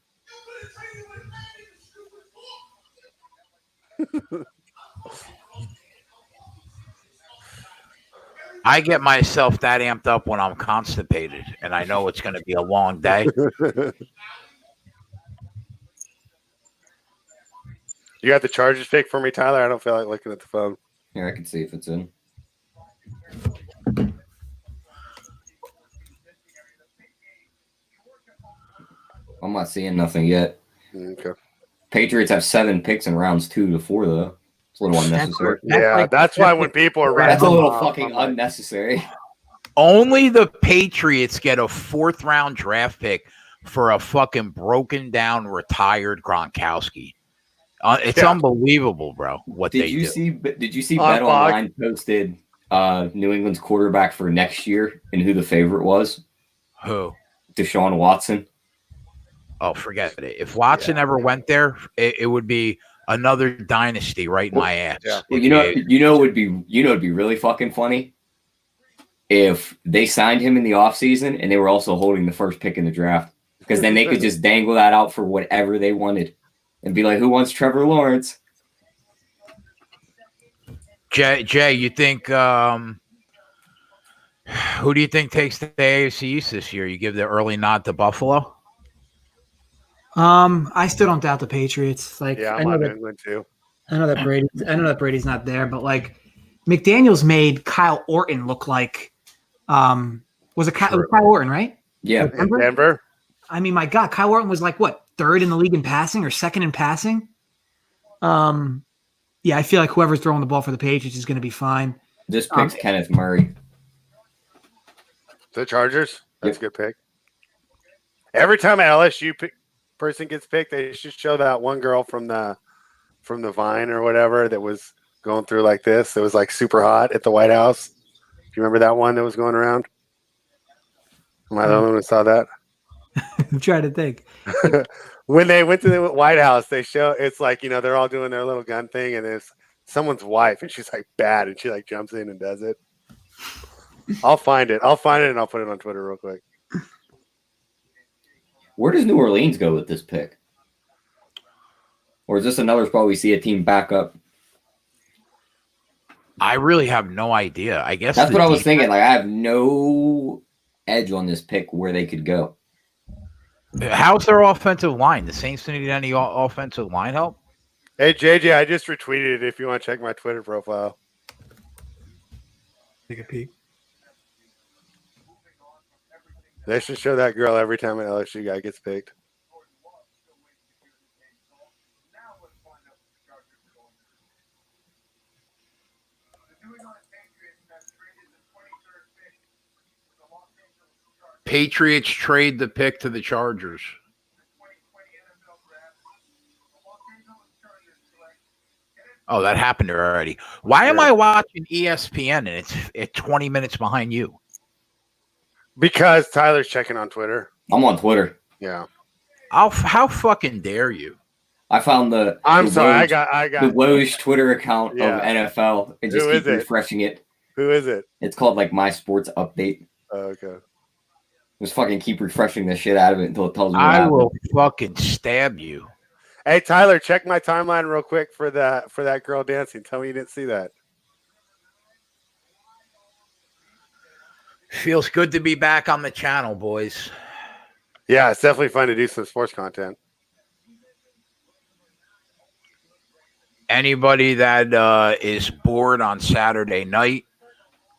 I get myself that amped up when I'm constipated and I know it's going to be a long day.
You got the Chargers pick for me, Tyler? I don't feel like looking at the phone.
Here, I can see if it's in. I'm not seeing nothing yet.
Okay.
Patriots have 7 picks in rounds 2 to 4, though. It's a little unnecessary.
That's why when people are
that's a little fucking unnecessary.
Only the Patriots get a 4th round draft pick for a fucking broken down retired Gronkowski. It's unbelievable, bro. Did you
see Bet Online posted New England's quarterback for next year and who the favorite was?
Who?
Deshaun Watson.
Oh, forget it. If Watson ever went there, it would be another dynasty right in my ass.
Yeah. Well, it'd be really fucking funny if they signed him in the offseason and they were also holding the first pick in the draft, because then they could just dangle that out for whatever they wanted and be like, who wants Trevor Lawrence?
Jay, you think who do you think takes the AFC East this year? You give the early nod to Buffalo?
I still don't doubt the Patriots. Like,
I'm on England too.
I know that Brady's not there, but like McDaniels made Kyle Orton look like was Kyle Orton, right?
Yeah,
Denver.
I mean, my God, Kyle Orton was like what, 3rd in the league in passing or 2nd in passing? Yeah, I feel like whoever's throwing the ball for the Patriots is going to be fine.
This pick's Kenneth Murray.
The Chargers. That's a good pick. Every time an LSU person gets picked, they should show that one girl from the Vine or whatever that was going through like this. It was like super hot at the White House. Do you remember that one that was going around? Am I the only one who saw that?
I'm trying to think.
When they went to the White House, they show it's like, they're all doing their little gun thing, and it's someone's wife, and she's like bad, and she like jumps in and does it. I'll find it, and I'll put it on Twitter real quick.
Where does New Orleans go with this pick? Or is this another spot we see a team back up?
I really have no idea. I guess
that's what I was thinking. Like, I have no edge on this pick where they could go.
How's their offensive line? The Saints need any offensive line help?
Hey, JJ, I just retweeted it if you want to check my Twitter profile.
Take a peek.
They should show that girl every time an LSU guy gets picked.
Patriots trade the pick to the Chargers. Oh, that happened already. Why am I watching ESPN and it's 20 minutes behind you?
Because Tyler's checking on Twitter.
I'm on Twitter.
Yeah.
How fucking dare you?
I found the
I got
the Woj Twitter account of NFL and just keep refreshing it.
Who is it?
It's called like My Sports Update.
Oh, okay.
Just fucking keep refreshing the shit out of it until it tells me.
I will fucking stab you.
Hey Tyler, check my timeline real quick for that girl dancing. Tell me you didn't see that.
Feels good to be back on the channel, boys.
Yeah, it's definitely fun to do some sports content.
Anybody that is bored on Saturday night,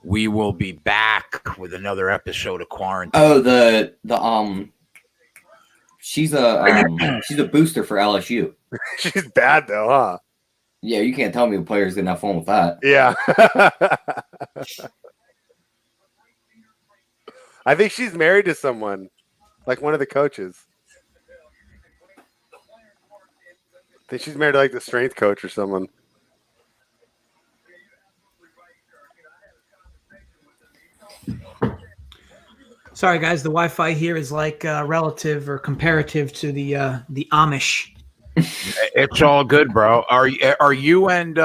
we will be back with another episode of Quarantine.
Oh, she's a booster for LSU.
She's bad though, huh?
Yeah, you can't tell me the players didn't have fun with that.
Yeah. I think she's married to someone, like one of the coaches. I think she's married to like the strength coach or someone.
Sorry, guys. The Wi-Fi here is like relative or comparative to the Amish.
It's all good, bro. Are you and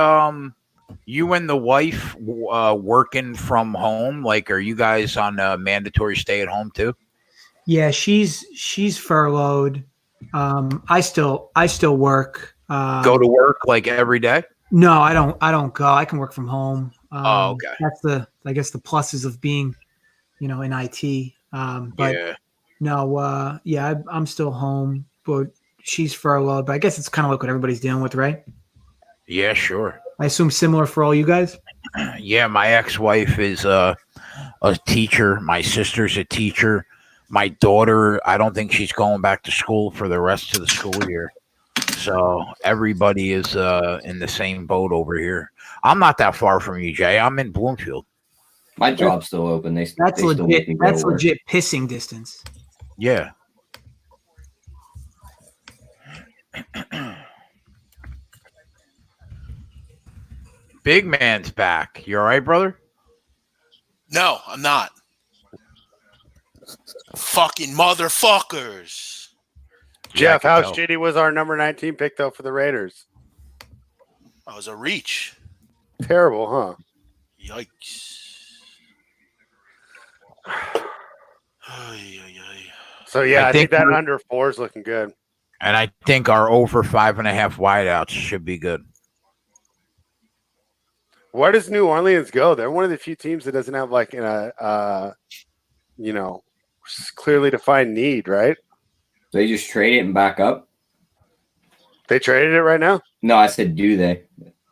the wife working from home? Like, are you guys on a mandatory stay at home too?
Yeah, she's furloughed. I still work.
Go to work like every day?
No, I don't go. I can work from home.
Okay.
That's I guess the pluses of being, in IT. But
yeah.
No, I'm still home, but she's furloughed. But I guess it's kind of like what everybody's dealing with, right?
Yeah, sure.
I assume similar for all you guys.
Yeah, my ex-wife is a teacher. My sister's a teacher. My daughter, I don't think she's going back to school for the rest of the school year. So everybody is in the same boat over here. I'm not that far from you, Jay. I'm in Bloomfield.
My job's still open. That's
legit. That's legit pissing distance.
Yeah. Big man's back. You all right, brother?
No, I'm not. Fucking motherfuckers.
Jeff, how shitty was our number 19 pick though for the Raiders?
That was a reach.
Terrible, huh?
Yikes.
So yeah, I think that under 4 is looking good.
And I think our over 5.5 wideouts should be good.
Where does New Orleans go? They're one of the few teams that doesn't have like clearly defined need, right?
They just trade it and back up.
They traded it right now?
No, I said, do they?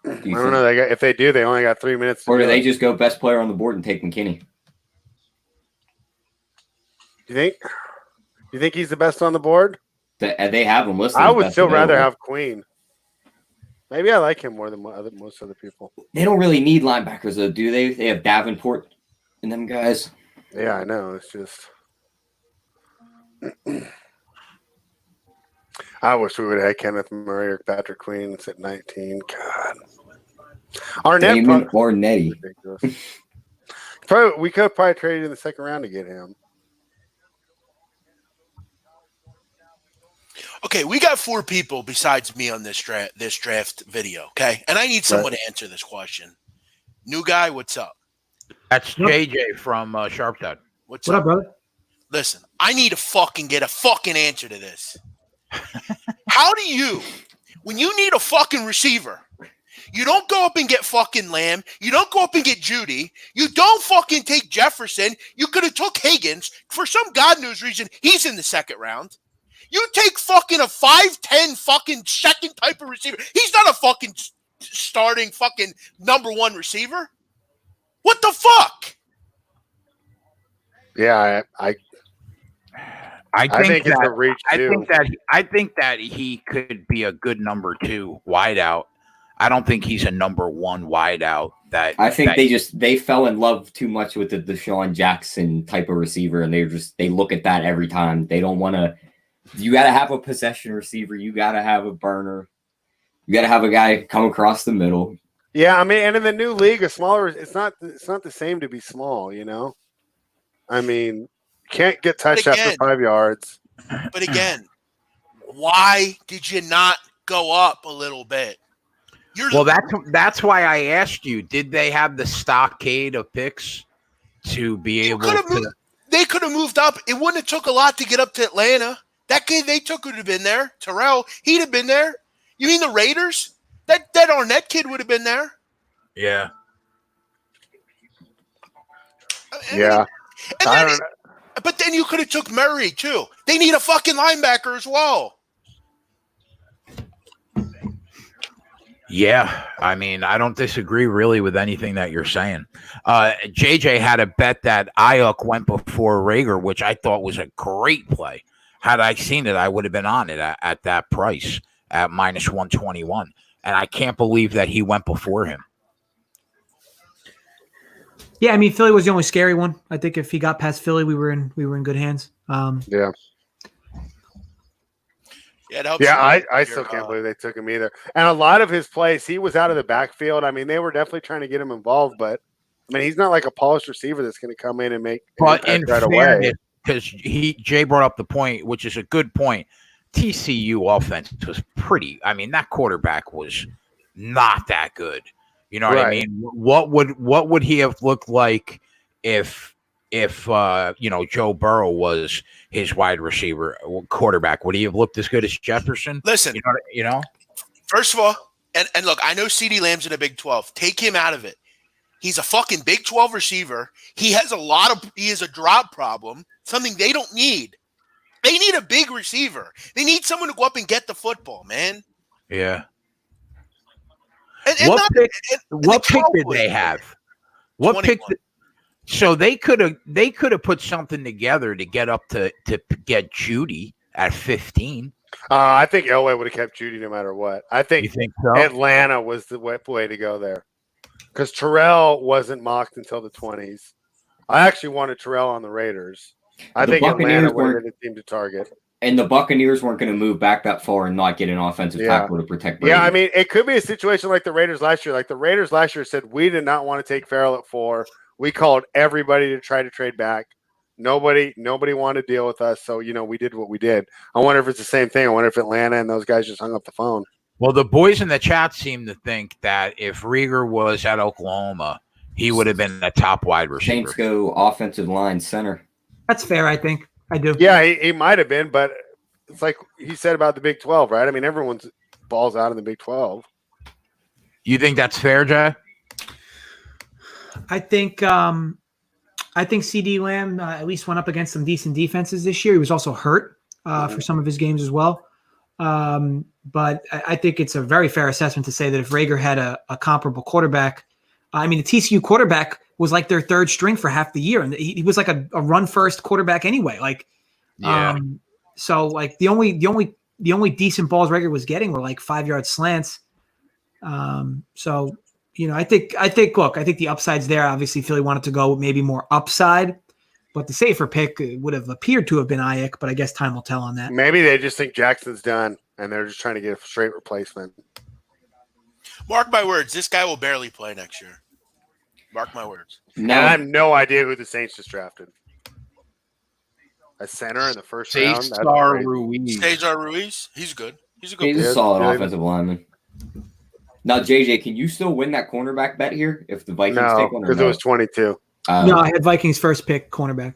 I don't know. If they do, they only got 3 minutes.
Or do they just go best player on the board and take McKinney?
You think he's the best on the board?
They have him listed.
I would still rather have Queen. Maybe I like him more than most other people.
They don't really need linebackers, though, do they? They have Davenport and them guys.
Yeah, I know. It's just. I wish we would have had Kenneth Murray or Patrick Queen at 19. God. Arnett.
Or Nettie.
We could have probably traded in the second round to get him.
Okay, we got 4 people besides me on this draft video, okay? And I need someone to answer this question. New guy, what's up?
That's JJ from Sharptide.
What up, brother?
Listen, I need to get a fucking answer to this. How do you, when you need a fucking receiver, You don't go up and get fucking Lamb. You don't go up and get Judy. You don't fucking take Jefferson. You could have took Higgins. For some God knows reason, he's in the second round. You take fucking a 5'10" fucking second type of receiver. He's not a fucking starting fucking number one receiver. What the fuck?
Yeah, I think it's a reach too.
I think that he could be a good number 2 wideout. I don't think he's a number 1 wideout.
I think they fell in love too much with the Deshaun Jackson type of receiver, and they look at that every time. They don't want to. You got to have a possession receiver. You got to have a burner. You got to have a guy come across the middle.
Yeah, I mean, and in the new league, it's not the same to be small, you know. I mean, you can't get touched after 5 yards.
But again, why did you not go up a little bit?
That's why I asked you. Did they have the stockade of picks to be able to?
They could have moved up. It wouldn't have took a lot to get up to Atlanta. That kid they took would have been there. Terrell, he'd have been there. You mean the Raiders? That Arnett kid would have been there.
Yeah.
But then you could have took Murray too. They need a fucking linebacker as well.
Yeah, I mean, I don't disagree really with anything that you're saying. JJ had a bet that Ayuk went before Rager, which I thought was a great play. Had I seen it, I would have been on it at that price at minus 121. And I can't believe that he went before him.
Yeah, I mean, Philly was the only scary one. I think if he got past Philly, we were in good hands.
Yeah.
Yeah, it helps.
Yeah, I still can't believe they took him either. And a lot of his plays, he was out of the backfield. I mean, they were definitely trying to get him involved, but I mean, he's not like a polished receiver that's going to come in and make right away.
Because Jay brought up the point, which is a good point. TCU offense was pretty. I mean, that quarterback was not that good. You know what I mean? What would he have looked like if Joe Burrow was his wide receiver quarterback? Would he have looked as good as Jefferson?
Listen,
you know.
First of all, and look, I know CeeDee Lamb's in the Big 12. Take him out of it. He's a fucking Big 12 receiver. He has a drop problem, something they don't need. They need a big receiver. They need someone to go up and get the football, man.
Yeah.
What
pick did they have? What
21.
pick? So they could have put something together to get up to get Judy at 15.
I think Elway would have kept Judy no matter what. I think,
you think so?
Atlanta was the way to go there because Terrell wasn't mocked until the 20s. I actually wanted Terrell on the Raiders. I think Atlanta would have been a team to target.
And the Buccaneers weren't going to move back that far and not get an offensive tackle to protect Brady.
Yeah, I mean, it could be a situation like the Raiders last year. Like the Raiders last year said, we did not want to take Farrell at 4. We called everybody to try to trade back. Nobody wanted to deal with us. So, we did what we did. I wonder if it's the same thing. I wonder if Atlanta and those guys just hung up the phone.
Well, the boys in the chat seem to think that if Rieger was at Oklahoma, he would have been a top wide receiver.
Saints go offensive line center.
That's fair, I think. I do.
Yeah, he might have been, but it's like he said about the Big 12, right? I mean, everyone's balls out in the Big 12.
You think that's fair, Jay?
I think CeeDee Lamb at least went up against some decent defenses this year. He was also hurt for some of his games as well. But I think it's a very fair assessment to say that if Rager had a comparable quarterback, I mean, the TCU quarterback was like their third string for half the year, and he was like a run-first quarterback anyway. So like the only decent balls Rager was getting were like 5-yard slants. So I think the upside's there. Obviously, Philly wanted to go maybe more upside, but the safer pick would have appeared to have been Ayuk. But I guess time will tell on that.
Maybe they just think Jackson's done, and they're just trying to get a straight replacement.
Mark my words, this guy will barely play next year. Mark my words.
No, I have no idea who the Saints just drafted. A center in the first round.
Cesar Ruiz.
Cesar Ruiz. He's good. He's a
solid offensive lineman. Now, JJ, can you still win that cornerback bet here if the Vikings take one?
Because it was 22.
No, I had Vikings first pick cornerback.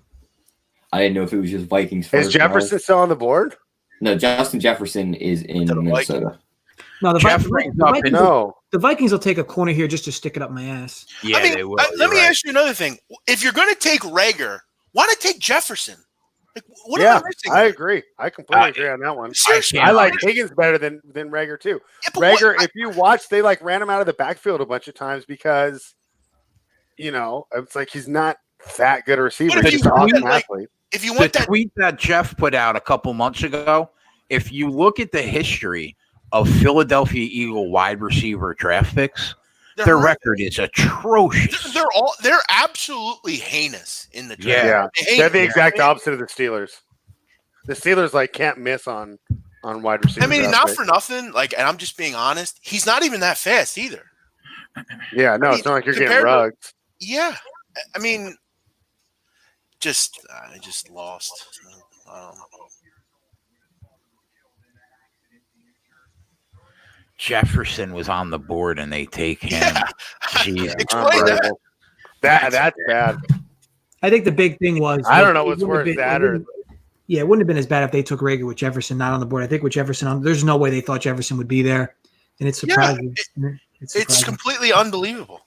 I didn't know if it was just Vikings first.
Is Jefferson still on the board?
No, Justin Jefferson is in Minnesota.
No, the Vikings. The Vikings will take a corner here just to stick it up my ass.
Yeah,
I mean,
they will.
let me ask you another thing. If you're going to take Rager, why not take Jefferson? Like, what am I missing?
I agree. I completely agree on that one.
Seriously,
I like Higgins better than Rager too.
Yeah,
Rager, if you watch, they like ran him out of the backfield a bunch of times because, it's like he's not that good a receiver.
But if
He's
you
an awesome
want,
athlete.
If you want
The tweet that Jeff put out a couple months ago, if you look at the history of Philadelphia Eagle wide receiver draft picks, their record is atrocious.
They're absolutely heinous in the draft.
Yeah, they're the exact opposite of the Steelers. The Steelers like can't miss on wide receivers.
I mean, not for nothing. Like, and I'm just being honest. He's not even that fast either.
Yeah, no, it's not like you're getting rugged.
Yeah, I mean, I just lost.
Jefferson was on the board and they take him.
Yeah. Explain that.
That's bad.
I think the big thing was
I don't know what's worse, that or.
Yeah, it wouldn't have been as bad if they took Rager with Jefferson not on the board. I think with Jefferson on, there's no way they thought Jefferson would be there, and it's surprising.
It's completely unbelievable.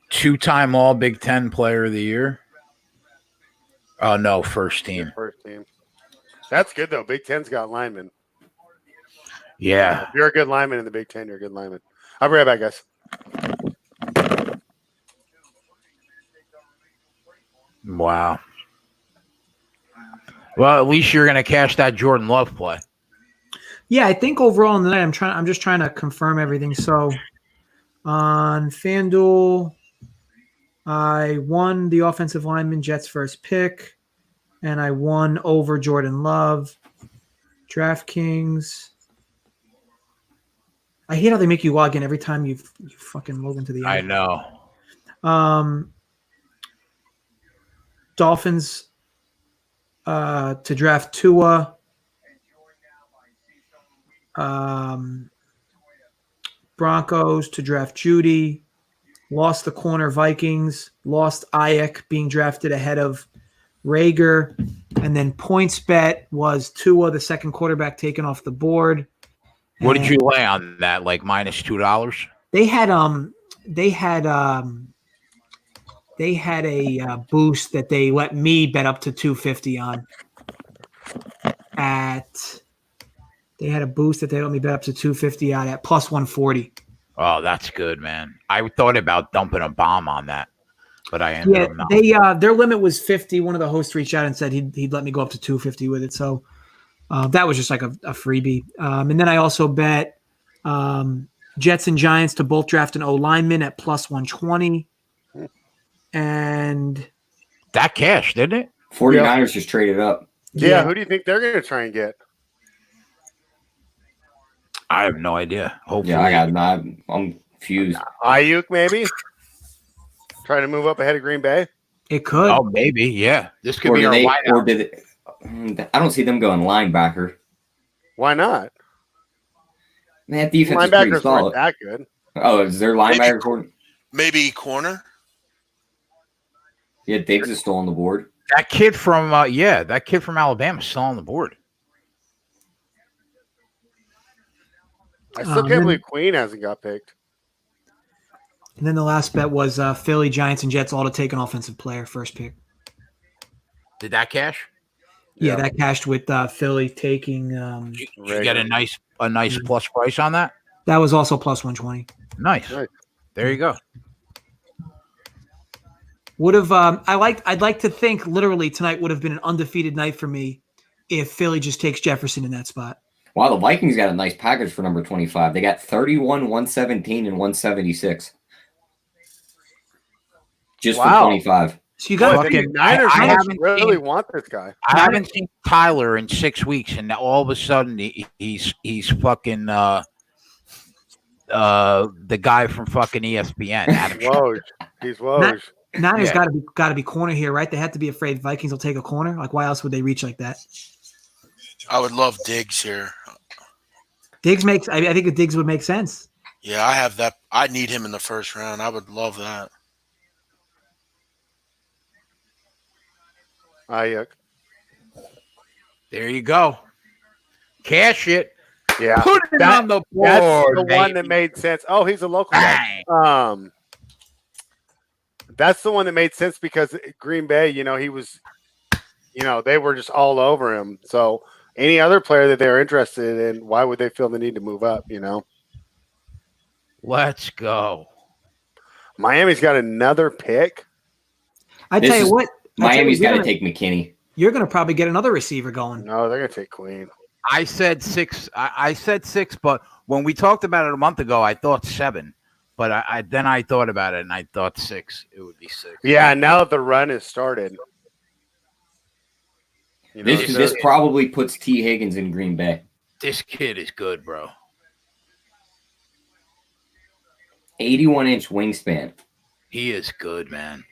Two-time All Big Ten Player of the Year. Oh no, first team.
First team. That's good though. Big Ten's got linemen.
Yeah.
If you're a good lineman in the Big Ten, you're a good lineman. I'll be right back, guys.
Wow. Well, at least you're going to cash that Jordan Love play.
Yeah, I think overall in the night, I'm just trying to confirm everything. So on FanDuel, I won the offensive lineman Jets first pick, and I won over Jordan Love. DraftKings. I hate how they make you log in every time you fucking log into the app.
I know.
Dolphins to draft Tua. Broncos to draft Judy. Lost the corner Vikings. Lost Ayuk being drafted ahead of Rager. And then points bet was Tua, the second quarterback, taken off the board.
What did you lay on that? Like minus $2?
They had a boost that they let me bet up to 250 on. They had a boost that they let me bet up to 250 on at plus 140.
Oh, that's good, man. I thought about dumping a bomb on that, but I ended up not.
Their limit was 50. One of the hosts reached out and said he'd let me go up to 250 with it. So that was just like a freebie. And then I also bet Jets and Giants to both draft an O lineman at plus 120. And
that cash, didn't it?
49ers just traded up.
Yeah, who do you think they're going to try and get?
I have no idea. Hopefully.
Yeah, I'm fused.
Ayuk, maybe? Trying to move up ahead of Green Bay?
It could.
Oh, maybe, yeah. This could be our wideout.
I don't see them going linebacker.
Why not?
Man, defense is
linebackers
solid.
weren't that good.
Oh, is their linebacker?
Maybe corner?
Yeah, Diggs is still on the board.
That kid from Alabama is still on the board.
I still can't believe Queen hasn't got picked.
And then the last bet was Philly, Giants, and Jets all to take an offensive player first pick.
Did that cash?
Yeah, that cashed with Philly taking.
Did you get a nice plus price on that?
That was also plus 120.
Nice. There you go.
Would have I'd like to think literally tonight would have been an undefeated night for me if Philly just takes Jefferson in that spot.
Wow, the Vikings got a nice package for number 25. They got 31, 117, and 176. Just for 25.
So you got
fucking Niners. I really want this guy.
I haven't seen Tyler in 6 weeks, and now all of a sudden he's fucking the guy from fucking ESPN. Adam
Woj. He's Woj.
Niners got to be corner here, right? They had to be afraid Vikings will take a corner. Like, why else would they reach like that?
I would love Diggs here.
I think the Diggs would make sense.
Yeah, I have that. I need him in the first round. I would love that.
Ayuk.
There you go. Cash it.
Yeah.
Put it on the board.
That's the one
baby.
that made sense. Oh, he's a local guy. That's the one that made sense because Green Bay, he was, they were just all over him. So any other player that they're interested in, why would they feel the need to move up,
Let's go.
Miami's got another pick.
I tell you what,
Miami's got to take McKinney.
You're going to probably get another receiver going.
No, they're going to take Queen.
I said 6. I said 6, but when we talked about it a month ago, I thought 7. But then I thought about it and I thought 6. It would be 6.
Yeah, now that the run has started.
This probably puts T. Higgins in Green Bay.
This kid is good, bro.
81-inch wingspan.
He is good, man.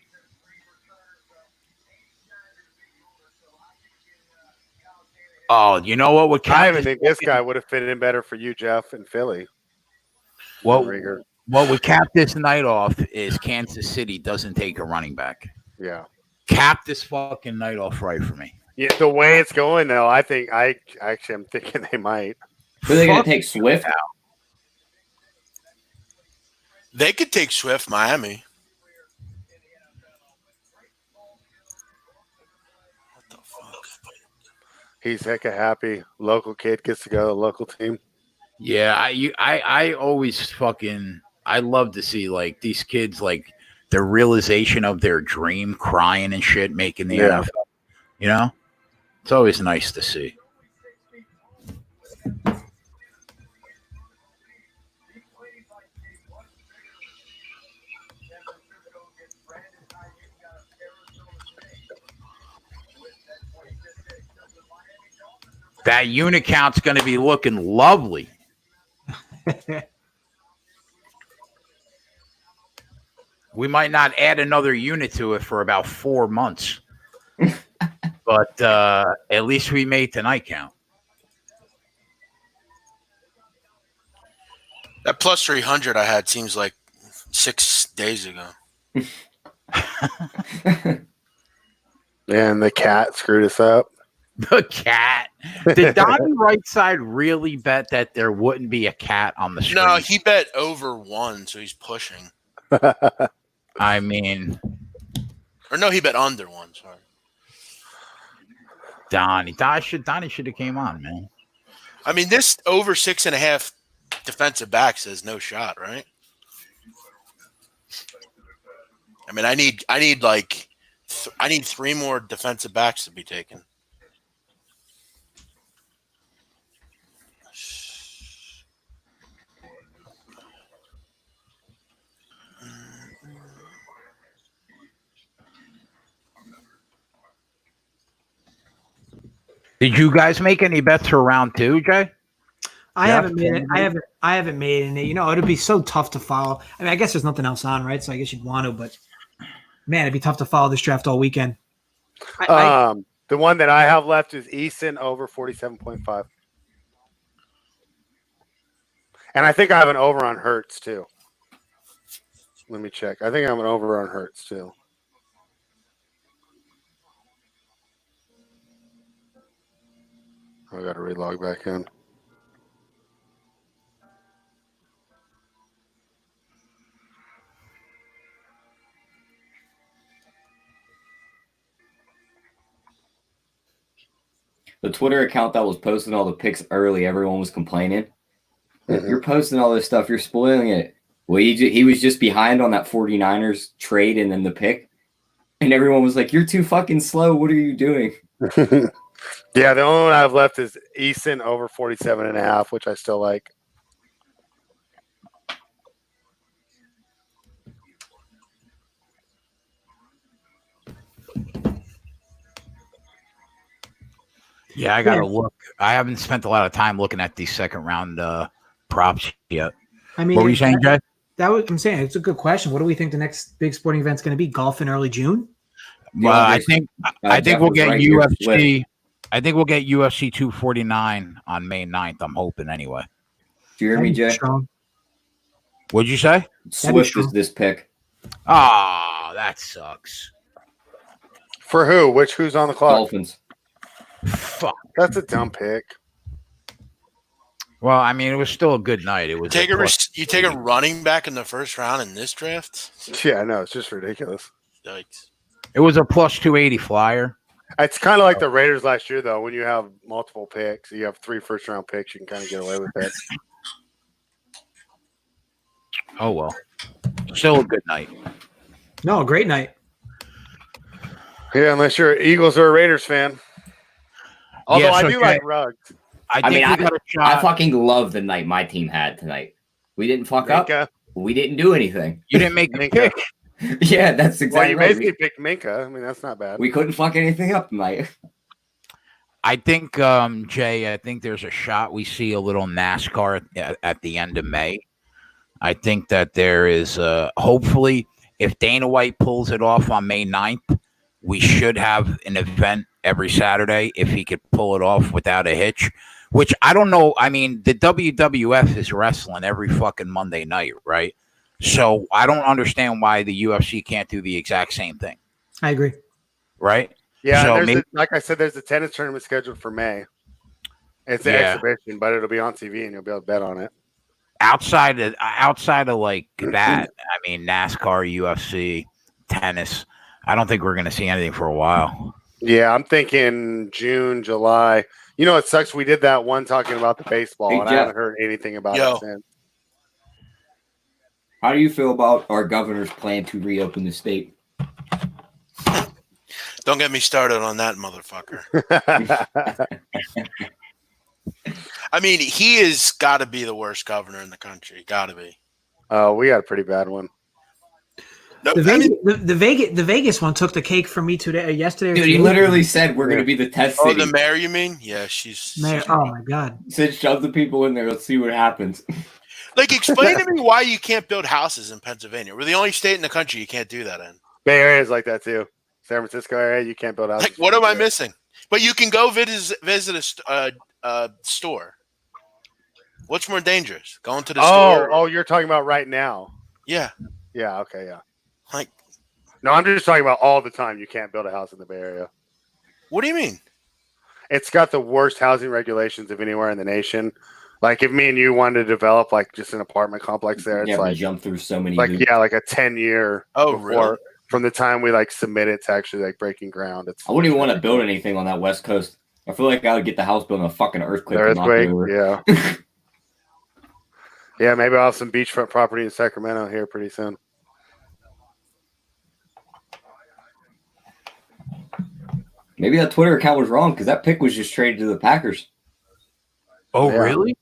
Oh, you know what?
I even think this guy would have fit in better for you, Jeff, in Philly.
What would cap this night off is Kansas City doesn't take a running back.
Yeah.
Cap this fucking night off right for me.
Yeah, the way it's going, though, I'm thinking they might.
Who are they going to take, Swift?
They could take Swift, Miami. What the fuck?
He's hecka happy. Local kid gets to go to the local team.
Yeah, I always I love to see like these kids like the realization of their dream, crying and shit, making the NFL. It's always nice to see. That unit count's going to be looking lovely. We might not add another unit to it for about 4 months. But at least we made tonight count.
That plus 300 I had seems like 6 days ago.
And the cat screwed us up.
The cat. Did Donnie Rightside really bet that there wouldn't be a cat on the screen?
No, he bet over 1, so he's pushing.
I mean,
or no, he bet under 1. Sorry,
Donnie should have came on, man.
I mean, this over 6.5 defensive backs says no shot, right? I mean, I need I need 3 more defensive backs to be taken.
Did you guys make any bets for round 2, Jay?
I haven't made it. I haven't made any. It'd be so tough to follow. I mean, I guess there's nothing else on, right? So I guess you'd want to, but man, it'd be tough to follow this draft all weekend.
The one that I have left is Eason over 47.5. And I think I have an over on Hurts too. Let me check. I think I have an over on Hurts too. I got to relog back in.
The Twitter account that was posting all the picks early, everyone was complaining. Mm-hmm. You're posting all this stuff. You're spoiling it. Well, he was just behind on that 49ers trade and then the pick. And everyone was like, you're too fucking slow. What are you doing?
Yeah, the only one I have left is Eason over 47.5, which I still like.
Yeah, I got to look. I haven't spent a lot of time looking at these second round props yet.
I mean,
what were you saying, Jay?
I'm saying it's a good question. What do we think the next big sporting event's going to be? Golf in early June?
Well, I think we'll get UFC. I think we'll get UFC 249 on May 9th. I'm hoping anyway.
Do you hear me, Jay?
Strong.
What'd you say?
Swift is this pick.
Ah, that sucks.
For who? Who's on the clock?
Dolphins.
Fuck.
That's a dumb pick.
Well, I mean, it was still a good night. It was
You take a running back in the first round in this draft?
Yeah, no, it's just ridiculous.
Yikes.
It was a plus 280 flyer.
It's kind of like the Raiders last year, though. When you have multiple picks, you have 3 first-round picks, you can kind of get away with it.
Oh well, still a good night.
No, great night.
Yeah, unless you're an Eagles or a Raiders fan. Although I do like Ruggs.
I fucking love the night my team had tonight. We didn't fuck up. We didn't do anything.
You didn't make a pick.
Yeah, that's exactly
well, you
right.
basically picked Minka. I mean, that's not bad.
We couldn't fuck anything up tonight.
I think, Jay, I think there's a shot we see a little NASCAR at the end of May. I think that there is, hopefully, if Dana White pulls it off on May 9th, we should have an event every Saturday if he could pull it off without a hitch, which I don't know. I mean, the WWF is wrestling every fucking Monday night, right? So I don't understand why the UFC can't do the exact same thing.
I agree.
Right?
Yeah,
so
like I said, there's a tennis tournament scheduled for May. It's an exhibition, but it'll be on TV and you'll be able to bet on it.
Outside of like that, I mean, NASCAR, UFC, tennis, I don't think we're going to see anything for a while.
Yeah, I'm thinking June, July. You know, it sucks. We did that one talking about the baseball, and I haven't heard anything about it since.
How do you feel about our governor's plan to reopen the state?
Don't get me started on that motherfucker. I mean, he has got to be the worst governor in the country. Got to be.
Oh, we got a pretty bad one.
No, the Vegas one took the cake from me yesterday.
Dude, he literally said we're going to be the test city.
Oh, the mayor, you mean? Yeah, she's
oh my god.
He said shove the people in there. Let's see what happens.
Like, explain to me why you can't build houses in Pennsylvania. We're the only state in the country you can't do that in.
Bay Area is like that too. San Francisco area, you can't build houses.
Like, what am I missing? But you can go visit a store. What's more dangerous? Going to the store?
Oh, you're talking about right now.
Yeah.
Yeah, okay, yeah.
Like,
no, I'm just talking about all the time you can't build a house in the Bay Area.
What do you mean?
It's got the worst housing regulations of anywhere in the nation. Like if me and you wanted to develop like just an apartment complex there, it's like
jump through so many
like like a 10-year
really?
From the time we like submit it to actually like breaking ground.
I wouldn't even want to build anything on that West Coast. I feel like I would get the house built in a fucking earthquake.
Yeah. Yeah, maybe I'll have some beachfront property in Sacramento here pretty soon.
Maybe that Twitter account was wrong because that pick was just traded to the Packers.
Oh, really?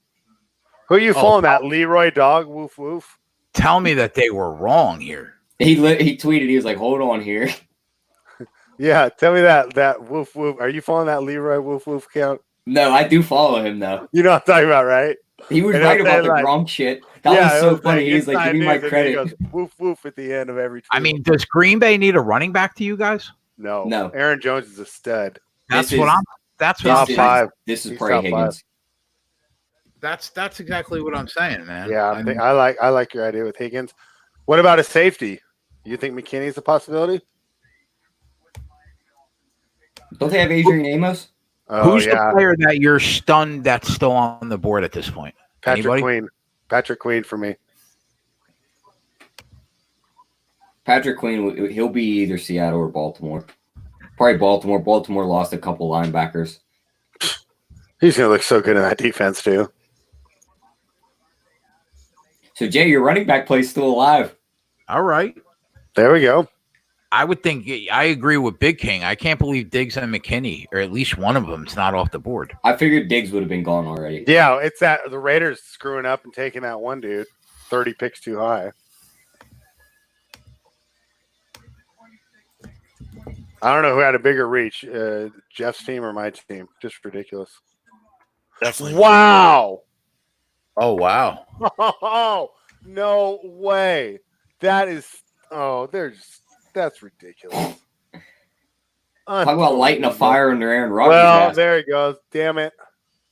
Who are you following? That Leroy Dog? Woof woof.
Tell me that they were wrong here.
He tweeted. He was like, "Hold on here."
Yeah, tell me that woof woof. Are you following that Leroy woof woof account?
No, I do follow him though.
You know what I'm talking about, right?
He was right about the Gronk shit. That was so funny. He's like, "Give me my credit."
He goes, woof woof at the end of every tweet.
I mean, does Green Bay need a running back to you guys?
No. Aaron Jones is a stud.
That's top
5.
This is probably Higgins.
That's exactly what I'm saying, man.
Yeah, I like your idea with Higgins. What about a safety? You think McKinney's a possibility?
Don't they have Adrian Amos?
Who's the player that you're stunned that's still on the board at this point?
Patrick Queen. Patrick Queen for me.
Patrick Queen, he'll be either Seattle or Baltimore. Probably Baltimore. Baltimore lost a couple linebackers.
He's going to look so good in that defense, too.
So, Jay, your running back play's still alive.
All right.
There we go.
I would think I agree with Big King. I can't believe Diggs and McKinney, or at least one of them, is not off the board.
I figured Diggs would have been gone already.
Yeah, it's that the Raiders screwing up and taking that one dude 30 picks too high. I don't know who had a bigger reach, Jeff's team or my team. Just ridiculous.
Definitely.
Wow.
Oh, wow.
Oh, no way. That is, that's ridiculous.
Talk about lighting a fire under Aaron Rodgers.
Well, there he goes. Damn it.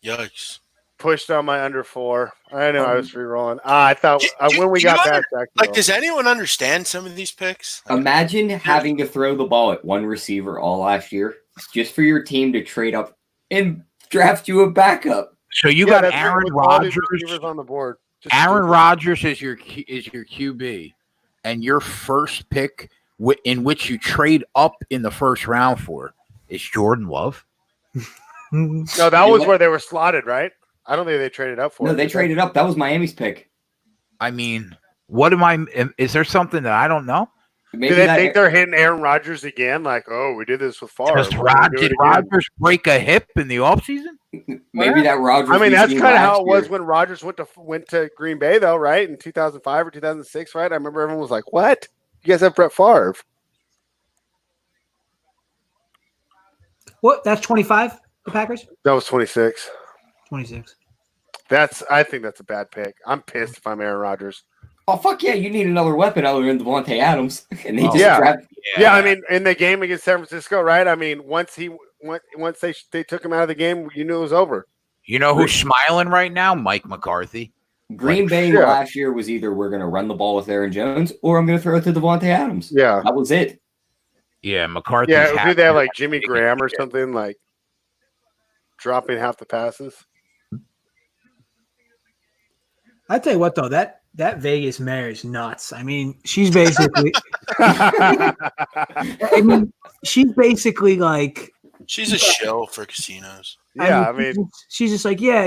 Yikes.
Pushed on my under 4. I know I was re-rolling. I thought when we got past that.
Like, does anyone understand some of these picks?
Imagine having to throw the ball at one receiver all last year just for your team to trade up and draft you a backup.
So you got
that's
Aaron
with all these
Rodgers.
receivers on the board. Just
Aaron
stupid.
Rodgers is your QB, and your first pick in which you trade up in the first round for is Jordan Love.
No, that was where they were slotted, right? I don't think they traded up for it.
No, they traded up. That was Miami's pick.
I mean, what am I? Is there something that I don't know?
Maybe
Do they think they're hitting Aaron Rodgers again? Like, oh, we did this with Favre.
Did Rodgers break a hip in the offseason?
Maybe that Rodgers.
I mean, that's kind of how it was
year.
when Rodgers went to Green Bay, though, right? In 2005 or 2006, right? I remember everyone was like, "What? You guys have Brett Favre?"
What? That's 25. The Packers.
That was 26.
26.
I think that's a bad pick. I'm pissed if I'm Aaron Rodgers.
Oh fuck yeah! You need another weapon other than Devontae Adams, and they just
Yeah.
drafted.
Yeah, I mean, in the game against San Francisco, right? I mean, once they took him out of the game, you knew it was over.
You know who's smiling right now? Mike McCarthy.
Green Bay last year was either we're going to run the ball with Aaron Jones or I'm going to throw it to Devontae Adams.
Yeah,
that was it.
Yeah, McCarthy.
Yeah, do they have like Jimmy Graham or something, like dropping half the passes?
I tell you what, though, that Vegas mayor is nuts. I mean, she's basically. She's basically like.
She's a shill for casinos.
Yeah,
I mean, she's just like, yeah,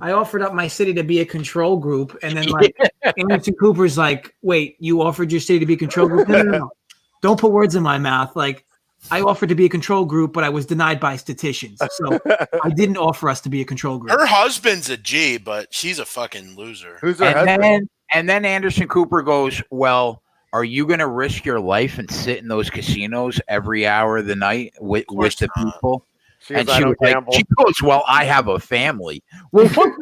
I offered up my city to be a control group, and then like Anderson Cooper's like, wait, you offered your city to be a control group? No. Don't put words in my mouth. Like, I offered to be a control group, but I was denied by statisticians. So I didn't offer us to be a control group.
Her husband's a G, but she's a fucking loser.
Who's her husband?
And then Anderson Cooper goes, well, are you going to risk your life and sit in those casinos every hour of the night with the people? She goes, well, I have a family. Well, what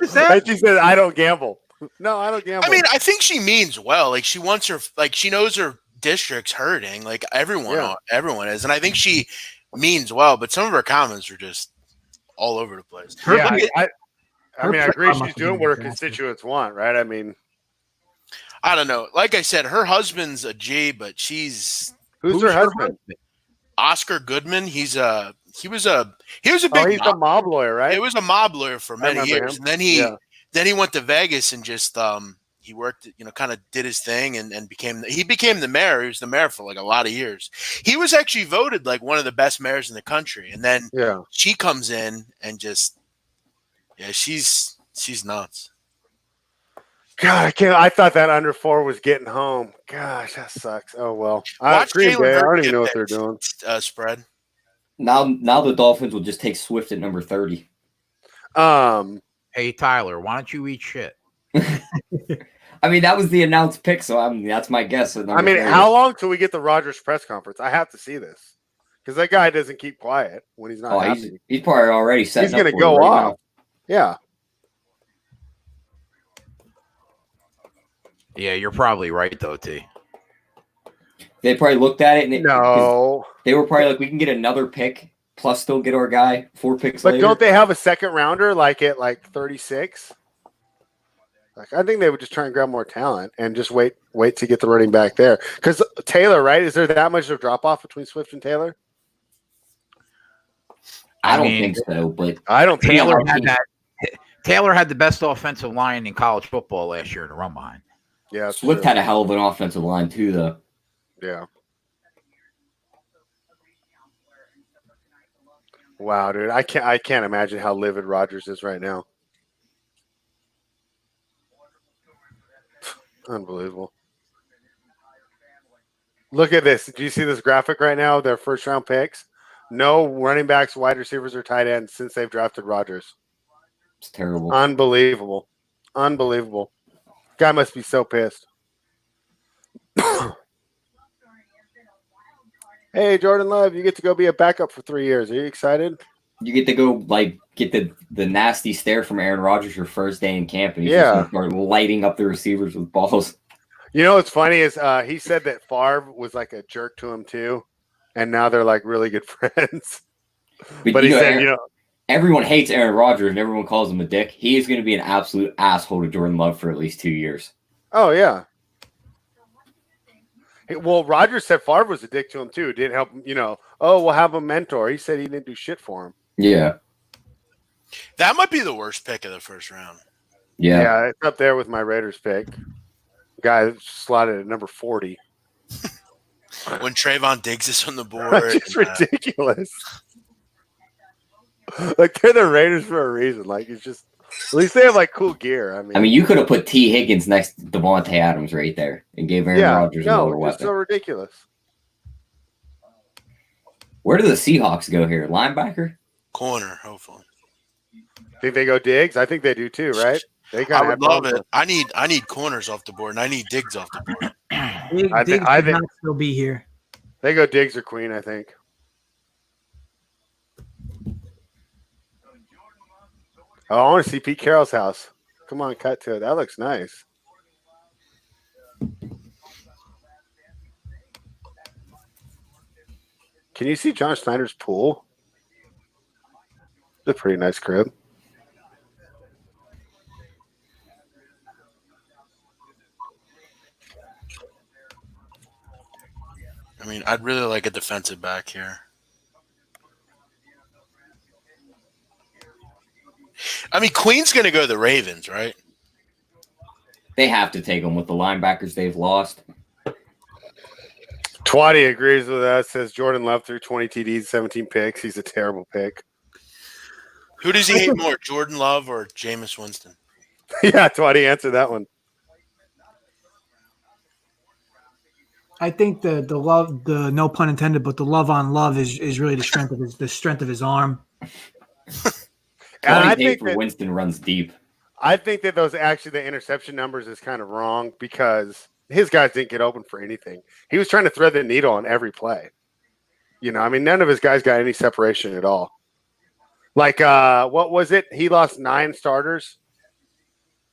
is that?
And she said, I don't gamble. No, I don't gamble.
I mean, I think she means well. Like, she wants her, like, she knows her district's hurting. Like, everyone is. And I think she means well, but some of her comments are just all over the place.
I agree. She's doing what her constituents want, right? I mean,
I don't know. Like I said, her husband's a G, but she's
who's her husband?
Oscar Goodman. He was a big.
He's a mob lawyer, right?
It was a mob lawyer for many years, and then he went to Vegas and just he worked, kind of did his thing and became the mayor. He was the mayor for like a lot of years. He was actually voted like one of the best mayors in the country, and then she comes in and just she's nuts.
God, I can't. I thought that under 4 was getting home. Gosh, that sucks. Oh well. Green Bay, I don't even know what they're doing.
Spread.
Now the Dolphins will just take Swift at number 30.
Hey Tyler, why don't you eat shit?
I mean, that was the announced pick, so that's my guess.
I mean, how long till we get the Rodgers press conference? I have to see this because that guy doesn't keep quiet when he's not happy.
He's probably already set.
He's going to go off. Yeah.
Yeah, you're probably right, though, T.
They probably looked at it and
they
were probably like, we can get another pick plus still get our guy 4 picks
later.
But
don't they have a second rounder like at 36? Like, I think they would just try and grab more talent and just wait to get the running back there. Because Taylor, right? Is there that much of a drop off between Swift and Taylor?
I don't think so, but
I don't think
Taylor had the best offensive line in college football last year to run behind.
Yeah,
Swift had a hell of an offensive line too, though.
Yeah. Wow, dude, I can't imagine how livid Rodgers is right now. Unbelievable. Look at this. Do you see this graphic right now? Their first round picks. No running backs, wide receivers, or tight ends since they've drafted Rodgers.
It's terrible.
Unbelievable. Guy must be so pissed. Hey, Jordan Love, you get to go be a backup for 3 years. Are you excited?
You get to go get the nasty stare from Aaron Rodgers your first day in camp, and he's just gonna start lighting up the receivers with balls. You know what's funny is he said that Favre was like a jerk to him too, and now they're like really good friends. But he said, everyone hates Aaron Rodgers and everyone calls him a dick. He is going to be an absolute asshole to Jordan Love for at least 2 years. Oh yeah. Well, Rodgers said Favre was a dick to him too. Didn't help him, we'll have a mentor. He said he didn't do shit for him. Yeah.
That might be the worst pick of the first round.
Yeah.
It's up there with my Raiders pick. Guy slotted at number 40.
When Trayvon Diggs is on the board.
It's ridiculous. Like, they're the Raiders for a reason. Like, it's just, at least they have, like, cool gear.
I mean, you could have put T. Higgins next to Devontae Adams right there and gave Aaron Rodgers another weapon.
It's so ridiculous.
Where do the Seahawks go here? Linebacker?
Corner, hopefully.
Think
they go Diggs? I think they do too, right? They
I would love it. I need corners off the board, and I need Diggs off the board.
Diggs should not still be here.
They go Diggs or Queen, I think. Oh, I want to see Pete Carroll's house. Come on, cut to it. That looks nice. Can you see John Snyder's pool? It's a pretty nice crib.
I mean, I'd really like a defensive back here. I mean, Queen's going to go to the Ravens, right?
They have to take them with the linebackers they've lost.
Twatty agrees with us, says Jordan Love threw 20 TDs, 17 picks. He's a terrible pick.
Who does he hate more, Jordan Love or Jameis Winston?
Yeah, Twatty answered that one.
I think the love, the no pun intended, but the love on Love is really the strength of his arm.
And I think
that Winston runs deep.
I think that the interception numbers is kind of wrong because his guys didn't get open for anything. He was trying to thread the needle on every play. You know, I mean, none of his guys got any separation at all. Like, what was it? He lost 9 starters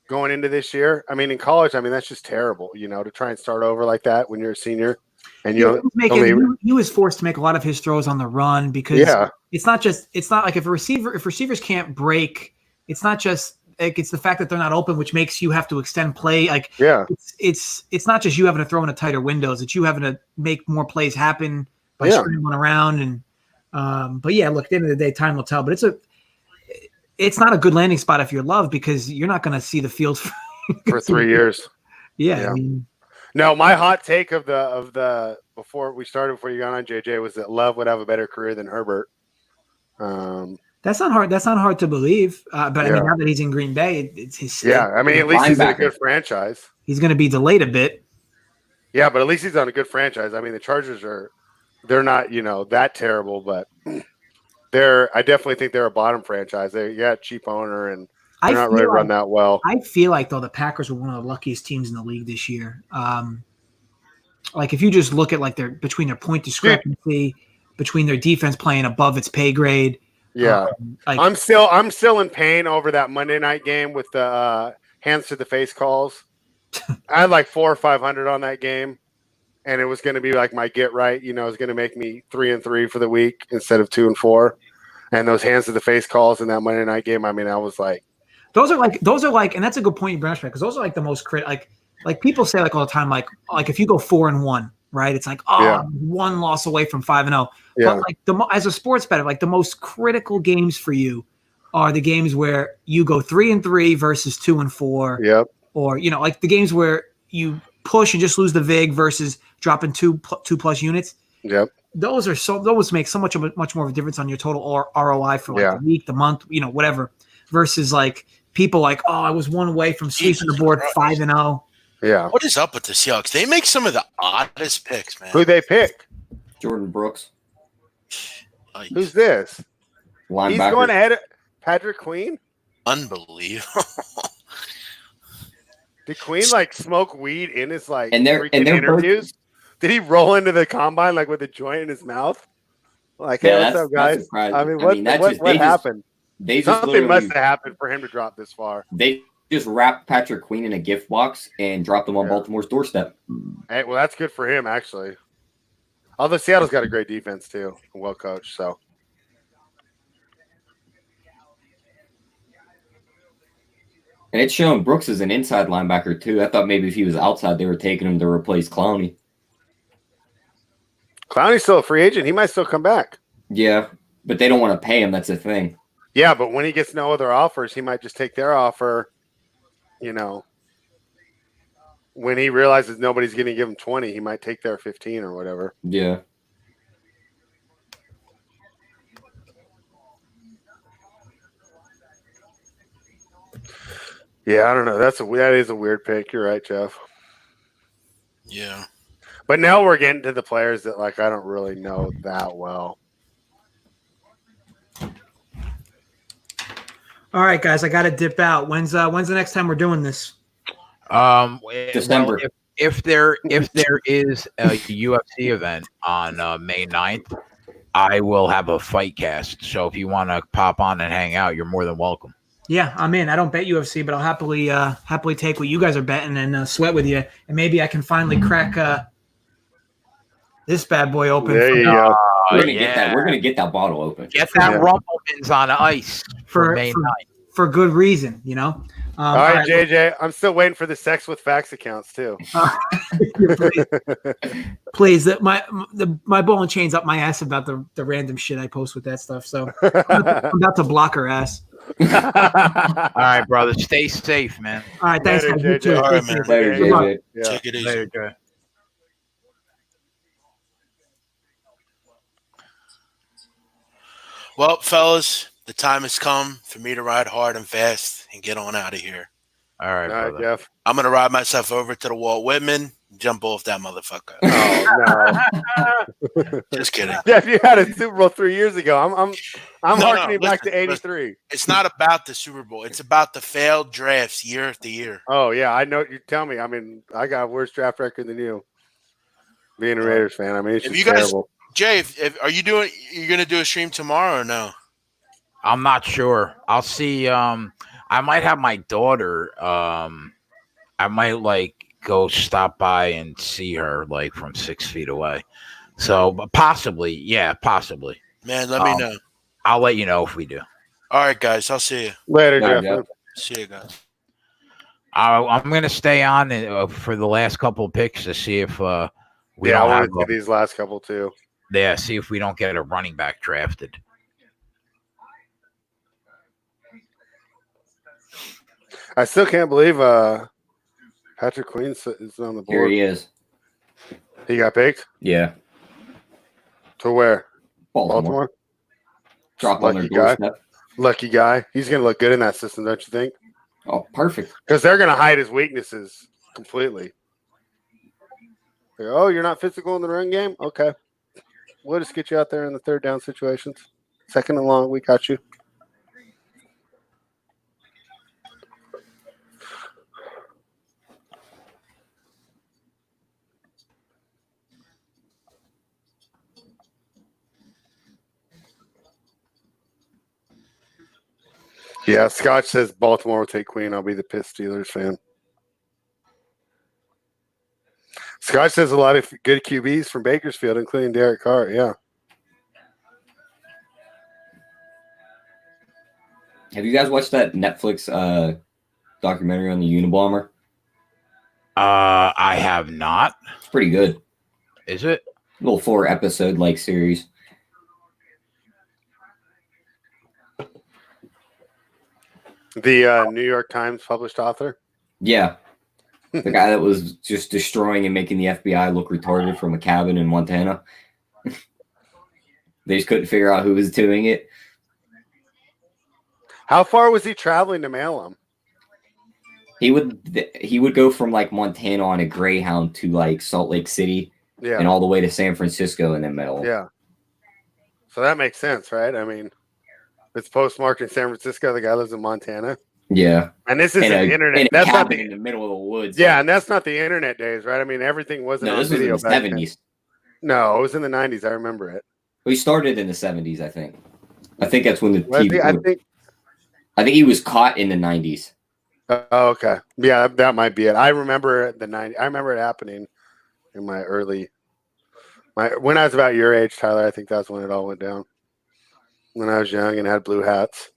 going into this year. I mean, in college, that's just terrible, to try and start over like that when you're a senior. And
he was forced to make a lot of his throws on the run because it's not like if receivers can't break, it's not just like it's the fact that they're not open, which makes you have to extend play. Like, it's not just you having to throw into tighter windows, it's you having to make more plays happen by scrambling around. And but look, at the end of the day, time will tell. But it's not a good landing spot if you're Love because you're not going to see the field
for 3 years.
Yeah. I mean,
no, my hot take of the before you got on, JJ, was that Love would have a better career than Herbert.
That's not hard. That's not hard to believe. But I mean, now that he's in Green Bay, it's his.
Yeah, I mean, at least he's in a good franchise.
He's going to be delayed a bit.
Yeah, but at least he's on a good franchise. I mean, the Chargers they're not that terrible, but I definitely think they're a bottom franchise. They cheap owner and they're not really run that well.
I feel like though the Packers were one of the luckiest teams in the league this year. Like if you just look at between their point discrepancy, between their defense playing above its pay grade.
Yeah, I'm still in pain over that Monday night game with the hands to the face calls. I had like 400 or 500 on that game, and it was going to be like my get right. It was going to make me 3-3 for the week instead of 2-4. And those hands to the face calls in that Monday night game. I mean, I was like,
those are like, and that's a good point you bring up because those are like the most like people say like all the time, like if you go 4-1, right? It's like, one loss away from 5-0.
Yeah.
But like as a sports bettor, like the most critical games for you are the games where you go 3-3 versus 2-4.
Yep.
Or, like the games where you push and just lose the VIG versus dropping two plus units.
Yep.
Those make so much more of a difference on your total ROI for the week, the month, whatever, versus like people like, oh, I was one away from sweeping the board 5-0.
Yeah.
What is up with the Seahawks? They make some of the oddest picks, man.
Who they pick?
Jordan Brooks.
Who's this?
Linebacker.
He's going ahead of Patrick Queen?
Unbelievable.
Did Queen smoke weed in his
interviews?
Did he roll into the combine with a joint in his mouth? Like, hey, what's up, guys? I mean, what happened? Something must have happened for him to drop this far.
They just wrapped Patrick Queen in a gift box and dropped him on Baltimore's doorstep.
Hey, well, that's good for him, actually. Although Seattle's got a great defense too, well coached. So,
and it's showing Brooks as an inside linebacker too. I thought maybe if he was outside, they were taking him to replace Clowney.
Clowney's still a free agent. He might still come back.
Yeah, But they don't want to pay him. That's the thing.
Yeah, but when he gets no other offers, he might just take their offer. When he realizes nobody's going to give him 20, he might take their 15 or whatever.
Yeah.
Yeah, I don't know. That is a weird pick. You're right, Jeff.
Yeah.
But now we're getting to the players that I don't really know that well.
All right, guys, I got to dip out. When's the next time we're doing this?
December.
Well, if there is a UFC event on May 9th, I will have a fight cast. So if you want to pop on and hang out, you're more than welcome.
Yeah, I'm in. I don't bet UFC, but I'll happily take what you guys are betting and sweat with you, and maybe I can finally crack this bad boy open.
There you go.
We're gonna get that. We're gonna get that bottle open.
Get that Rumplemans on ice for May 9th.
For good reason,
All right, JJ. I'm still waiting for the Sex with Facts accounts too.
Please, my ball and chain's up my ass about the random shit I post with that stuff. So I'm about to block her ass.
All right, brother. Stay safe, man.
All right, thanks,
Later,
guys. You
JJ.
too.
All right,
Stay
man.
safe.
Later,
Good luck.
JJ.
Yeah.
Take it easy.
Later, Jay.
Well, fellas, the time has come for me to ride hard and fast and get on out of here.
All right,
All right,
brother.
Jeff.
I'm going to ride myself over to the Walt Whitman, jump off that motherfucker.
Oh
Just kidding.
no, Jeff! You had a Super Bowl 3 years ago. I'm
No,
harkening back to
listen.
'83.
It's not about the Super Bowl. It's about the failed drafts year after year.
Oh yeah, I know. You tell me. I mean, I got a worse draft record than you. Being a Raiders fan, I mean, it's
If
just
you guys-
terrible.
Jay, you're going to do a stream tomorrow or no?
I'm not sure. I'll see. I might have my daughter. I might go stop by and see her from 6 feet away. So possibly, yeah, possibly.
Man, let me know.
I'll let you know if we do.
All right, guys. I'll see you.
Later,
Bye,
Jeff.
Jeff.
See you guys.
I'm gonna stay on for the last couple of picks to see if we
I
don't
want
have
to see these last couple too.
see if we don't get a running back drafted.
I still can't believe Patrick Queen is on the
Here
board.
he is.
He got picked
Yeah.
to where?
Baltimore. Drop on their
Lucky guy.
doorstep.
Lucky guy. He's going to look good in that system, don't you think?
Oh, perfect.
Because they're going to hide his weaknesses completely. Oh, you're not physical in the run game? Okay. We'll just get you out there in the third down situations. Second and long, we got you. Yeah, Scotch says Baltimore will take Queen. I'll be the pissed Steelers fan. Scotch says a lot of good QBs from Bakersfield, including Derek Carr. Yeah.
Have you guys watched that Netflix documentary on the Unabomber?
I have not.
It's pretty good.
Is it?
Little 4-episode series.
The New York Times published author.
Yeah. The guy that was just destroying and making the FBI look retarded from a cabin in Montana. They just couldn't figure out who was doing it.
How far was he traveling to mail them?
He would go from Montana on a Greyhound to Salt Lake City
Yeah.
and all the way to San Francisco and then mail.
Yeah. So that makes sense, right? I mean, it's postmarked in San Francisco. The guy lives in Montana.
Yeah.
And this isn't the internet.
In a
That's not
cabin
the
in the middle of the woods.
Yeah, and that's not the internet days, right? I mean, everything wasn't
No,
on
this was in
video
the
back then.
70s.
No, it was in the 90s. I remember it.
We started in the 70s, I think. I think that's when the
Was
TV.
he?
I think he was caught in the 90s.
Oh, okay. Yeah, that might be it. I remember the 90s. I remember it happening in my when I was about your age, Tyler. I think that's when it all went down. When I was young and had blue hats.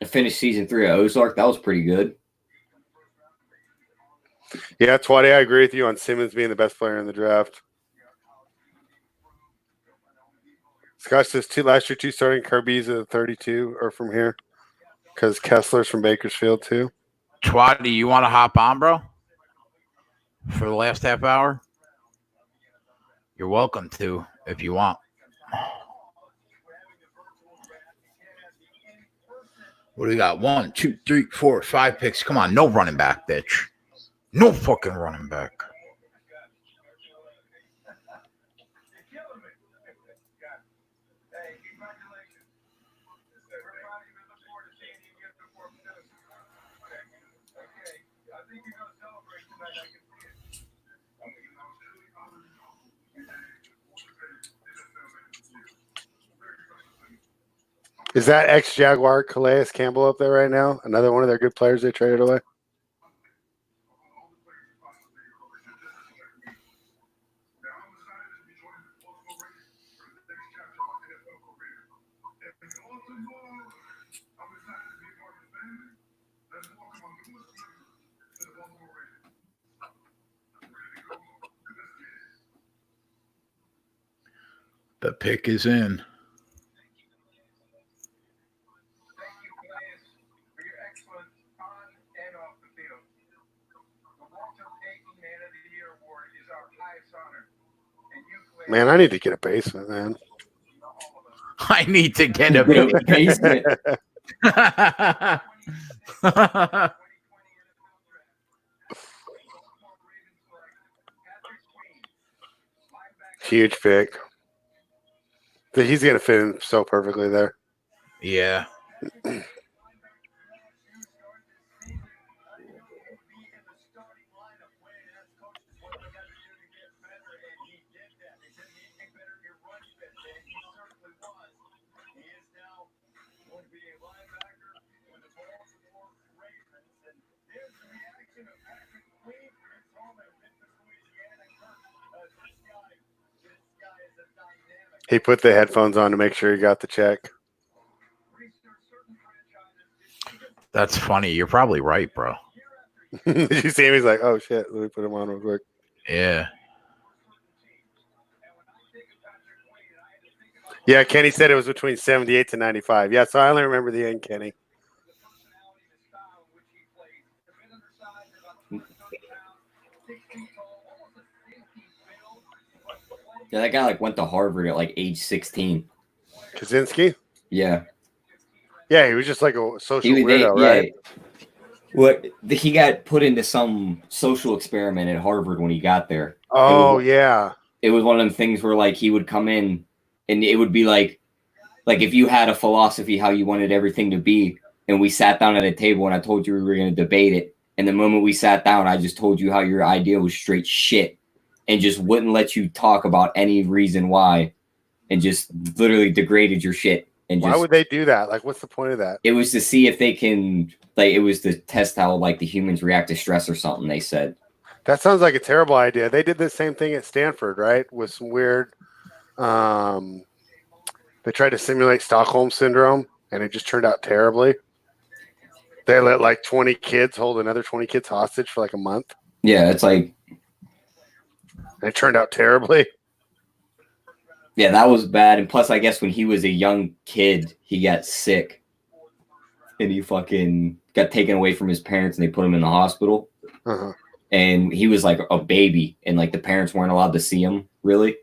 finished season 3 at Ozark. That was pretty good.
Yeah, Twatty, I agree with you on Simmons being the best player in the draft. Scott says last year 2 starting Carbiza at 32 are from here because Kessler's from Bakersfield too.
Twatty, you want to hop on, bro? For the last half hour? You're welcome to if you want. What do we got? 1, 2, 3, 4, 5 picks. Come on, no running back, bitch. No fucking running back.
Is that ex-Jaguar Calais Campbell up there right now? Another one of their good players they traded away?
The pick is in.
Man, I need to get a basement, man.
I need to get a
basement.
Huge pick. He's going to fit in so perfectly there.
Yeah.
He put the headphones on to make sure he got the check.
That's funny. You're probably right, bro.
Did you see him? He's like, oh, shit. Let me put him on real quick.
Yeah.
Yeah, Kenny said it was between 78 to 95. Yeah, so I only remember the end, Kenny.
Yeah, that guy went to Harvard at age 16.
Kaczynski?
Yeah.
Yeah, he was just like a social weirdo, right?
Well, he got put into some social experiment at Harvard when he got there.
Oh, yeah.
It was one of them things where he would come in and it would be like if you had a philosophy how you wanted everything to be, and we sat down at a table and I told you we were going to debate it, and the moment we sat down, I just told you how your idea was straight shit and just wouldn't let you talk about any reason why, and just literally degraded your shit. And
why would they do that? What's the point of that?
It was to see if they can, it was to test how the humans react to stress or something, they said.
That sounds like a terrible idea. They did the same thing at Stanford, right? With some weird, they tried to simulate Stockholm syndrome, and it just turned out terribly. They let 20 kids hold another 20 kids hostage for a month.
Yeah, it's
and it turned out terribly.
Yeah, that was bad. And plus, I guess when he was a young kid, he got sick. And he fucking got taken away from his parents and they put him in the hospital.
Uh-huh.
And he was a baby and the parents weren't allowed to see him, really.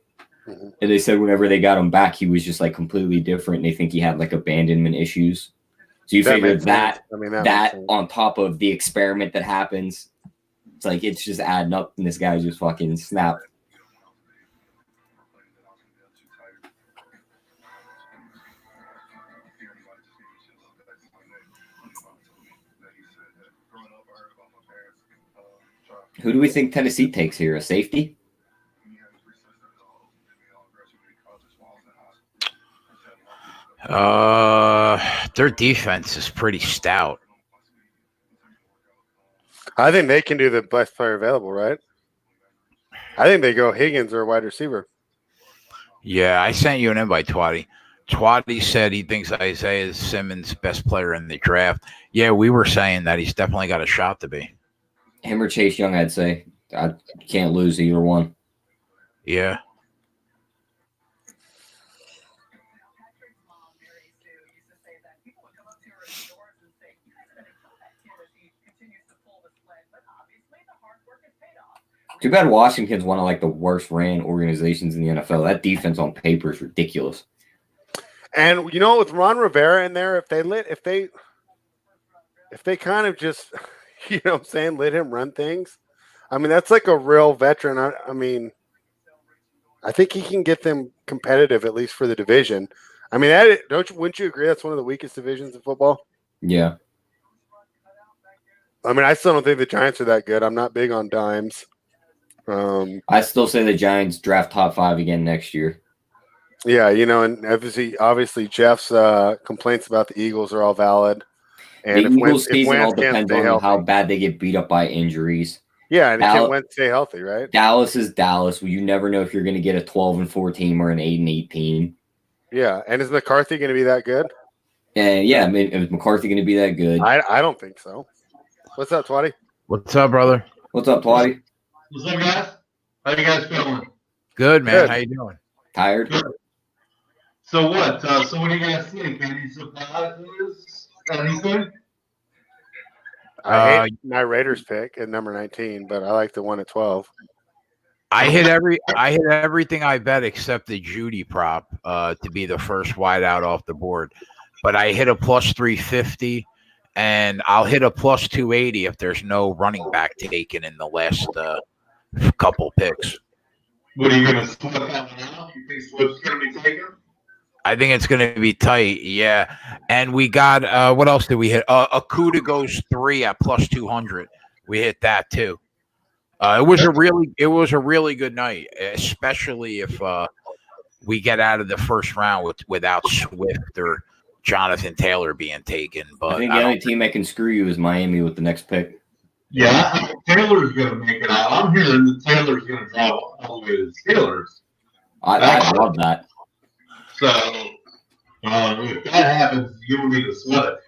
Mm-hmm. And they said whenever they got him back, he was just completely different. And they think he had abandonment issues. So you figure that on top of the experiment that happens, it's it's just adding up and this guy just fucking snapped. Who do we think Tennessee takes here? A safety?
Their defense is pretty stout.
I think they can do the best player available, right? I think they go Higgins or a wide receiver.
Yeah, I sent you an invite, Twatty. Twatty said he thinks Isaiah Simmons best player in the draft. Yeah, we were saying that he's definitely got a shot to be.
Him or Chase Young, I'd say. I can't lose either one.
Yeah.
Too bad Washington's one of like the worst ran organizations in the NFL. That defense on paper is ridiculous.
And with Ron Rivera in there, if they kind of just, what I'm saying, let him run things. I mean, that's like a real veteran. I mean, I think he can get them competitive at least for the division. I mean, wouldn't you agree that's one of the weakest divisions in football?
Yeah.
I mean, I still don't think the Giants are that good. I'm not big on dimes.
I still say the Giants draft top 5 again next year.
Yeah, and obviously Jeff's complaints about the Eagles are all valid. And
the Eagles season all depends on how bad they get beat up by injuries.
Yeah, and can Wentz stay healthy, right?
Dallas is Dallas. Well, you never know if you're going to get a 12-4 team or an 8-8 team.
Yeah, and is McCarthy going to be that good?
And yeah, I mean, is McCarthy going to be that good?
I don't think so. What's up, Twatty?
What's up, brother?
What's up, Twatty?
What's up, guys? How you guys feeling?
Good, man. Good. How you doing?
Tired?
Good. So what? So what do you guys think? Any surprises? Anything?
I hate my Raiders pick at number 19, but I like the one at 12.
I hit everything I bet except the Judy prop to be the first wideout off the board. But I hit a plus 350, and I'll hit a plus 280 if there's no running back taken in the last couple picks.
What are you going to split that one out? You think Swift's going to be taken?
I think it's going to be tight, yeah. And we got what else did we hit? Akuda goes 3 at plus 200. We hit that too. It was a really good night, especially if we get out of the first round without Swift or Jonathan Taylor being taken. But
I think the only team that can screw you is Miami with the next pick.
Yeah, I think Taylor's going to make it out. I'm hearing that Taylor's going to draw all the way to the Steelers.
I love that.
So, if that happens, you will need to sweat it.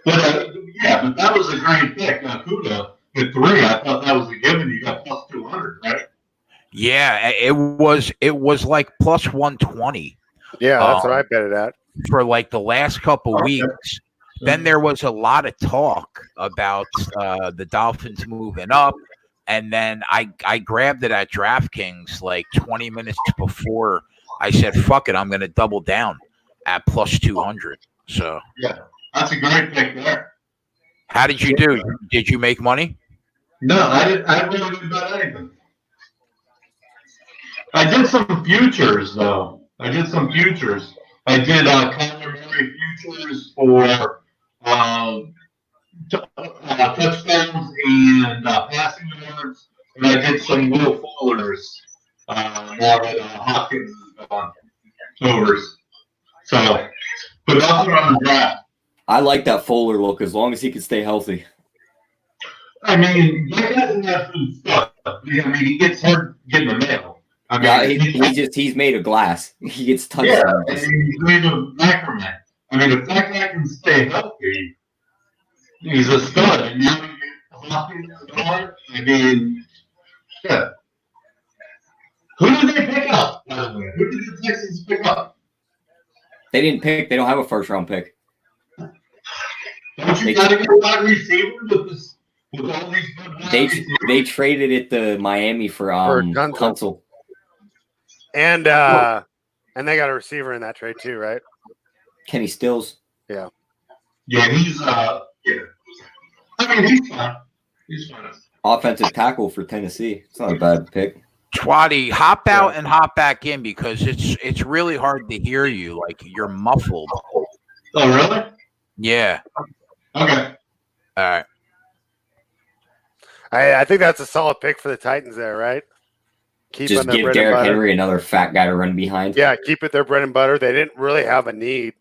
But, but that was a great pick. Kuda at 3, I thought that was a given. You got plus 200, right?
Yeah, it was like plus 120.
Yeah, that's what I bet it at.
For like the last couple weeks. Then there was a lot of talk about the Dolphins moving up. And then I grabbed it at DraftKings like 20 minutes before. I said, fuck it, I'm going to double down at plus 200. So
yeah, that's a great pick there.
How did you do? Did you make money?
No, I didn't. I really didn't bet anything. I did some futures, though. I did Kyler Murray futures for touchdowns and passing yards, and I did some Will Fuller's now that Hopkins is gone overs. So, but nothing on the draft.
I like that Fuller look as long as he can stay healthy.
I mean, he doesn't have some stuff. I mean, he gets hurt getting the mail. I mean,
he's made of glass. He gets touched.
Yeah, I mean, he's made of macrame. I mean, if that guy can stay healthy, he's a stud. And now Hopkins is gone. I mean, yeah. Who did they pick up, by the way? Who did the Texans pick up?
They didn't pick. They don't have a first-round pick.
Don't you got to get a wide receiver with all these good
They traded it to Miami for Tunsil.
And they got a receiver in that trade too, right?
Kenny Stills.
Yeah.
Yeah, he's yeah. I mean, he's fine. He's fine.
Offensive tackle for Tennessee. It's not a bad pick.
Twatty, hop out and hop back in because it's really hard to hear you. Like you're muffled.
Oh, really?
Yeah.
Okay.
All right.
I think that's a solid pick for the Titans there, right?
Just give Derrick Henry another fat guy to run behind.
Yeah, keep it their bread and butter. They didn't really have a need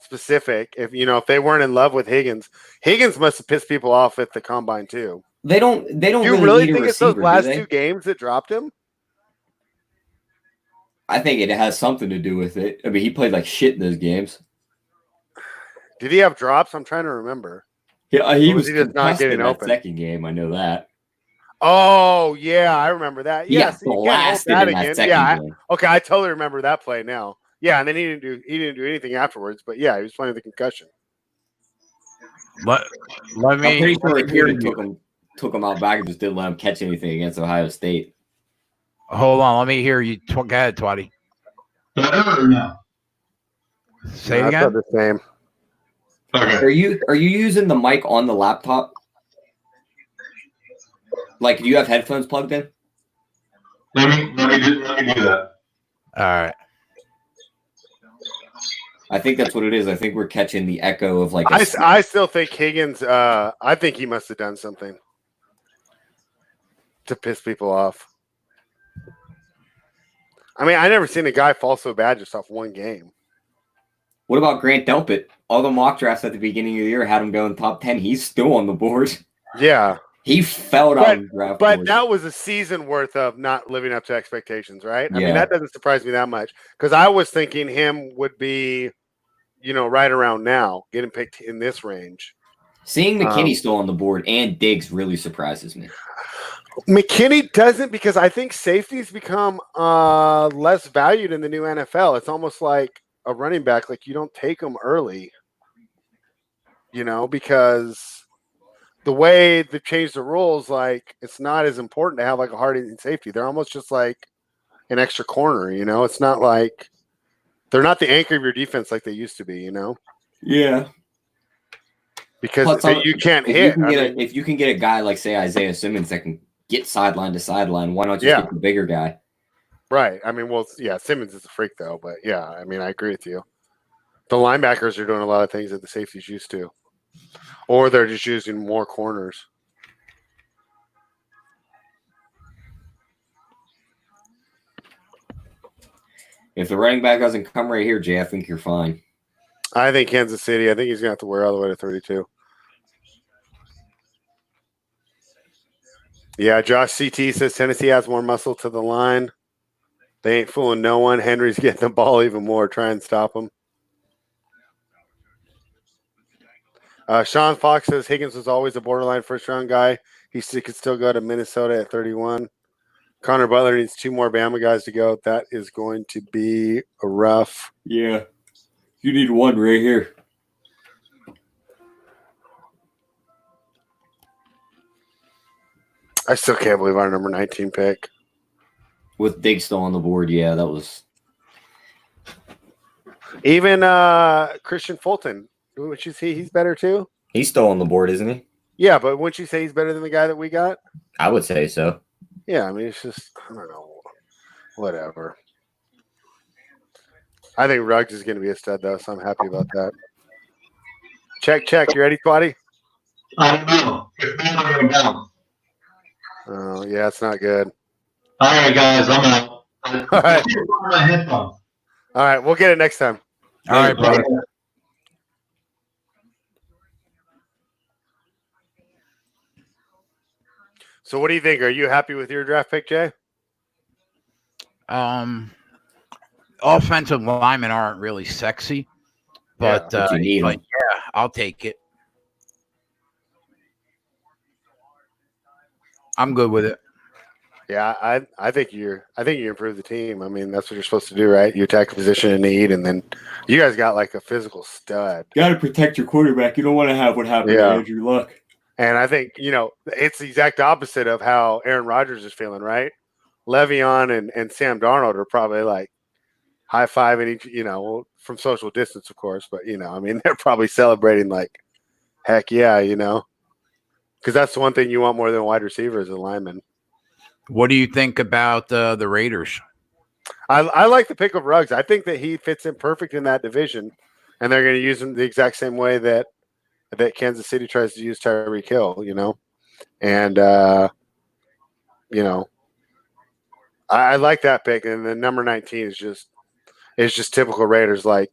specific. If they weren't in love with Higgins must have pissed people off at the combine too.
They don't
Do you really think it's those last 2 games that dropped him?
I think it has something to do with it. I mean, he played like shit in those games.
Did he have drops? I'm trying to remember.
Yeah, he
Or
was
he just not
concussed
getting
in that
open?
second game. I know that.
Oh yeah, I remember that.
He
Yes,
got
you can't hold
blasted
that
in that
again.
second
Yeah,
game.
okay, I totally remember that play now. Yeah, and then he didn't do anything afterwards. But yeah, he was playing with the concussion.
Let
I'm
me.
pretty sure
let me hear
Akuda took him out back and just didn't let him catch anything against Ohio State.
Hold on. Let me hear you. Go ahead, Twatty.
Better or no?
Say it
No, it's not
again.
the same.
Okay.
Are you using the mic on the laptop? Like, do you have headphones plugged in?
Let me do that.
All right.
I think that's what it is. I think we're catching the echo of like.
I still think Higgins. I think he must have done something to piss people off. I mean, I never seen a guy fall so bad just off one game.
What about Grant Delpit? All the mock drafts at the beginning of the year had him going top 10. He's still on the board.
Yeah,
He fell down the draft
but
board.
that was a season worth of not living up to expectations, right? I mean,
Yeah.
that doesn't surprise me that much because I was thinking him would be, right around now, getting picked in this range.
Seeing McKinney still on the board and Diggs really surprises me.
McKinney doesn't because I think safeties become less valued in the new NFL. It's almost like a running back. Like you don't take them early, because the way they've changed the rules, like it's not as important to have like a hard-hitting safety. They're almost just like an extra corner, It's not like they're not the anchor of your defense like they used to be,
Yeah.
Because
Plus,
you can't
if
hit.
If you can get a guy like, say, Isaiah Simmons that can get sideline to sideline, why not just get the bigger guy?
Right. I mean, well, yeah, Simmons is a freak though, but yeah, I mean, I agree with you. The linebackers are doing a lot of things that the safeties used to, or they're just using more corners.
If the running back doesn't come right here, Jay, I think you're fine.
I think Kansas City. I think he's gonna have to wear all the way to 32. Yeah, Josh CT says Tennessee has more muscle to the line. They ain't fooling no one. Henry's getting the ball even more. Try and stop him. Sean Fox says Higgins was always a borderline first-round guy. He could still go to Minnesota at 31. Connor Butler needs 2 more Bama guys to go. That is going to be rough.
Yeah. You need one right here.
I still can't believe our number 19 pick.
With Diggs still on the board, yeah, that was.
Even Christian Fulton, would you say he's better too?
He's still on the board, isn't he?
Yeah, but wouldn't you say he's better than the guy that we got?
I would say so.
Yeah, I mean, it's just, I don't know. Whatever. I think Ruggs is going to be a stud, though, so I'm happy about that. Check. You ready, Twatty?
I don't know. If not, I'm going to bounce.
Oh, yeah, it's not good.
All right, guys, I'm out.
All right.
My headphones.
All right, we'll get it next time.
All right, brother.
So what do you think? Are you happy with your draft pick, Jay?
Offensive linemen aren't really sexy, but yeah, I'll take it. I'm good with it.
Yeah, I think you improve the team. I mean, that's what you're supposed to do, right? You attack a position in need, and then you guys got like a physical stud.
Got to protect your quarterback. You don't want to have what happened to Andrew Luck.
And I think, it's the exact opposite of how Aaron Rodgers is feeling, right? Le'Veon and Sam Darnold are probably like high-fiving each, from social distance, of course. But, I mean, they're probably celebrating like, heck yeah, because that's the one thing you want more than a wide receiver as a lineman.
What do you think about the Raiders?
I like the pick of Ruggs. I think that he fits in perfect in that division, and they're going to use him the exact same way that Kansas City tries to use Tyreek Hill, and I like that pick. And the number 19 is just typical Raiders. Like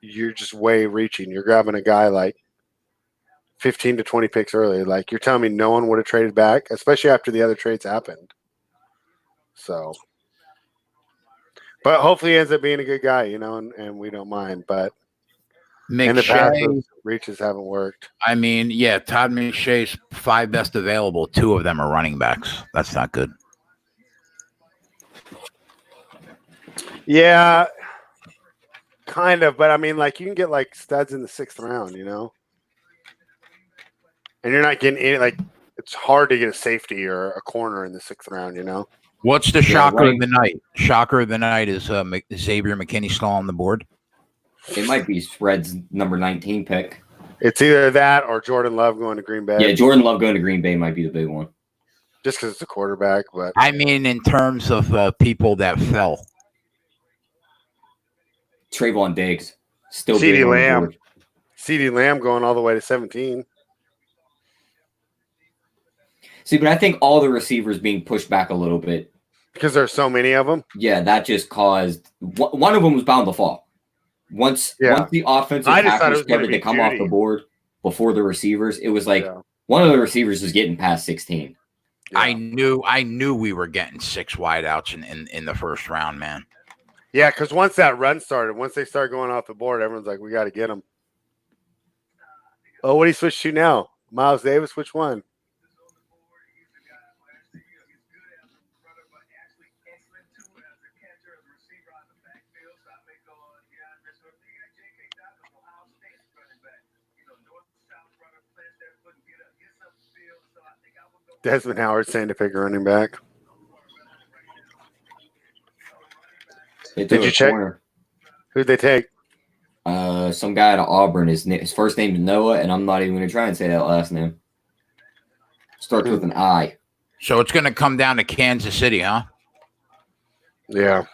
you're just way reaching. You're grabbing a guy like 15 to 20 picks early. Like you're telling me no one would have traded back, especially after the other trades happened. So, But hopefully he ends up being a good guy, and we don't mind. But in the past, those reaches haven't worked.
I mean, yeah, Todd McShay's 5 best available. 2 of them are running backs. That's not good.
Yeah, kind of. But I mean, like you can get like studs in the 6th round, and you're not getting any. Like it's hard to get a safety or a corner in the 6th round,
What's the shocker of the night? Shocker of the night is Xavier McKinney still on the board.
It might be Spread's number 19 pick.
It's either that or Jordan Love going to Green Bay.
Yeah, Jordan Love going to Green Bay might be the big one.
Just because it's a quarterback, but
I mean, in terms of people that fell,
Trayvon Diggs still
CeeDee Lamb. CeeDee Lamb going all the way to 17.
See, but I think all the receivers being pushed back a little bit.
Because there's so many of them?
Yeah, that just caused – one of them was bound to fall. Once the offensive tackles started to come off the board before the receivers, it was like one of the receivers was getting past 16.
Yeah. I knew we were getting 6 wideouts in the first round, man.
Yeah, because once that run started, once they start going off the board, everyone's like, we got to get them. Oh, what do you switch to now? Miles Davis, which one? Desmond Howard saying to pick a running back.
Did you check?
Who'd they take?
Some guy out of Auburn. His first name is Noah, and I'm not even going to try and say that last name. Starts with an I.
So it's going to come down to Kansas City, huh?
Yeah.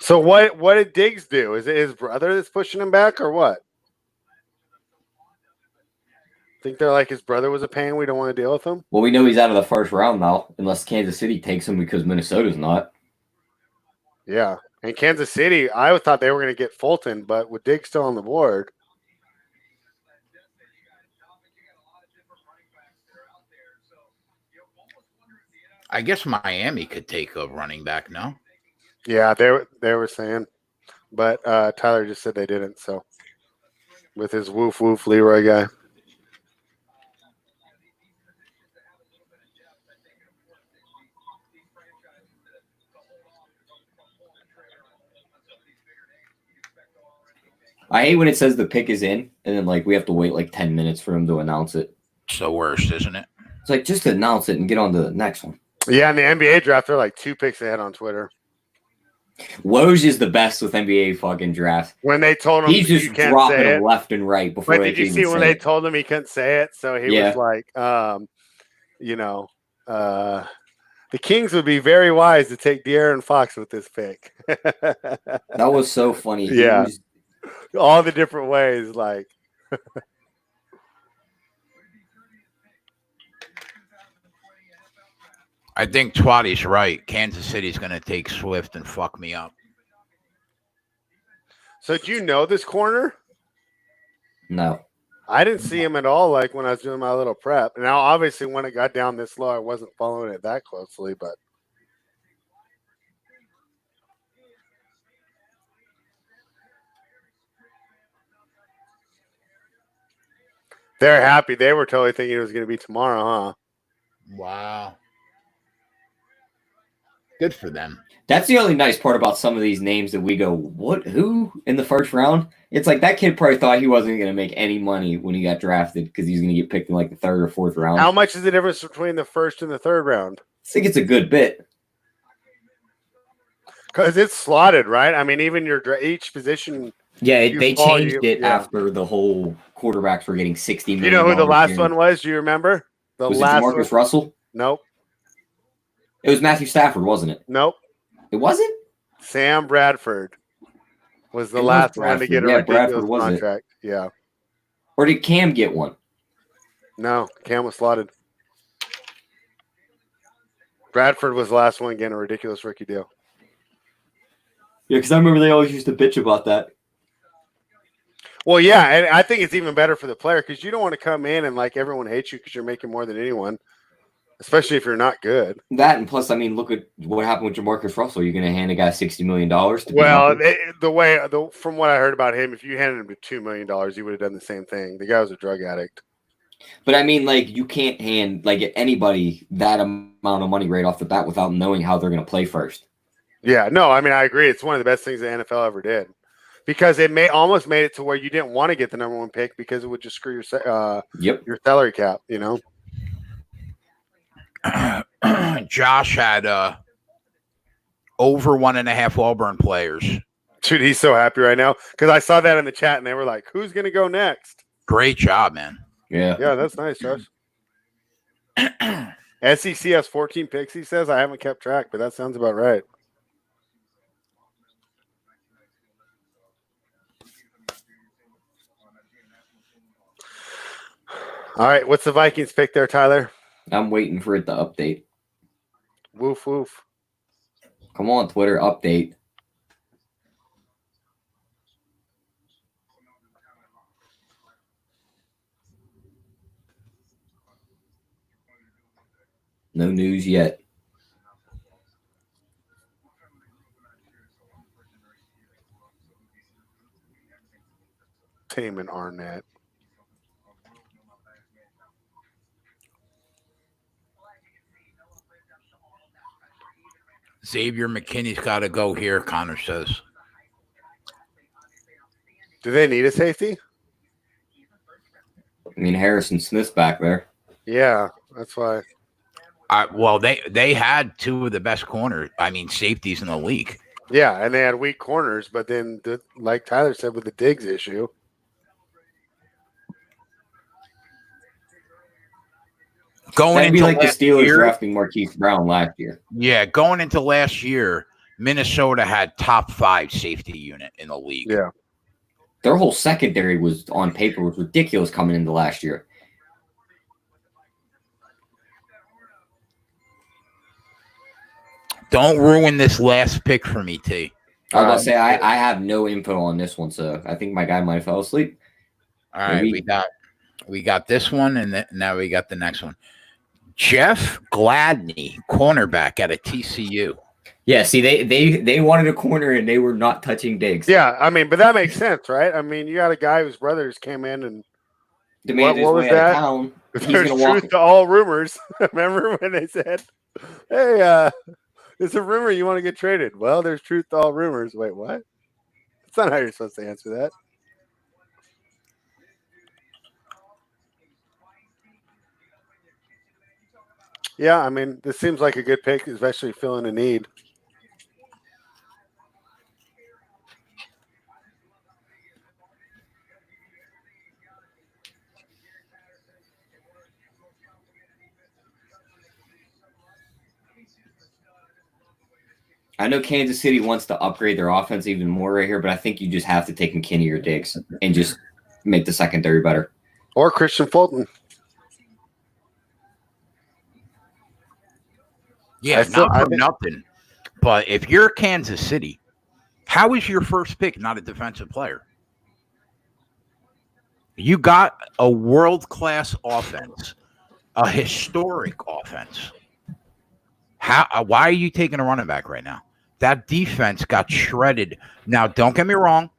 So what did Diggs do? Is it his brother that's pushing him back or what? Think they're like his brother was a pain. We don't want to deal with him.
Well, we know he's out of the first round now, unless Kansas City takes him because Minnesota's not.
Yeah, and Kansas City, I thought they were going to get Fulton, but with Diggs still on the board.
I guess Miami could take a running back, no?
Yeah, they were saying, but Tyler just said they didn't. So with his woof Leroy guy.
I hate when it says the pick is in, and then like we have to wait like 10 minutes for him to announce it.
It's the worst, isn't it?
It's like just announce it and get on to the next one.
Yeah, in the NBA draft, they're like 2 picks ahead on Twitter.
Woj is the best with NBA fucking drafts.
When they told him
he's just dropping them left and right before.
But did you see when they told him he couldn't say it? So he was like, the Kings would be very wise to take De'Aaron Fox with this pick.
That was so funny.
Yeah. All the different ways, like.
I think Twatty's right. Kansas City's going to take Swift and fuck me up.
So do you know this corner?
No.
I didn't see him at all, like, when I was doing my little prep. Now, obviously, when it got down this low, I wasn't following it that closely, but. They're happy. They were totally thinking it was going to be tomorrow, huh?
Wow. Good for them.
That's the only nice part about some of these names that we go, what, who in the first round? It's like that kid probably thought he wasn't going to make any money when he got drafted because he's going to get picked in like the 3rd or 4th round.
How much is the difference between the 1st and the 3rd round?
I think it's a good bit.
Because it's slotted, right? I mean, even each position.
Yeah, they changed it after the whole quarterbacks were getting $60 million.
You know who the last one was? Do you remember?
Was it Marcus Russell?
Nope.
It was Matthew Stafford, wasn't it?
Nope.
It wasn't?
Sam Bradford was the last one to get a ridiculous contract. Yeah.
Or did Cam get one?
No, Cam was slotted. Bradford was the last one getting a ridiculous rookie deal.
Yeah, because I remember they always used to bitch about that.
Well, yeah, and I think it's even better for the player because you don't want to come in and like everyone hates you because you're making more than anyone. especially if you're not good.
That, and plus, I mean, look at what happened with Jamarcus Russell. You're going to hand a guy $60 million to
Well, from what I heard about him, if you handed him $2 million, he would have done the same thing. The guy was a drug addict.
But I mean, like, you can't hand like anybody that amount of money right off the bat without knowing how they're going to play first.
Yeah, no, I mean, I agree. It's one of the best things the NFL ever did, because it almost made it to where you didn't want to get the number one pick because it would just screw your salary cap. You know.
Josh had over 1.5 Auburn players.
Dude, he's so happy right now because I saw that in the chat and they were like, "Who's going to go next?"
Great job, man.
Yeah, that's nice, Josh. SEC has 14 picks. He says I haven't kept track, but that sounds about right. All right, what's the Vikings pick there, Tyler?
I'm waiting for it to update.
Woof woof.
Come on, Twitter, update. No news yet.
Taman Arnett.
Xavier McKinney's got to go here, Connor says.
Do they need a safety?
I mean, Harrison Smith's back there.
Yeah, that's why.
Well, they had two of the best safeties in the league.
Yeah, and they had weak corners, but then, like Tyler said, with the Diggs issue.
That'd be like the Steelers drafting Marquise Brown last year.
Yeah, going into last year, Minnesota had top 5 safety unit in the league.
Yeah.
Their whole secondary was on paper was ridiculous coming into last year.
Don't ruin this last pick for me, T.
I was about to say I have no info on this one, so I think my guy might have fell asleep.
All right, we got this one, and now we got the next one. Jeff Gladney, cornerback out of TCU.
Yeah, see, they wanted a corner, and they were not touching Diggs.
Yeah, I mean, but that makes sense, right? I mean, you got a guy whose brothers came in and
demanded
what was
his way out of
that?
town.
There's truth to all rumors. Remember when they said, "Hey, it's a rumor you want to get traded"? Well, there's truth to all rumors. Wait, what? That's not how you're supposed to answer that. Yeah, I mean, this seems like a good pick, especially filling a need.
I know Kansas City wants to upgrade their offense even more right here, but I think you just have to take McKinney or Diggs and just make the secondary better.
Or Christian Fulton.
Yeah, not for nothing. But if you're Kansas City, how is your first pick not a defensive player? You got a world-class offense, a historic offense. Why are you taking a running back right now? That defense got shredded. Now, don't get me wrong.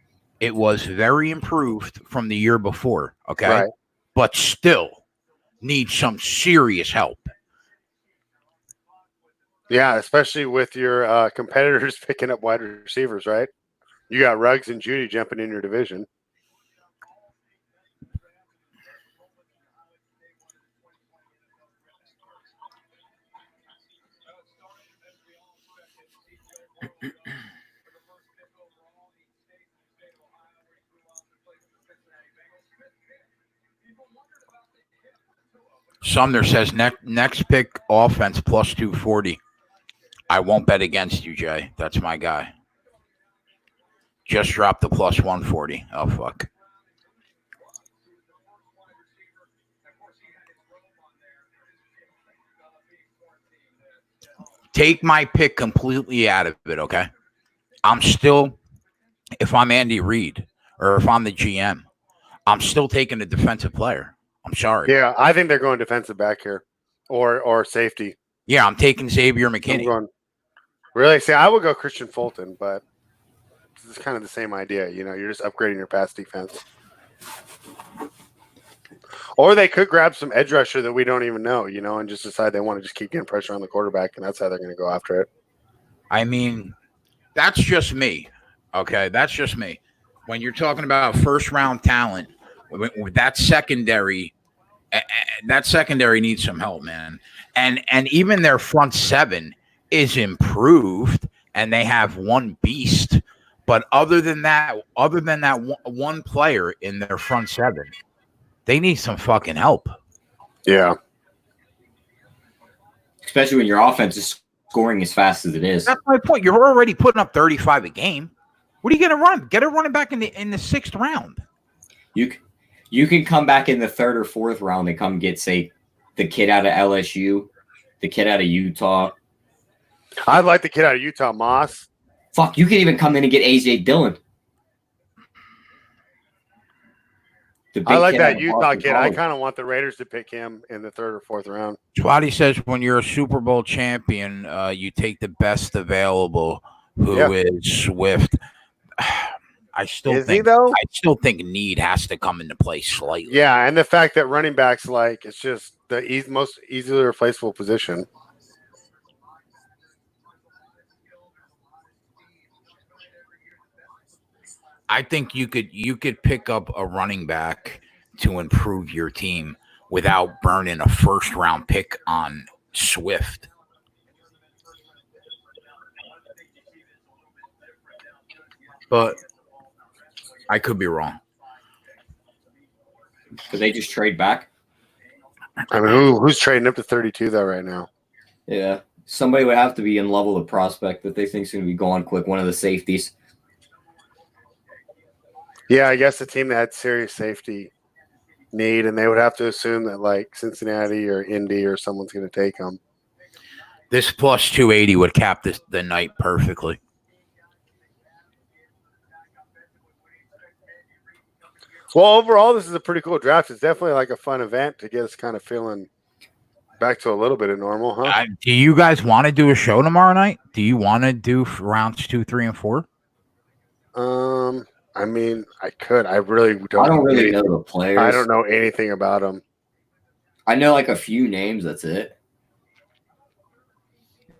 It was very improved from the year before, okay?
Right.
But still needs some serious help.
Yeah, especially with your competitors picking up wide receivers, right? You got Ruggs and Judy jumping in your division.
Sumner says next pick offense plus 240. I won't bet against you, Jay. That's my guy. Just dropped the plus 140. Oh, fuck. Take my pick completely out of it, okay? I'm still, if I'm Andy Reid or if I'm the GM, I'm still taking a defensive player. I'm sorry.
Yeah, I think they're going defensive back here. or safety.
Yeah, I'm taking Xavier
I'm
McKinney.
going, really? See, I would go Christian Fulton, but it's kind of the same idea. You're just upgrading your pass defense. Or they could grab some edge rusher that we don't even know, and just decide they want to just keep getting pressure on the quarterback, and that's how they're going to go after it.
I mean, that's just me. Okay, that's just me. When you're talking about first-round talent, with that secondary needs some help, man. And even their front seven is improved, and they have one beast. But other than that one player in their front seven, they need some fucking help.
Yeah.
Especially when your offense is scoring as fast as it is.
That's my point. You're already putting up 35 a game. What are you going to run? Get a running back in the sixth round.
You can come back in the third or fourth round and come get, say, the kid out of LSU, the kid out of Utah.
I'd like the kid out of Utah, Moss.
Fuck, you can even come in and get AJ Dillon.
I like that Utah kid. I kind of want the Raiders to pick him in the third or fourth round.
Swati says when you're a Super Bowl champion, you take the best available, who is Swift. I still think need has to come into play slightly.
Yeah, and the fact that running backs, it's just the most easily replaceable position.
I think you could pick up a running back to improve your team without burning a first round pick on Swift. But I could be wrong.
Could they just trade back?
I mean, who's trading up to 32 though right now?
Yeah, somebody would have to be in level of prospect that they think is going to be gone quick. One of the safeties.
Yeah, I guess the team that had serious safety need, and they would have to assume that Cincinnati or Indy or someone's going to take them.
This plus 280 would cap the night perfectly.
Well, overall, this is a pretty cool draft. It's definitely a fun event to get us kind of feeling back to a little bit of normal, huh?
Do you guys want to do a show tomorrow night? Do you want to do rounds 2, 3, and 4?
I mean, I could. I really don't.
I don't really know the players.
I don't know anything about them.
I know a few names. That's it.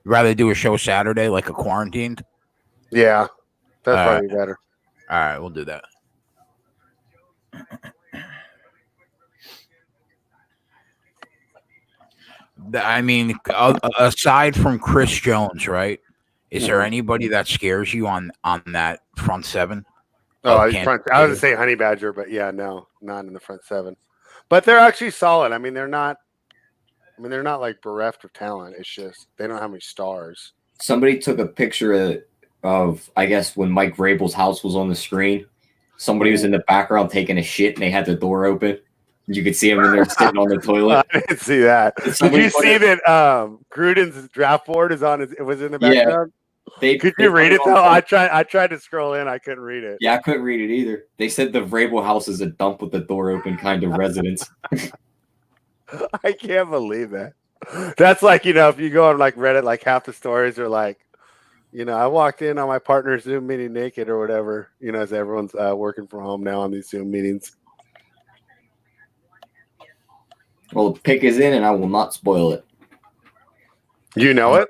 Rather do a show Saturday, like a quarantined?
Yeah, that's probably better.
All right, we'll do that. I mean, aside from Chris Jones, right? Is there anybody that scares you on that front seven?
I was going to say Honey Badger, but yeah, no, not in the front seven. But they're actually solid. I mean, they're not bereft of talent. It's just they don't have any stars.
Somebody took a picture of I guess when Mike Vrabel's house was on the screen. Somebody was in the background taking a shit, and they had the door open. You could see him in there sitting on the toilet.
I didn't see that. Did you see that Gruden's draft board was in the background?
Yeah.
Could you read it though? I tried to scroll in. I couldn't read it.
Yeah, I couldn't read it either. They said the Vrabel house is a dump with the door open kind of residence.
I can't believe that. That's if you go on Reddit, half the stories are I walked in on my partner's Zoom meeting naked or whatever, as everyone's working from home now on these Zoom meetings.
Well, the pick is in, and I will not spoil it.
You know it?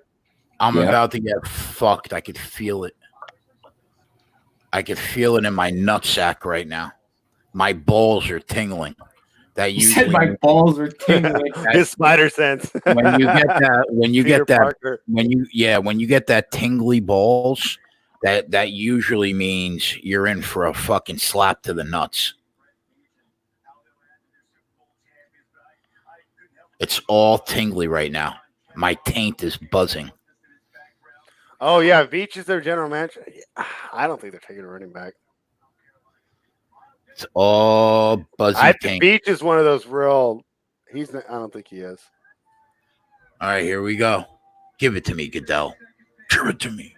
I'm about to get fucked. I could feel it. I could feel it in my nutsack right now. My balls are tingling. That
you said my balls are tingling.
His spider sense.
When you get that tingly balls, that usually means you're in for a fucking slap to the nuts. It's all tingly right now. My taint is buzzing.
Oh yeah, Veach is their general manager. I don't think they're taking a running back.
It's all buzzy.
I think Veach is one of those real. I don't think he is.
All right, here we go. Give it to me, Goodell. Give it to me.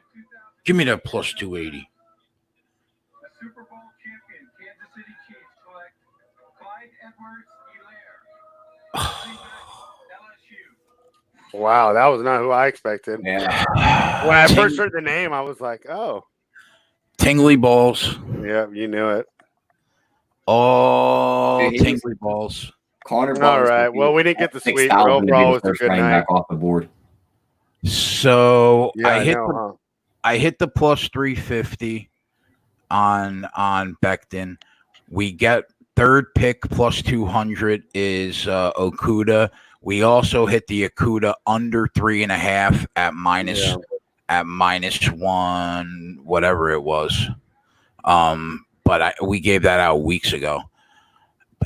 Give me that plus 280. Super Bowl champion Kansas City Chiefs select Clyde Edwards-Helaire.
Wow, that was not who I expected.
Yeah.
When I first heard the name, I was like, "Oh,
Tingly balls.
yeah, you knew it."
Oh,
Dude, he was-
tingly balls.
Connor
All
Butler's
right. Well, we didn't get the sweep, but
6,000 to be
overall,
the
it was a
first
good
running
night.
back off the board.
So
Yeah,
I
I
hit
know,
the
huh?
I hit the plus 350 on Becton. We get third pick plus 200 is Okuda. We also hit the Okuda under 3.5 at -1, whatever it was. But we gave that out weeks ago.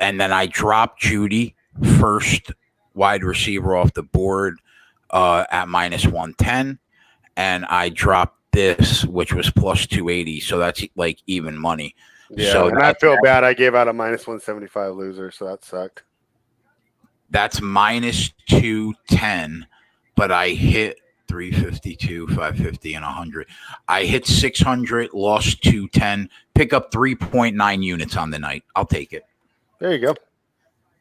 And then I dropped Judy, first wide receiver off the board, at -110. And I dropped this, which was plus 280. So that's like even money.
Yeah,
So
and I feel bad. I gave out a -175 loser, so that sucked.
That's -210, but I hit 352, 550, and 100. I hit 600, lost 210, pick up 3.9 units on the night. I'll take it.
There you go.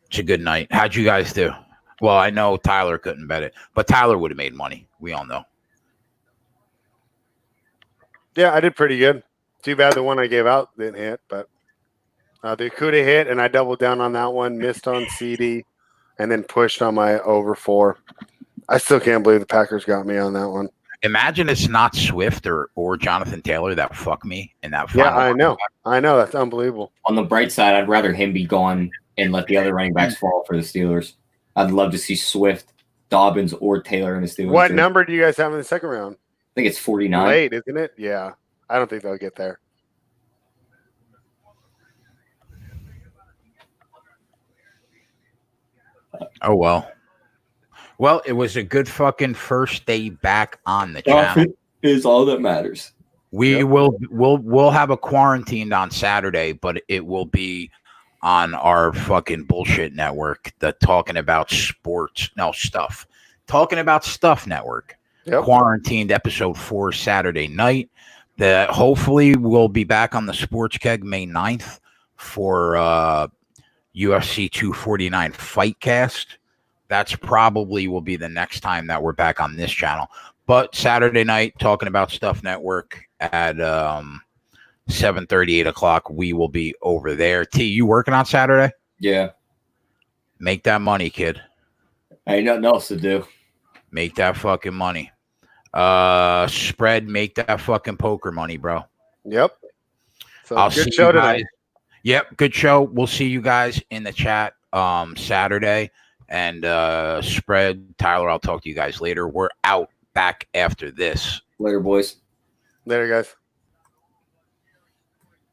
It's a good night. How'd you guys do? Well, I know Tyler couldn't bet it, but Tyler would have made money. We all know.
Yeah, I did pretty good. Too bad the one I gave out didn't hit, but the Okuda hit, and I doubled down on that one, missed on CD, and then pushed on my over 4. I still can't believe the Packers got me on that one.
Imagine it's not Swift or Jonathan Taylor that fucked me in that final.
Yeah, I know. I know. That's unbelievable.
On the bright side, I'd rather him be gone and let the other running backs fall for the Steelers. I'd love to see Swift, Dobbins, or Taylor in the Steelers.
What number do you guys have in the second round?
I think it's 49.
Late, isn't it? Yeah. I don't think they'll get there.
Oh, well. Well, it was a good fucking first day back on the channel.
Profit is all that matters.
We'll have a quarantined on Saturday, but it will be on our fucking bullshit network, the Talking About Stuff network.
Yep.
Quarantined episode 4 Saturday night. That hopefully we'll be back on the Sports Keg May 9th for UFC 249 Fightcast. That's probably will be the next time that we're back on this channel. But Saturday night, Talking About Stuff Network at 7:30, 8 o'clock, we will be over there. T, you working on Saturday?
Yeah.
Make that money, kid.
Ain't nothing else to do.
Make that fucking money. Spread, make that fucking poker money, bro.
Yep. So
I'll
good
see
show
you
tonight.
guys. Yep, good show. We'll see you guys in the chat Saturday. And Spread, Tyler, I'll talk to you guys later. We're out back after this.
Later, boys.
Later, guys.